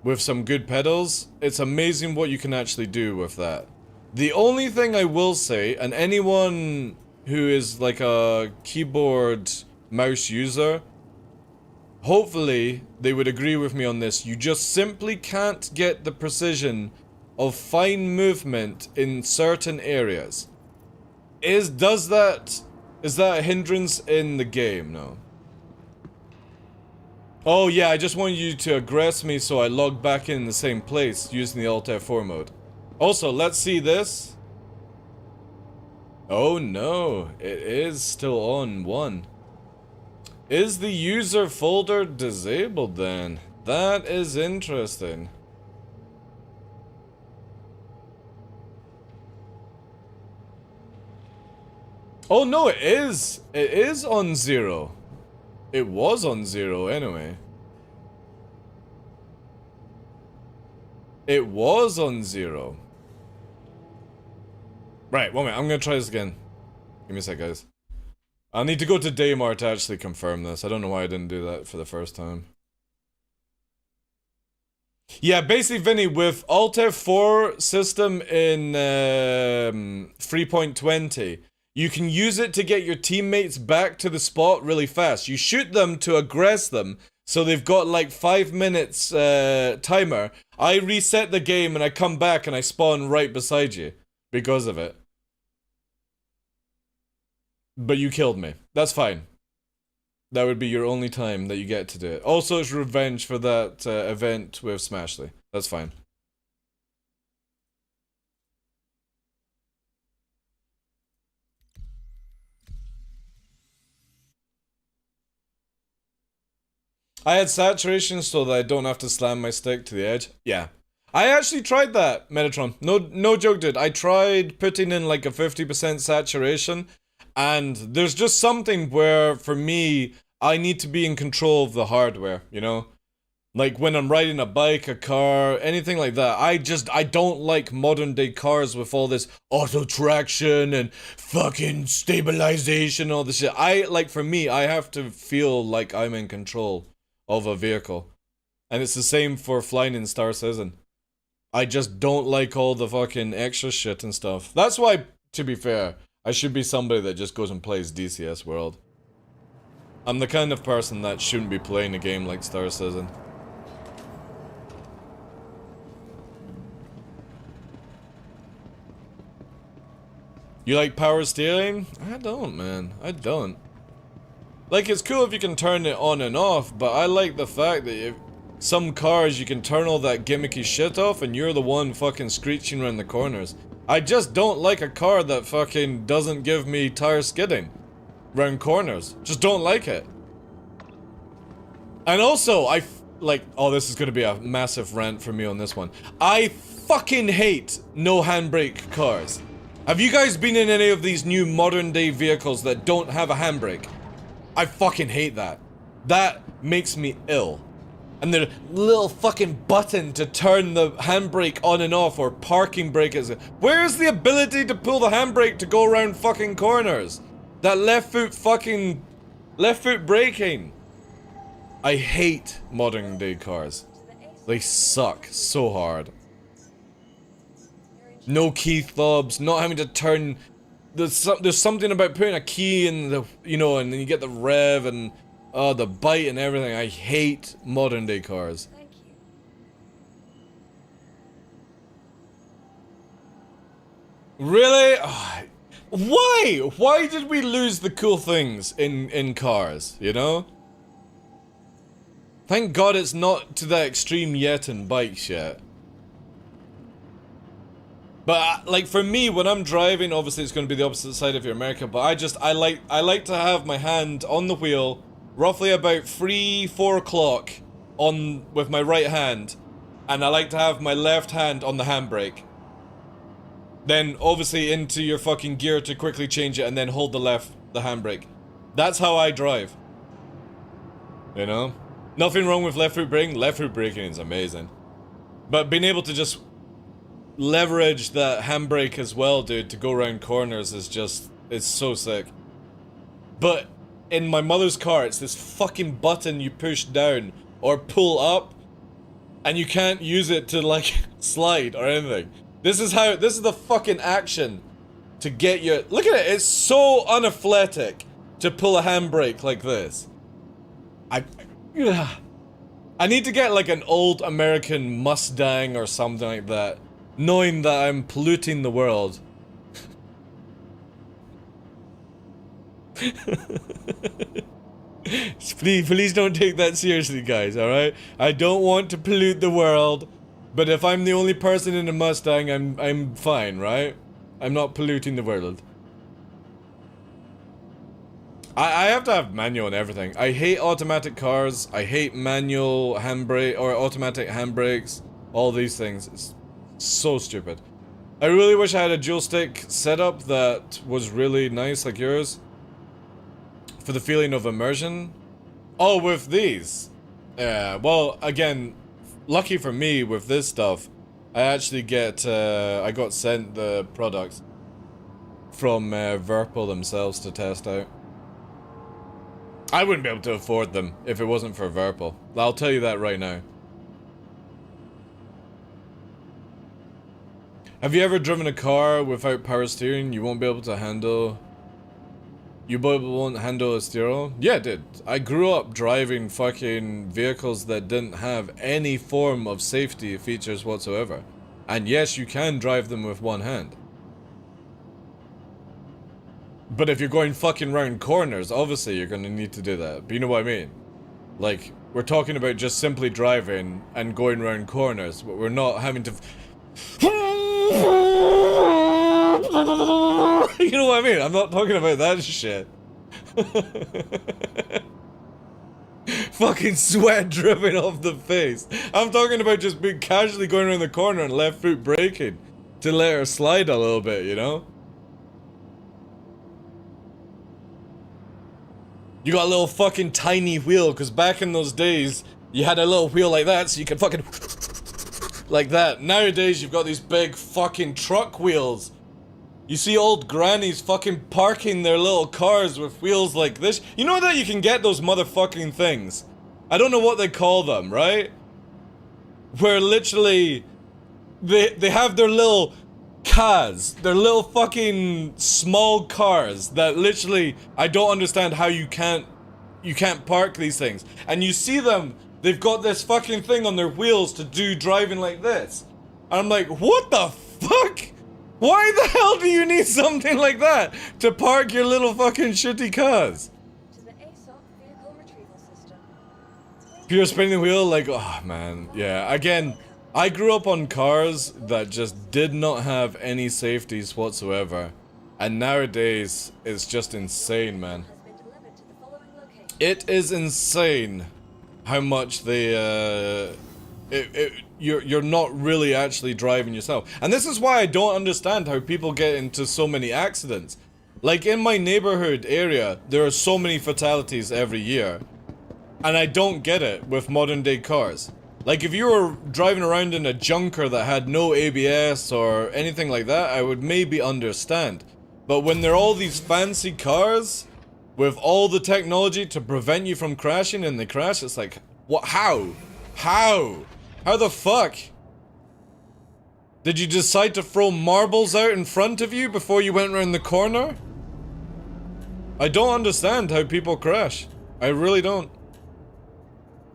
with some good pedals, it's amazing what you can actually do with that. The only thing I will say, and anyone who is like a keyboard mouse user, hopefully they would agree with me on this, you just simply can't get the precision of fine movement in certain areas. Is that a hindrance in the game? No. Oh yeah, I just wanted you to aggress me so I log back in the same place using the Alt F4 mode. Also, let's see this. Oh no, it is still on 1. Is the user folder disabled then? That is interesting. Oh no, it is! It is on 0. It was on 0 anyway. It was on 0. Right, one minute, I'm gonna try this again. Give me a sec, guys. I'll need to go to Daymar to actually confirm this. I don't know why I didn't do that for the first time. Yeah, basically, Vinny, with Alt F4 system in 3.20, you can use it to get your teammates back to the spot really fast. You shoot them to aggress them, so they've got like 5 minutes timer. I reset the game and I come back and I spawn right beside you because of it. But you killed me. That's fine. That would be your only time that you get to do it. Also, it's revenge for that event with Smashley. That's fine. I had saturation so that I don't have to slam my stick to the edge. Yeah. I actually tried that, Metatron. No joke, dude. I tried putting in like a 50% saturation, and there's just something where, for me, I need to be in control of the hardware, you know? Like when I'm riding a bike, a car, anything like that. I don't like modern day cars with all this auto traction and fucking stabilization, all this shit. For me, I have to feel like I'm in control of a vehicle. And it's the same for flying in Star Citizen. I just don't like all the fucking extra shit and stuff. That's why, to be fair, I should be somebody that just goes and plays DCS World. I'm the kind of person that shouldn't be playing a game like Star Citizen. You like power steering? I don't, man. I don't. Like, it's cool if you can turn it on and off, but I like the fact that if some cars you can turn all that gimmicky shit off and you're the one fucking screeching around the corners. I just don't like a car that fucking doesn't give me tire skidding round corners. Just don't like it. And also, oh, this is gonna be a massive rant for me on this one. I fucking hate no handbrake cars. Have you guys been in any of these new modern day vehicles that don't have a handbrake? I fucking hate that. That makes me ill. And the little fucking button to turn the handbrake on and off, or parking brake is. Where's the ability to pull the handbrake to go around fucking corners? That left foot braking. I hate modern day cars. They suck so hard. No key fobs, not having to turn. There's something about putting a key in the, you know, and then you get the rev and the bite and everything. I hate modern day cars. Thank you. Really? Why? Why did we lose the cool things in cars, you know? Thank God it's not to that extreme yet in bikes yet. But like for me, when I'm driving, obviously it's going to be the opposite side of your America. But I like to have my hand on the wheel, roughly about 3-4 o'clock, on with my right hand, and I like to have my left hand on the handbrake. Then obviously into your fucking gear to quickly change it, and then hold the handbrake. That's how I drive. You know, nothing wrong with left foot braking. Left foot braking is amazing, but being able to just leverage that handbrake as well, dude, to go around corners is just, it's so sick. But in my mother's car, it's this fucking button you push down or pull up, and you can't use it to like slide or anything. This is the fucking action to get your, look at it, it's so unathletic to pull a handbrake like this. I need to get like an old American Mustang or something like that, knowing that I'm polluting the world. Please don't take that seriously, guys, alright? I don't want to pollute the world, but if I'm the only person in a Mustang, I'm fine, right? I'm not polluting the world. I have to have manual and everything. I hate automatic cars, I hate manual handbrake or automatic handbrakes, all these things. It's so stupid. I really wish I had a dual stick setup that was really nice like yours, for the feeling of immersion. Oh, with these. Yeah, well, again, lucky for me with this stuff, I actually I got sent the products from Verpal themselves to test out. I wouldn't be able to afford them if it wasn't for Verpal. I'll tell you that right now. Have you ever driven a car without power steering? You won't be able to handle... You won't handle a steering? Yeah, dude. I grew up driving fucking vehicles that didn't have any form of safety features whatsoever. And yes, you can drive them with one hand. But if you're going fucking round corners, obviously you're gonna need to do that. But you know what I mean? Like, we're talking about just simply driving and going round corners, but we're not having to... You know what I mean? I'm not talking about that shit. Fucking sweat dripping off the face. I'm talking about just being casually going around the corner and left foot braking to let her slide a little bit, you know? You got a little fucking tiny wheel, because back in those days, you had a little wheel like that, so you could fucking... like that. Nowadays, you've got these big fucking truck wheels. You see old grannies fucking parking their little cars with wheels like this. You know that you can get those motherfucking things? I don't know what they call them, right? Where literally, they have their little cars, their little fucking small cars that literally, I don't understand how you can't park these things. And you see them, they've got this fucking thing on their wheels to do driving like this. And I'm like, what the fuck? Why the hell do you need something like that to park your little fucking shitty cars? Pure spinning wheel, like, oh man, yeah, again, I grew up on cars that just did not have any safeties whatsoever. And nowadays, it's just insane, man. It is insane how much they, you're not really actually driving yourself. And this is why I don't understand how people get into so many accidents. Like, in my neighborhood area, there are so many fatalities every year. And I don't get it with modern day cars. Like, if you were driving around in a junker that had no ABS or anything like that, I would maybe understand. But when they're all these fancy cars, with all the technology to prevent you from crashing and they crash, it's like, what? How? How? How the fuck? Did you decide to throw marbles out in front of you before you went around the corner? I don't understand how people crash. I really don't.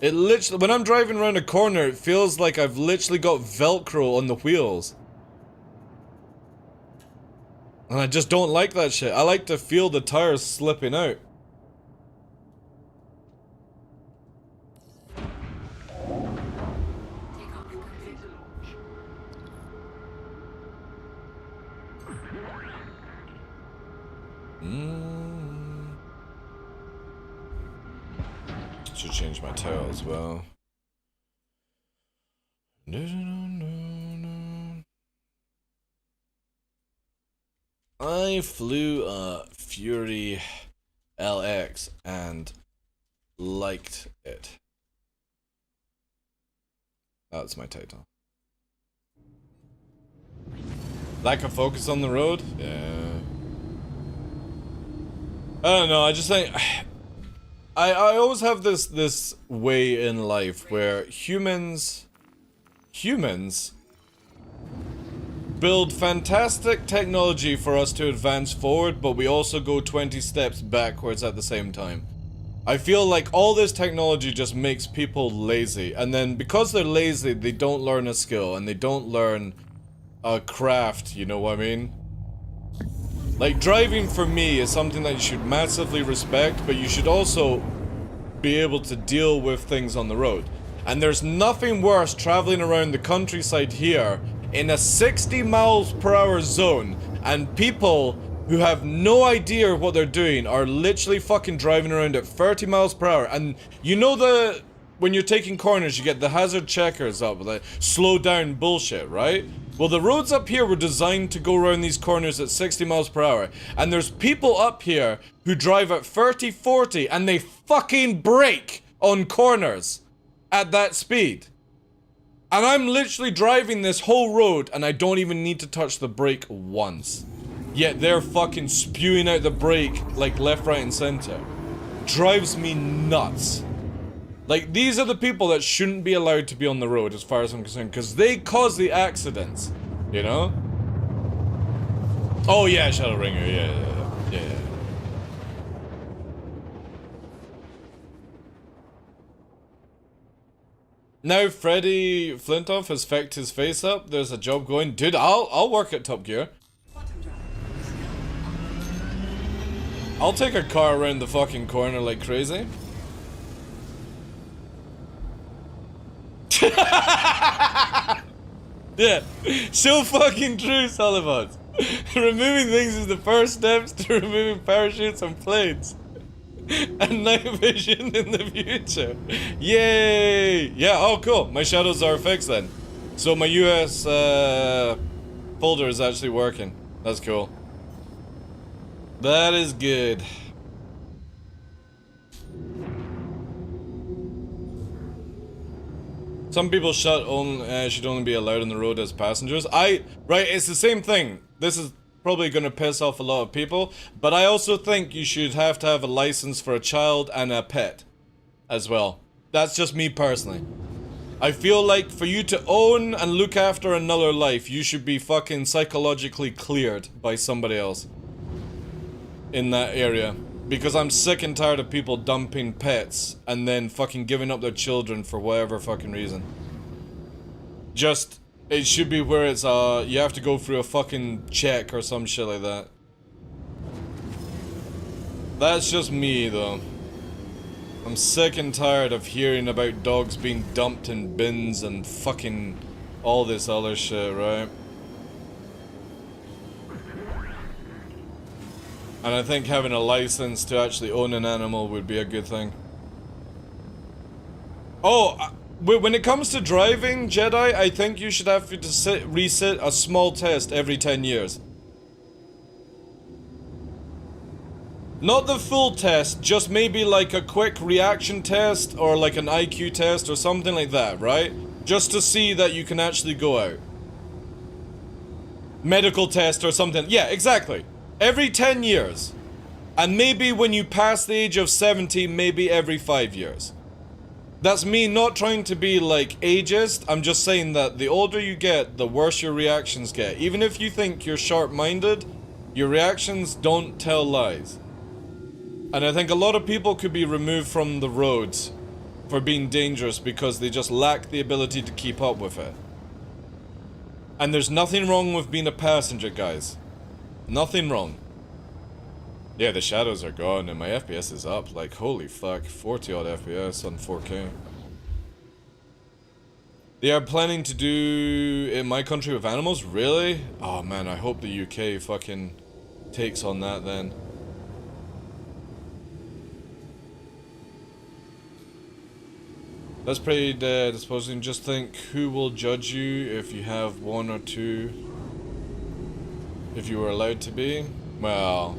It literally, when I'm driving around a corner, it feels like I've literally got Velcro on the wheels. And I just don't like that shit. I like to feel the tires slipping out. Should change my tail as well. I flew a Fury LX and liked it. That's my title. Lack of focus on the road? Yeah. I don't know, I just think... I always have this way in life where humans build fantastic technology for us to advance forward, but we also go 20 steps backwards at the same time. I feel like all this technology just makes people lazy, and then because they're lazy, they don't learn a skill, and they don't learn a craft, you know what I mean? Like, driving for me is something that you should massively respect, but you should also be able to deal with things on the road. And there's nothing worse traveling around the countryside here in a 60 miles per hour zone, and people who have no idea what they're doing are literally fucking driving around at 30 miles per hour. And you know when you're taking corners, you get the hazard checkers up, like slow down bullshit, right? Well, the roads up here were designed to go around these corners at 60 miles per hour. And there's people up here who drive at 30, 40, and they fucking brake on corners at that speed. And I'm literally driving this whole road, and I don't even need to touch the brake once. Yet they're fucking spewing out the brake like left, right, and center. drives me nuts. Like, these are the people that shouldn't be allowed to be on the road, as far as I'm concerned, because they cause the accidents, you know? Oh yeah, Shadowringer, yeah. Now Freddy Flintoff has fecked his face up. There's a job going. Dude, I'll work at Top Gear. I'll take a car around the fucking corner like crazy. Yeah, so fucking true, Sullivan. Removing things is the first steps to removing parachutes and planes. And night vision in the future. Yay! Yeah, oh cool. My shadows are fixed then. So my US folder is actually working. That's cool. That is good. Some people should only be allowed on the road as passengers. Right, it's the same thing. This is probably gonna piss off a lot of people, but I also think you should have to have a license for a child and a pet as well. That's just me personally. I feel like for you to own and look after another life, you should be fucking psychologically cleared by somebody else in that area. Because I'm sick and tired of people dumping pets and then fucking giving up their children for whatever fucking reason. Just, it should be where it's, you have to go through a fucking check or some shit like that. That's just me, though. I'm sick and tired of hearing about dogs being dumped in bins and fucking all this other shit, right? And I think having a license to actually own an animal would be a good thing. Oh, when it comes to driving, Jedi, I think you should have to resit a small test every 10 years. Not the full test, just maybe like a quick reaction test or like an IQ test or something like that, right? Just to see that you can actually go out. Medical test or something. Yeah, exactly. Every 10 years. And maybe when you pass the age of 70, maybe every 5 years. That's me not trying to be like ageist. I'm just saying that the older you get, the worse your reactions get. Even if you think you're sharp-minded, your reactions don't tell lies. And I think a lot of people could be removed from the roads for being dangerous because they just lack the ability to keep up with it. And there's nothing wrong with being a passenger, guys. Nothing wrong. Yeah, the shadows are gone and my FPS is up. Like, holy fuck, 40 odd FPS on 4K. They are planning to do in my country with animals? Really? Oh man, I hope the UK fucking takes on that then. That's pretty dead. I suppose you can just think who will judge you if you have one or two. If you were allowed to be? Well,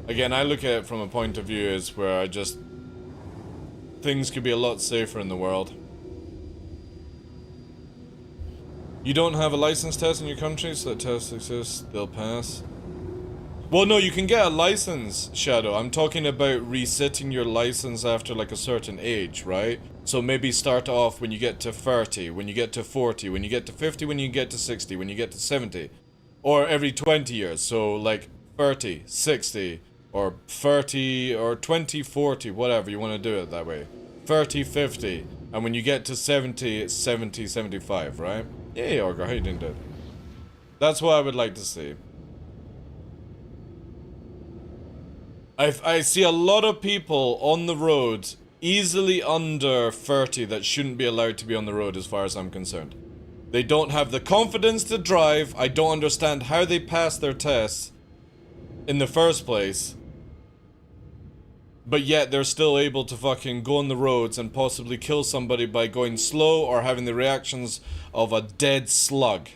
again, I look at it from a point of view as where I just... things could be a lot safer in the world. You don't have a license test in your country, so that tests exist, they'll pass. Well, no, you can get a license, Shadow. I'm talking about resetting your license after like a certain age, right? So maybe start off when you get to 30, when you get to 40, when you get to 50, when you get to 60, when you get to 70. Or every 20 years, so like 30, 60, or 30, or 20, 40, whatever, you want to do it that way. 30, 50, and when you get to 70, it's 70, 75, right? Yeah, Orgar, how you doing, dude? That's what I would like to see. I see a lot of people on the road easily under 30 that shouldn't be allowed to be on the road as far as I'm concerned. They don't have the confidence to drive. I don't understand how they pass their tests in the first place. But yet they're still able to fucking go on the roads and possibly kill somebody by going slow or having the reactions of a dead slug.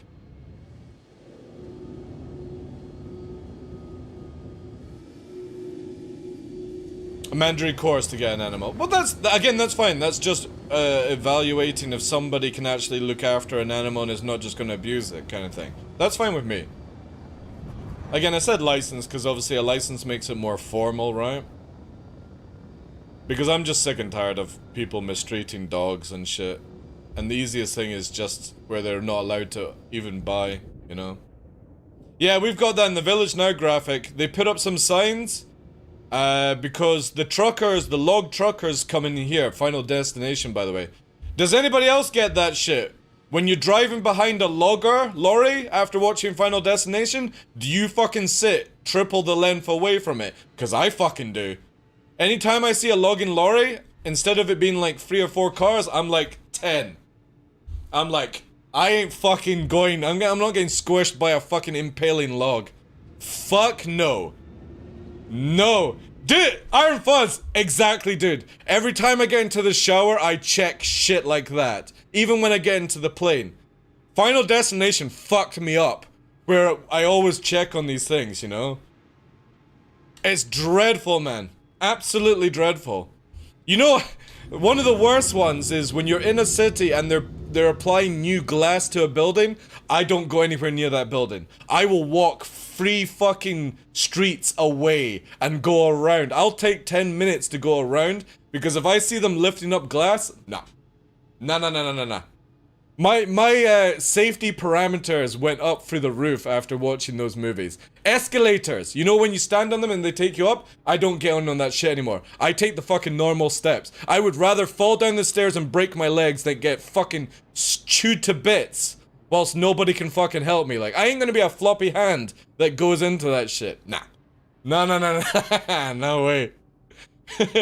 A mandatory course to get an animal. Well, that's fine. That's just evaluating if somebody can actually look after an animal and is not just going to abuse it, kind of thing. That's fine with me. Again, I said license because obviously a license makes it more formal, right? Because I'm just sick and tired of people mistreating dogs and shit. And the easiest thing is just where they're not allowed to even buy, you know? Yeah, we've got that in the village now graphic. They put up some signs because the truckers, the log truckers come in here. Final Destination, by the way. Does anybody else get that shit? When you're driving behind a lorry after watching Final Destination, do you fucking sit triple the length away from it? Because I fucking do. Anytime I see a logging lorry, instead of it being like 3 or 4 cars, I'm like 10. I'm like, I ain't fucking going, I'm not getting squished by a fucking impaling log. Fuck no. No. Dude, Iron Fuzz, exactly, dude. Every time I get into the shower, I check shit like that. Even when I get into the plane. Final Destination fucked me up. Where I always check on these things, you know? It's dreadful, man. Absolutely dreadful. You know, one of the worst ones is when you're in a city and they're applying new glass to a building. I don't go anywhere near that building. I will walk 3 fucking streets away and go around. I'll take 10 minutes to go around because if I see them lifting up glass, nah. Nah. My safety parameters went up through the roof after watching those movies. Escalators, you know when you stand on them and they take you up? I don't get on that shit anymore. I take the fucking normal steps. I would rather fall down the stairs and break my legs than get fucking chewed to bits whilst nobody can fucking help me. Like, I ain't gonna be a floppy hand that goes into that shit. Nah. No. No way.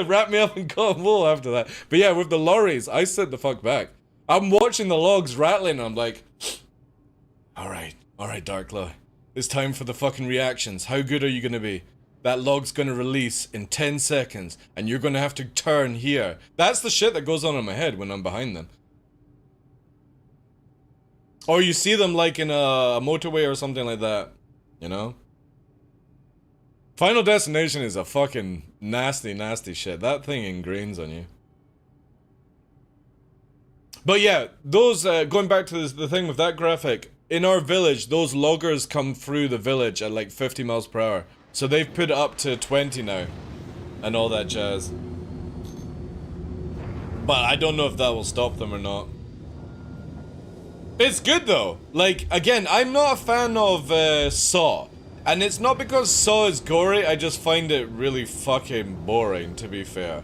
Wrap me up in cotton wool after that. But yeah, with the lorries, I sit the fuck back. I'm watching the logs rattling and I'm like, alright, DarkLaw. It's time for the fucking reactions. How good are you gonna be? That log's gonna release in 10 seconds and you're gonna have to turn here. That's the shit that goes on in my head when I'm behind them. Or you see them like in a motorway or something like that, you know? Final Destination is a fucking nasty shit. That thing ingrains on you. But yeah, those, going back to the thing with that graphic, in our village, those loggers come through the village at like 50 miles per hour. So they've put it up to 20 now. And all that jazz. But I don't know if that will stop them or not. It's good though. Like, again, I'm not a fan of Saw. And it's not because Saw is gory, I just find it really fucking boring, to be fair.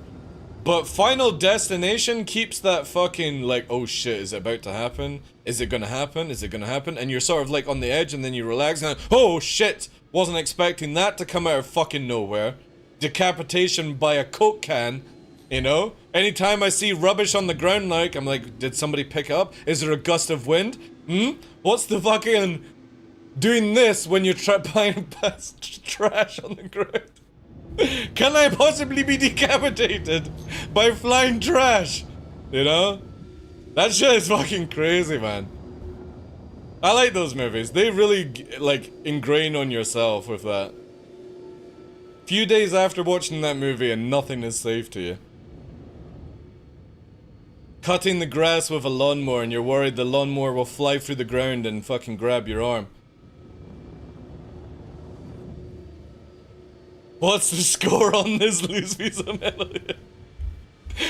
But Final Destination keeps that fucking, like, oh shit, is it about to happen? Is it gonna happen? Is it gonna happen? And you're sort of like on the edge and then you relax and oh shit! Wasn't expecting that to come out of fucking nowhere. Decapitation by a Coke can, you know? Anytime I see rubbish on the ground, like, I'm like, did somebody pick it up? Is there a gust of wind? What's the fucking doing this when you're buying past trash on the ground? Can I possibly be decapitated by flying trash? You know? That shit is fucking crazy, man. I like those movies. They really, like, ingrain on yourself with that. Few days after watching that movie and nothing is safe to you. Cutting the grass with a lawnmower and you're worried the lawnmower will fly through the ground and fucking grab your arm. What's the score on this loose piece of metal?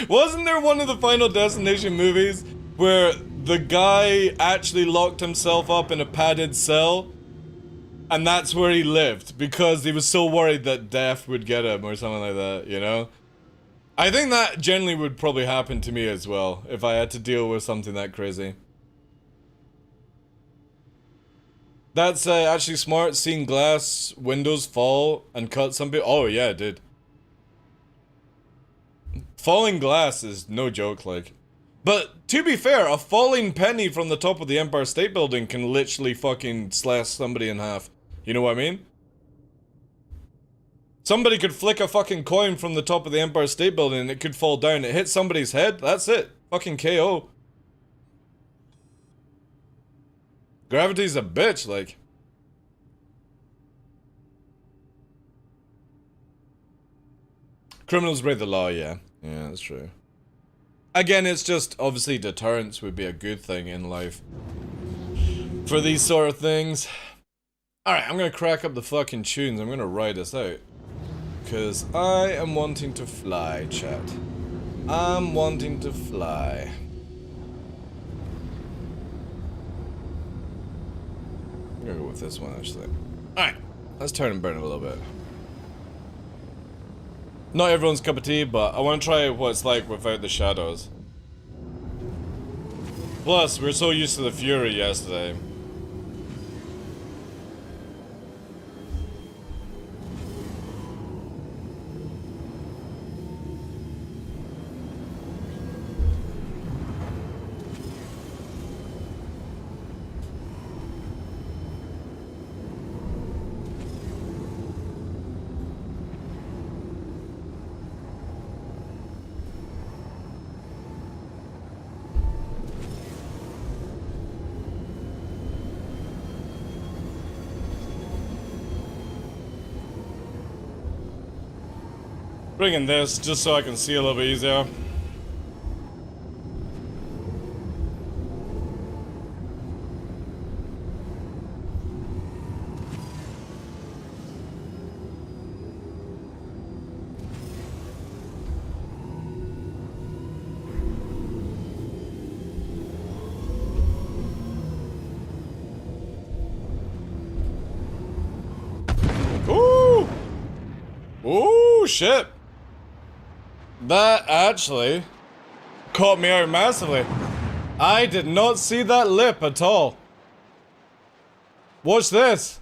Wasn't there one of the Final Destination movies where the guy actually locked himself up in a padded cell? And that's where he lived because he was so worried that death would get him or something like that, you know? I think that generally would probably happen to me as well if I had to deal with something that crazy. That's actually smart, seeing glass windows fall and cut some people. Oh yeah, it did. Falling glass is no joke, like. But to be fair, a falling penny from the top of the Empire State Building can literally fucking slash somebody in half. You know what I mean? Somebody could flick a fucking coin from the top of the Empire State Building and it could fall down. It hits somebody's head, that's it. Fucking KO. Gravity's a bitch, like. Criminals break the law, yeah. Yeah, that's true. Again, it's just, obviously, deterrence would be a good thing in life. For these sort of things. Alright, I'm gonna crack up the fucking tunes. I'm gonna ride this out. Because I am wanting to fly, chat. I'm wanting to fly. I'm gonna go with this one, actually. Alright, let's turn and burn it a little bit. Not everyone's cup of tea, but I want to try what it's like without the shadows. Plus, we were so used to the Fury yesterday. Bringing this just so I can see a little bit easier. Ooh! Ooh, shit! That actually caught me out massively. I did not see that lip at all. Watch this.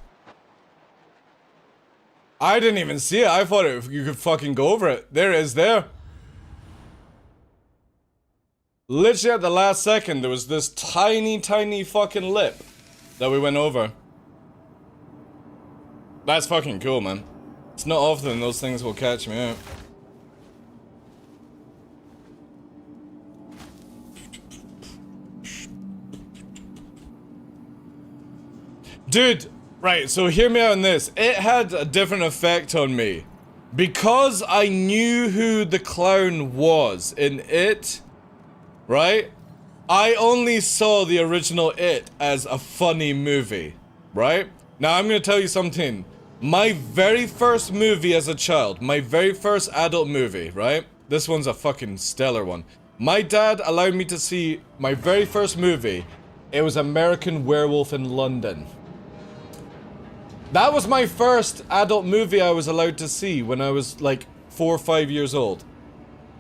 I didn't even see it. I thought you could fucking go over it. There it is there. Literally at the last second, there was this tiny, tiny fucking lip that we went over. That's fucking cool, man. It's not often those things will catch me out. Dude, right, so hear me out on this. It had a different effect on me. Because I knew who the clown was in It, right? I only saw the original It as a funny movie, right? Now I'm gonna tell you something. My very first movie as a child, my very first adult movie, right? This one's a fucking stellar one. My dad allowed me to see my very first movie. It was American Werewolf in London. That was my first adult movie I was allowed to see when I was like 4 or 5 years old.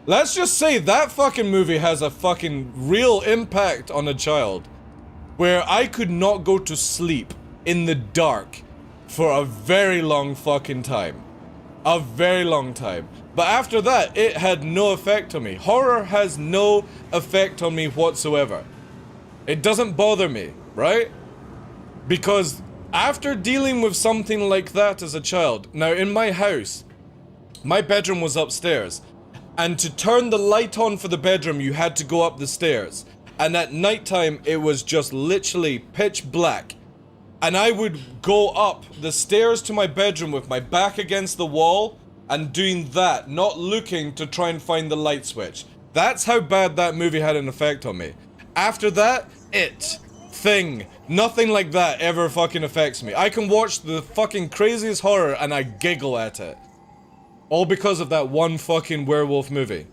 Let's just say that fucking movie has a fucking real impact on a child. Where I could not go to sleep in the dark for a very long fucking time. A very long time. But after that, it had no effect on me. Horror has no effect on me whatsoever. It doesn't bother me, right? Because after dealing with something like that as a child, now in my house, my bedroom was upstairs, and to turn the light on for the bedroom, you had to go up the stairs. And at nighttime, it was just literally pitch black. And I would go up the stairs to my bedroom with my back against the wall, and doing that, not looking to try and find the light switch. That's how bad that movie had an effect on me. After that, It, Thing, nothing like that ever fucking affects me. I can watch the fucking craziest horror and I giggle at it. All because of that one fucking werewolf movie.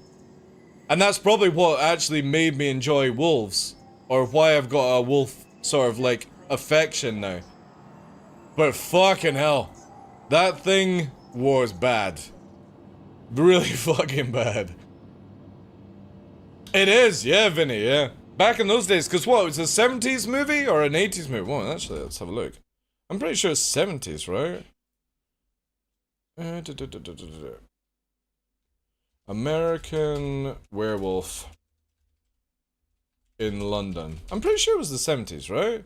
And that's probably what actually made me enjoy wolves. Or why I've got a wolf sort of like affection now. But fucking hell. That thing was bad. Really fucking bad. It is, yeah, Vinny, yeah. Back in those days, because what, it was a 70s movie or an 80s movie? Well, actually, let's have a look. I'm pretty sure it's 70s, right? American Werewolf in London. I'm pretty sure it was the 70s, right?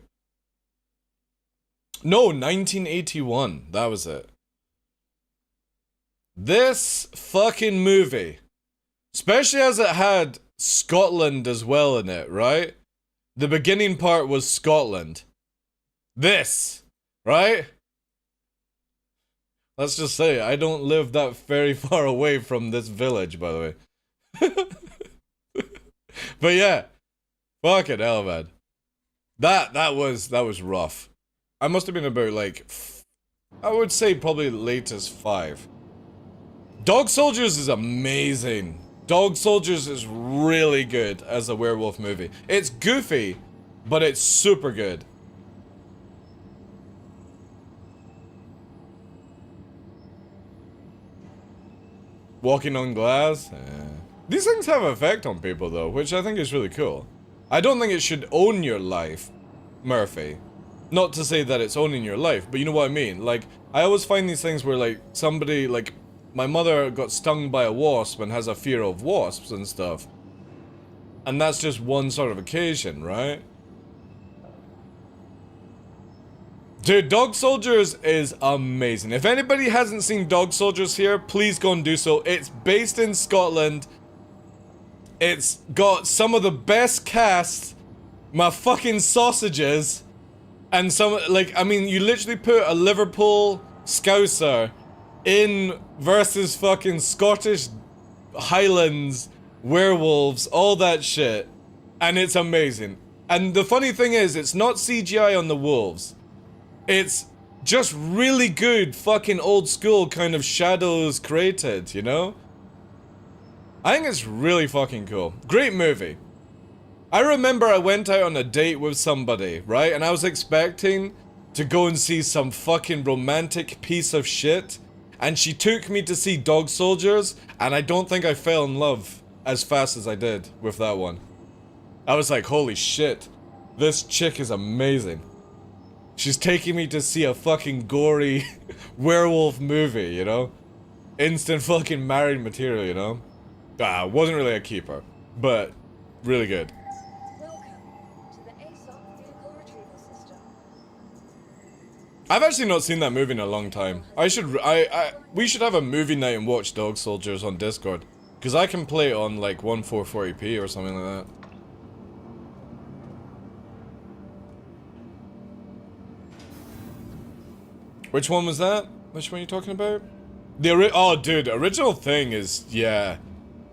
No, 1981. That was it. This fucking movie, especially as it had Scotland as well in it, right? The beginning part was Scotland. This, right? Let's just say, I don't live that very far away from this village, by the way. But yeah, fucking hell, man. That was rough. I must have been about like I would say probably latest 5. Dog Soldiers is amazing. Dog Soldiers is really good as a werewolf movie. It's goofy, but it's super good. Walking on glass? These things have an effect on people though, which I think is really cool. I don't think it should own your life, Murphy. Not to say that it's owning your life, but you know what I mean. Like, I always find these things where like somebody, like my mother got stung by a wasp and has a fear of wasps and stuff. And that's just one sort of occasion, right? Dude, Dog Soldiers is amazing. If anybody hasn't seen Dog Soldiers here, please go and do so. It's based in Scotland. It's got some of the best cast, my fucking sausages, and some, like, I mean, you literally put a Liverpool Scouser in versus fucking Scottish Highlands werewolves, all that shit, and it's amazing. And the funny thing is, it's not CGI on the wolves. It's just really good fucking old school kind of shadows created, you know? I think it's really fucking cool. Great movie. I remember I went out on a date with somebody, right? And I was expecting to go and see some fucking romantic piece of shit. And she took me to see Dog Soldiers, and I don't think I fell in love as fast as I did with that one. I was like, holy shit. This chick is amazing. She's taking me to see a fucking gory werewolf movie, you know? Instant fucking married material, you know? Wasn't really a keeper, but really good. I've actually not seen that movie in a long time. We should have a movie night and watch Dog Soldiers on Discord. Because I can play it on like 1440p or something like that. Which one was that? Which one are you talking about? Oh, dude, original thing is, yeah.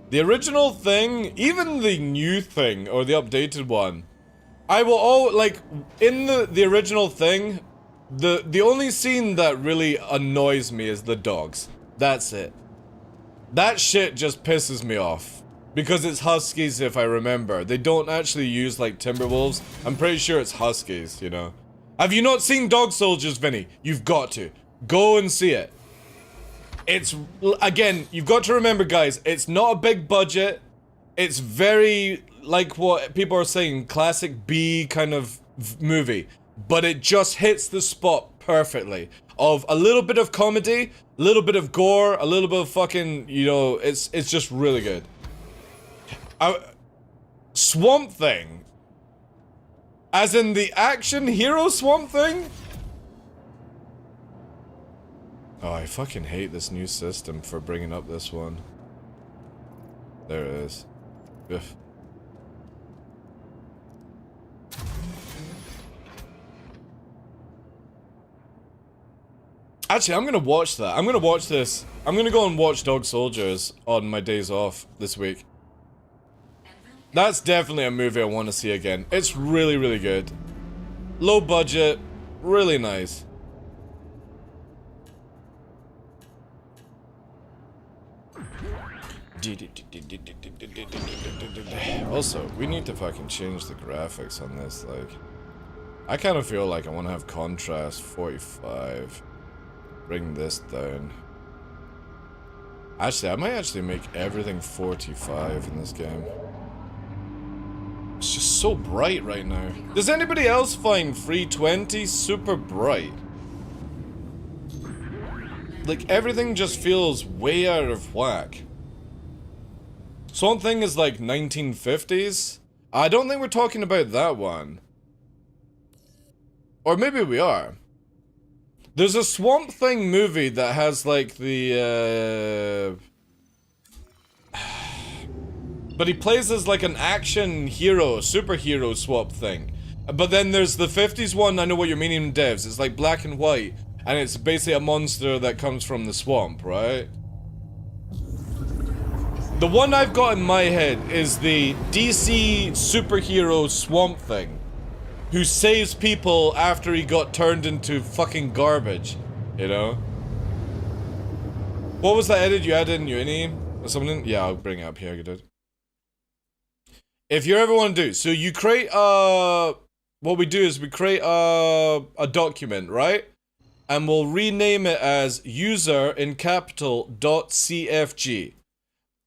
The original thing, even the new thing, or the updated one, I will like, in the original thing, the only scene that really annoys me is the dogs. That's it. That shit just pisses me off. Because it's huskies, if I remember. They don't actually use, like, timberwolves. I'm pretty sure it's huskies, you know. Have you not seen Dog Soldiers, Vinny? You've got to. Go and see it. It's, again, you've got to remember, guys, it's not a big budget. It's very, like what people are saying, classic B kind of movie. But it just hits the spot perfectly. Of a little bit of comedy, a little bit of gore, a little bit of fucking, you know, it's just really good. Swamp Thing. As in the action hero Swamp Thing? Oh, I fucking hate this new system for bringing up this one. There it is. Ugh. Actually, I'm gonna watch that. I'm gonna watch this. I'm gonna go and watch Dog Soldiers on my days off this week. That's definitely a movie I want to see again. It's really, really good. Low budget, really nice. Also, we need to fucking change the graphics on this, like... I kind of feel like I want to have contrast 45. Bring this down. Actually, I might actually make everything 45 in this game. It's just so bright right now. Does anybody else find 320 super bright? Like, everything just feels way out of whack. Swamp Thing is like 1950s? I don't think we're talking about that one. Or maybe we are. There's a Swamp Thing movie that has like the but he plays as like an action hero, superhero Swamp Thing. But then there's the 50s one, I know what you're meaning, devs. It's like black and white, and it's basically a monster that comes from the swamp, right? The one I've got in my head is the DC superhero Swamp Thing, who saves people after he got turned into fucking garbage. You know? What was that edit you added in Uni or something? Yeah, I'll bring it up here, you did. If you ever want to do, so you create what we do is we create a document, right? And we'll rename it as user in capital .cfg.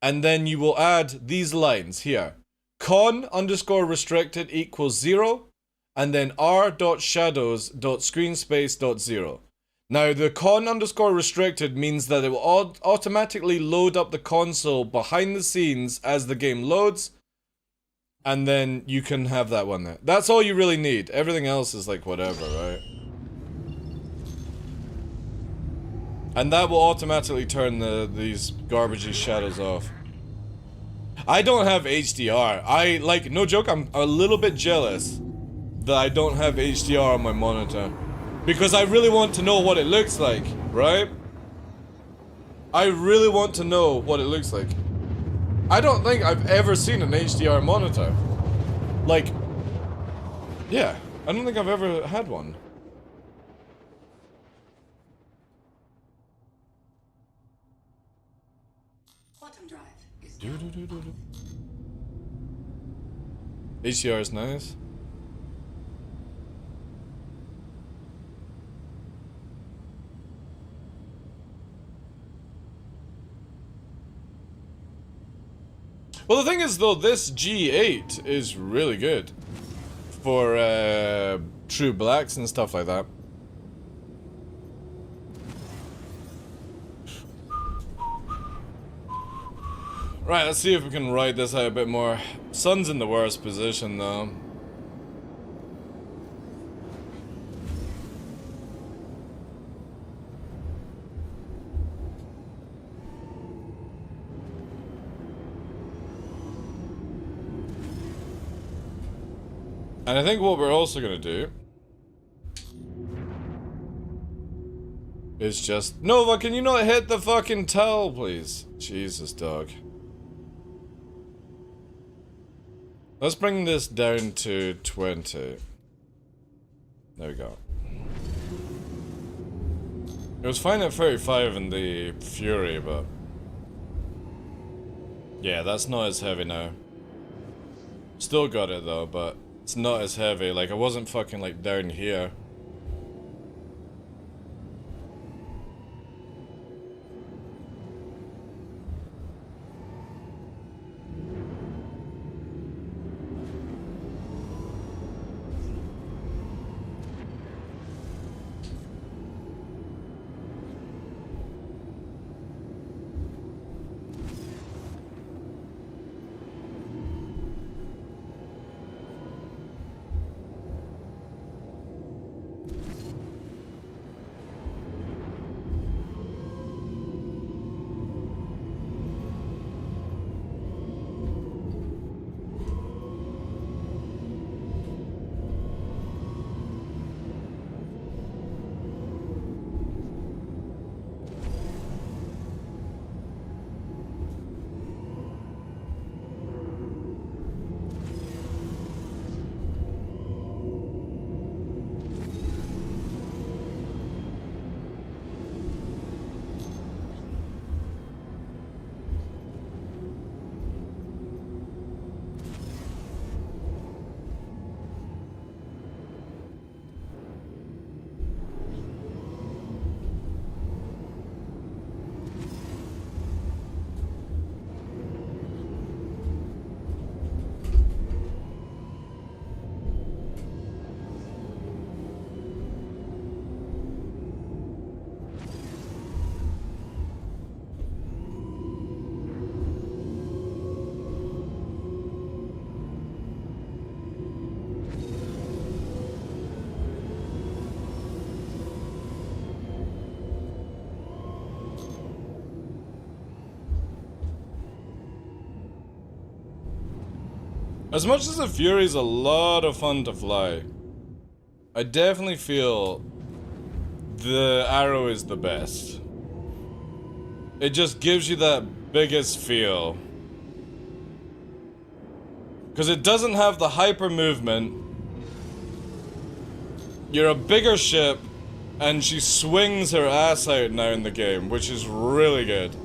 And then you will add these lines here. con_restricted equals 0. And then r.shadows.screenspace.0. Now the con_restricted means that it will automatically load up the console behind the scenes as the game loads. And then you can have that one there. That's all you really need. Everything else is like whatever, right? And that will automatically turn these garbagey shadows off. I don't have HDR. I, like, no joke, I'm a little bit jealous that I don't have HDR on my monitor. Because I really want to know what it looks like, right? I really want to know what it looks like. I don't think I've ever seen an HDR monitor. Like, yeah, I don't think I've ever had one. Quantum drive is HDR is nice. Well, the thing is, though, this G8 is really good for true blacks and stuff like that. Right, let's see if we can ride this out a bit more. Sun's in the worst position, though. And I think what we're also gonna do is just... Nova, can you not hit the fucking towel, please? Jesus, dog. Let's bring this down to 20. There we go. It was fine at 35 in the Fury, but... yeah, that's not as heavy now. Still got it though, but... it's not as heavy, like I wasn't fucking like down here. As much as the Fury's a lot of fun to fly, I definitely feel the Arrow is the best. It just gives you that biggest feel. Because it doesn't have the hyper movement. You're a bigger ship, And she swings her ass out now in the game, which is really good.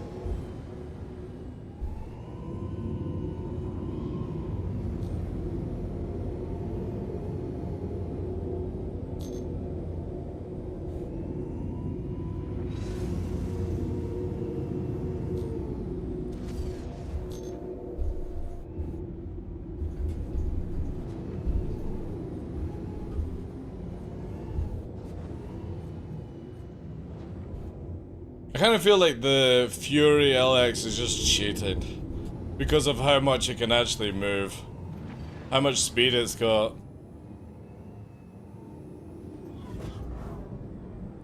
I kind of feel like the Fury LX is just cheated because of how much it can actually move, how much speed it's got.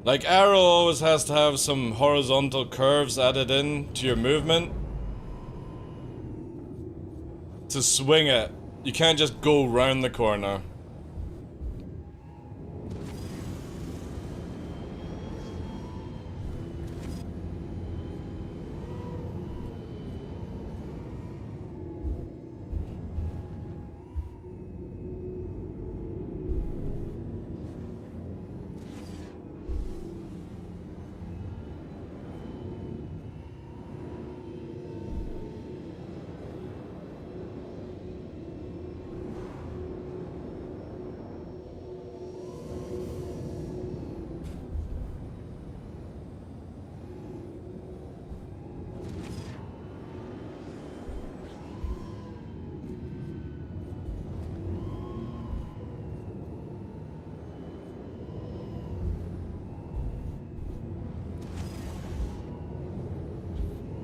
Like, Arrow always has to have some horizontal curves added in to your movement to swing it. You can't just go round the corner.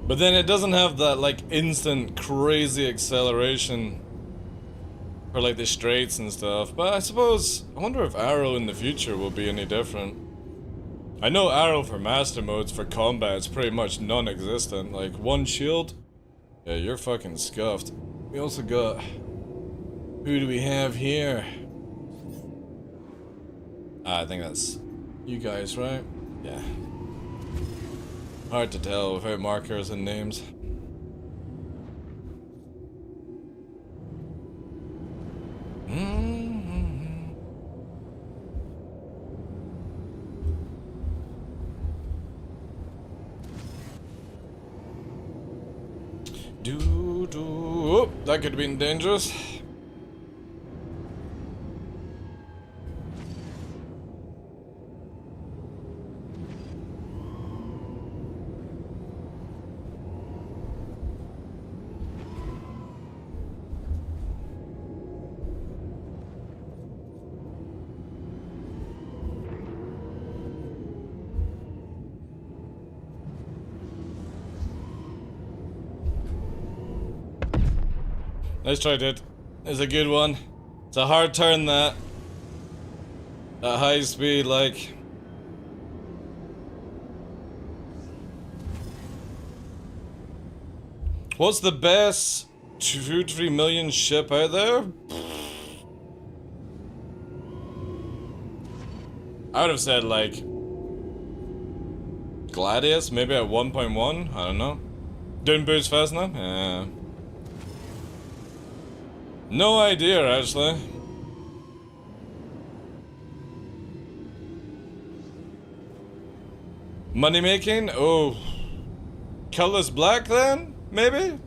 But then it doesn't have that, like, instant crazy acceleration for, like, the straights and stuff. But I suppose, I wonder if Arrow in the future will be any different. I know Arrow for master modes for combat is pretty much non-existent. Like, one shield? Yeah, you're fucking scuffed. We also got... Who do we have here? I think that's you guys, right? Yeah. Hard to tell without markers and names. Oh, that could have been dangerous. Nice try, dude. It's a good one. It's a hard turn, that. At high speed, like. What's the best 2-3 million ship out there? I would have said, like, Gladius, maybe at 1.1? I don't know. Doing boost fast enough? Yeah. No idea, actually. Money making? Oh. Colorless black then? Maybe?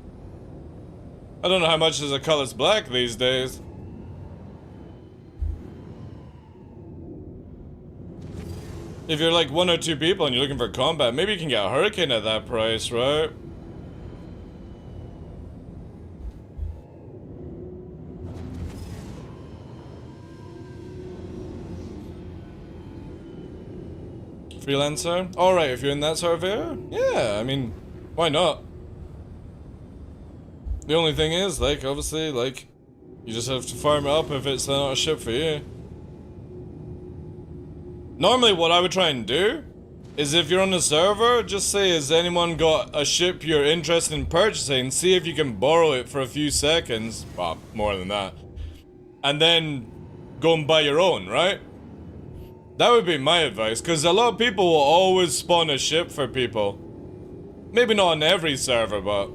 I don't know how much is a colorless black these days. If you're like 1 or 2 people and you're looking for combat, maybe you can get a Hurricane at that price, right? Freelancer? Alright, if you're in that sort of area, yeah, I mean, why not? The only thing is, like, obviously, like, you just have to farm it up if it's not a ship for you. Normally what I would try and do is if you're on a server, just say, has anyone got a ship you're interested in purchasing? See if you can borrow it for a few seconds. Well, more than that. And then go and buy your own, right? That would be my advice, because a lot of people will always spawn a ship for people. Maybe not on every server, but...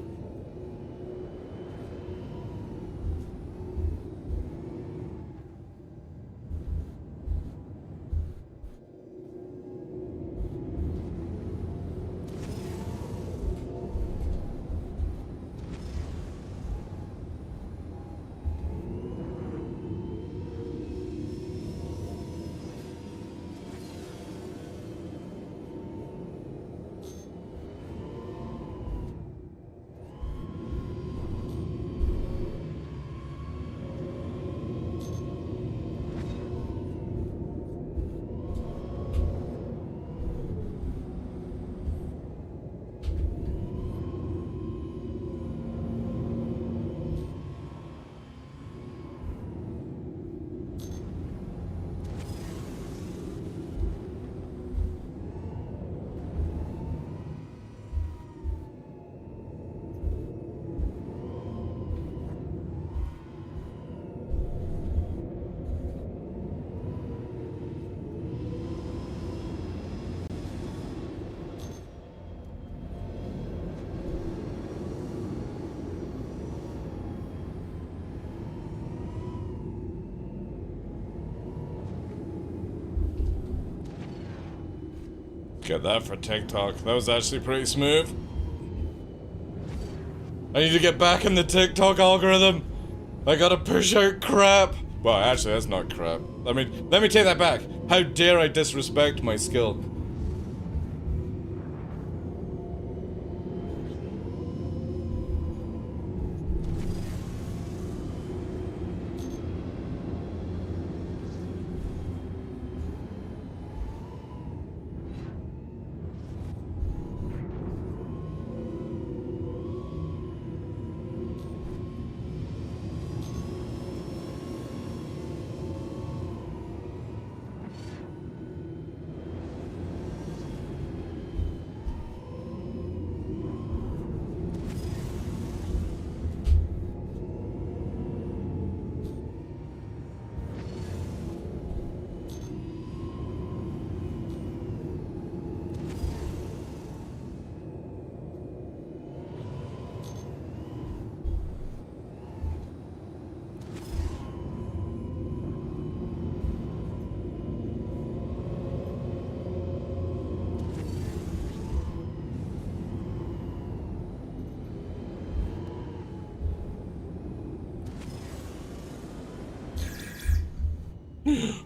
Get that for TikTok. That was actually pretty smooth. I need to get back in the TikTok algorithm. I gotta push out crap. Well, actually, that's not crap. Let me take that back. How dare I disrespect my skill?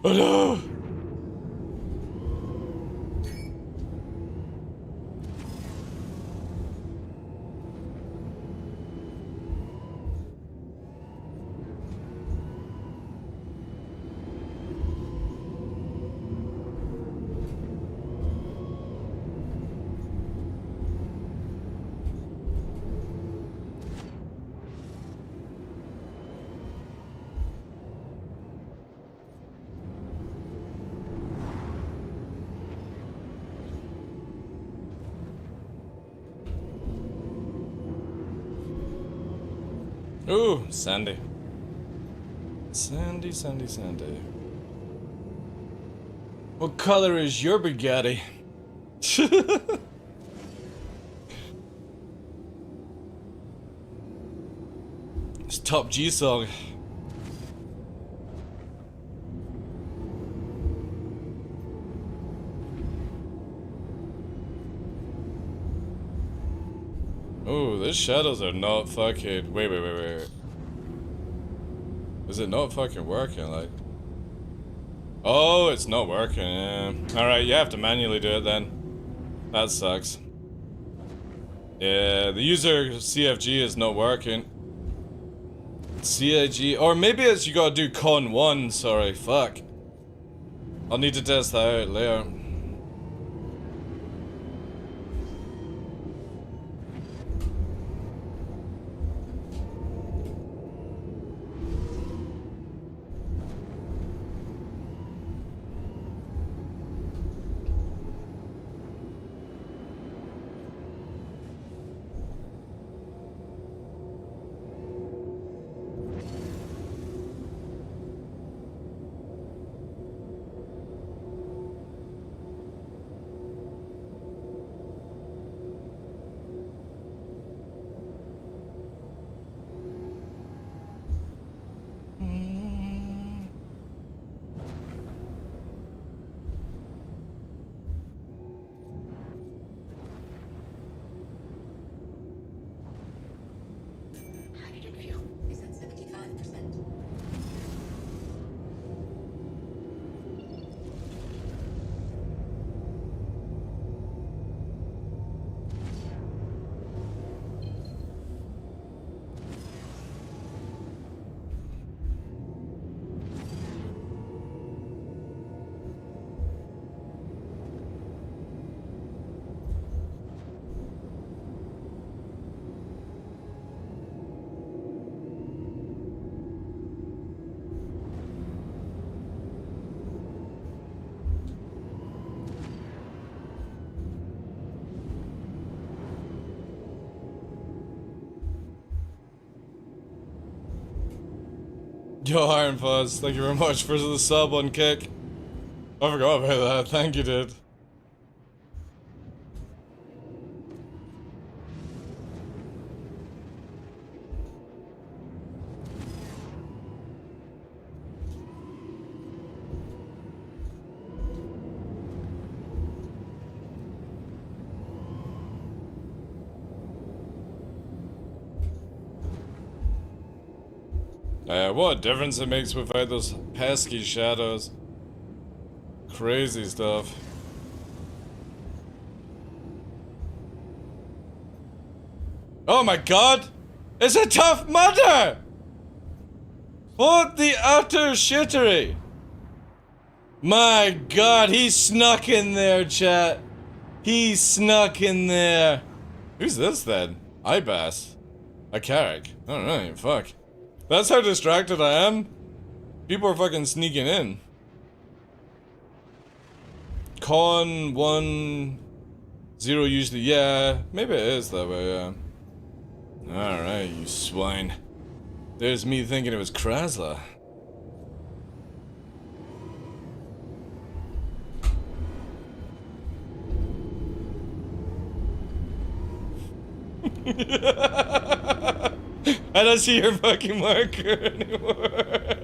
Oh no! Ooh, Sandy. Sandy, Sandy, Sandy. What color is your Bugatti? It's Top G song. Oh, these shadows are not fucking. Wait. Is it not fucking working? Like. Oh, it's not working. Yeah. Alright, you have to manually do it then. That sucks. Yeah, the user CFG is not working. CIG. Or maybe it's you gotta do con 1. Sorry, fuck. I'll need to test that out later. Hydrogen fuel is at 75%. Yo, Iron Fuzz, thank you very much for the sub on Kick. I forgot about that. Thank you, dude. What a difference it makes without those pesky shadows. Crazy stuff. Oh my god! It's a tough mudder! What the utter shittery! My god, he snuck in there, chat. He snuck in there. Who's this then? Ibass. A Carrick. I don't know, fuck. That's how distracted I am. People are fucking sneaking in. Con 1 0 usually, yeah. Maybe it is that way, yeah. Alright, you swine. There's me thinking it was Krasla. I don't see your fucking marker anymore.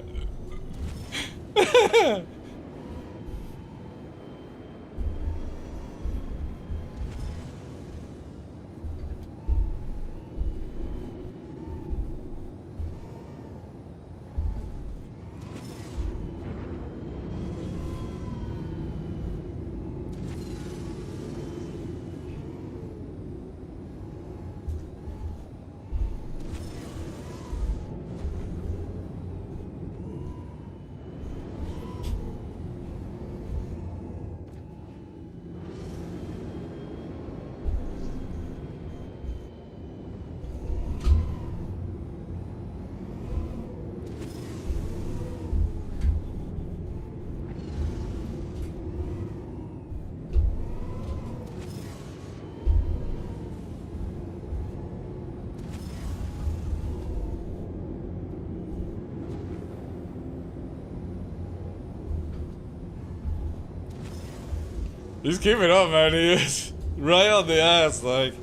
He's keeping up, man. He is right on the ass, like.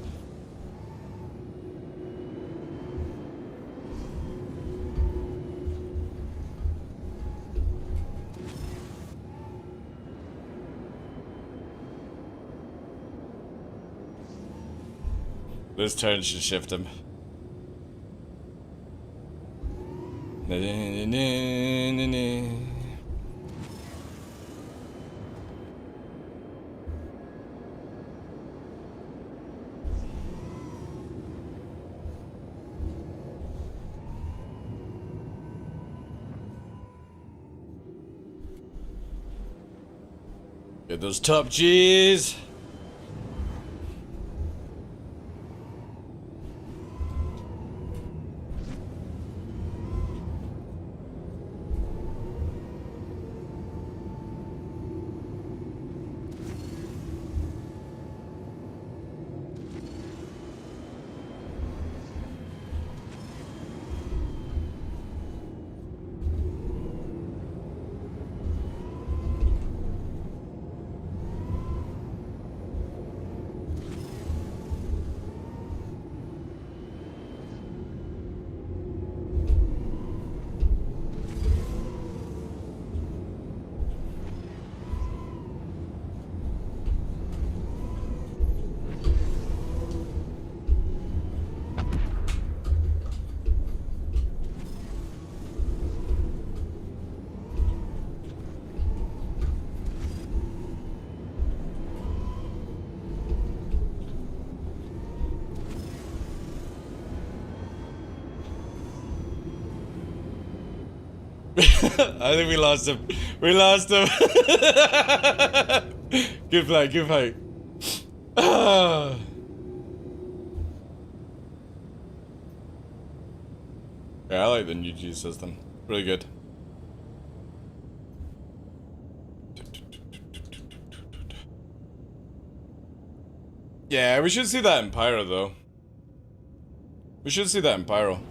This turn should shift him. Get those top G's. I think we lost him. We lost him. Good fight, good fight. Ah. Yeah, I like the new G system. Really good. Yeah, we should see that in Pyro though. We should see that in Pyro.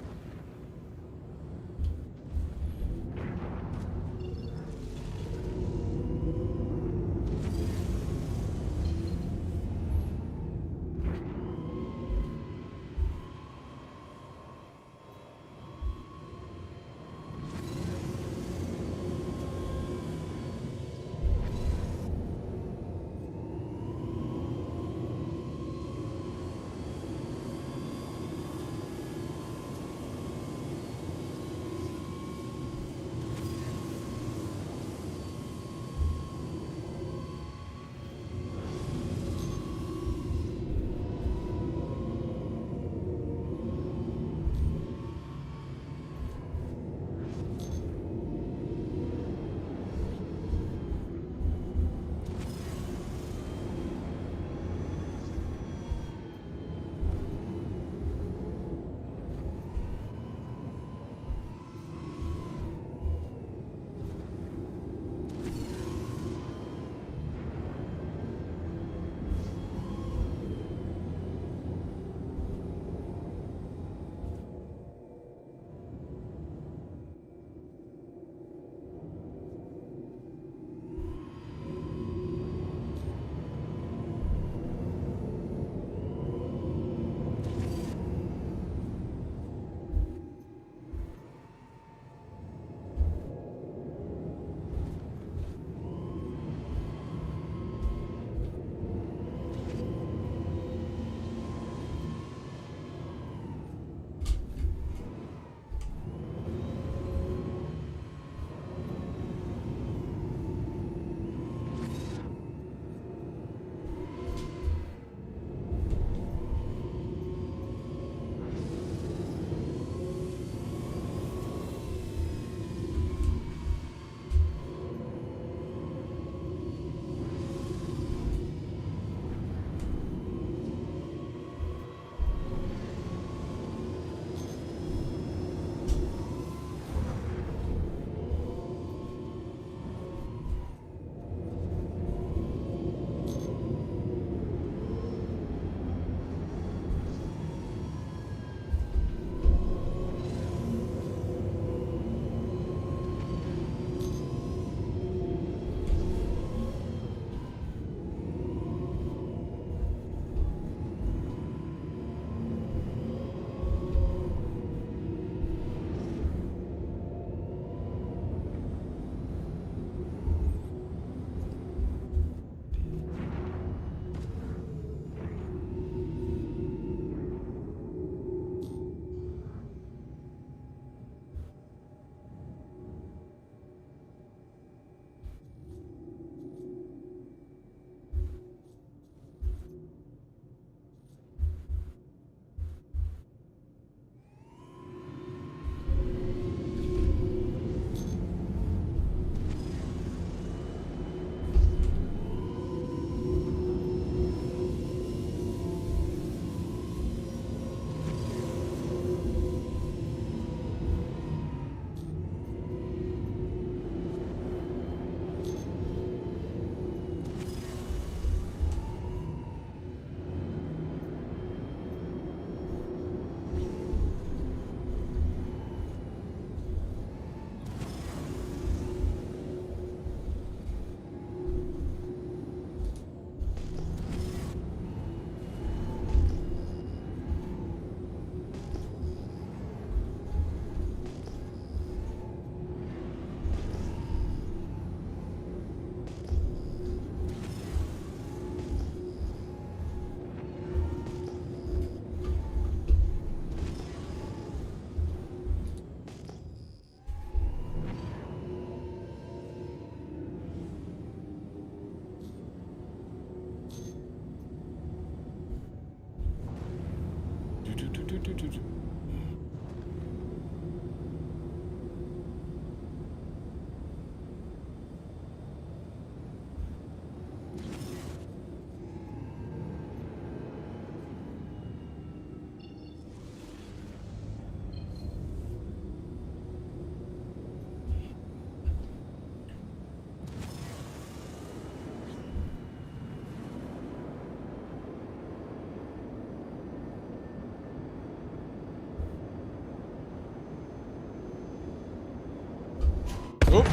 Oop.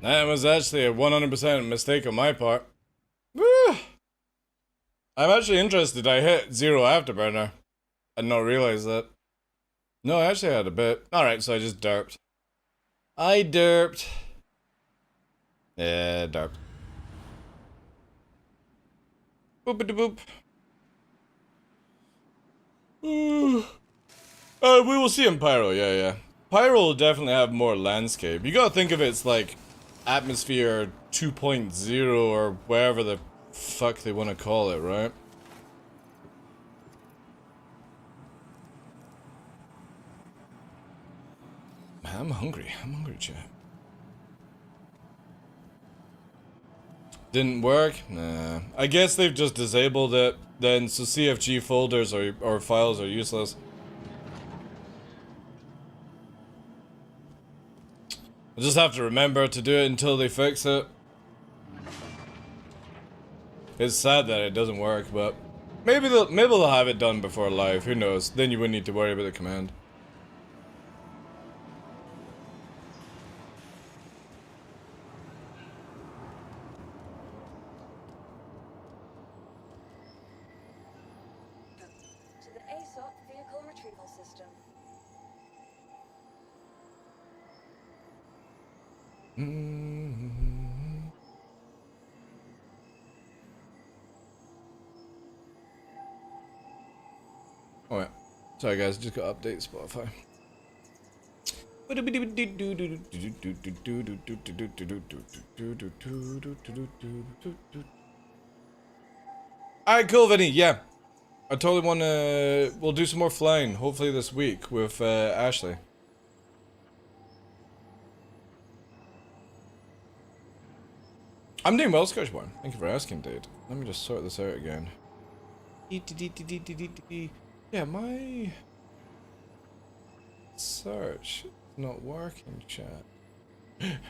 That was actually a 100% mistake on my part. Woo. I'm actually interested. I hit 0 afterburner. I did not realize that. No, I actually had a bit. Alright, so I just derped. I derped. Yeah, derped. Boop-a-da-boop. We will see in Pyro, yeah. Pyro will definitely have more landscape. You gotta think of it as like Atmosphere 2.0 or whatever the fuck they want to call it, right? I'm hungry, chat. Didn't work? Nah. I guess they've just disabled it then, so CFG folders or files are useless. I just have to remember to do it until they fix it. It's sad that it doesn't work, but maybe they'll have it done before live. Who knows? Then you wouldn't need to worry about the command. To the ASOP vehicle retrieval system. Oh yeah. Sorry guys, just got to update Spotify. Alright, cool, Vinny, yeah. I totally wanna... We'll do some more flying, hopefully this week, with Ashley. I'm doing well, Scotchborn. Thank you for asking, dude. Let me just sort this out again. Yeah, my search is not working, chat.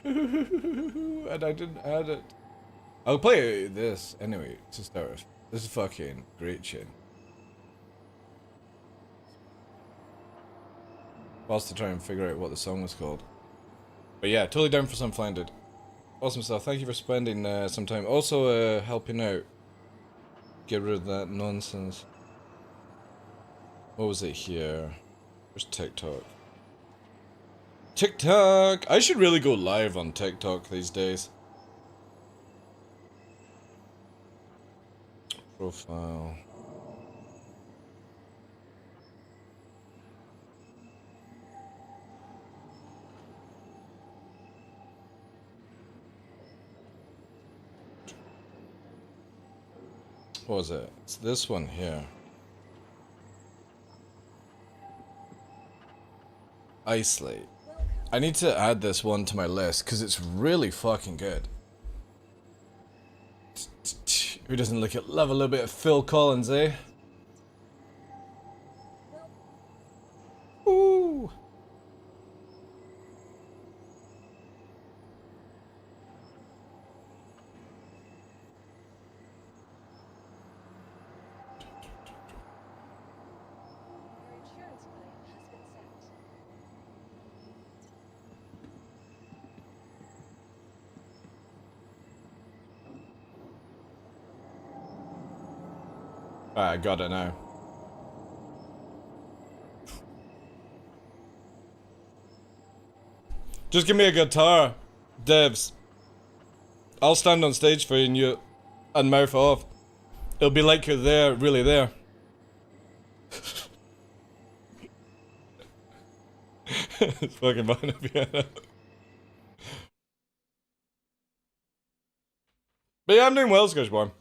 And I didn't add it. I'll play this anyway to start with. This is fucking great shit. Whilst to try and figure out what the song was called. But yeah, totally down for some flying, dude. Awesome stuff. Thank you for spending some time. Also helping out. Get rid of that nonsense. What was it here? Where's TikTok? TikTok! I should really go live on TikTok these days. Profile. What was it? It's this one here. Isolate. I need to add this one to my list because it's really fucking good. Who doesn't love a little bit of Phil Collins, eh? Ooh. Your insurance claim has been sent. I got it now. Just give me a guitar, devs. I'll stand on stage for you and mouth off. It'll be like you're there, really there. It's fucking behind a piano. But yeah, I'm doing well, Scotchborn.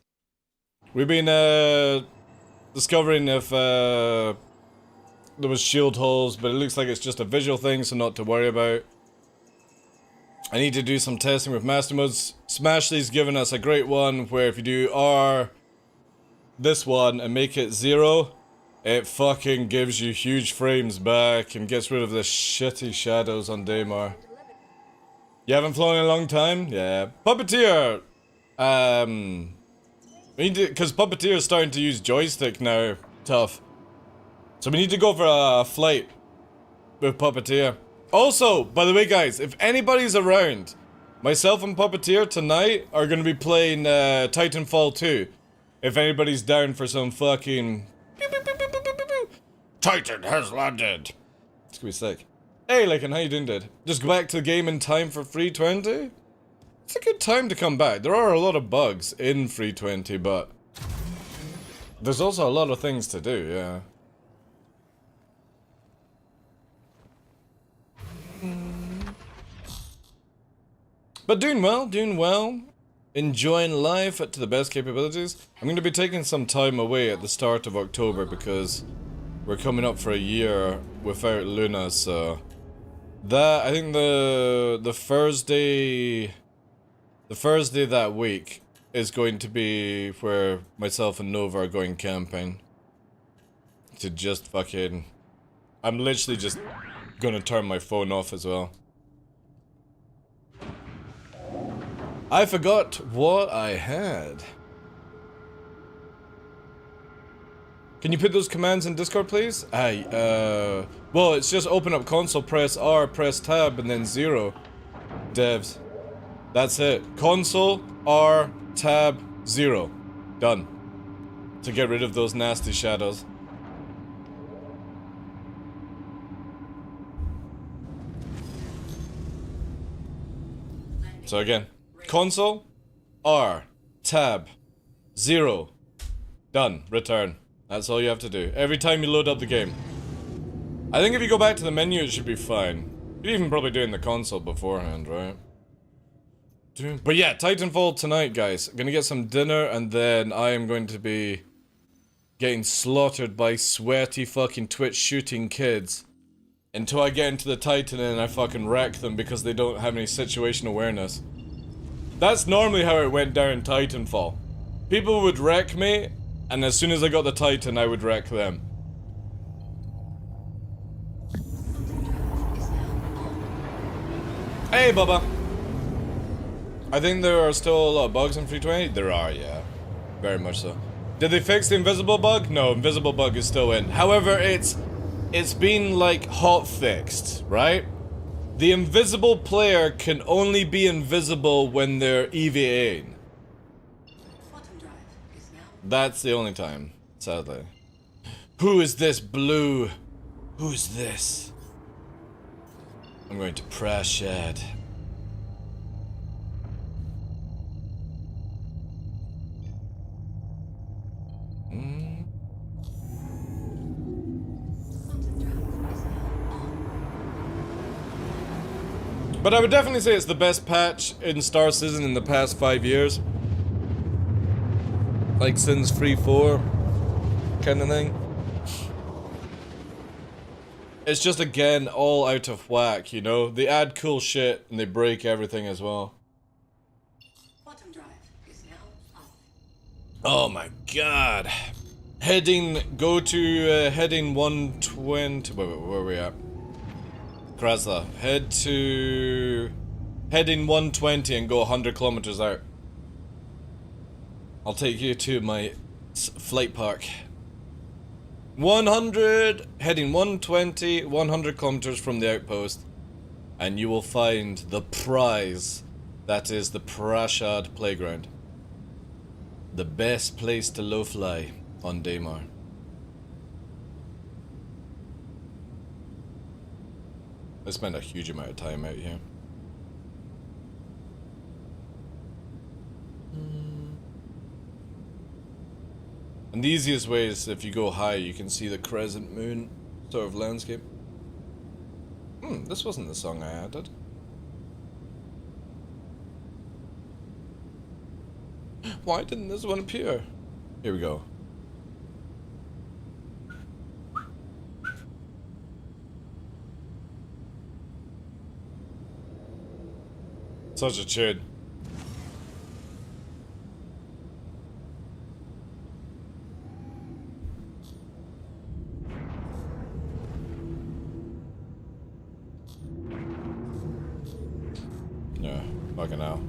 We've been discovering if there was shield holes, but it looks like it's just a visual thing, so not to worry about. I need to do some testing with master modes. Smashly's given us a great one where if you do R, this one, and make it 0, it fucking gives you huge frames back and gets rid of the shitty shadows on Daymar. You haven't flown in a long time? Yeah. Puppeteer! We need to, because Puppeteer is starting to use joystick now. Tough. So we need to go for a flight with Puppeteer. Also, by the way, guys, if anybody's around, myself and Puppeteer tonight are going to be playing Titanfall 2. If anybody's down for some fucking... Titan has landed. It's gonna be sick. Hey, Lakin, how you doing, dude? Just go back to the game in time for 320? It's a good time to come back. There are a lot of bugs in 320, but... there's also a lot of things to do, yeah. But doing well. Enjoying life to the best capabilities. I'm going to be taking some time away at the start of October because we're coming up for a year without Luna, so... that, I think the Thursday that week is going to be where myself and Nova are going camping. To just fucking... I'm literally just gonna turn my phone off as well. I forgot what I had. Can you put those commands in Discord, please? Well, it's just open up console, press R, press tab, and then 0. Devs. That's it. Console, R, tab, 0. Done. To get rid of those nasty shadows. So again, console, R, tab, 0. Done. Return. That's all you have to do. Every time you load up the game. I think if you go back to the menu, it should be fine. You could even probably do it in the console beforehand, right? But yeah, Titanfall tonight, guys. I'm gonna get some dinner, and then I am going to be getting slaughtered by sweaty fucking Twitch shooting kids. Until I get into the Titan and I fucking wreck them because they don't have any situation awareness. That's normally how it went down in Titanfall. People would wreck me, and as soon as I got the Titan, I would wreck them. Hey, Bubba! I think there are still a lot of bugs in 320. There are, yeah. Very much so. Did they fix the invisible bug? No, invisible bug is still in. However, it's been like hot fixed, right? The invisible player can only be invisible when they're EVAing. That's the only time, sadly. Who is this blue? Who's this? I'm going to press shed. But I would definitely say it's the best patch in Star Citizen in the past 5 years. Like since 3.4 kind of thing. It's just again all out of whack, you know? They add cool shit and they break everything as well. Oh my god. Go to heading 120, wait, where are we at? Krasla, head to heading 120 and go 100 kilometers out. I'll take you to my flight park. 100, heading 120, 100 kilometers from the outpost, and you will find the prize that is the Prashad Playground. The best place to low fly on Daymar. I spent a huge amount of time out here. And the easiest way is if you go high, you can see the crescent moon sort of landscape. This wasn't the song I added. Why didn't this one appear? Here we go. Such a tune. Yeah, fucking hell.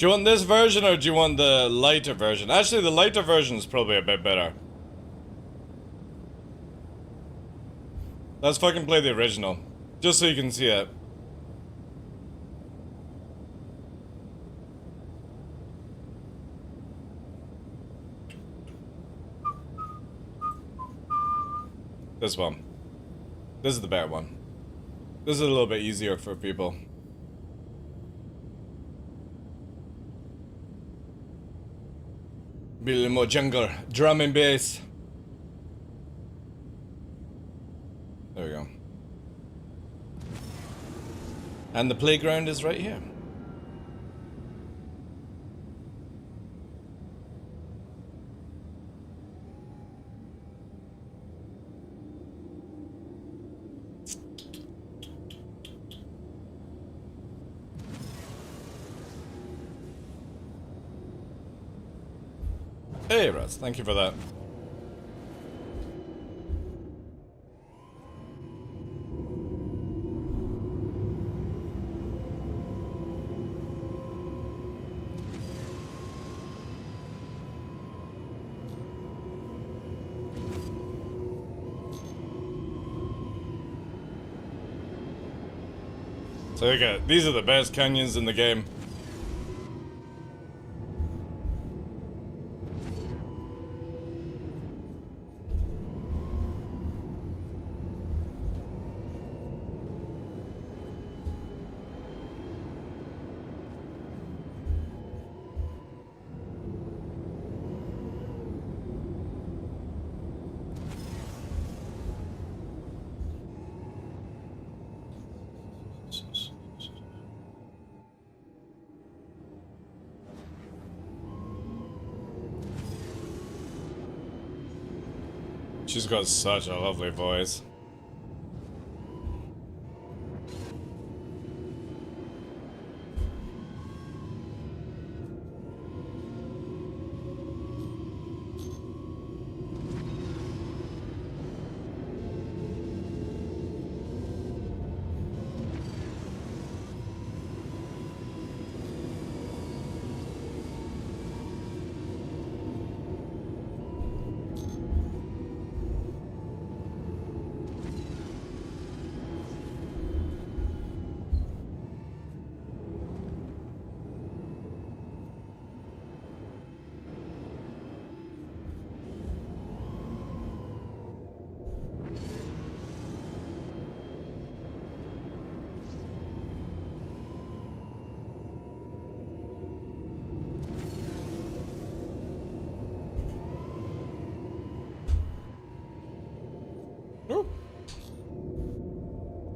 Do you want this version or do you want the lighter version? Actually, the lighter version is probably a bit better. Let's fucking play the original. Just so you can see it. This one. This is the better one. This is a little bit easier for people. Be a little more jungle. Drum and bass. There we go. And the playground is right here. Hey, Russ, thank you for that. So look at, these are the best canyons in the game. She's got such a lovely voice.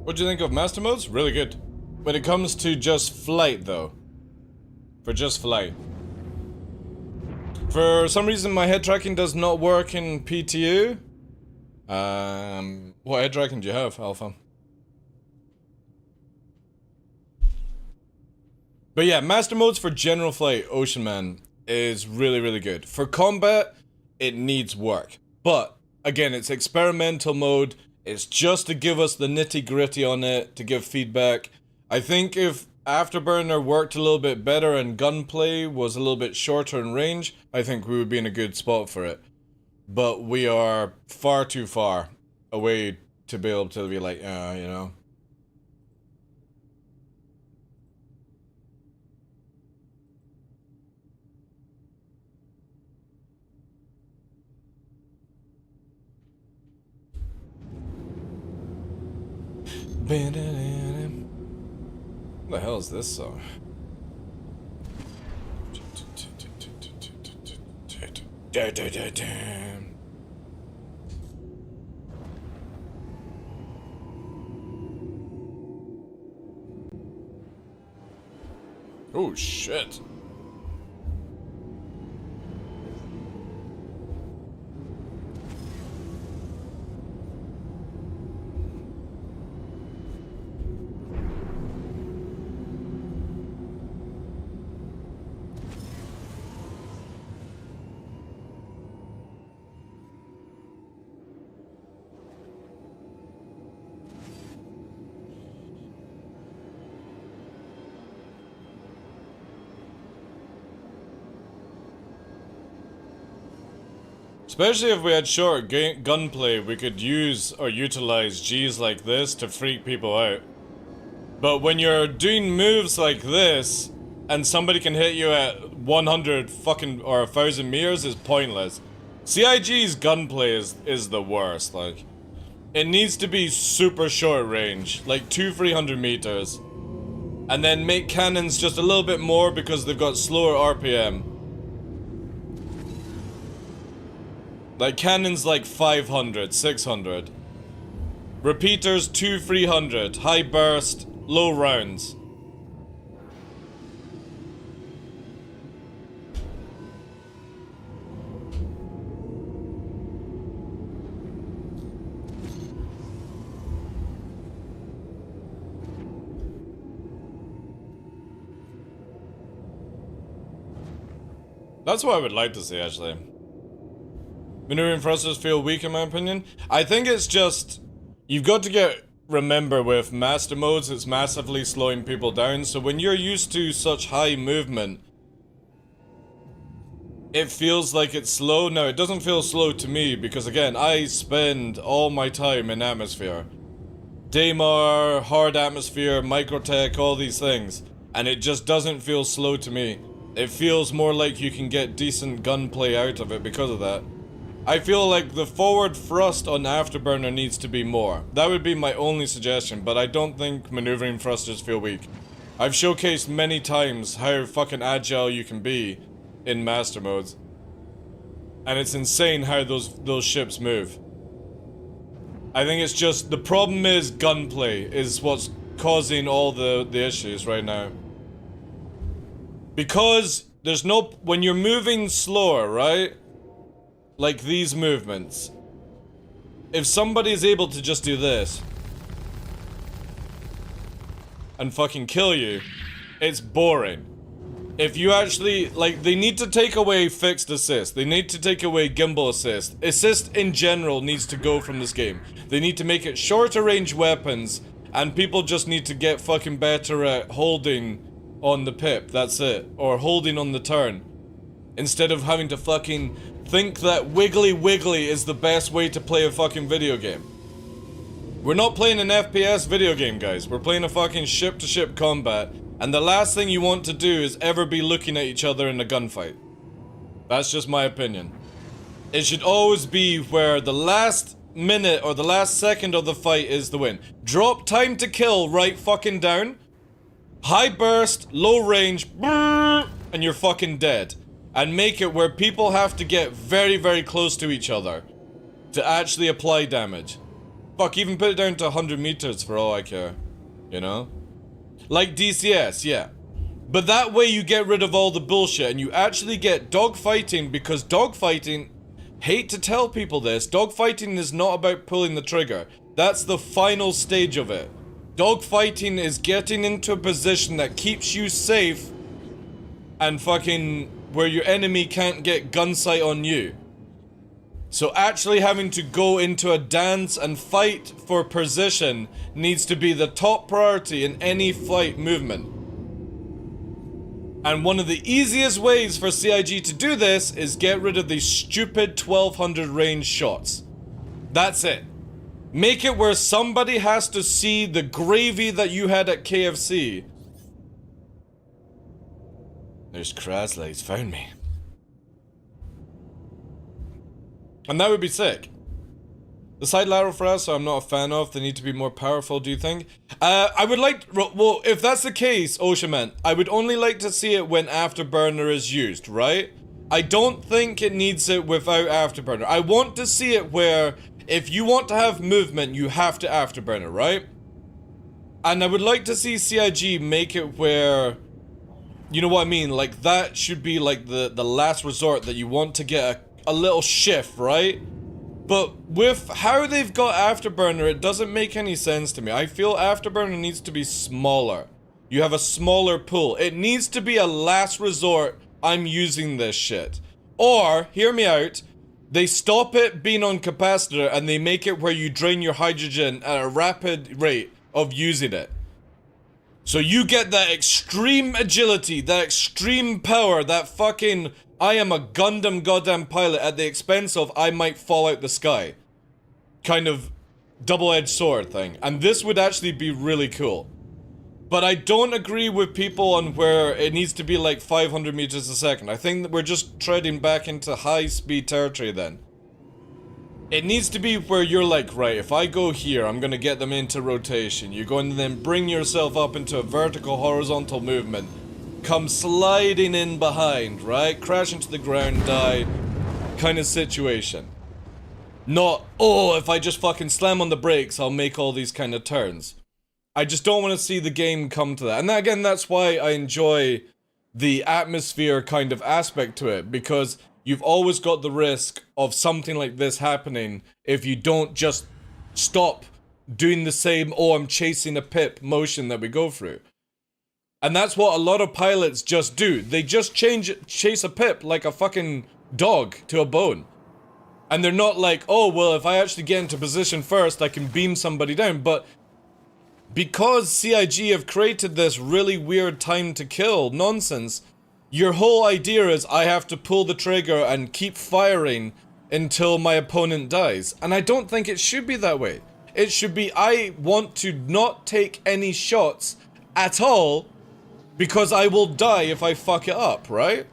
What do you think of master modes? Really good. When it comes to just flight though. For just flight. For some reason my head tracking does not work in PTU. What head tracking do you have, Alpha? But yeah, master modes for general flight, Ocean Man, is really, really good. For combat, it needs work. But, again, it's experimental mode. It's just to give us the nitty-gritty on it, to give feedback. I think if Afterburner worked a little bit better and gunplay was a little bit shorter in range, I think we would be in a good spot for it. But we are far too far away to be able to be like, you know. What the hell is this song? Oh shit. Especially if we had short gunplay, we could use or utilize Gs like this to freak people out. But when you're doing moves like this, and somebody can hit you at 100 fucking or 1,000 meters, is pointless. CIG's gunplay is the worst, like. It needs to be super short range, like 200-300 meters. And then make cannons just a little bit more because they've got slower RPM. Like cannons like 500, 600. Repeaters 200-300, high burst, low rounds. That's what I would like to see, actually. Maneuvering thrusters feel weak in my opinion. I think it's just... You've got to remember with master modes, it's massively slowing people down. So when you're used to such high movement, it feels like it's slow. Now, it doesn't feel slow to me because, again, I spend all my time in atmosphere. Daymar, hard atmosphere, microtech, all these things. And it just doesn't feel slow to me. It feels more like you can get decent gunplay out of it because of that. I feel like the forward thrust on Afterburner needs to be more. That would be my only suggestion, but I don't think maneuvering thrusters feel weak. I've showcased many times how fucking agile you can be in master modes. And it's insane how those ships move. I think it's just, the problem is gunplay is what's causing all the issues right now. Because there's no, when you're moving slower, right? Like these movements. If somebody's able to just do this and fucking kill you, it's boring. If you actually, like, they need to take away fixed assist. They need to take away gimbal assist. Assist in general needs to go from this game. They need to make it shorter range weapons, and people just need to get fucking better at holding on the pip, that's it. Or holding on the turn. Instead of having to fucking think that wiggly wiggly is the best way to play a fucking video game. We're not playing an FPS video game, guys. We're playing a fucking ship-to-ship combat. And the last thing you want to do is ever be looking at each other in a gunfight. That's just my opinion. It should always be where the last minute or the last second of the fight is the win. Drop time to kill right fucking down. High burst, low range, and you're fucking dead. And make it where people have to get very, very close to each other to actually apply damage. Fuck, even put it down to 100 meters for all I care. You know? Like DCS, yeah. But that way you get rid of all the bullshit and you actually get dogfighting, because dogfighting, hate to tell people this, dogfighting is not about pulling the trigger. That's the final stage of it. Dogfighting is getting into a position that keeps you safe and fucking where your enemy can't get gunsight on you. So actually having to go into a dance and fight for position needs to be the top priority in any flight movement. And one of the easiest ways for CIG to do this is get rid of these stupid 1200 range shots. That's it. Make it where somebody has to see the gravy that you had at KFC. There's Krasley, he's found me. And that would be sick. The side lateral thrust, I'm not a fan of. They need to be more powerful, do you think? I would like... Well, if that's the case, Oceanman, I would only like to see it when Afterburner is used, right? I don't think it needs it without Afterburner. I want to see it where... If you want to have movement, you have to Afterburner, right? And I would like to see CIG make it where... You know what I mean? Like, that should be like the last resort that you want to get a little shift, right? But with how they've got Afterburner, it doesn't make any sense to me. I feel Afterburner needs to be smaller. You have a smaller pool. It needs to be a last resort, I'm using this shit. Or, hear me out, they stop it being on capacitor and they make it where you drain your hydrogen at a rapid rate of using it. So you get that extreme agility, that extreme power, that fucking I am a Gundam goddamn pilot at the expense of I might fall out the sky. Kind of double-edged sword thing. And this would actually be really cool. But I don't agree with people on where it needs to be like 500 meters a second. I think that we're just treading back into high-speed territory then. It needs to be where you're like, right, if I go here, I'm gonna get them into rotation. You're going to then bring yourself up into a vertical horizontal movement. Come sliding in behind, right? Crash into the ground, die, kind of situation. Not, oh, if I just fucking slam on the brakes, I'll make all these kind of turns. I just don't want to see the game come to that. And again, that's why I enjoy the atmosphere kind of aspect to it, because you've always got the risk of something like this happening if you don't just stop doing the same, oh, I'm chasing a pip motion that we go through. And that's what a lot of pilots just do. They just chase a pip like a fucking dog to a bone. And they're not like, oh, well, if I actually get into position first, I can beam somebody down. But because CIG have created this really weird time to kill nonsense, your whole idea is I have to pull the trigger and keep firing until my opponent dies. And I don't think it should be that way. It should be I want to not take any shots at all because I will die if I fuck it up, right?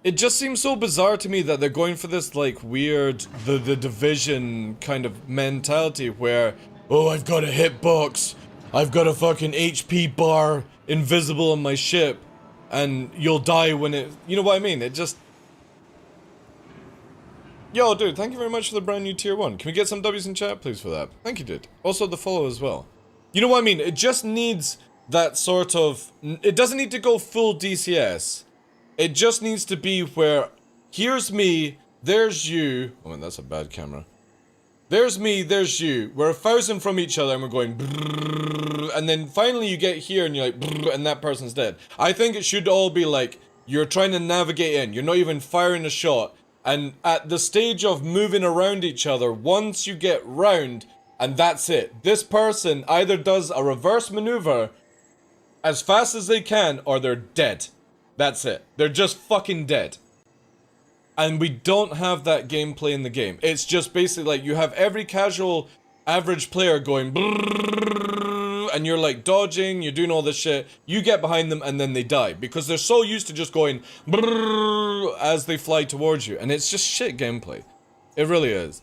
It just seems so bizarre to me that they're going for this like weird, the Division kind of mentality where, oh, I've got a hitbox, I've got a fucking HP bar invisible on my ship, and you'll die when it, you know what I mean? It just... Yo, dude, thank you very much for the brand new tier 1. Can we get some W's in chat, please, for that? Thank you, dude. Also, the follow as well. You know what I mean? It just needs that sort of... It doesn't need to go full DCS. It just needs to be where, here's me, there's you... Oh, man, that's a bad camera. There's me, there's you. We're 1,000 from each other and we're going... And then finally you get here and you're like... And that person's dead. I think it should all be like, you're trying to navigate in. You're not even firing a shot. And at the stage of moving around each other, once you get round, and that's it. This person either does a reverse maneuver as fast as they can, or they're dead. That's it. They're just fucking dead. And we don't have that gameplay in the game. It's just basically like you have every casual average player going and you're like dodging, you're doing all this shit. You get behind them and then they die because they're so used to just going as they fly towards you. And it's just shit gameplay. It really is.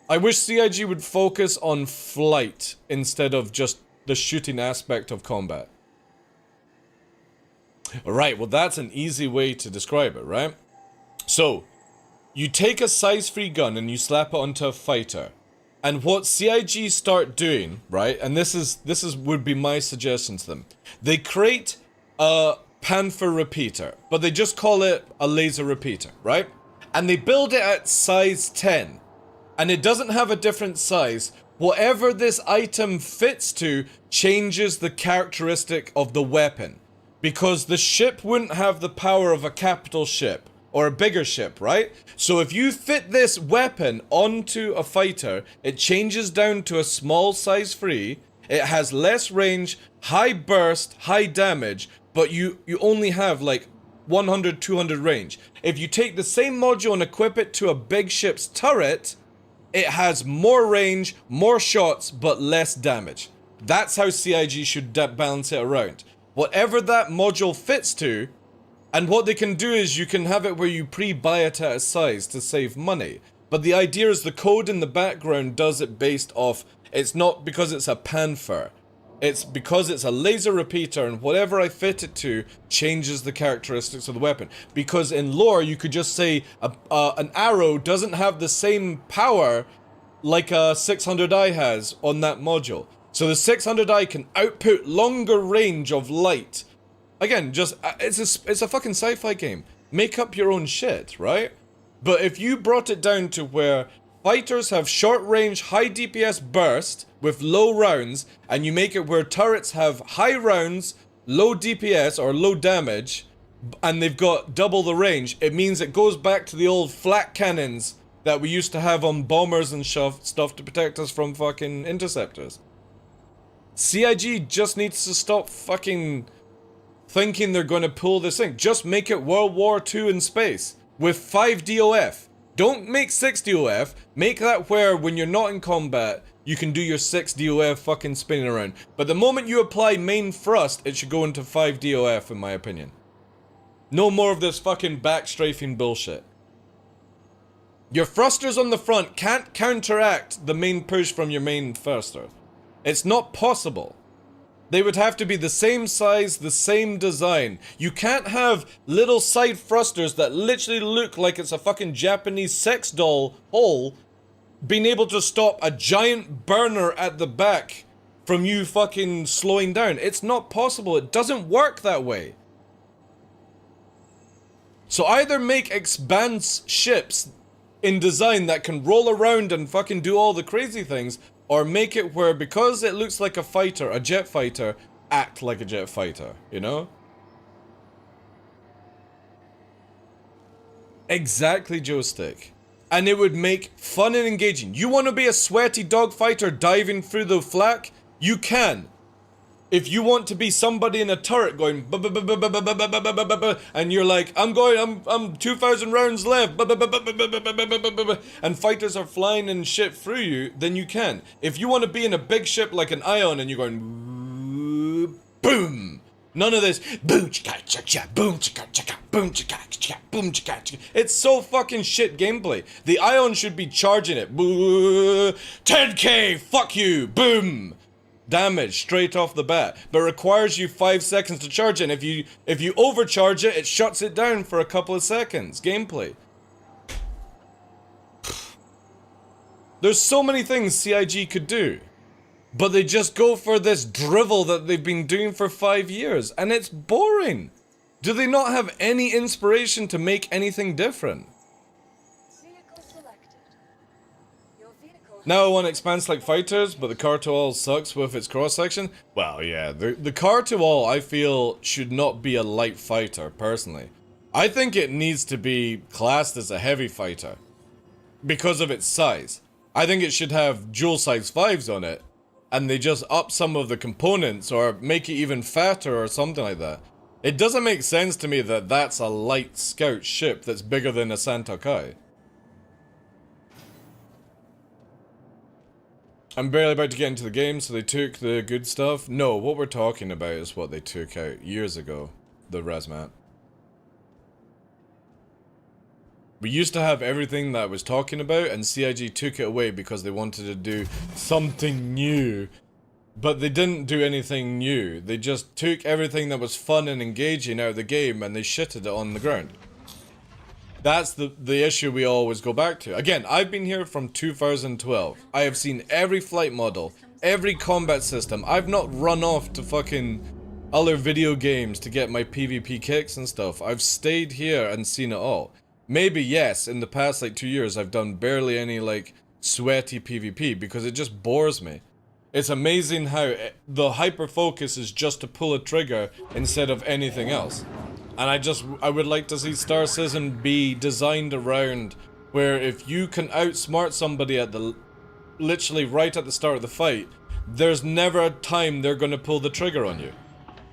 I wish CIG would focus on flight instead of just the shooting aspect of combat. Alright, well that's an easy way to describe it, right? So, you take a size-free gun and you slap it onto a fighter. And what CIG start doing, right, and this would be my suggestion to them. They create a Panther repeater, but they just call it a laser repeater, right? And they build it at size 10. And it doesn't have a different size. Whatever this item fits to changes the characteristic of the weapon. Because the ship wouldn't have the power of a capital ship. Or a bigger ship, right? So if you fit this weapon onto a fighter, it changes down to a small size free. It has less range, high burst, high damage, but you only have like 100, 200 range. If you take the same module and equip it to a big ship's turret, it has more range, more shots, but less damage. That's how CIG should balance it around. Whatever that module fits to, and what they can do is you can have it where you pre-buy it at a size to save money. But the idea is the code in the background does it based off, it's not because it's a Panther. It's because it's a laser repeater and whatever I fit it to changes the characteristics of the weapon. Because in lore you could just say an arrow doesn't have the same power like a 600i has on that module. So the 600i can output longer range of light. Again, just, it's a fucking sci-fi game. Make up your own shit, right? But if you brought it down to where fighters have short range, high DPS burst with low rounds, and you make it where turrets have high rounds, low DPS or low damage, and they've got double the range, it means it goes back to the old flat cannons that we used to have on bombers and stuff to protect us from fucking interceptors. CIG just needs to stop fucking thinking they're going to pull this thing. Just make it World War II in space with 5 DOF. Don't make 6 DOF. Make that where when you're not in combat, you can do your 6 DOF fucking spinning around. But the moment you apply main thrust, it should go into 5 DOF in my opinion. No more of this fucking back strafing bullshit. Your thrusters on the front can't counteract the main push from your main thruster. It's not possible. They would have to be the same size, the same design. You can't have little side thrusters that literally look like it's a fucking Japanese sex doll hole being able to stop a giant burner at the back from you fucking slowing down. It's not possible. It doesn't work that way. So either make expanse ships in design that can roll around and fucking do all the crazy things, or make it where, because it looks like a fighter, a jet fighter, act like a jet fighter, you know? Exactly, Joystick. And it would make fun and engaging. You want to be a sweaty dogfighter diving through the flak? You can. If you want to be somebody in a turret going and you're like, I'm 2,000 rounds left, and fighters are flying and shit through you, then you can. If you want to be in a big ship like an Ion and you're going boom, none of this boom chaka chaka boom chaka chaka boom chaka chaka boom chaka chaka. It's so fucking shit gameplay. The Ion should be charging it. 10k, fuck you, boom. Damage straight off the bat, but requires you 5 seconds to charge it. And if you overcharge it, it shuts it down for a couple of seconds. Gameplay. There's so many things CIG could do, but they just go for this drivel that they've been doing for 5 years, and it's boring. Do they not have any inspiration to make anything different? Now I want to expand like fighters, but the car to all sucks with its cross section. Well, yeah, the car to all I feel should not be a light fighter, personally. I think it needs to be classed as a heavy fighter because of its size. I think it should have dual size 5s on it, and they just up some of the components or make it even fatter or something like that. It doesn't make sense to me that that's a light scout ship that's bigger than a Santa Kai. I'm barely about to get into the game, so they took the good stuff. No, what we're talking about is what they took out years ago. The Resmat. We used to have everything that I was talking about, and CIG took it away because they wanted to do something new. But they didn't do anything new. They just took everything that was fun and engaging out of the game, and they shitted it on the ground. That's the issue we always go back to. Again, I've been here from 2012. I have seen every flight model, every combat system. I've not run off to fucking other video games to get my PvP kicks and stuff. I've stayed here and seen it all. Maybe, yes, in the past like 2 years I've done barely any like sweaty PvP because it just bores me. It's amazing how the hyper focus is just to pull a trigger instead of anything else. And I would like to see Star Citizen be designed around where if you can outsmart somebody at literally right at the start of the fight, there's never a time they're gonna pull the trigger on you.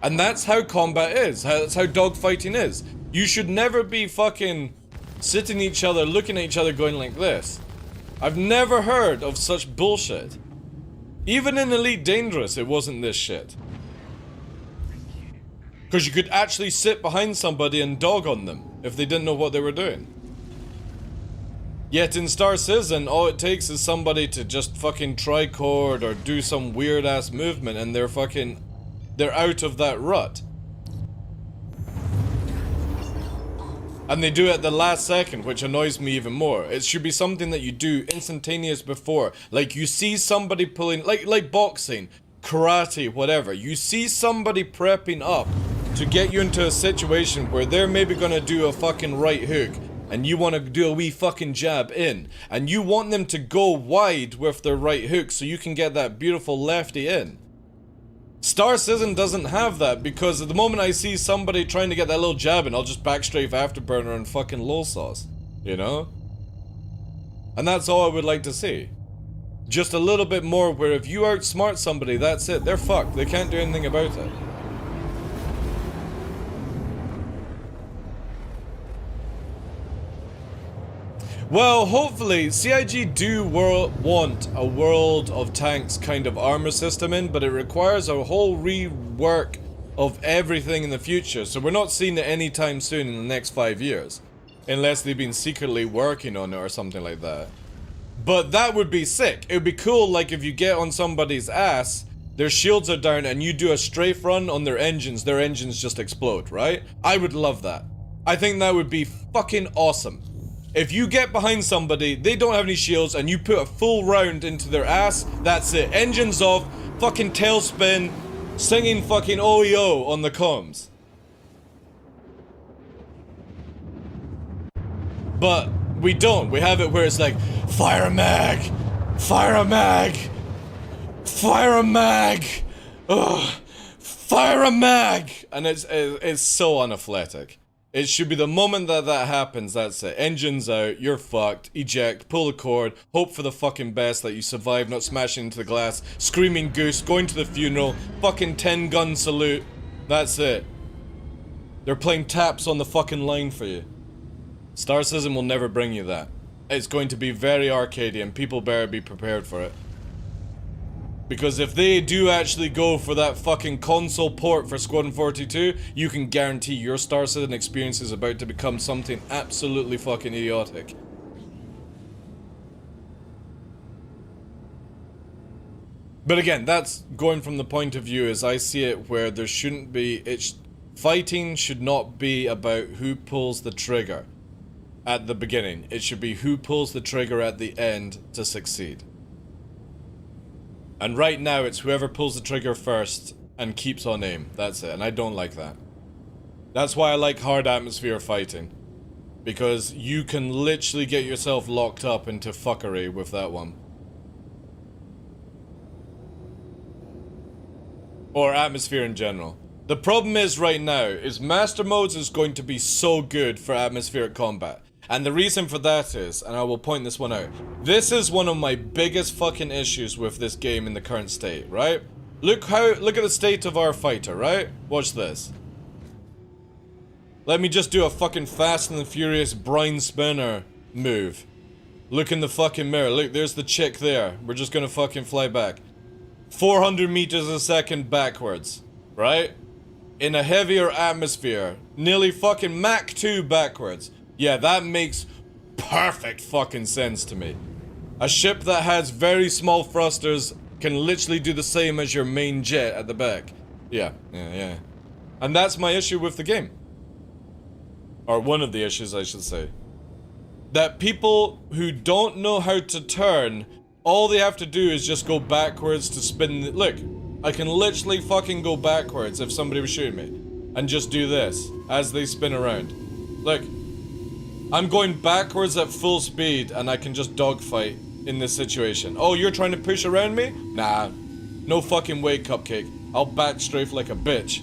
And that's how combat is, that's how dogfighting is. You should never be fucking sitting each other, looking at each other going like this. I've never heard of such bullshit. Even in Elite Dangerous, it wasn't this shit. Because you could actually sit behind somebody and dog on them if they didn't know what they were doing. Yet in Star Citizen, all it takes is somebody to just fucking tricord or do some weird ass movement and they're out of that rut. And they do it at the last second, which annoys me even more. It should be something that you do instantaneous before. Like you see somebody pulling, like boxing, karate, whatever. You see somebody prepping up to get you into a situation where they're maybe gonna do a fucking right hook and you want to do a wee fucking jab in and you want them to go wide with their right hook so you can get that beautiful lefty in. Star Citizen doesn't have that because at the moment I see somebody trying to get that little jab in, I'll just backstrafe afterburner and fucking lol sauce, you know? And that's all I would like to see. Just a little bit more where if you outsmart somebody, that's it, they're fucked, they can't do anything about it. Well, hopefully, CIG do want a World of Tanks kind of armor system in, but it requires a whole rework of everything in the future, so we're not seeing it anytime soon in the next 5 years. Unless they've been secretly working on it or something like that. But that would be sick. It would be cool, like, if you get on somebody's ass, their shields are down, and you do a strafe run on their engines just explode, right? I would love that. I think that would be fucking awesome. If you get behind somebody, they don't have any shields, and you put a full round into their ass, that's it. Engines off, fucking tailspin, singing fucking OEO on the comms. But we don't. We have it where it's like, fire a mag! Fire a mag! Fire a mag! Ugh! Fire a mag! And it's so unathletic. It should be the moment that that happens, that's it. Engine's out, you're fucked, eject, pull the cord, hope for the fucking best that you survive, not smashing into the glass, screaming goose, going to the funeral, fucking 10-gun salute. That's it. They're playing taps on the fucking line for you. Star Citizen will never bring you that. It's going to be very arcadey and people better be prepared for it. Because if they do actually go for that fucking console port for Squadron 42, you can guarantee your Star Citizen experience is about to become something absolutely fucking idiotic. But again, that's going from the point of view as I see it, where there shouldn't be... fighting should not be about who pulls the trigger at the beginning. It should be who pulls the trigger at the end to succeed. And right now, it's whoever pulls the trigger first and keeps on aim. That's it, and I don't like that. That's why I like hard atmosphere fighting. Because you can literally get yourself locked up into fuckery with that one. Or atmosphere in general. The problem is right now, is Master Modes is going to be so good for atmospheric combat. And the reason for that is, and I will point this one out, this is one of my biggest fucking issues with this game in the current state, right? Look at the state of our fighter, right? Watch this. Let me just do a fucking Fast and the Furious Brine Spinner move. Look in the fucking mirror, look, there's the chick there. We're just gonna fucking fly back. 400 meters a second backwards, right? In a heavier atmosphere, nearly fucking Mach 2 backwards. Yeah, that makes perfect fucking sense to me. A ship that has very small thrusters can literally do the same as your main jet at the back. Yeah. And that's my issue with the game. Or one of the issues, I should say. That people who don't know how to turn, all they have to do is just go backwards to spin. Look, I can literally fucking go backwards if somebody was shooting me. And just do this as they spin around. Look. I'm going backwards at full speed and I can just dogfight in this situation. Oh, you're trying to push around me? Nah. No fucking way, Cupcake. I'll backstrafe like a bitch.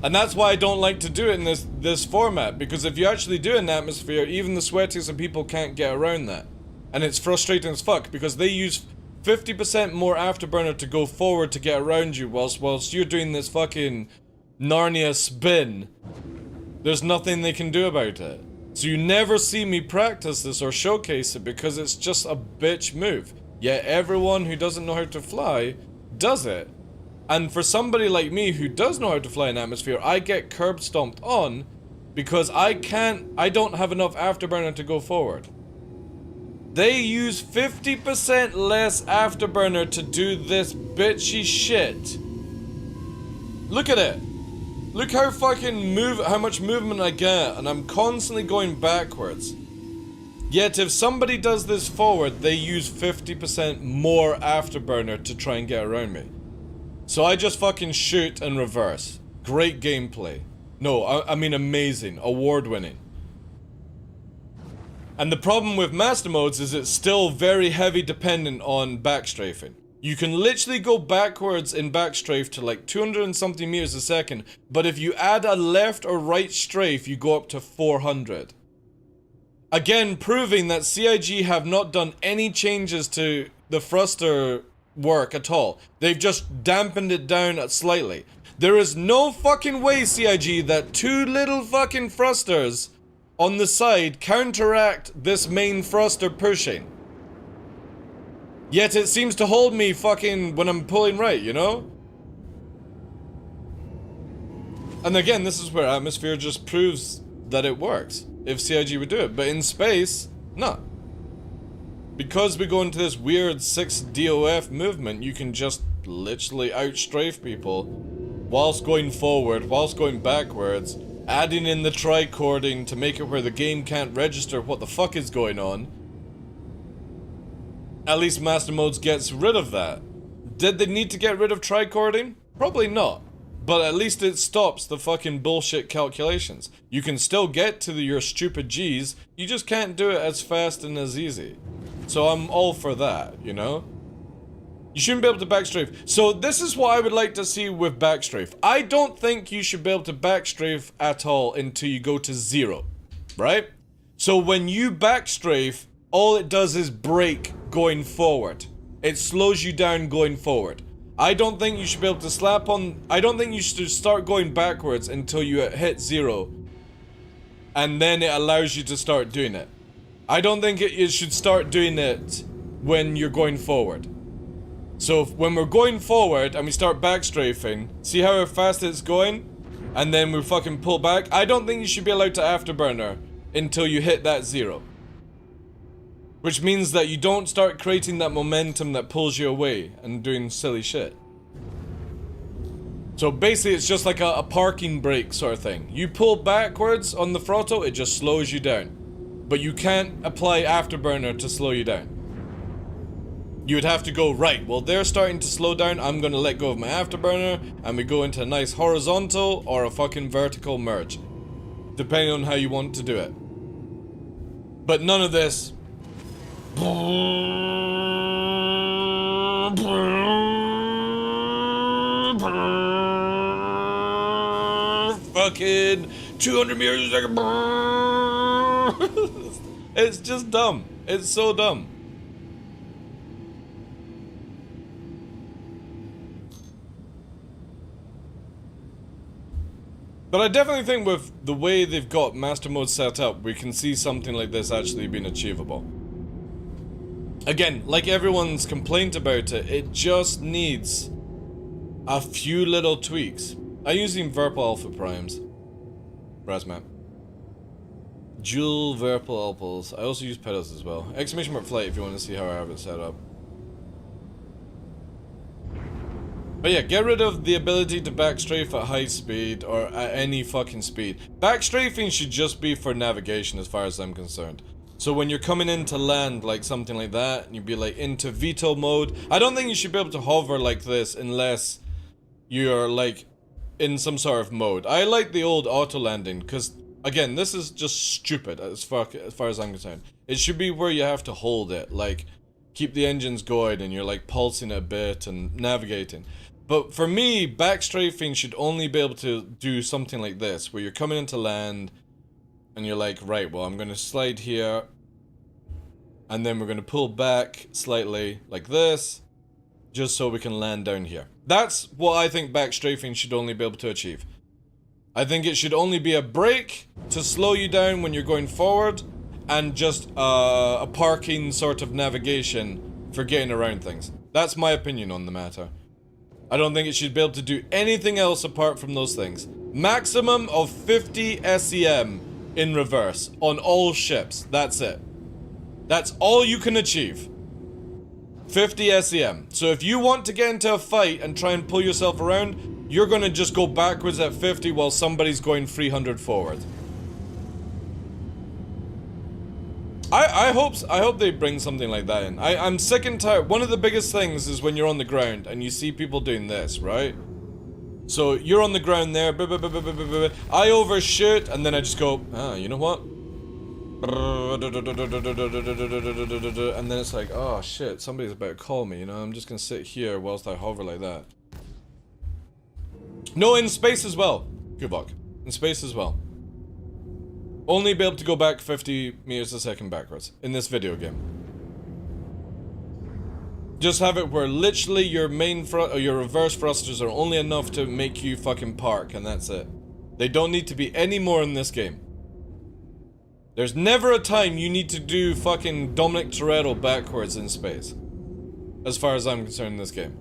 And that's why I don't like to do it in this format, because if you actually do it in atmosphere, even the sweatiest of people can't get around that. And it's frustrating as fuck, because they use 50% more afterburner to go forward to get around you, whilst you're doing this fucking Narnia spin. There's nothing they can do about it. So you never see me practice this or showcase it because it's just a bitch move. Yet everyone who doesn't know how to fly does it. And for somebody like me who does know how to fly in atmosphere, I get curb stomped on because I don't have enough afterburner to go forward. They use 50% less afterburner to do this bitchy shit. Look at it. Look how fucking how much movement I get, and I'm constantly going backwards. Yet if somebody does this forward, they use 50% more afterburner to try and get around me. So I just fucking shoot and reverse. Great gameplay. No, I mean amazing. Award-winning. And the problem with Master Modes is it's still very heavy dependent on backstrafing. You can literally go backwards in backstrafe to like 200 and something meters a second, but if you add a left or right strafe, you go up to 400. Again, proving that CIG have not done any changes to the thruster work at all. They've just dampened it down slightly. There is no fucking way, CIG, that two little fucking thrusters on the side counteract this main thruster pushing. Yet it seems to hold me fucking when I'm pulling right, you know? And again, this is where atmosphere just proves that it works. If CIG would do it. But in space, no. Because we go into this weird 6 DOF movement, you can just literally outstrafe people whilst going forward, whilst going backwards, adding in the tricording to make it where the game can't register what the fuck is going on. At least Master Modes gets rid of that. Did they need to get rid of tricording? Probably not. But at least it stops the fucking bullshit calculations. You can still get to your stupid G's, you just can't do it as fast and as easy. So I'm all for that, you know? You shouldn't be able to backstrafe. So this is what I would like to see with backstrafe. I don't think you should be able to backstrafe at all until you go to 0, right? So when you backstrafe, all it does is brake going forward. It slows you down going forward. I don't think you should be able to slap on... I don't think you should start going backwards until you hit 0. And then it allows you to start doing it. I don't think it should start doing it when you're going forward. So when we're going forward and we start backstrafing, see how fast it's going? And then we fucking pull back? I don't think you should be allowed to afterburner until you hit that 0. Which means that you don't start creating that momentum that pulls you away and doing silly shit. So basically it's just like a parking brake sort of thing. You pull backwards on the throttle, it just slows you down. But you can't apply afterburner to slow you down. You would have to go, right, well they're starting to slow down, I'm gonna let go of my afterburner, and we go into a nice horizontal or a fucking vertical merge. Depending on how you want to do it. But none of this. Fucking 200 meters a second. It's just dumb. It's so dumb. But I definitely think with the way they've got Master Mode set up, we can see something like this actually being achievable. Again, like everyone's complaint about it, it just needs a few little tweaks. I'm using Verpal Alpha Primes. Razmat. Dual Verpal Alphas. I also use pedals as well. Exclamation mark flight if you want to see how I have it set up. But yeah, get rid of the ability to backstrafe at high speed or at any fucking speed. Backstrafing should just be for navigation as far as I'm concerned. So when you're coming in to land like something like that, and you'd be like into veto mode, I don't think you should be able to hover like this unless you're like in some sort of mode. I like the old auto landing because again, this is just stupid as far as I'm concerned. It should be where you have to hold it, like keep the engines going and you're like pulsing a bit and navigating. But for me, backstrafing should only be able to do something like this, where you're coming into land and you're like, right, well, I'm going to slide here and then we're going to pull back slightly like this, just so we can land down here. That's what I think backstrafing should only be able to achieve. I think it should only be a brake to slow you down when you're going forward, and just a parking sort of navigation for getting around things. That's my opinion on the matter. I don't think it should be able to do anything else apart from those things. Maximum of 50 SEM in reverse on all ships. That's it. That's all you can achieve. 50 SEM. So if you want to get into a fight and try and pull yourself around, you're gonna just go backwards at 50 while somebody's going 300 forward. I hope they bring something like that in. I'm sick and tired. One of the biggest things is when you're on the ground and you see people doing this, right? So you're on the ground there, I overshoot, and then I just go, you know what? And then it's like, oh shit, somebody's about to call me, you know? I'm just gonna sit here whilst I hover like that. No, in space as well. Good luck. In space as well. Only be able to go back 50 meters a second backwards in this video game. Just have it where literally your main or your reverse thrusters are only enough to make you fucking park, and that's it. They don't need to be any more in this game. There's never a time you need to do fucking Dominic Toretto backwards in space. As far as I'm concerned in this game.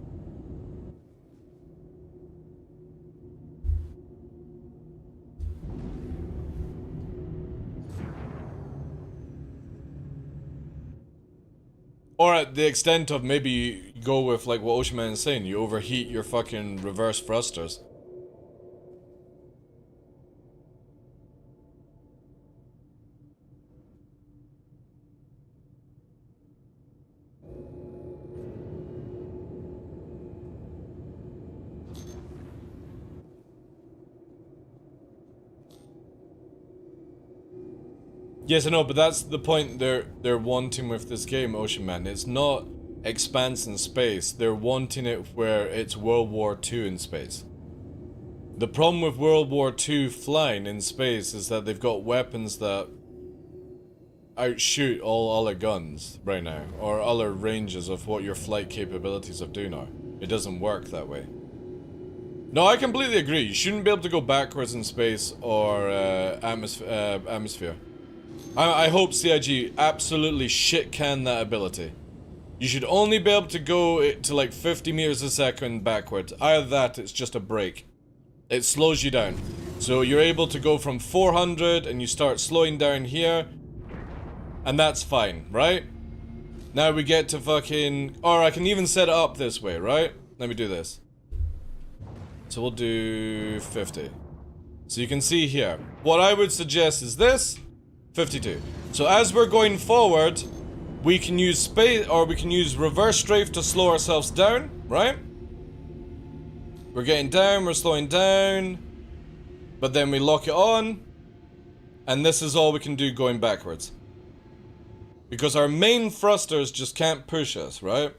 Or at the extent of maybe you go with like what Ocean Man is saying, you overheat your fucking reverse thrusters. Yes, I know, but that's the point they're wanting with this game, Ocean Man. It's not expanse in space. They're wanting it where it's World War II in space. The problem with World War II flying in space is that they've got weapons that outshoot all other guns right now, or other ranges of what your flight capabilities of doing are. It doesn't work that way. No, I completely agree. You shouldn't be able to go backwards in space or atmosphere. I hope CIG absolutely shit can that ability. You should only be able to go to like 50 meters a second backwards. Either that, it's just a break. It slows you down. So you're able to go from 400 and you start slowing down here. And that's fine, right? Now we get to fucking... Or I can even set it up this way, right? Let me do this. So we'll do 50. So you can see here. What I would suggest is this. 52. So as we're going forward, we can use space, or we can use reverse strafe to slow ourselves down, right? We're getting down, we're slowing down, but then we lock it on, and this is all we can do going backwards. Because our main thrusters just can't push us, right?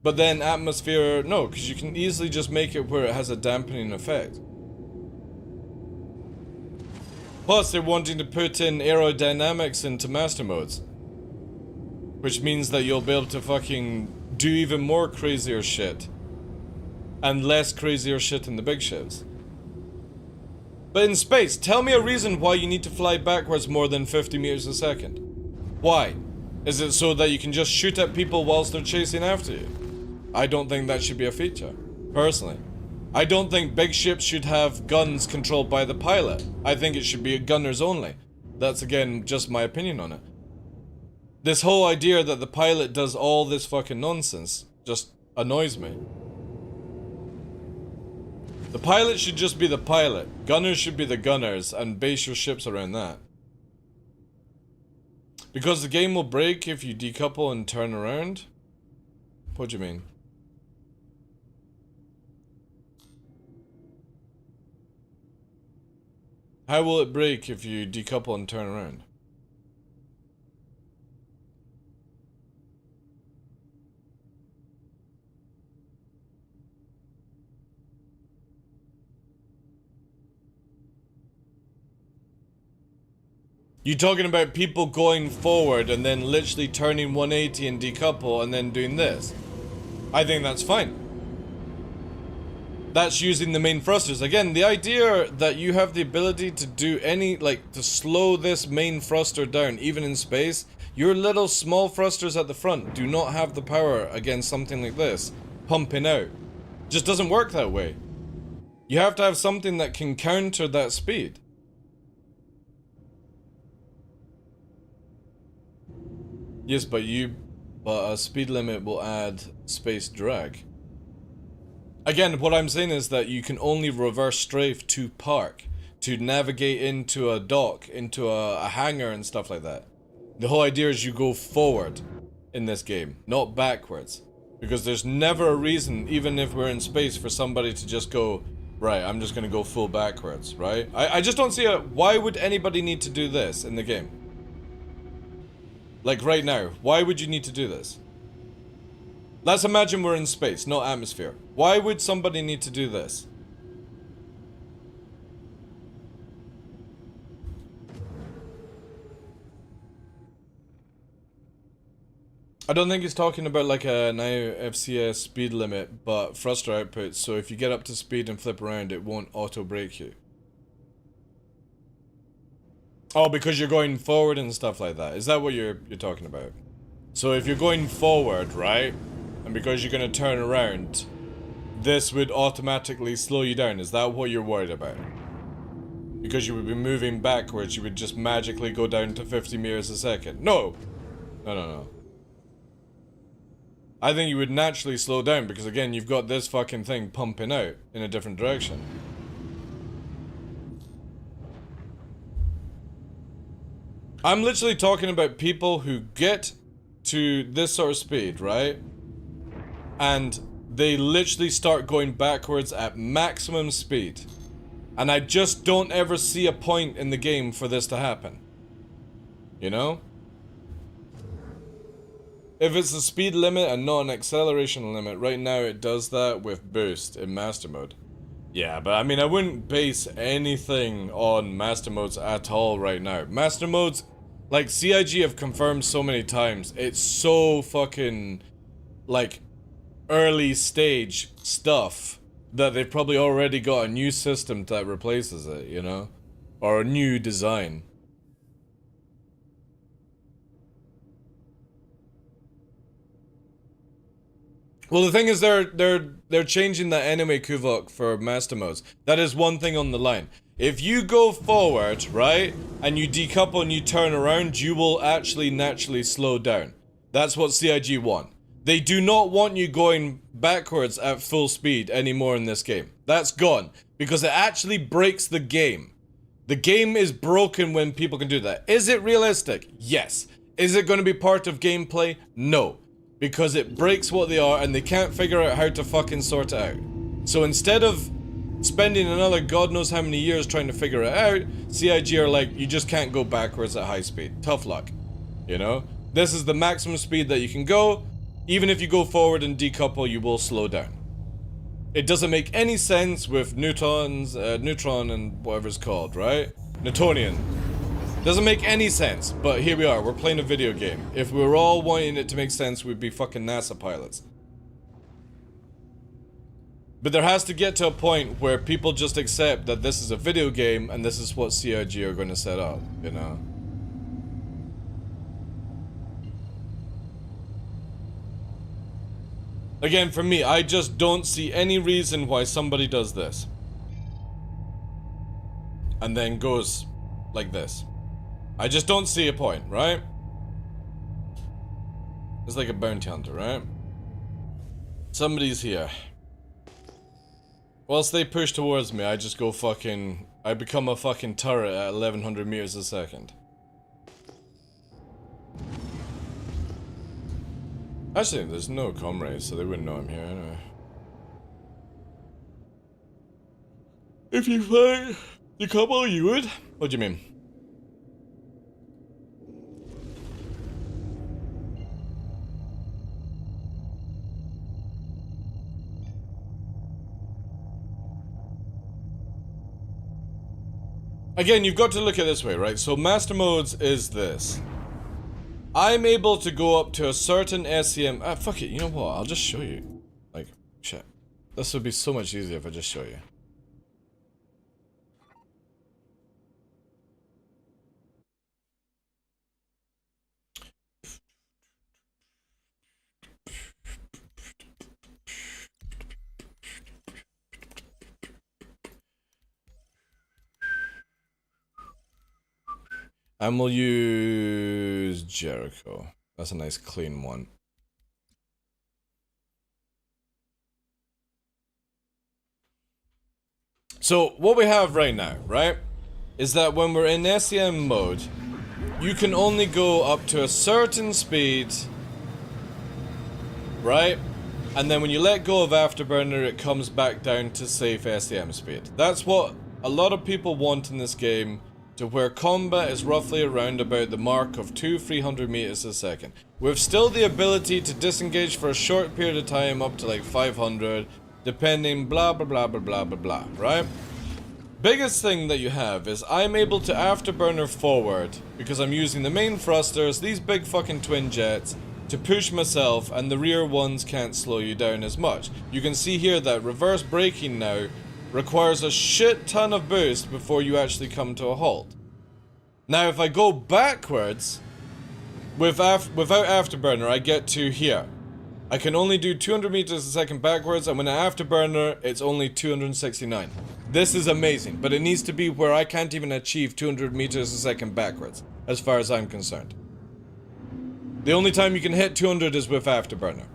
But then atmosphere, no, because you can easily just make it where it has a dampening effect. Plus, they're wanting to put in aerodynamics into master modes. Which means that you'll be able to fucking do even more crazier shit. And less crazier shit in the big ships. But in space, tell me a reason why you need to fly backwards more than 50 meters a second. Why? Is it so that you can just shoot at people whilst they're chasing after you? I don't think that should be a feature, personally. I don't think big ships should have guns controlled by the pilot. I think it should be gunners only. That's again just my opinion on it. This whole idea that the pilot does all this fucking nonsense just annoys me. The pilot should just be the pilot. Gunners should be the gunners and base your ships around that. Because the game will break if you decouple and turn around? What do you mean? How will it break if you decouple and turn around? You talking about people going forward and then literally turning 180 and decouple and then doing this? I think that's fine. That's using the main thrusters. Again, the idea that you have the ability to do any, like, to slow this main thruster down, even in space, your little small thrusters at the front do not have the power against something like this, pumping out. Just doesn't work that way. You have to have something that can counter that speed. Yes, but a speed limit will add space drag. Again, what I'm saying is that you can only reverse strafe to park, to navigate into a dock, into a hangar and stuff like that. The whole idea is you go forward in this game, not backwards. Because there's never a reason, even if we're in space, for somebody to just go, right, I'm just gonna go full backwards, right? I just don't see why would anybody need to do this in the game? Like right now, why would you need to do this? Let's imagine we're in space, not atmosphere. Why would somebody need to do this? I don't think he's talking about like an FCS speed limit, but thruster output, so if you get up to speed and flip around, it won't auto brake you. Oh, because you're going forward and stuff like that. Is that what you're talking about? So if you're going forward, right? And because you're gonna turn around, this would automatically slow you down. Is that what you're worried about? Because you would be moving backwards, you would just magically go down to 50 meters a second. No! No. I think you would naturally slow down because, again, you've got this fucking thing pumping out in a different direction. I'm literally talking about people who get to this sort of speed, right? And they literally start going backwards at maximum speed. And I just don't ever see a point in the game for this to happen. You know? If it's a speed limit and not an acceleration limit, right now it does that with boost in master mode. Yeah, but I mean, I wouldn't base anything on master modes at all right now. Master modes, like CIG have confirmed so many times, it's so fucking, like, early stage stuff that they've probably already got a new system that replaces it, you know? Or a new design. Well, the thing is, they're changing the anime Kuvok for master modes. That is one thing on the line. If you go forward, right, and you decouple and you turn around, you will actually naturally slow down. That's what CIG want. They do not want you going backwards at full speed anymore in this game. That's gone. Because it actually breaks the game. The game is broken when people can do that. Is it realistic? Yes. Is it going to be part of gameplay? No. Because it breaks what they are and they can't figure out how to fucking sort it out. So instead of spending another god knows how many years trying to figure it out, CIG are like, you just can't go backwards at high speed. Tough luck. You know? This is the maximum speed that you can go. Even if you go forward and decouple, you will slow down. It doesn't make any sense with neutron and whatever it's called, right? Newtonian. Doesn't make any sense, but here we are, we're playing a video game. If we were all wanting it to make sense, we'd be fucking NASA pilots. But there has to get to a point where people just accept that this is a video game and this is what CIG are going to set up, you know? Again, for me, I just don't see any reason why somebody does this. And then goes like this. I just don't see a point, right? It's like a bounty hunter, right? Somebody's here. Whilst they push towards me, I just go fucking... I become a fucking turret at 1100 meters a second. Actually, there's no comrades, so they wouldn't know I'm here anyway. If you fight the couple, you would? What do you mean? Again, you've got to look at it this way, right? So master modes is this. I'm able to go up to a certain SCM. Fuck it, you know what? I'll just show you. Like, shit. This would be so much easier if I just show you. And we'll use Jericho. That's a nice clean one. So what we have right now, right, is that when we're in SEM mode, you can only go up to a certain speed, right? And then when you let go of Afterburner, it comes back down to safe SEM speed. That's what a lot of people want in this game, to where combat is roughly around about the mark of 200-300 meters a second. With still the ability to disengage for a short period of time up to like 500, depending blah blah blah blah blah blah blah, right? Biggest thing that you have is I'm able to afterburner forward because I'm using the main thrusters, these big fucking twin jets, to push myself, and the rear ones can't slow you down as much. You can see here that reverse braking now requires a shit ton of boost before you actually come to a halt. Now, if I go backwards, without Afterburner, I get to here. I can only do 200 meters a second backwards, and when I Afterburner, it's only 269. This is amazing, but it needs to be where I can't even achieve 200 meters a second backwards, as far as I'm concerned. The only time you can hit 200 is with Afterburner.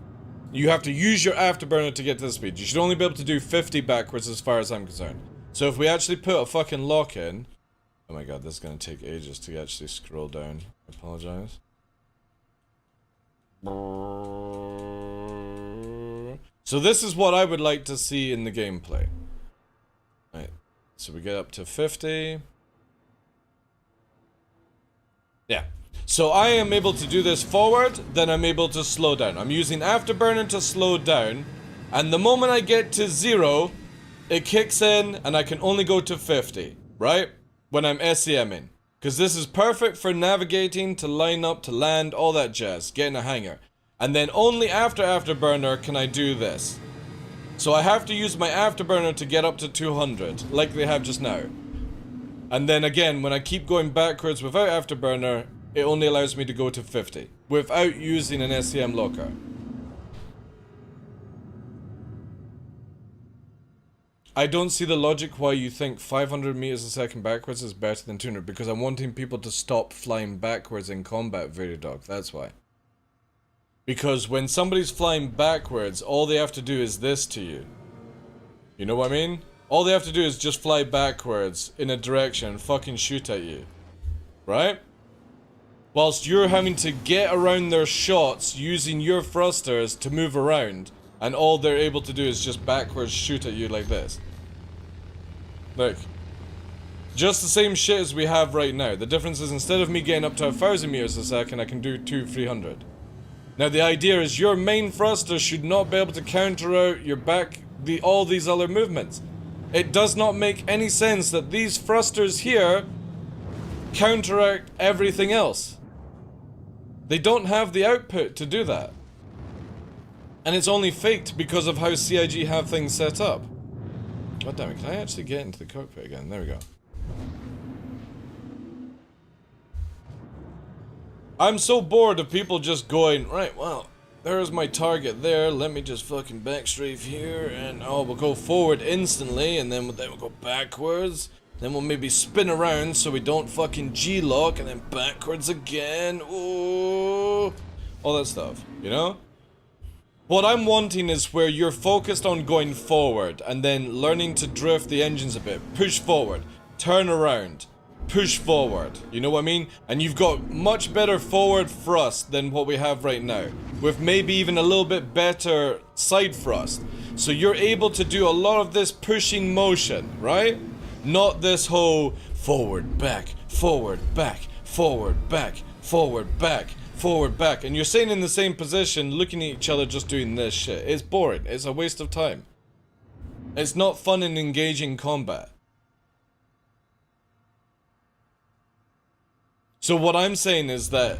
You have to use your Afterburner to get to the speed. You should only be able to do 50 backwards as far as I'm concerned. So if we actually put a fucking lock in... Oh my god, this is gonna take ages to actually scroll down. I apologize. So this is what I would like to see in the gameplay. Right, so we get up to 50. Yeah. So I am able to do this forward, then I'm able to slow down. I'm using Afterburner to slow down, and the moment I get to 0, it kicks in, and I can only go to 50, right? When I'm SEMing. Because this is perfect for navigating, to line up, to land, all that jazz, getting a hanger. And then only after Afterburner can I do this. So I have to use my Afterburner to get up to 200, like they have just now. And then again, when I keep going backwards without Afterburner, it only allows me to go to 50, without using an SEM locker. I don't see the logic why you think 500 meters a second backwards is better than 200, because I'm wanting people to stop flying backwards in combat, Veridog, that's why. Because when somebody's flying backwards, all they have to do is this to you. You know what I mean? All they have to do is just fly backwards in a direction and fucking shoot at you. Right? Whilst you're having to get around their shots using your thrusters to move around, and all they're able to do is just backwards shoot at you like this. Look. Just the same shit as we have right now. The difference is, instead of me getting up to 1,000 meters a second, I can do 200-300. Now the idea is your main thruster should not be able to counter out your all these other movements. It does not make any sense that these thrusters here counteract everything else. They don't have the output to do that. And it's only faked because of how CIG have things set up. God damn it, can I actually get into the cockpit again? There we go. I'm so bored of people just going, right, well, there's my target there, let me just fucking backstrafe here, and oh, we'll go forward instantly, and then we'll go backwards. Then we'll maybe spin around so we don't fucking G-lock, and then backwards again. Ooh. All that stuff, you know? What I'm wanting is where you're focused on going forward, and then learning to drift the engines a bit. Push forward, turn around, push forward. You know what I mean? And you've got much better forward thrust than what we have right now, with maybe even a little bit better side thrust. So you're able to do a lot of this pushing motion, right? Not this whole forward, back, forward, back, forward, back, forward, back, forward, back. And you're staying in the same position, looking at each other just doing this shit. It's boring. It's a waste of time. It's not fun and engaging combat. So what I'm saying is that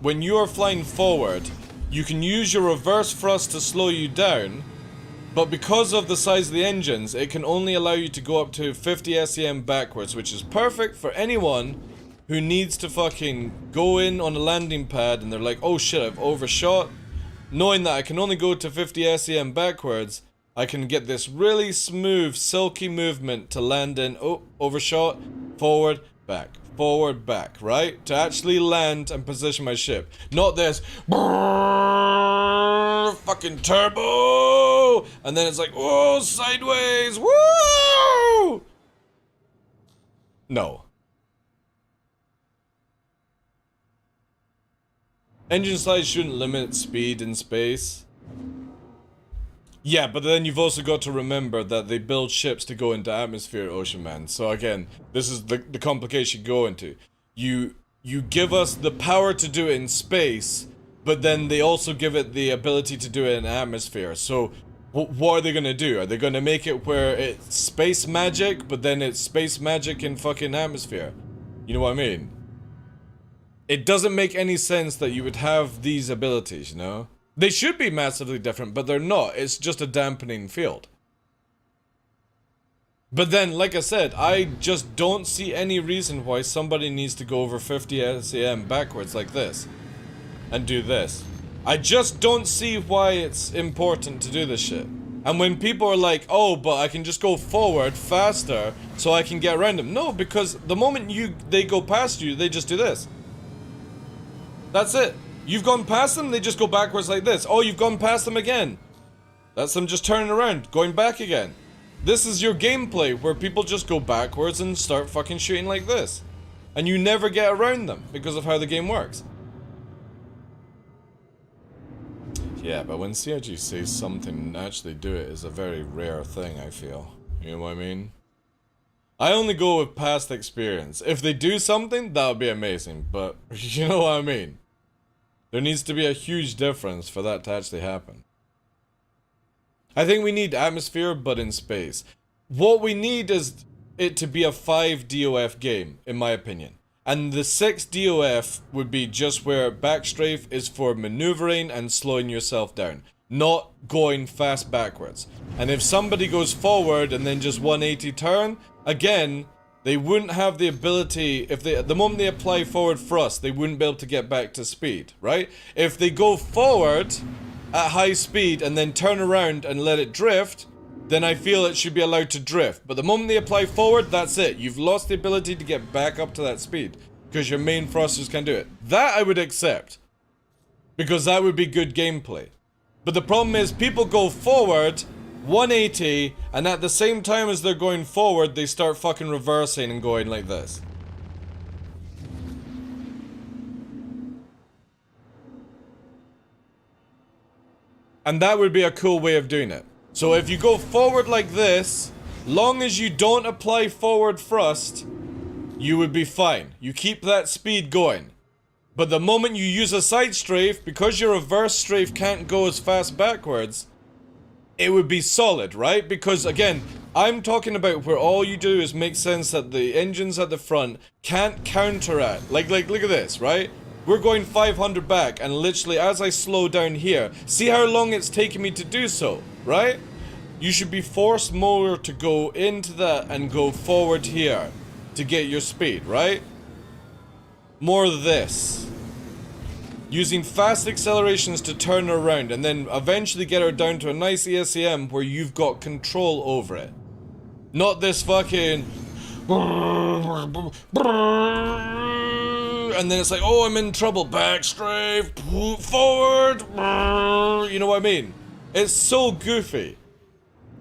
when you are flying forward, you can use your reverse thrust to slow you down, but because of the size of the engines, it can only allow you to go up to 50 SEM backwards, which is perfect for anyone who needs to fucking go in on a landing pad and they're like, oh shit, I've overshot. Knowing that I can only go to 50 SEM backwards, I can get this really smooth, silky movement to land in, oh, overshot, forward, back, right? To actually land and position my ship. Not this fucking turbo, and then it's like, whoa, sideways, woo! No. Engine size shouldn't limit speed in space. Yeah, but then you've also got to remember that they build ships to go into atmosphere, Ocean Man. So again, this is the complication you go into. You give us the power to do it in space, but then they also give it the ability to do it in atmosphere. So what are they gonna do? Are they gonna make it where it's space magic, but then it's space magic in fucking atmosphere? You know what I mean? It doesn't make any sense that you would have these abilities, you know? They should be massively different, but they're not. It's just a dampening field. But then, like I said, I just don't see any reason why somebody needs to go over 50 SAM backwards like this. And do this. I just don't see why it's important to do this shit. And when people are like, oh, but I can just go forward faster so I can get around them. No, because the moment they go past you, they just do this. That's it. You've gone past them, they just go backwards like this. Oh, you've gone past them again. That's them just turning around, going back again. This is your gameplay where people just go backwards and start fucking shooting like this. And you never get around them because of how the game works. Yeah, but when CIG says something and actually do it is a very rare thing, I feel. You know what I mean? I only go with past experience. If they do something, that would be amazing, but you know what I mean? There needs to be a huge difference for that to actually happen. I think we need atmosphere, but in space. What we need is it to be a 5 DOF game, in my opinion. And the 6 DOF would be just where backstrafe is for maneuvering and slowing yourself down, not going fast backwards. And if somebody goes forward and then just 180 turn, again, they wouldn't have the ability, if they, the moment they apply forward thrust, they wouldn't be able to get back to speed, right? If they go forward at high speed and then turn around and let it drift, then I feel it should be allowed to drift. But the moment they apply forward, that's it. You've lost the ability to get back up to that speed because your main thrusters can do it. That I would accept because that would be good gameplay. But the problem is people go forward 180 and at the same time as they're going forward, they start fucking reversing and going like this. And that would be a cool way of doing it. So if you go forward like this, long as you don't apply forward thrust, you would be fine. You keep that speed going. But the moment you use a side strafe, because your reverse strafe can't go as fast backwards, it would be solid, right? Because again, I'm talking about where all you do is make sense that the engines at the front can't counteract. Like look at this, right? We're going 500 back, and literally as I slow down here, see how long it's taking me to do so, right? You should be forced more to go into that and go forward here to get your speed, right? More of this. Using fast accelerations to turn her around and then eventually get her down to a nice ESCM where you've got control over it. Not this fucking... And then it's like, oh, I'm in trouble. Back strafe, forward. You know what I mean? It's so goofy.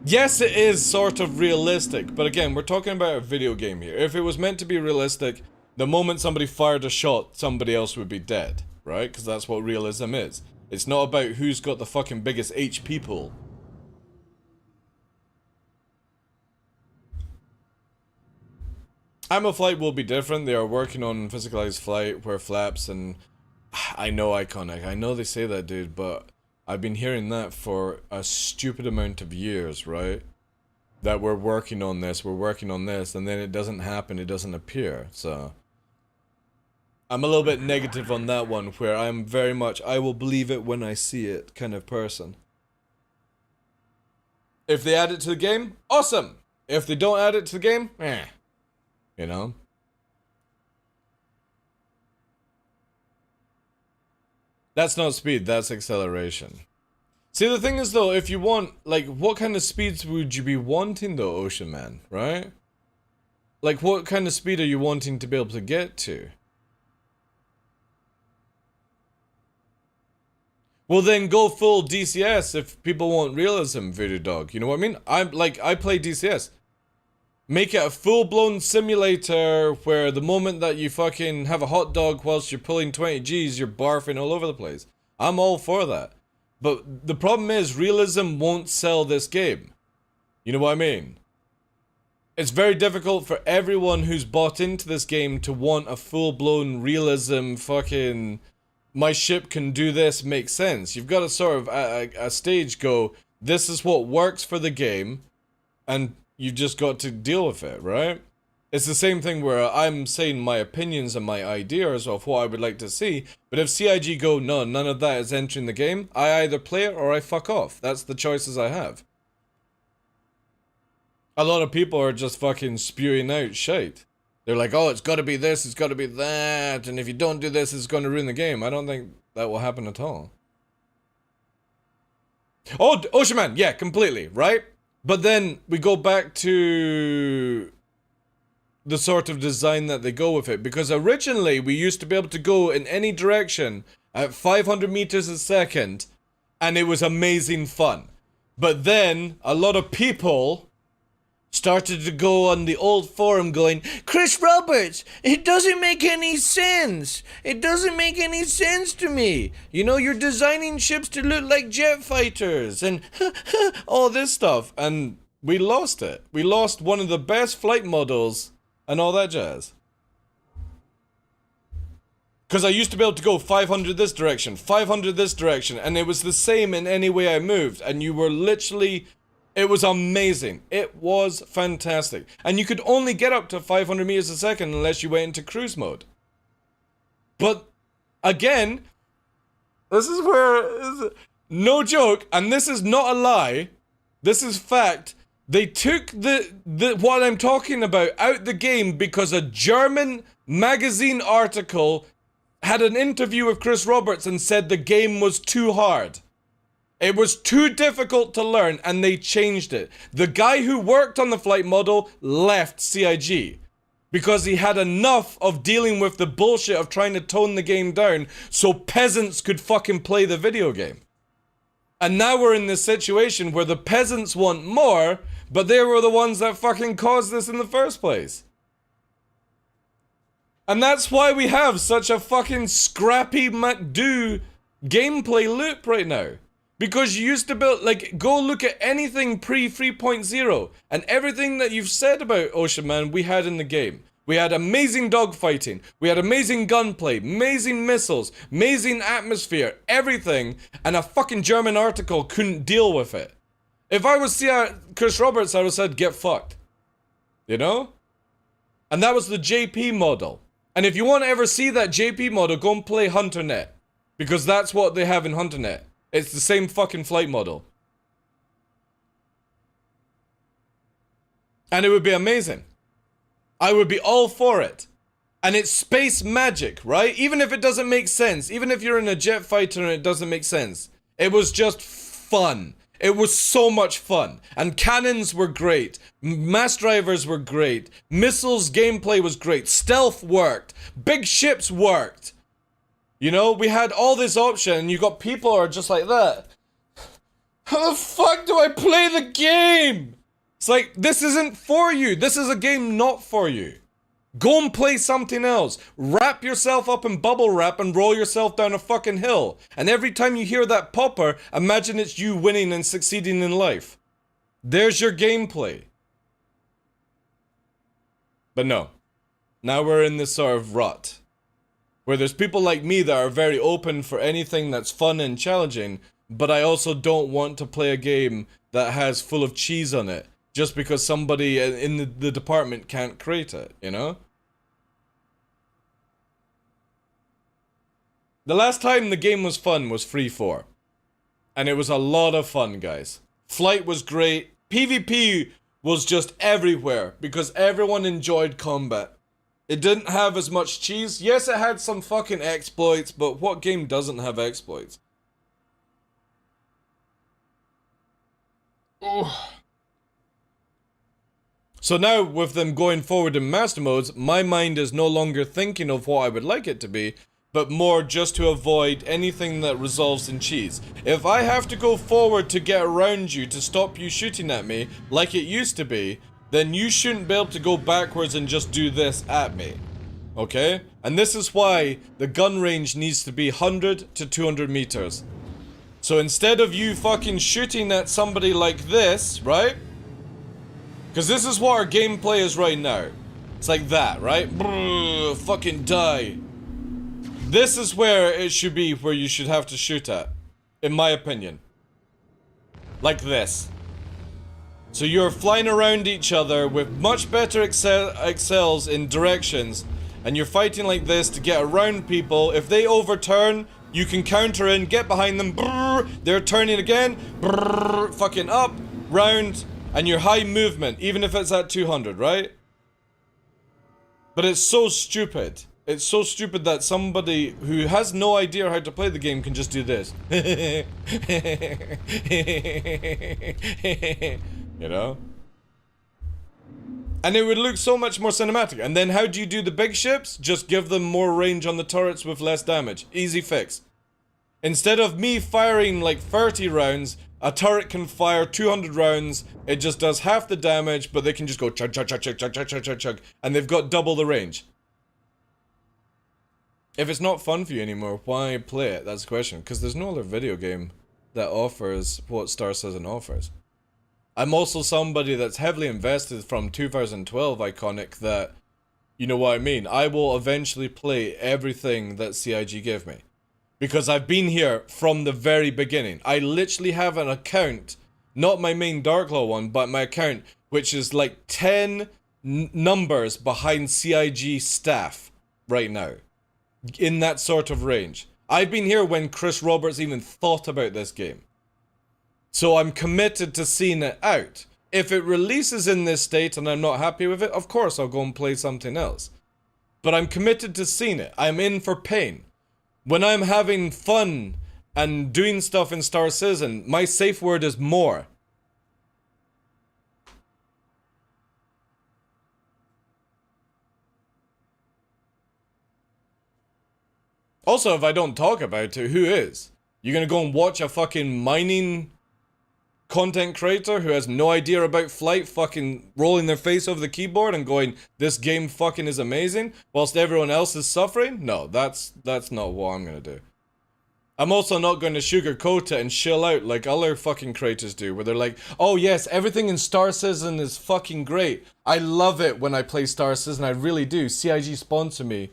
Yes, it is sort of realistic, but again, we're talking about a video game here. If it was meant to be realistic, the moment somebody fired a shot, somebody else would be dead, right? Because that's what realism is. It's not about who's got the fucking biggest HP pool. Ammo flight will be different. They are working on physicalized flight where flaps and... I know Iconic. I know they say that, dude, but I've been hearing that for a stupid amount of years, right? That we're working on this, and then it doesn't happen, it doesn't appear, so... I'm a little bit negative on that one, where I'm very much, I will believe it when I see it kind of person. If they add it to the game, awesome! If they don't add it to the game, eh. You know? That's not speed, that's acceleration. See, the thing is though, if you want, like, what kind of speeds would you be wanting though, Ocean Man, right? Like, what kind of speed are you wanting to be able to get to? Well then go full DCS if people want realism, Voodoo Dog, you know what I mean? I play DCS. Make it a full-blown simulator where the moment that you fucking have a hot dog whilst you're pulling 20 Gs, you're barfing all over the place. I'm all for that. But the problem is, realism won't sell this game. You know what I mean? It's very difficult for everyone who's bought into this game to want a full-blown realism fucking... My ship can do this, makes sense. You've got to sort of, at a stage, go, this is what works for the game, and you've just got to deal with it, right? It's the same thing where I'm saying my opinions and my ideas of what I would like to see, but if CIG go, no, none of that is entering the game, I either play it or I fuck off. That's the choices I have. A lot of people are just fucking spewing out shit. They're like, oh, it's got to be this, it's got to be that, and if you don't do this, it's going to ruin the game. I don't think that will happen at all. Oh, Ocean Man, yeah, completely, right? But then we go back to the sort of design that they go with it. Because originally, we used to be able to go in any direction at 500 meters a second, and it was amazing fun. But then, a lot of people started to go on the old forum going, Chris Roberts, it doesn't make any sense. It doesn't make any sense to me. You know, you're designing ships to look like jet fighters and all this stuff. And we lost it. We lost one of the best flight models and all that jazz. Because I used to be able to go 500 this direction, 500 this direction, and it was the same in any way I moved. And you were literally... It was amazing. It was fantastic. And you could only get up to 500 meters a second unless you went into cruise mode. But, again, this is where... No joke, and this is not a lie. This is fact. They took the what I'm talking about out the game because a German magazine article had an interview with Chris Roberts and said the game was too hard. It was too difficult to learn, and they changed it. The guy who worked on the flight model left CIG because he had enough of dealing with the bullshit of trying to tone the game down so peasants could fucking play the video game. And now we're in this situation where the peasants want more, but they were the ones that fucking caused this in the first place. And that's why we have such a fucking scrappy McDo gameplay loop right now. Because you used to build, like, go look at anything pre 3.0, and everything that you've said about Ocean Man, we had in the game. We had amazing dogfighting, we had amazing gunplay, amazing missiles, amazing atmosphere, everything, and a fucking German article couldn't deal with it. If I was Chris Roberts, I would have said, get fucked. You know? And that was the JP model. And if you want to ever see that JP model, go and play HunterNet. Because that's what they have in HunterNet. It's the same fucking flight model. And it would be amazing. I would be all for it. And it's space magic, right? Even if it doesn't make sense. Even if you're in a jet fighter and it doesn't make sense. It was just fun. It was so much fun. And cannons were great. Mass drivers were great. Missiles gameplay was great. Stealth worked. Big ships worked. You know, we had all this option, and you got people who are just like that. How the fuck do I play the game? It's like, this isn't for you. This is a game not for you. Go and play something else. Wrap yourself up in bubble wrap and roll yourself down a fucking hill. And every time you hear that popper, imagine it's you winning and succeeding in life. There's your gameplay. But no. Now we're in this sort of rut. Where there's people like me that are very open for anything that's fun and challenging, but I also don't want to play a game that has full of cheese on it, just because somebody in the department can't create it, you know? The last time the game was fun was Free 4. And it was a lot of fun, guys. Flight was great. PvP was just everywhere, because everyone enjoyed combat. It didn't have as much cheese. Yes, it had some fucking exploits, but what game doesn't have exploits? Oh. So now, with them going forward in master modes, my mind is no longer thinking of what I would like it to be, but more just to avoid anything that resolves in cheese. If I have to go forward to get around you to stop you shooting at me, like it used to be, then you shouldn't be able to go backwards and just do this at me. Okay? And this is why the gun range needs to be 100 to 200 meters. So instead of you fucking shooting at somebody like this, right? Because this is what our gameplay is right now. It's like that, right? Brrr, fucking die. This is where it should be, where you should have to shoot at. In my opinion. Like this. So you're flying around each other with much better excels in directions, and you're fighting like this to get around people. If they overturn, you can counter in, get behind them, brrr, they're turning again, brrr, fucking up, round, and your high movement, even if it's at 200, right? But it's so stupid. It's so stupid that somebody who has no idea how to play the game can just do this. You know? And it would look so much more cinematic. And then how do you do the big ships? Just give them more range on the turrets with less damage. Easy fix. Instead of me firing like 30 rounds, a turret can fire 200 rounds. It just does half the damage, but they can just go chug, chug, chug, chug, chug, chug, chug, chug, chug, and they've got double the range. If it's not fun for you anymore, why play it? That's the question. Because there's no other video game that offers what Star Citizen offers. I'm also somebody that's heavily invested from 2012 Iconic that, you know what I mean, I will eventually play everything that CIG give me. Because I've been here from the very beginning. I literally have an account, not my main TheDarkLaw one, but my account, which is like 10 numbers behind CIG staff right now. In that sort of range. I've been here when Chris Roberts even thought about this game. So I'm committed to seeing it out. If it releases in this state and I'm not happy with it, of course I'll go and play something else. But I'm committed to seeing it. I'm in for pain. When I'm having fun and doing stuff in Star Citizen, my safe word is more. Also, if I don't talk about it, who is? You're gonna go and watch a fucking mining content creator who has no idea about flight fucking rolling their face over the keyboard and going, this game fucking is amazing, whilst everyone else is suffering? No, that's not what I'm gonna do. I'm also not gonna sugarcoat it and chill out like other fucking creators do, where they're like, oh yes, everything in Star Citizen is fucking great. I love it when I play Star Citizen, I really do. CIG sponsor me.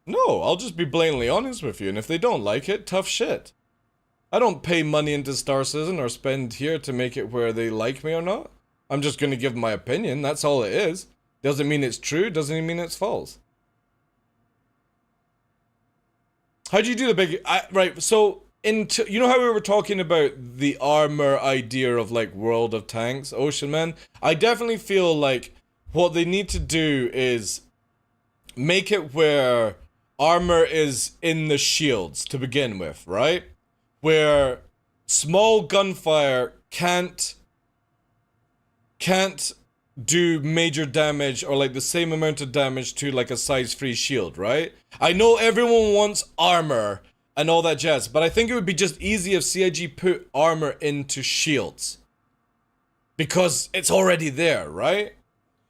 No, I'll just be blatantly honest with you, and if they don't like it, tough shit. I don't pay money into Star Citizen or spend here to make it where they like me or not. I'm just gonna give my opinion, that's all it is. Doesn't mean it's true, doesn't even mean it's false. How do you do the big... right, so, you know how we were talking about the armor idea of, like, World of Tanks, Ocean Man? I definitely feel like what they need to do is make it where armor is in the shields to begin with, right? Where small gunfire can't do major damage or like the same amount of damage to like a size 3 shield, right? I know everyone wants armor and all that jazz, but I think it would be just easy if CIG put armor into shields. Because it's already there, right?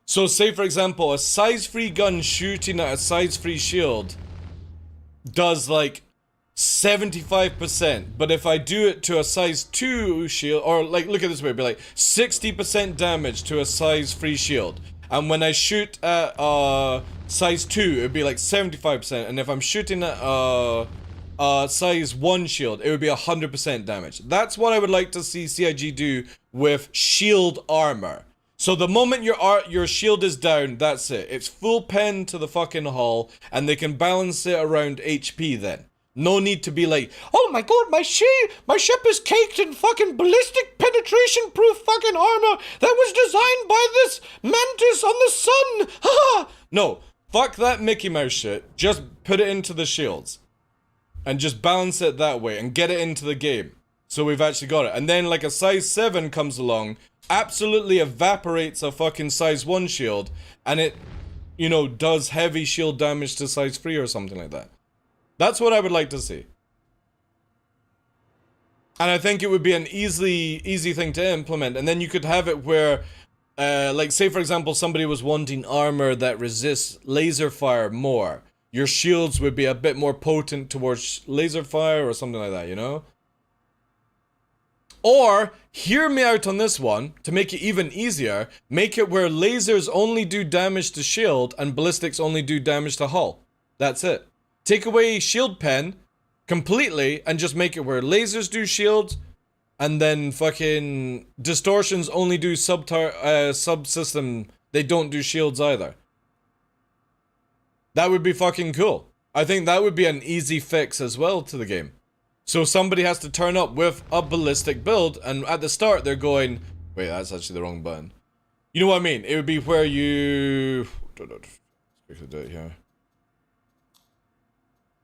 So say for example, a size 3 gun shooting at a size 3 shield does like 75%, but if I do it to a size 2 shield, or like look at this way, it'd be like 60% damage to a size 3 shield, and when I shoot at size 2 it'd be like 75%, and if I'm shooting at size 1 shield it would be 100% damage. That's what I would like to see CIG do with shield armor. So the moment your shield is down, that's it. It's full pen to the fucking hull, and they can balance it around HP then. No need to be like, oh my god, my ship is caked in fucking ballistic penetration-proof fucking armor that was designed by this mantis on the sun! Ha! No, fuck that Mickey Mouse shit. Just put it into the shields. And just balance it that way, and get it into the game. So we've actually got it. And then like a size 7 comes along, absolutely evaporates a fucking size 1 shield, and it, you know, does heavy shield damage to size 3 or something like that. That's what I would like to see. And I think it would be an easy thing to implement, and then you could have it where, like say for example somebody was wanting armor that resists laser fire more. Your shields would be a bit more potent towards laser fire or something like that, you know? Or, hear me out on this one, to make it even easier, make it where lasers only do damage to shield and ballistics only do damage to hull. That's it. Take away shield pen completely and just make it where lasers do shield and then fucking distortions only do subsystem, they don't do shields either. That would be fucking cool. I think that would be an easy fix as well to the game. So somebody has to turn up with a ballistic build, and at the start they're going, Wait, that's actually the wrong button. You know what I mean? It would be where you... Let's quickly do it here.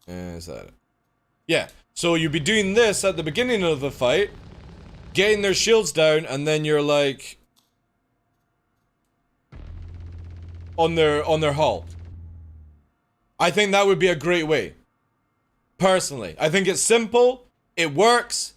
Is that it? Yeah, so you'd be doing this at the beginning of the fight, getting their shields down, and then you're like... on their hull. I think that would be a great way. Personally. I think it's simple, it works,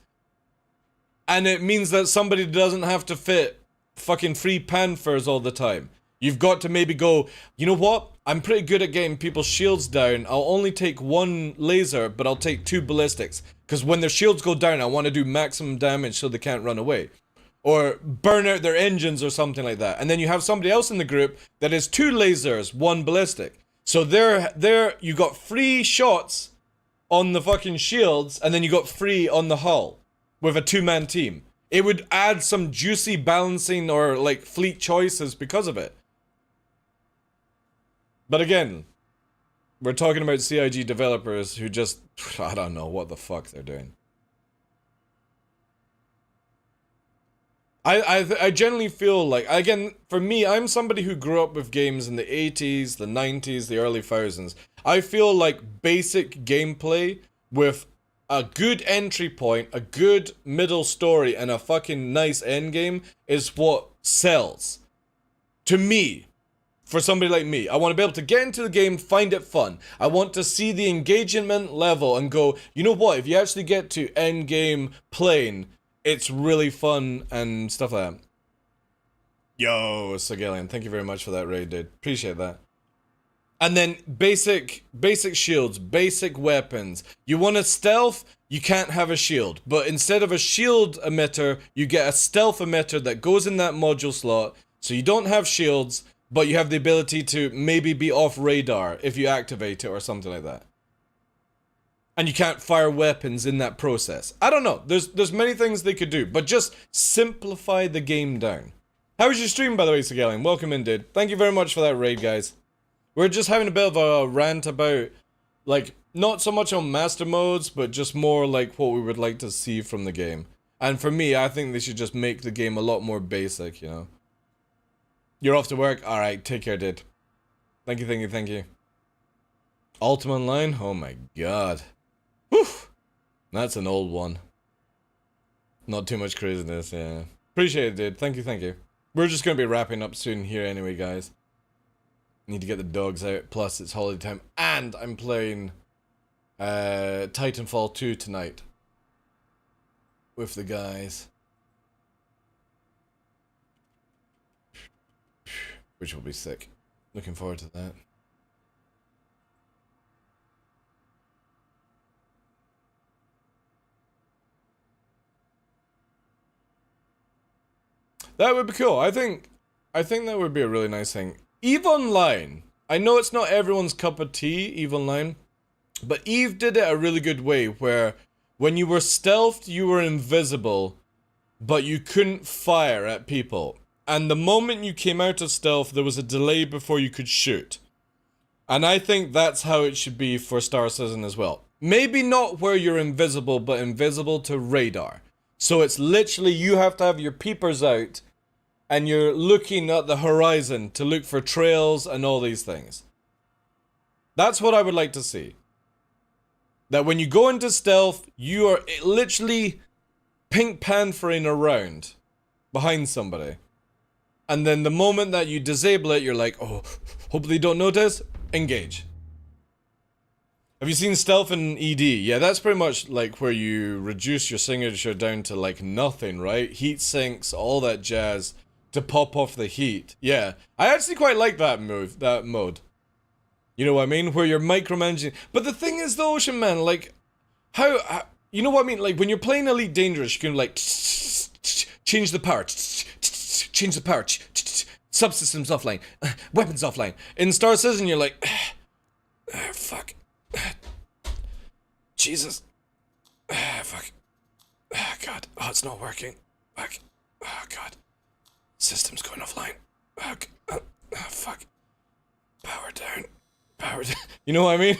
and it means that somebody doesn't have to fit fucking 3 panthers all the time. You've got to maybe go, you know what? I'm pretty good at getting people's shields down. I'll only take 1 laser, but I'll take 2 ballistics. Because when their shields go down, I want to do maximum damage so they can't run away. Or burn out their engines or something like that. And then you have somebody else in the group that is 2 lasers, 1 ballistic. So there you got 3 shots on the fucking shields, and then you got 3 on the hull. With a 2-man team. It would add some juicy balancing or like fleet choices because of it. But again, we're talking about CIG developers who just, I don't know what the fuck they're doing. I generally feel like, again, for me, I'm somebody who grew up with games in the 80s, the 90s, the early thousands. I feel like basic gameplay with a good entry point, a good middle story, and a fucking nice endgame is what sells. To me. For somebody like me, I want to be able to get into the game, find it fun. I want to see the engagement level and go, you know what, if you actually get to end game playing, it's really fun and stuff like that. Yo, Sigelian, thank you very much for that raid, dude. Appreciate that. And then basic shields, basic weapons. You want a stealth, you can't have a shield. But instead of a shield emitter, you get a stealth emitter that goes in that module slot. So you don't have shields, but you have the ability to maybe be off radar if you activate it or something like that. And you can't fire weapons in that process. I don't know. There's many things they could do, but just simplify the game down. How was your stream, by the way, Sigelian? Welcome in, dude. Thank you very much for that raid, guys. We're just having a bit of a rant about, like, not so much on master modes, but just more like what we would like to see from the game. And for me, I think they should just make the game a lot more basic, you know? You're off to work? Alright, take care, dude. Thank you, thank you, thank you. Ultima Online? Oh my god. Whew! That's an old one. Not too much craziness, yeah. Appreciate it, dude. Thank you, thank you. We're just gonna be wrapping up soon here anyway, guys. Need to get the dogs out, plus it's holiday time. And I'm playing Titanfall 2 tonight. With the guys. Which will be sick. Looking forward to that. That would be cool. I think that would be a really nice thing. EVE Online. I know it's not everyone's cup of tea, EVE Online. But EVE did it a really good way where when you were stealthed, you were invisible, but you couldn't fire at people. And the moment you came out of stealth, there was a delay before you could shoot. And I think that's how it should be for Star Citizen as well. Maybe not where you're invisible, but invisible to radar. So it's literally you have to have your peepers out and you're looking at the horizon to look for trails and all these things. That's what I would like to see. That when you go into stealth, you are literally Pink Panthering around behind somebody. And then the moment that you disable it, you're like, oh, hope they don't notice. Engage. Have you seen stealth in ED? Yeah, that's pretty much like where you reduce your signature down to like nothing, right? Heat sinks, all that jazz to pop off the heat. Yeah, I actually quite like that mode. You know what I mean? Where you're micromanaging. But the thing is, the Ocean Man, like, how you know what I mean? Like when you're playing Elite Dangerous, you can like change the power. Change the power. Subsystems offline. Weapons offline. In Star Citizen, you're like, fuck. Jesus. Fuck. God. Oh, it's not working. Fuck. Oh, God. System's going offline. Fuck. Power down. Power down. You know what I mean?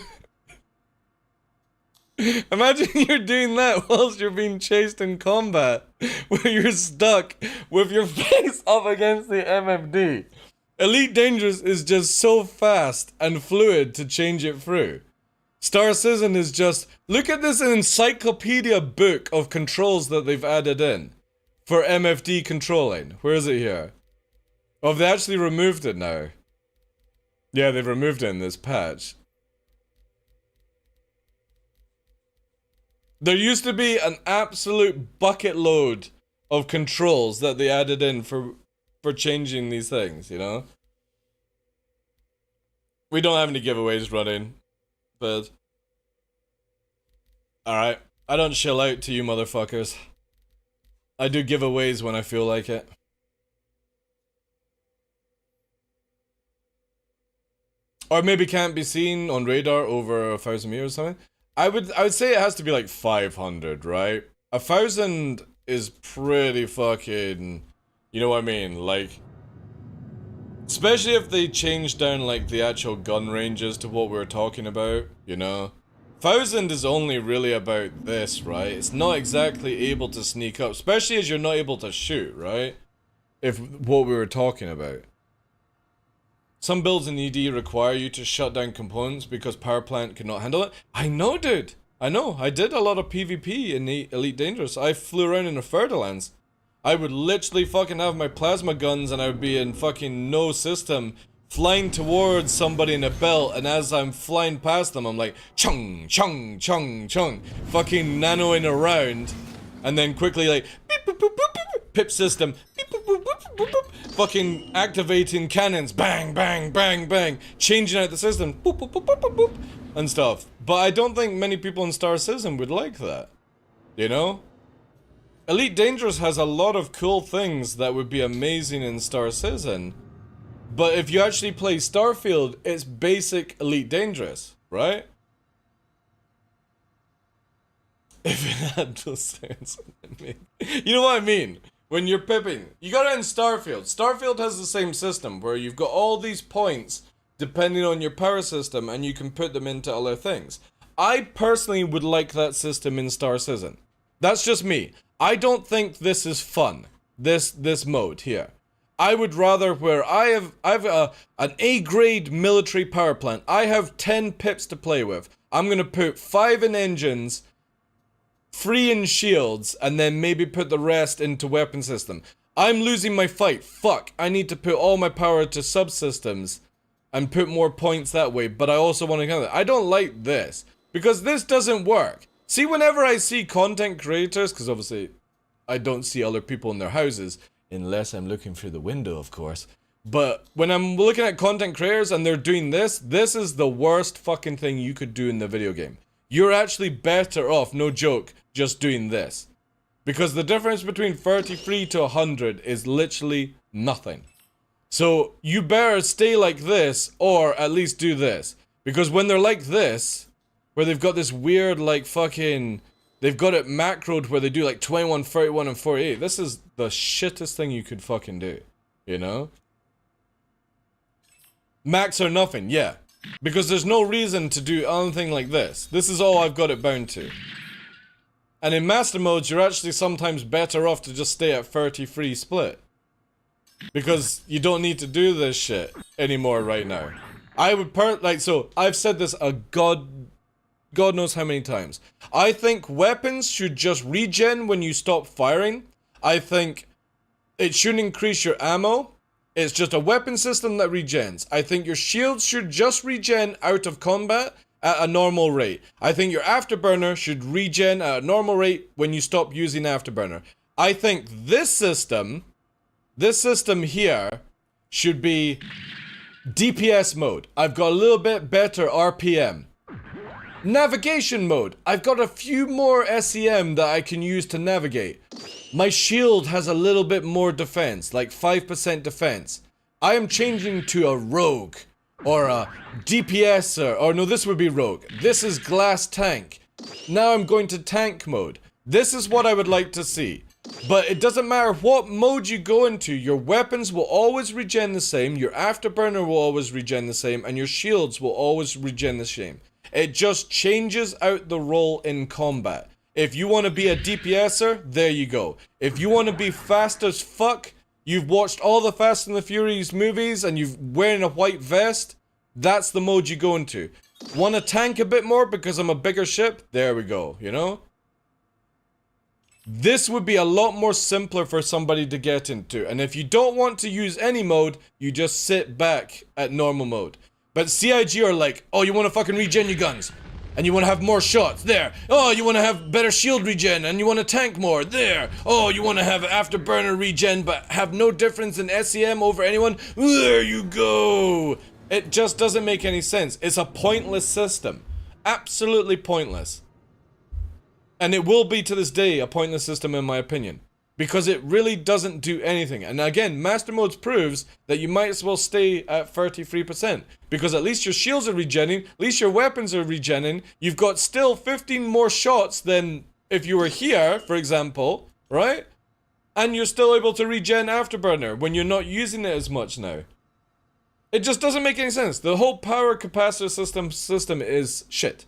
Imagine you're doing that whilst you're being chased in combat, where you're stuck with your face up against the MFD. Elite Dangerous is just so fast and fluid to change it through. Star Citizen is just, look at this encyclopedia book of controls that they've added in for MFD controlling. Where is it here? Oh, they actually removed it now. Yeah, they've removed it in this patch. There used to be an absolute bucket load of controls that they added in for changing these things, you know? We don't have any giveaways running, but... Alright, I don't chill out to you motherfuckers. I do giveaways when I feel like it. Or maybe can't be seen on radar over 1,000 meters or something. I would say it has to be like 500, right? 1,000 is pretty fucking... You know what I mean? Like... Especially if they change down like the actual gun ranges to what we were talking about, you know? 1,000 is only really about this, right? It's not exactly able to sneak up, especially as you're not able to shoot, right? If what we were talking about. Some builds in ED require you to shut down components because power plant cannot handle it. I know, dude. I know. I did a lot of PvP in the Elite Dangerous. I flew around in the Furtherlands. I would literally fucking have my plasma guns and I would be in fucking no system flying towards somebody in a belt, and as I'm flying past them, I'm like, chung, chung, chung, chung, fucking nanoing around, and then quickly like, beep, boop, boop, boop, boop, pip system, beep, boop, boop, boop, boop, boop, fucking activating cannons, bang, bang, bang, bang, changing out the system, boop, boop, boop, boop, boop, boop, and stuff. But I don't think many people in Star Citizen would like that, you know? Elite Dangerous has a lot of cool things that would be amazing in Star Citizen. But if you actually play Starfield, it's basic Elite Dangerous, right? If it had those sounds, you know what I mean? When you're pipping, you got it in Starfield. Starfield has the same system where you've got all these points depending on your power system and you can put them into other things. I personally would like that system in Star Citizen. That's just me. I don't think this is fun. This mode here. I would rather where I have an A-grade military power plant. I have 10 pips to play with. I'm gonna put 5 in engines, 3 in shields, and then maybe put the rest into weapon system. I'm losing my fight. Fuck. I need to put all my power to subsystems and put more points that way. But I also want to count that. I don't like this because this doesn't work. See, whenever I see content creators, because obviously I don't see other people in their houses. Unless I'm looking through the window, of course. But when I'm looking at content creators and they're doing this, this is the worst fucking thing you could do in the video game. You're actually better off, no joke, just doing this. Because the difference between 33 to 100 is literally nothing. So you better stay like this, or at least do this. Because when they're like this, where they've got this weird like fucking... They've got it macroed where they do like 21, 31, and 48. This is the shittest thing you could fucking do. You know? Max or nothing, yeah. Because there's no reason to do anything like this. This is all I've got it bound to. And in master modes, you're actually sometimes better off to just stay at 33 split. Because you don't need to do this shit anymore right now. I would so I've said this a God knows how many times. I think weapons should just regen when you stop firing. I think it shouldn't increase your ammo. It's just a weapon system that regens. I think your shields should just regen out of combat at a normal rate. I think your afterburner should regen at a normal rate when you stop using afterburner. I think this system here should be DPS mode. I've got a little bit better RPM. Navigation mode. I've got a few more SEM that I can use to navigate. My shield has a little bit more defense, like 5% defense. I am changing to a rogue, or a DPS, or no, this would be rogue. This is glass tank. Now I'm going to tank mode. This is what I would like to see. But it doesn't matter what mode you go into, your weapons will always regen the same, your afterburner will always regen the same, and your shields will always regen the same. It just changes out the role in combat. If you want to be a DPSer, there you go. If you want to be fast as fuck, you've watched all the Fast and the Furious movies and you're wearing a white vest, that's the mode you go into. Want to tank a bit more because I'm a bigger ship? There we go, you know? This would be a lot more simpler for somebody to get into. And if you don't want to use any mode, you just sit back at normal mode. But CIG are like, oh, you want to fucking regen your guns. And you want to have more shots, there. Oh, you want to have better shield regen, and you want to tank more, there. Oh, you want to have afterburner regen, but have no difference in SEM over anyone, there you go. It just doesn't make any sense. It's a pointless system. Absolutely pointless. And it will be to this day a pointless system in my opinion. Because it really doesn't do anything. And again, Master Modes proves that you might as well stay at 33%. Because at least your shields are regenning, at least your weapons are regenning. You've got still 15 more shots than if you were here, for example, right? And you're still able to regen Afterburner when you're not using it as much now. It just doesn't make any sense. The whole power capacitor system is shit.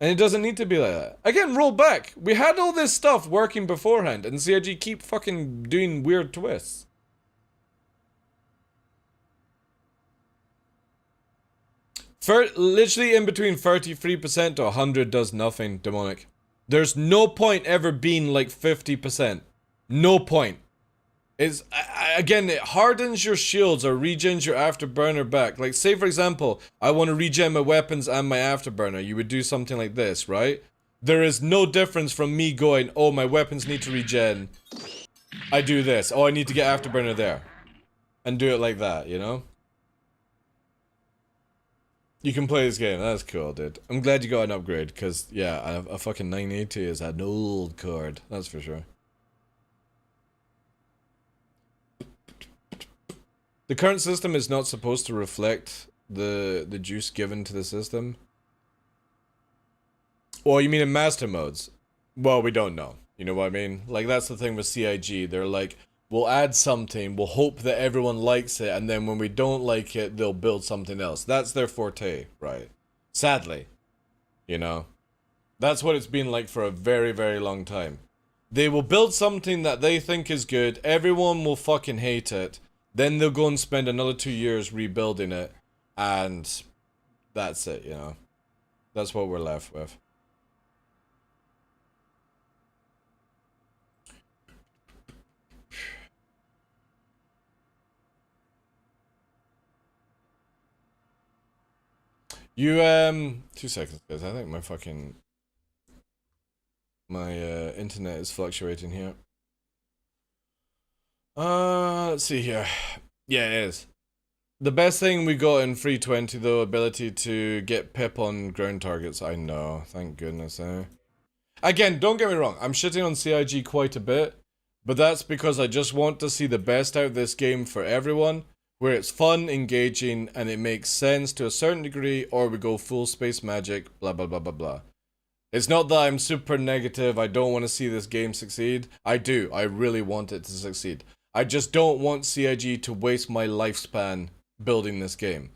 And it doesn't need to be like that. Again, roll back. We had all this stuff working beforehand, and CIG keep fucking doing weird twists. Literally in between 33% to 100 does nothing, Demonic. There's no point ever being like 50%. No point. It's, again, it hardens your shields or regens your afterburner back. Like, say for example, I want to regen my weapons and my afterburner. You would do something like this, right? There is no difference from me going, oh, my weapons need to regen. I do this. Oh, I need to get afterburner there. And do it like that, you know? You can play this game. That's cool, dude. I'm glad you got an upgrade, because, yeah, a fucking 980 is an old card. That's for sure. The current system is not supposed to reflect the juice given to the system. Well, you mean in master modes? Well, we don't know. You know what I mean? Like, that's the thing with CIG. They're like, we'll add something, we'll hope that everyone likes it, and then when we don't like it, they'll build something else. That's their forte, right? Sadly. You know? That's what it's been like for a very, very long time. They will build something that they think is good, everyone will fucking hate it, then they'll go and spend another 2 years rebuilding it, and that's it, you know? That's what we're left with. You, 2 seconds, guys. I think my internet is fluctuating here. Let's see here. Yeah, it is. The best thing we got in 320, though, ability to get pip on ground targets. I know, thank goodness, eh? Again, don't get me wrong, I'm shitting on CIG quite a bit, but that's because I just want to see the best out of this game for everyone, where it's fun, engaging, and it makes sense to a certain degree, or we go full space magic, blah blah blah blah blah. It's not that I'm super negative, I don't want to see this game succeed. I do, I really want it to succeed. I just don't want CIG to waste my lifespan building this game.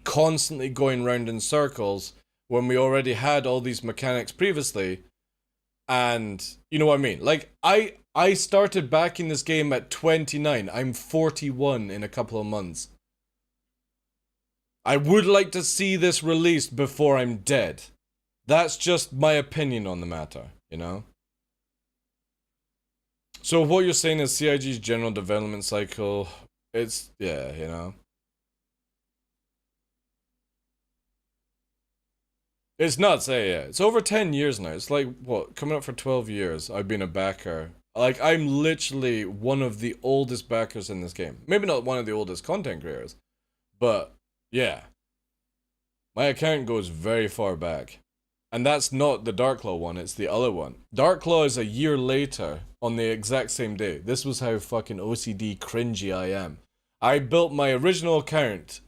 Constantly going round in circles when we already had all these mechanics previously. And, you know what I mean? Like, I started backing this game at 29. I'm 41 in a couple of months. I would like to see this released before I'm dead. That's just my opinion on the matter, you know? So what you're saying is CIG's general development cycle, it's, yeah, you know. It's nuts, eh, yeah. It's over 10 years now. It's like, what, coming up for 12 years, I've been a backer. Like, I'm literally one of the oldest backers in this game. Maybe not one of the oldest content creators, but, yeah. My account goes very far back. And that's not the TheDarkLaw one, it's the other one. TheDarkLaw is a year later, on the exact same day. This was how fucking OCD cringy I am. I built my original account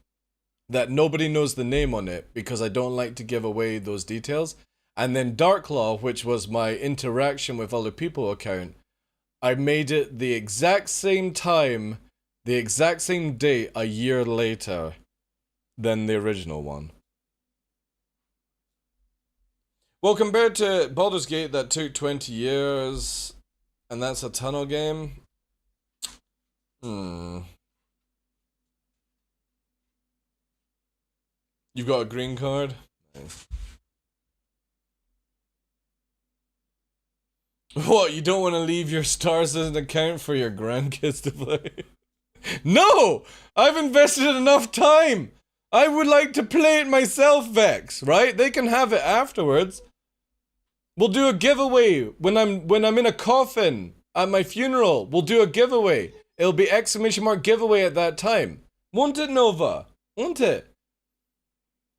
that nobody knows the name on it because I don't like to give away those details. And then TheDarkLaw, which was my interaction with other people account, I made it the exact same time, the exact same date a year later than the original one. Well, compared to Baldur's Gate, that took 20 years, and that's a tunnel game. You've got a green card? Nice. What, you don't want to leave your Star Citizen account for your grandkids to play? No! I've invested enough time! I would like to play it myself, Vex, right? They can have it afterwards. We'll do a giveaway when I'm in a coffin at my funeral. We'll do a giveaway. It'll be ! giveaway at that time. Won't it, Nova? Won't it?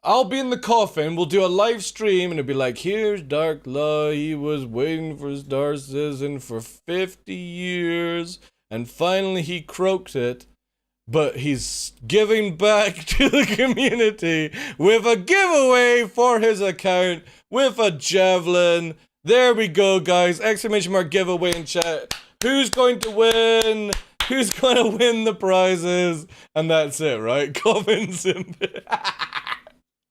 I'll be in the coffin, we'll do a live stream, and it'll be like, here's TheDarkLaw, he was waiting for Star Citizen for 50 years, and finally he croaked it, but he's giving back to the community with a giveaway for his account, with a javelin. There we go, guys, ! giveaway in chat. Who's going to win? Who's going to win the prizes? And that's it, right? Coffin sim.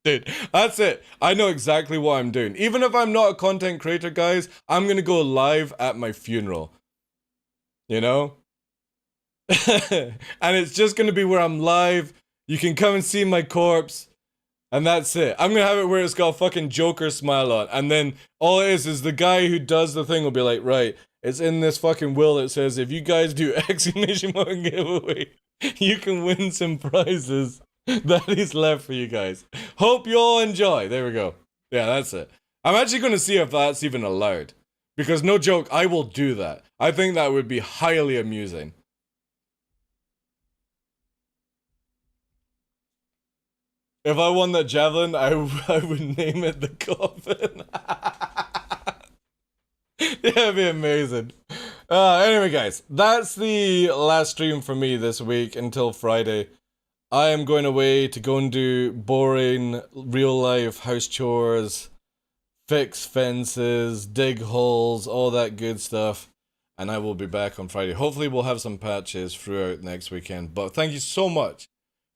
Dude, that's it. I know exactly what I'm doing. Even if I'm not a content creator, guys, I'm gonna go live at my funeral. You know? And it's just gonna be where I'm live. You can come and see my corpse. And that's it. I'm gonna have it where it's got a fucking Joker smile on. And then all it is the guy who does the thing will be like, right, it's in this fucking will that says if you guys do ! Giveaway, you can win some prizes. That is left for you guys. Hope you all enjoy. There we go. Yeah, that's it. I'm actually going to see if that's even allowed. Because no joke, I will do that. I think that would be highly amusing. If I won that javelin, I would name it the coffin. Yeah, it'd be amazing. Anyway, guys, that's the last stream for me this week until Friday. I am going away to go and do boring, real-life house chores, fix fences, dig holes, all that good stuff. And I will be back on Friday. Hopefully we'll have some patches throughout next weekend. But thank you so much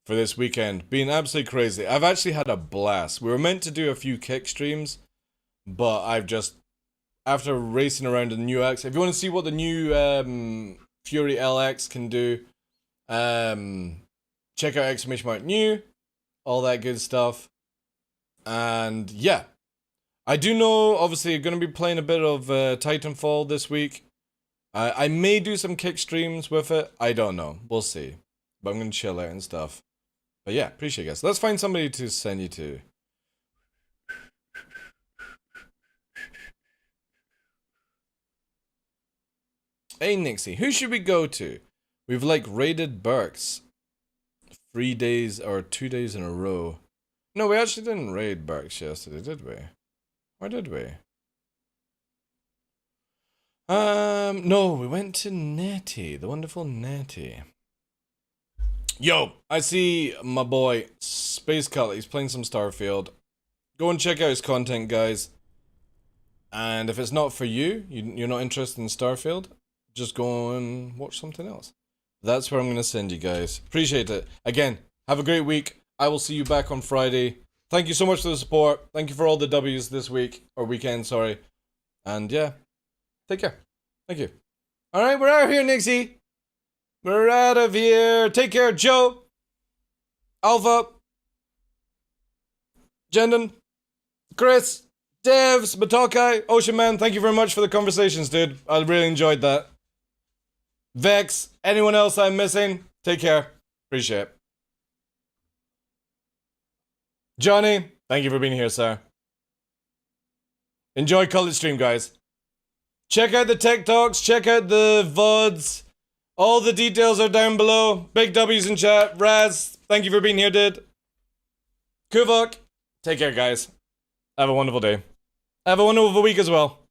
for this weekend. Being absolutely crazy. I've actually had a blast. We were meant to do a few kick streams, but I've just, after racing around in the new X, if you want to see what the new Fury LX can do, check out !new, all that good stuff. And yeah, I do know, obviously, you're going to be playing a bit of Titanfall this week. I may do some kick streams with it. I don't know. We'll see. But I'm going to chill out and stuff. But yeah, appreciate it, guys. Let's find somebody to send you to. Hey, Nixie, who should we go to? We've like raided Burks 3 days or 2 days in a row. No, we actually didn't raid Burks yesterday, did we? Or did we? No, we went to Nettie, the wonderful Nettie. Yo, I see my boy Space Cutlet. He's playing some Starfield. Go and check out his content, guys. And if it's not for you, you're not interested in Starfield, just go and watch something else. That's where I'm going to send you guys. Appreciate it. Again, have a great week. I will see you back on Friday. Thank you so much for the support. Thank you for all the W's this week. Or weekend, sorry. And yeah, take care. Thank you. Alright, we're out of here, Nixie. We're out of here. Take care, Joe. Alpha. Jendon. Chris. Devs. Matokai. Ocean Man, thank you very much for the conversations, dude. I really enjoyed that. Vex, anyone else I'm missing? Take care. Appreciate it. Johnny, thank you for being here, sir. Enjoy Colored Stream, guys. Check out the Tech Talks, check out the VODs. All the details are down below. Big W's in chat. Raz, thank you for being here, dude. Kuvok, take care, guys. Have a wonderful day. Have a wonderful week as well.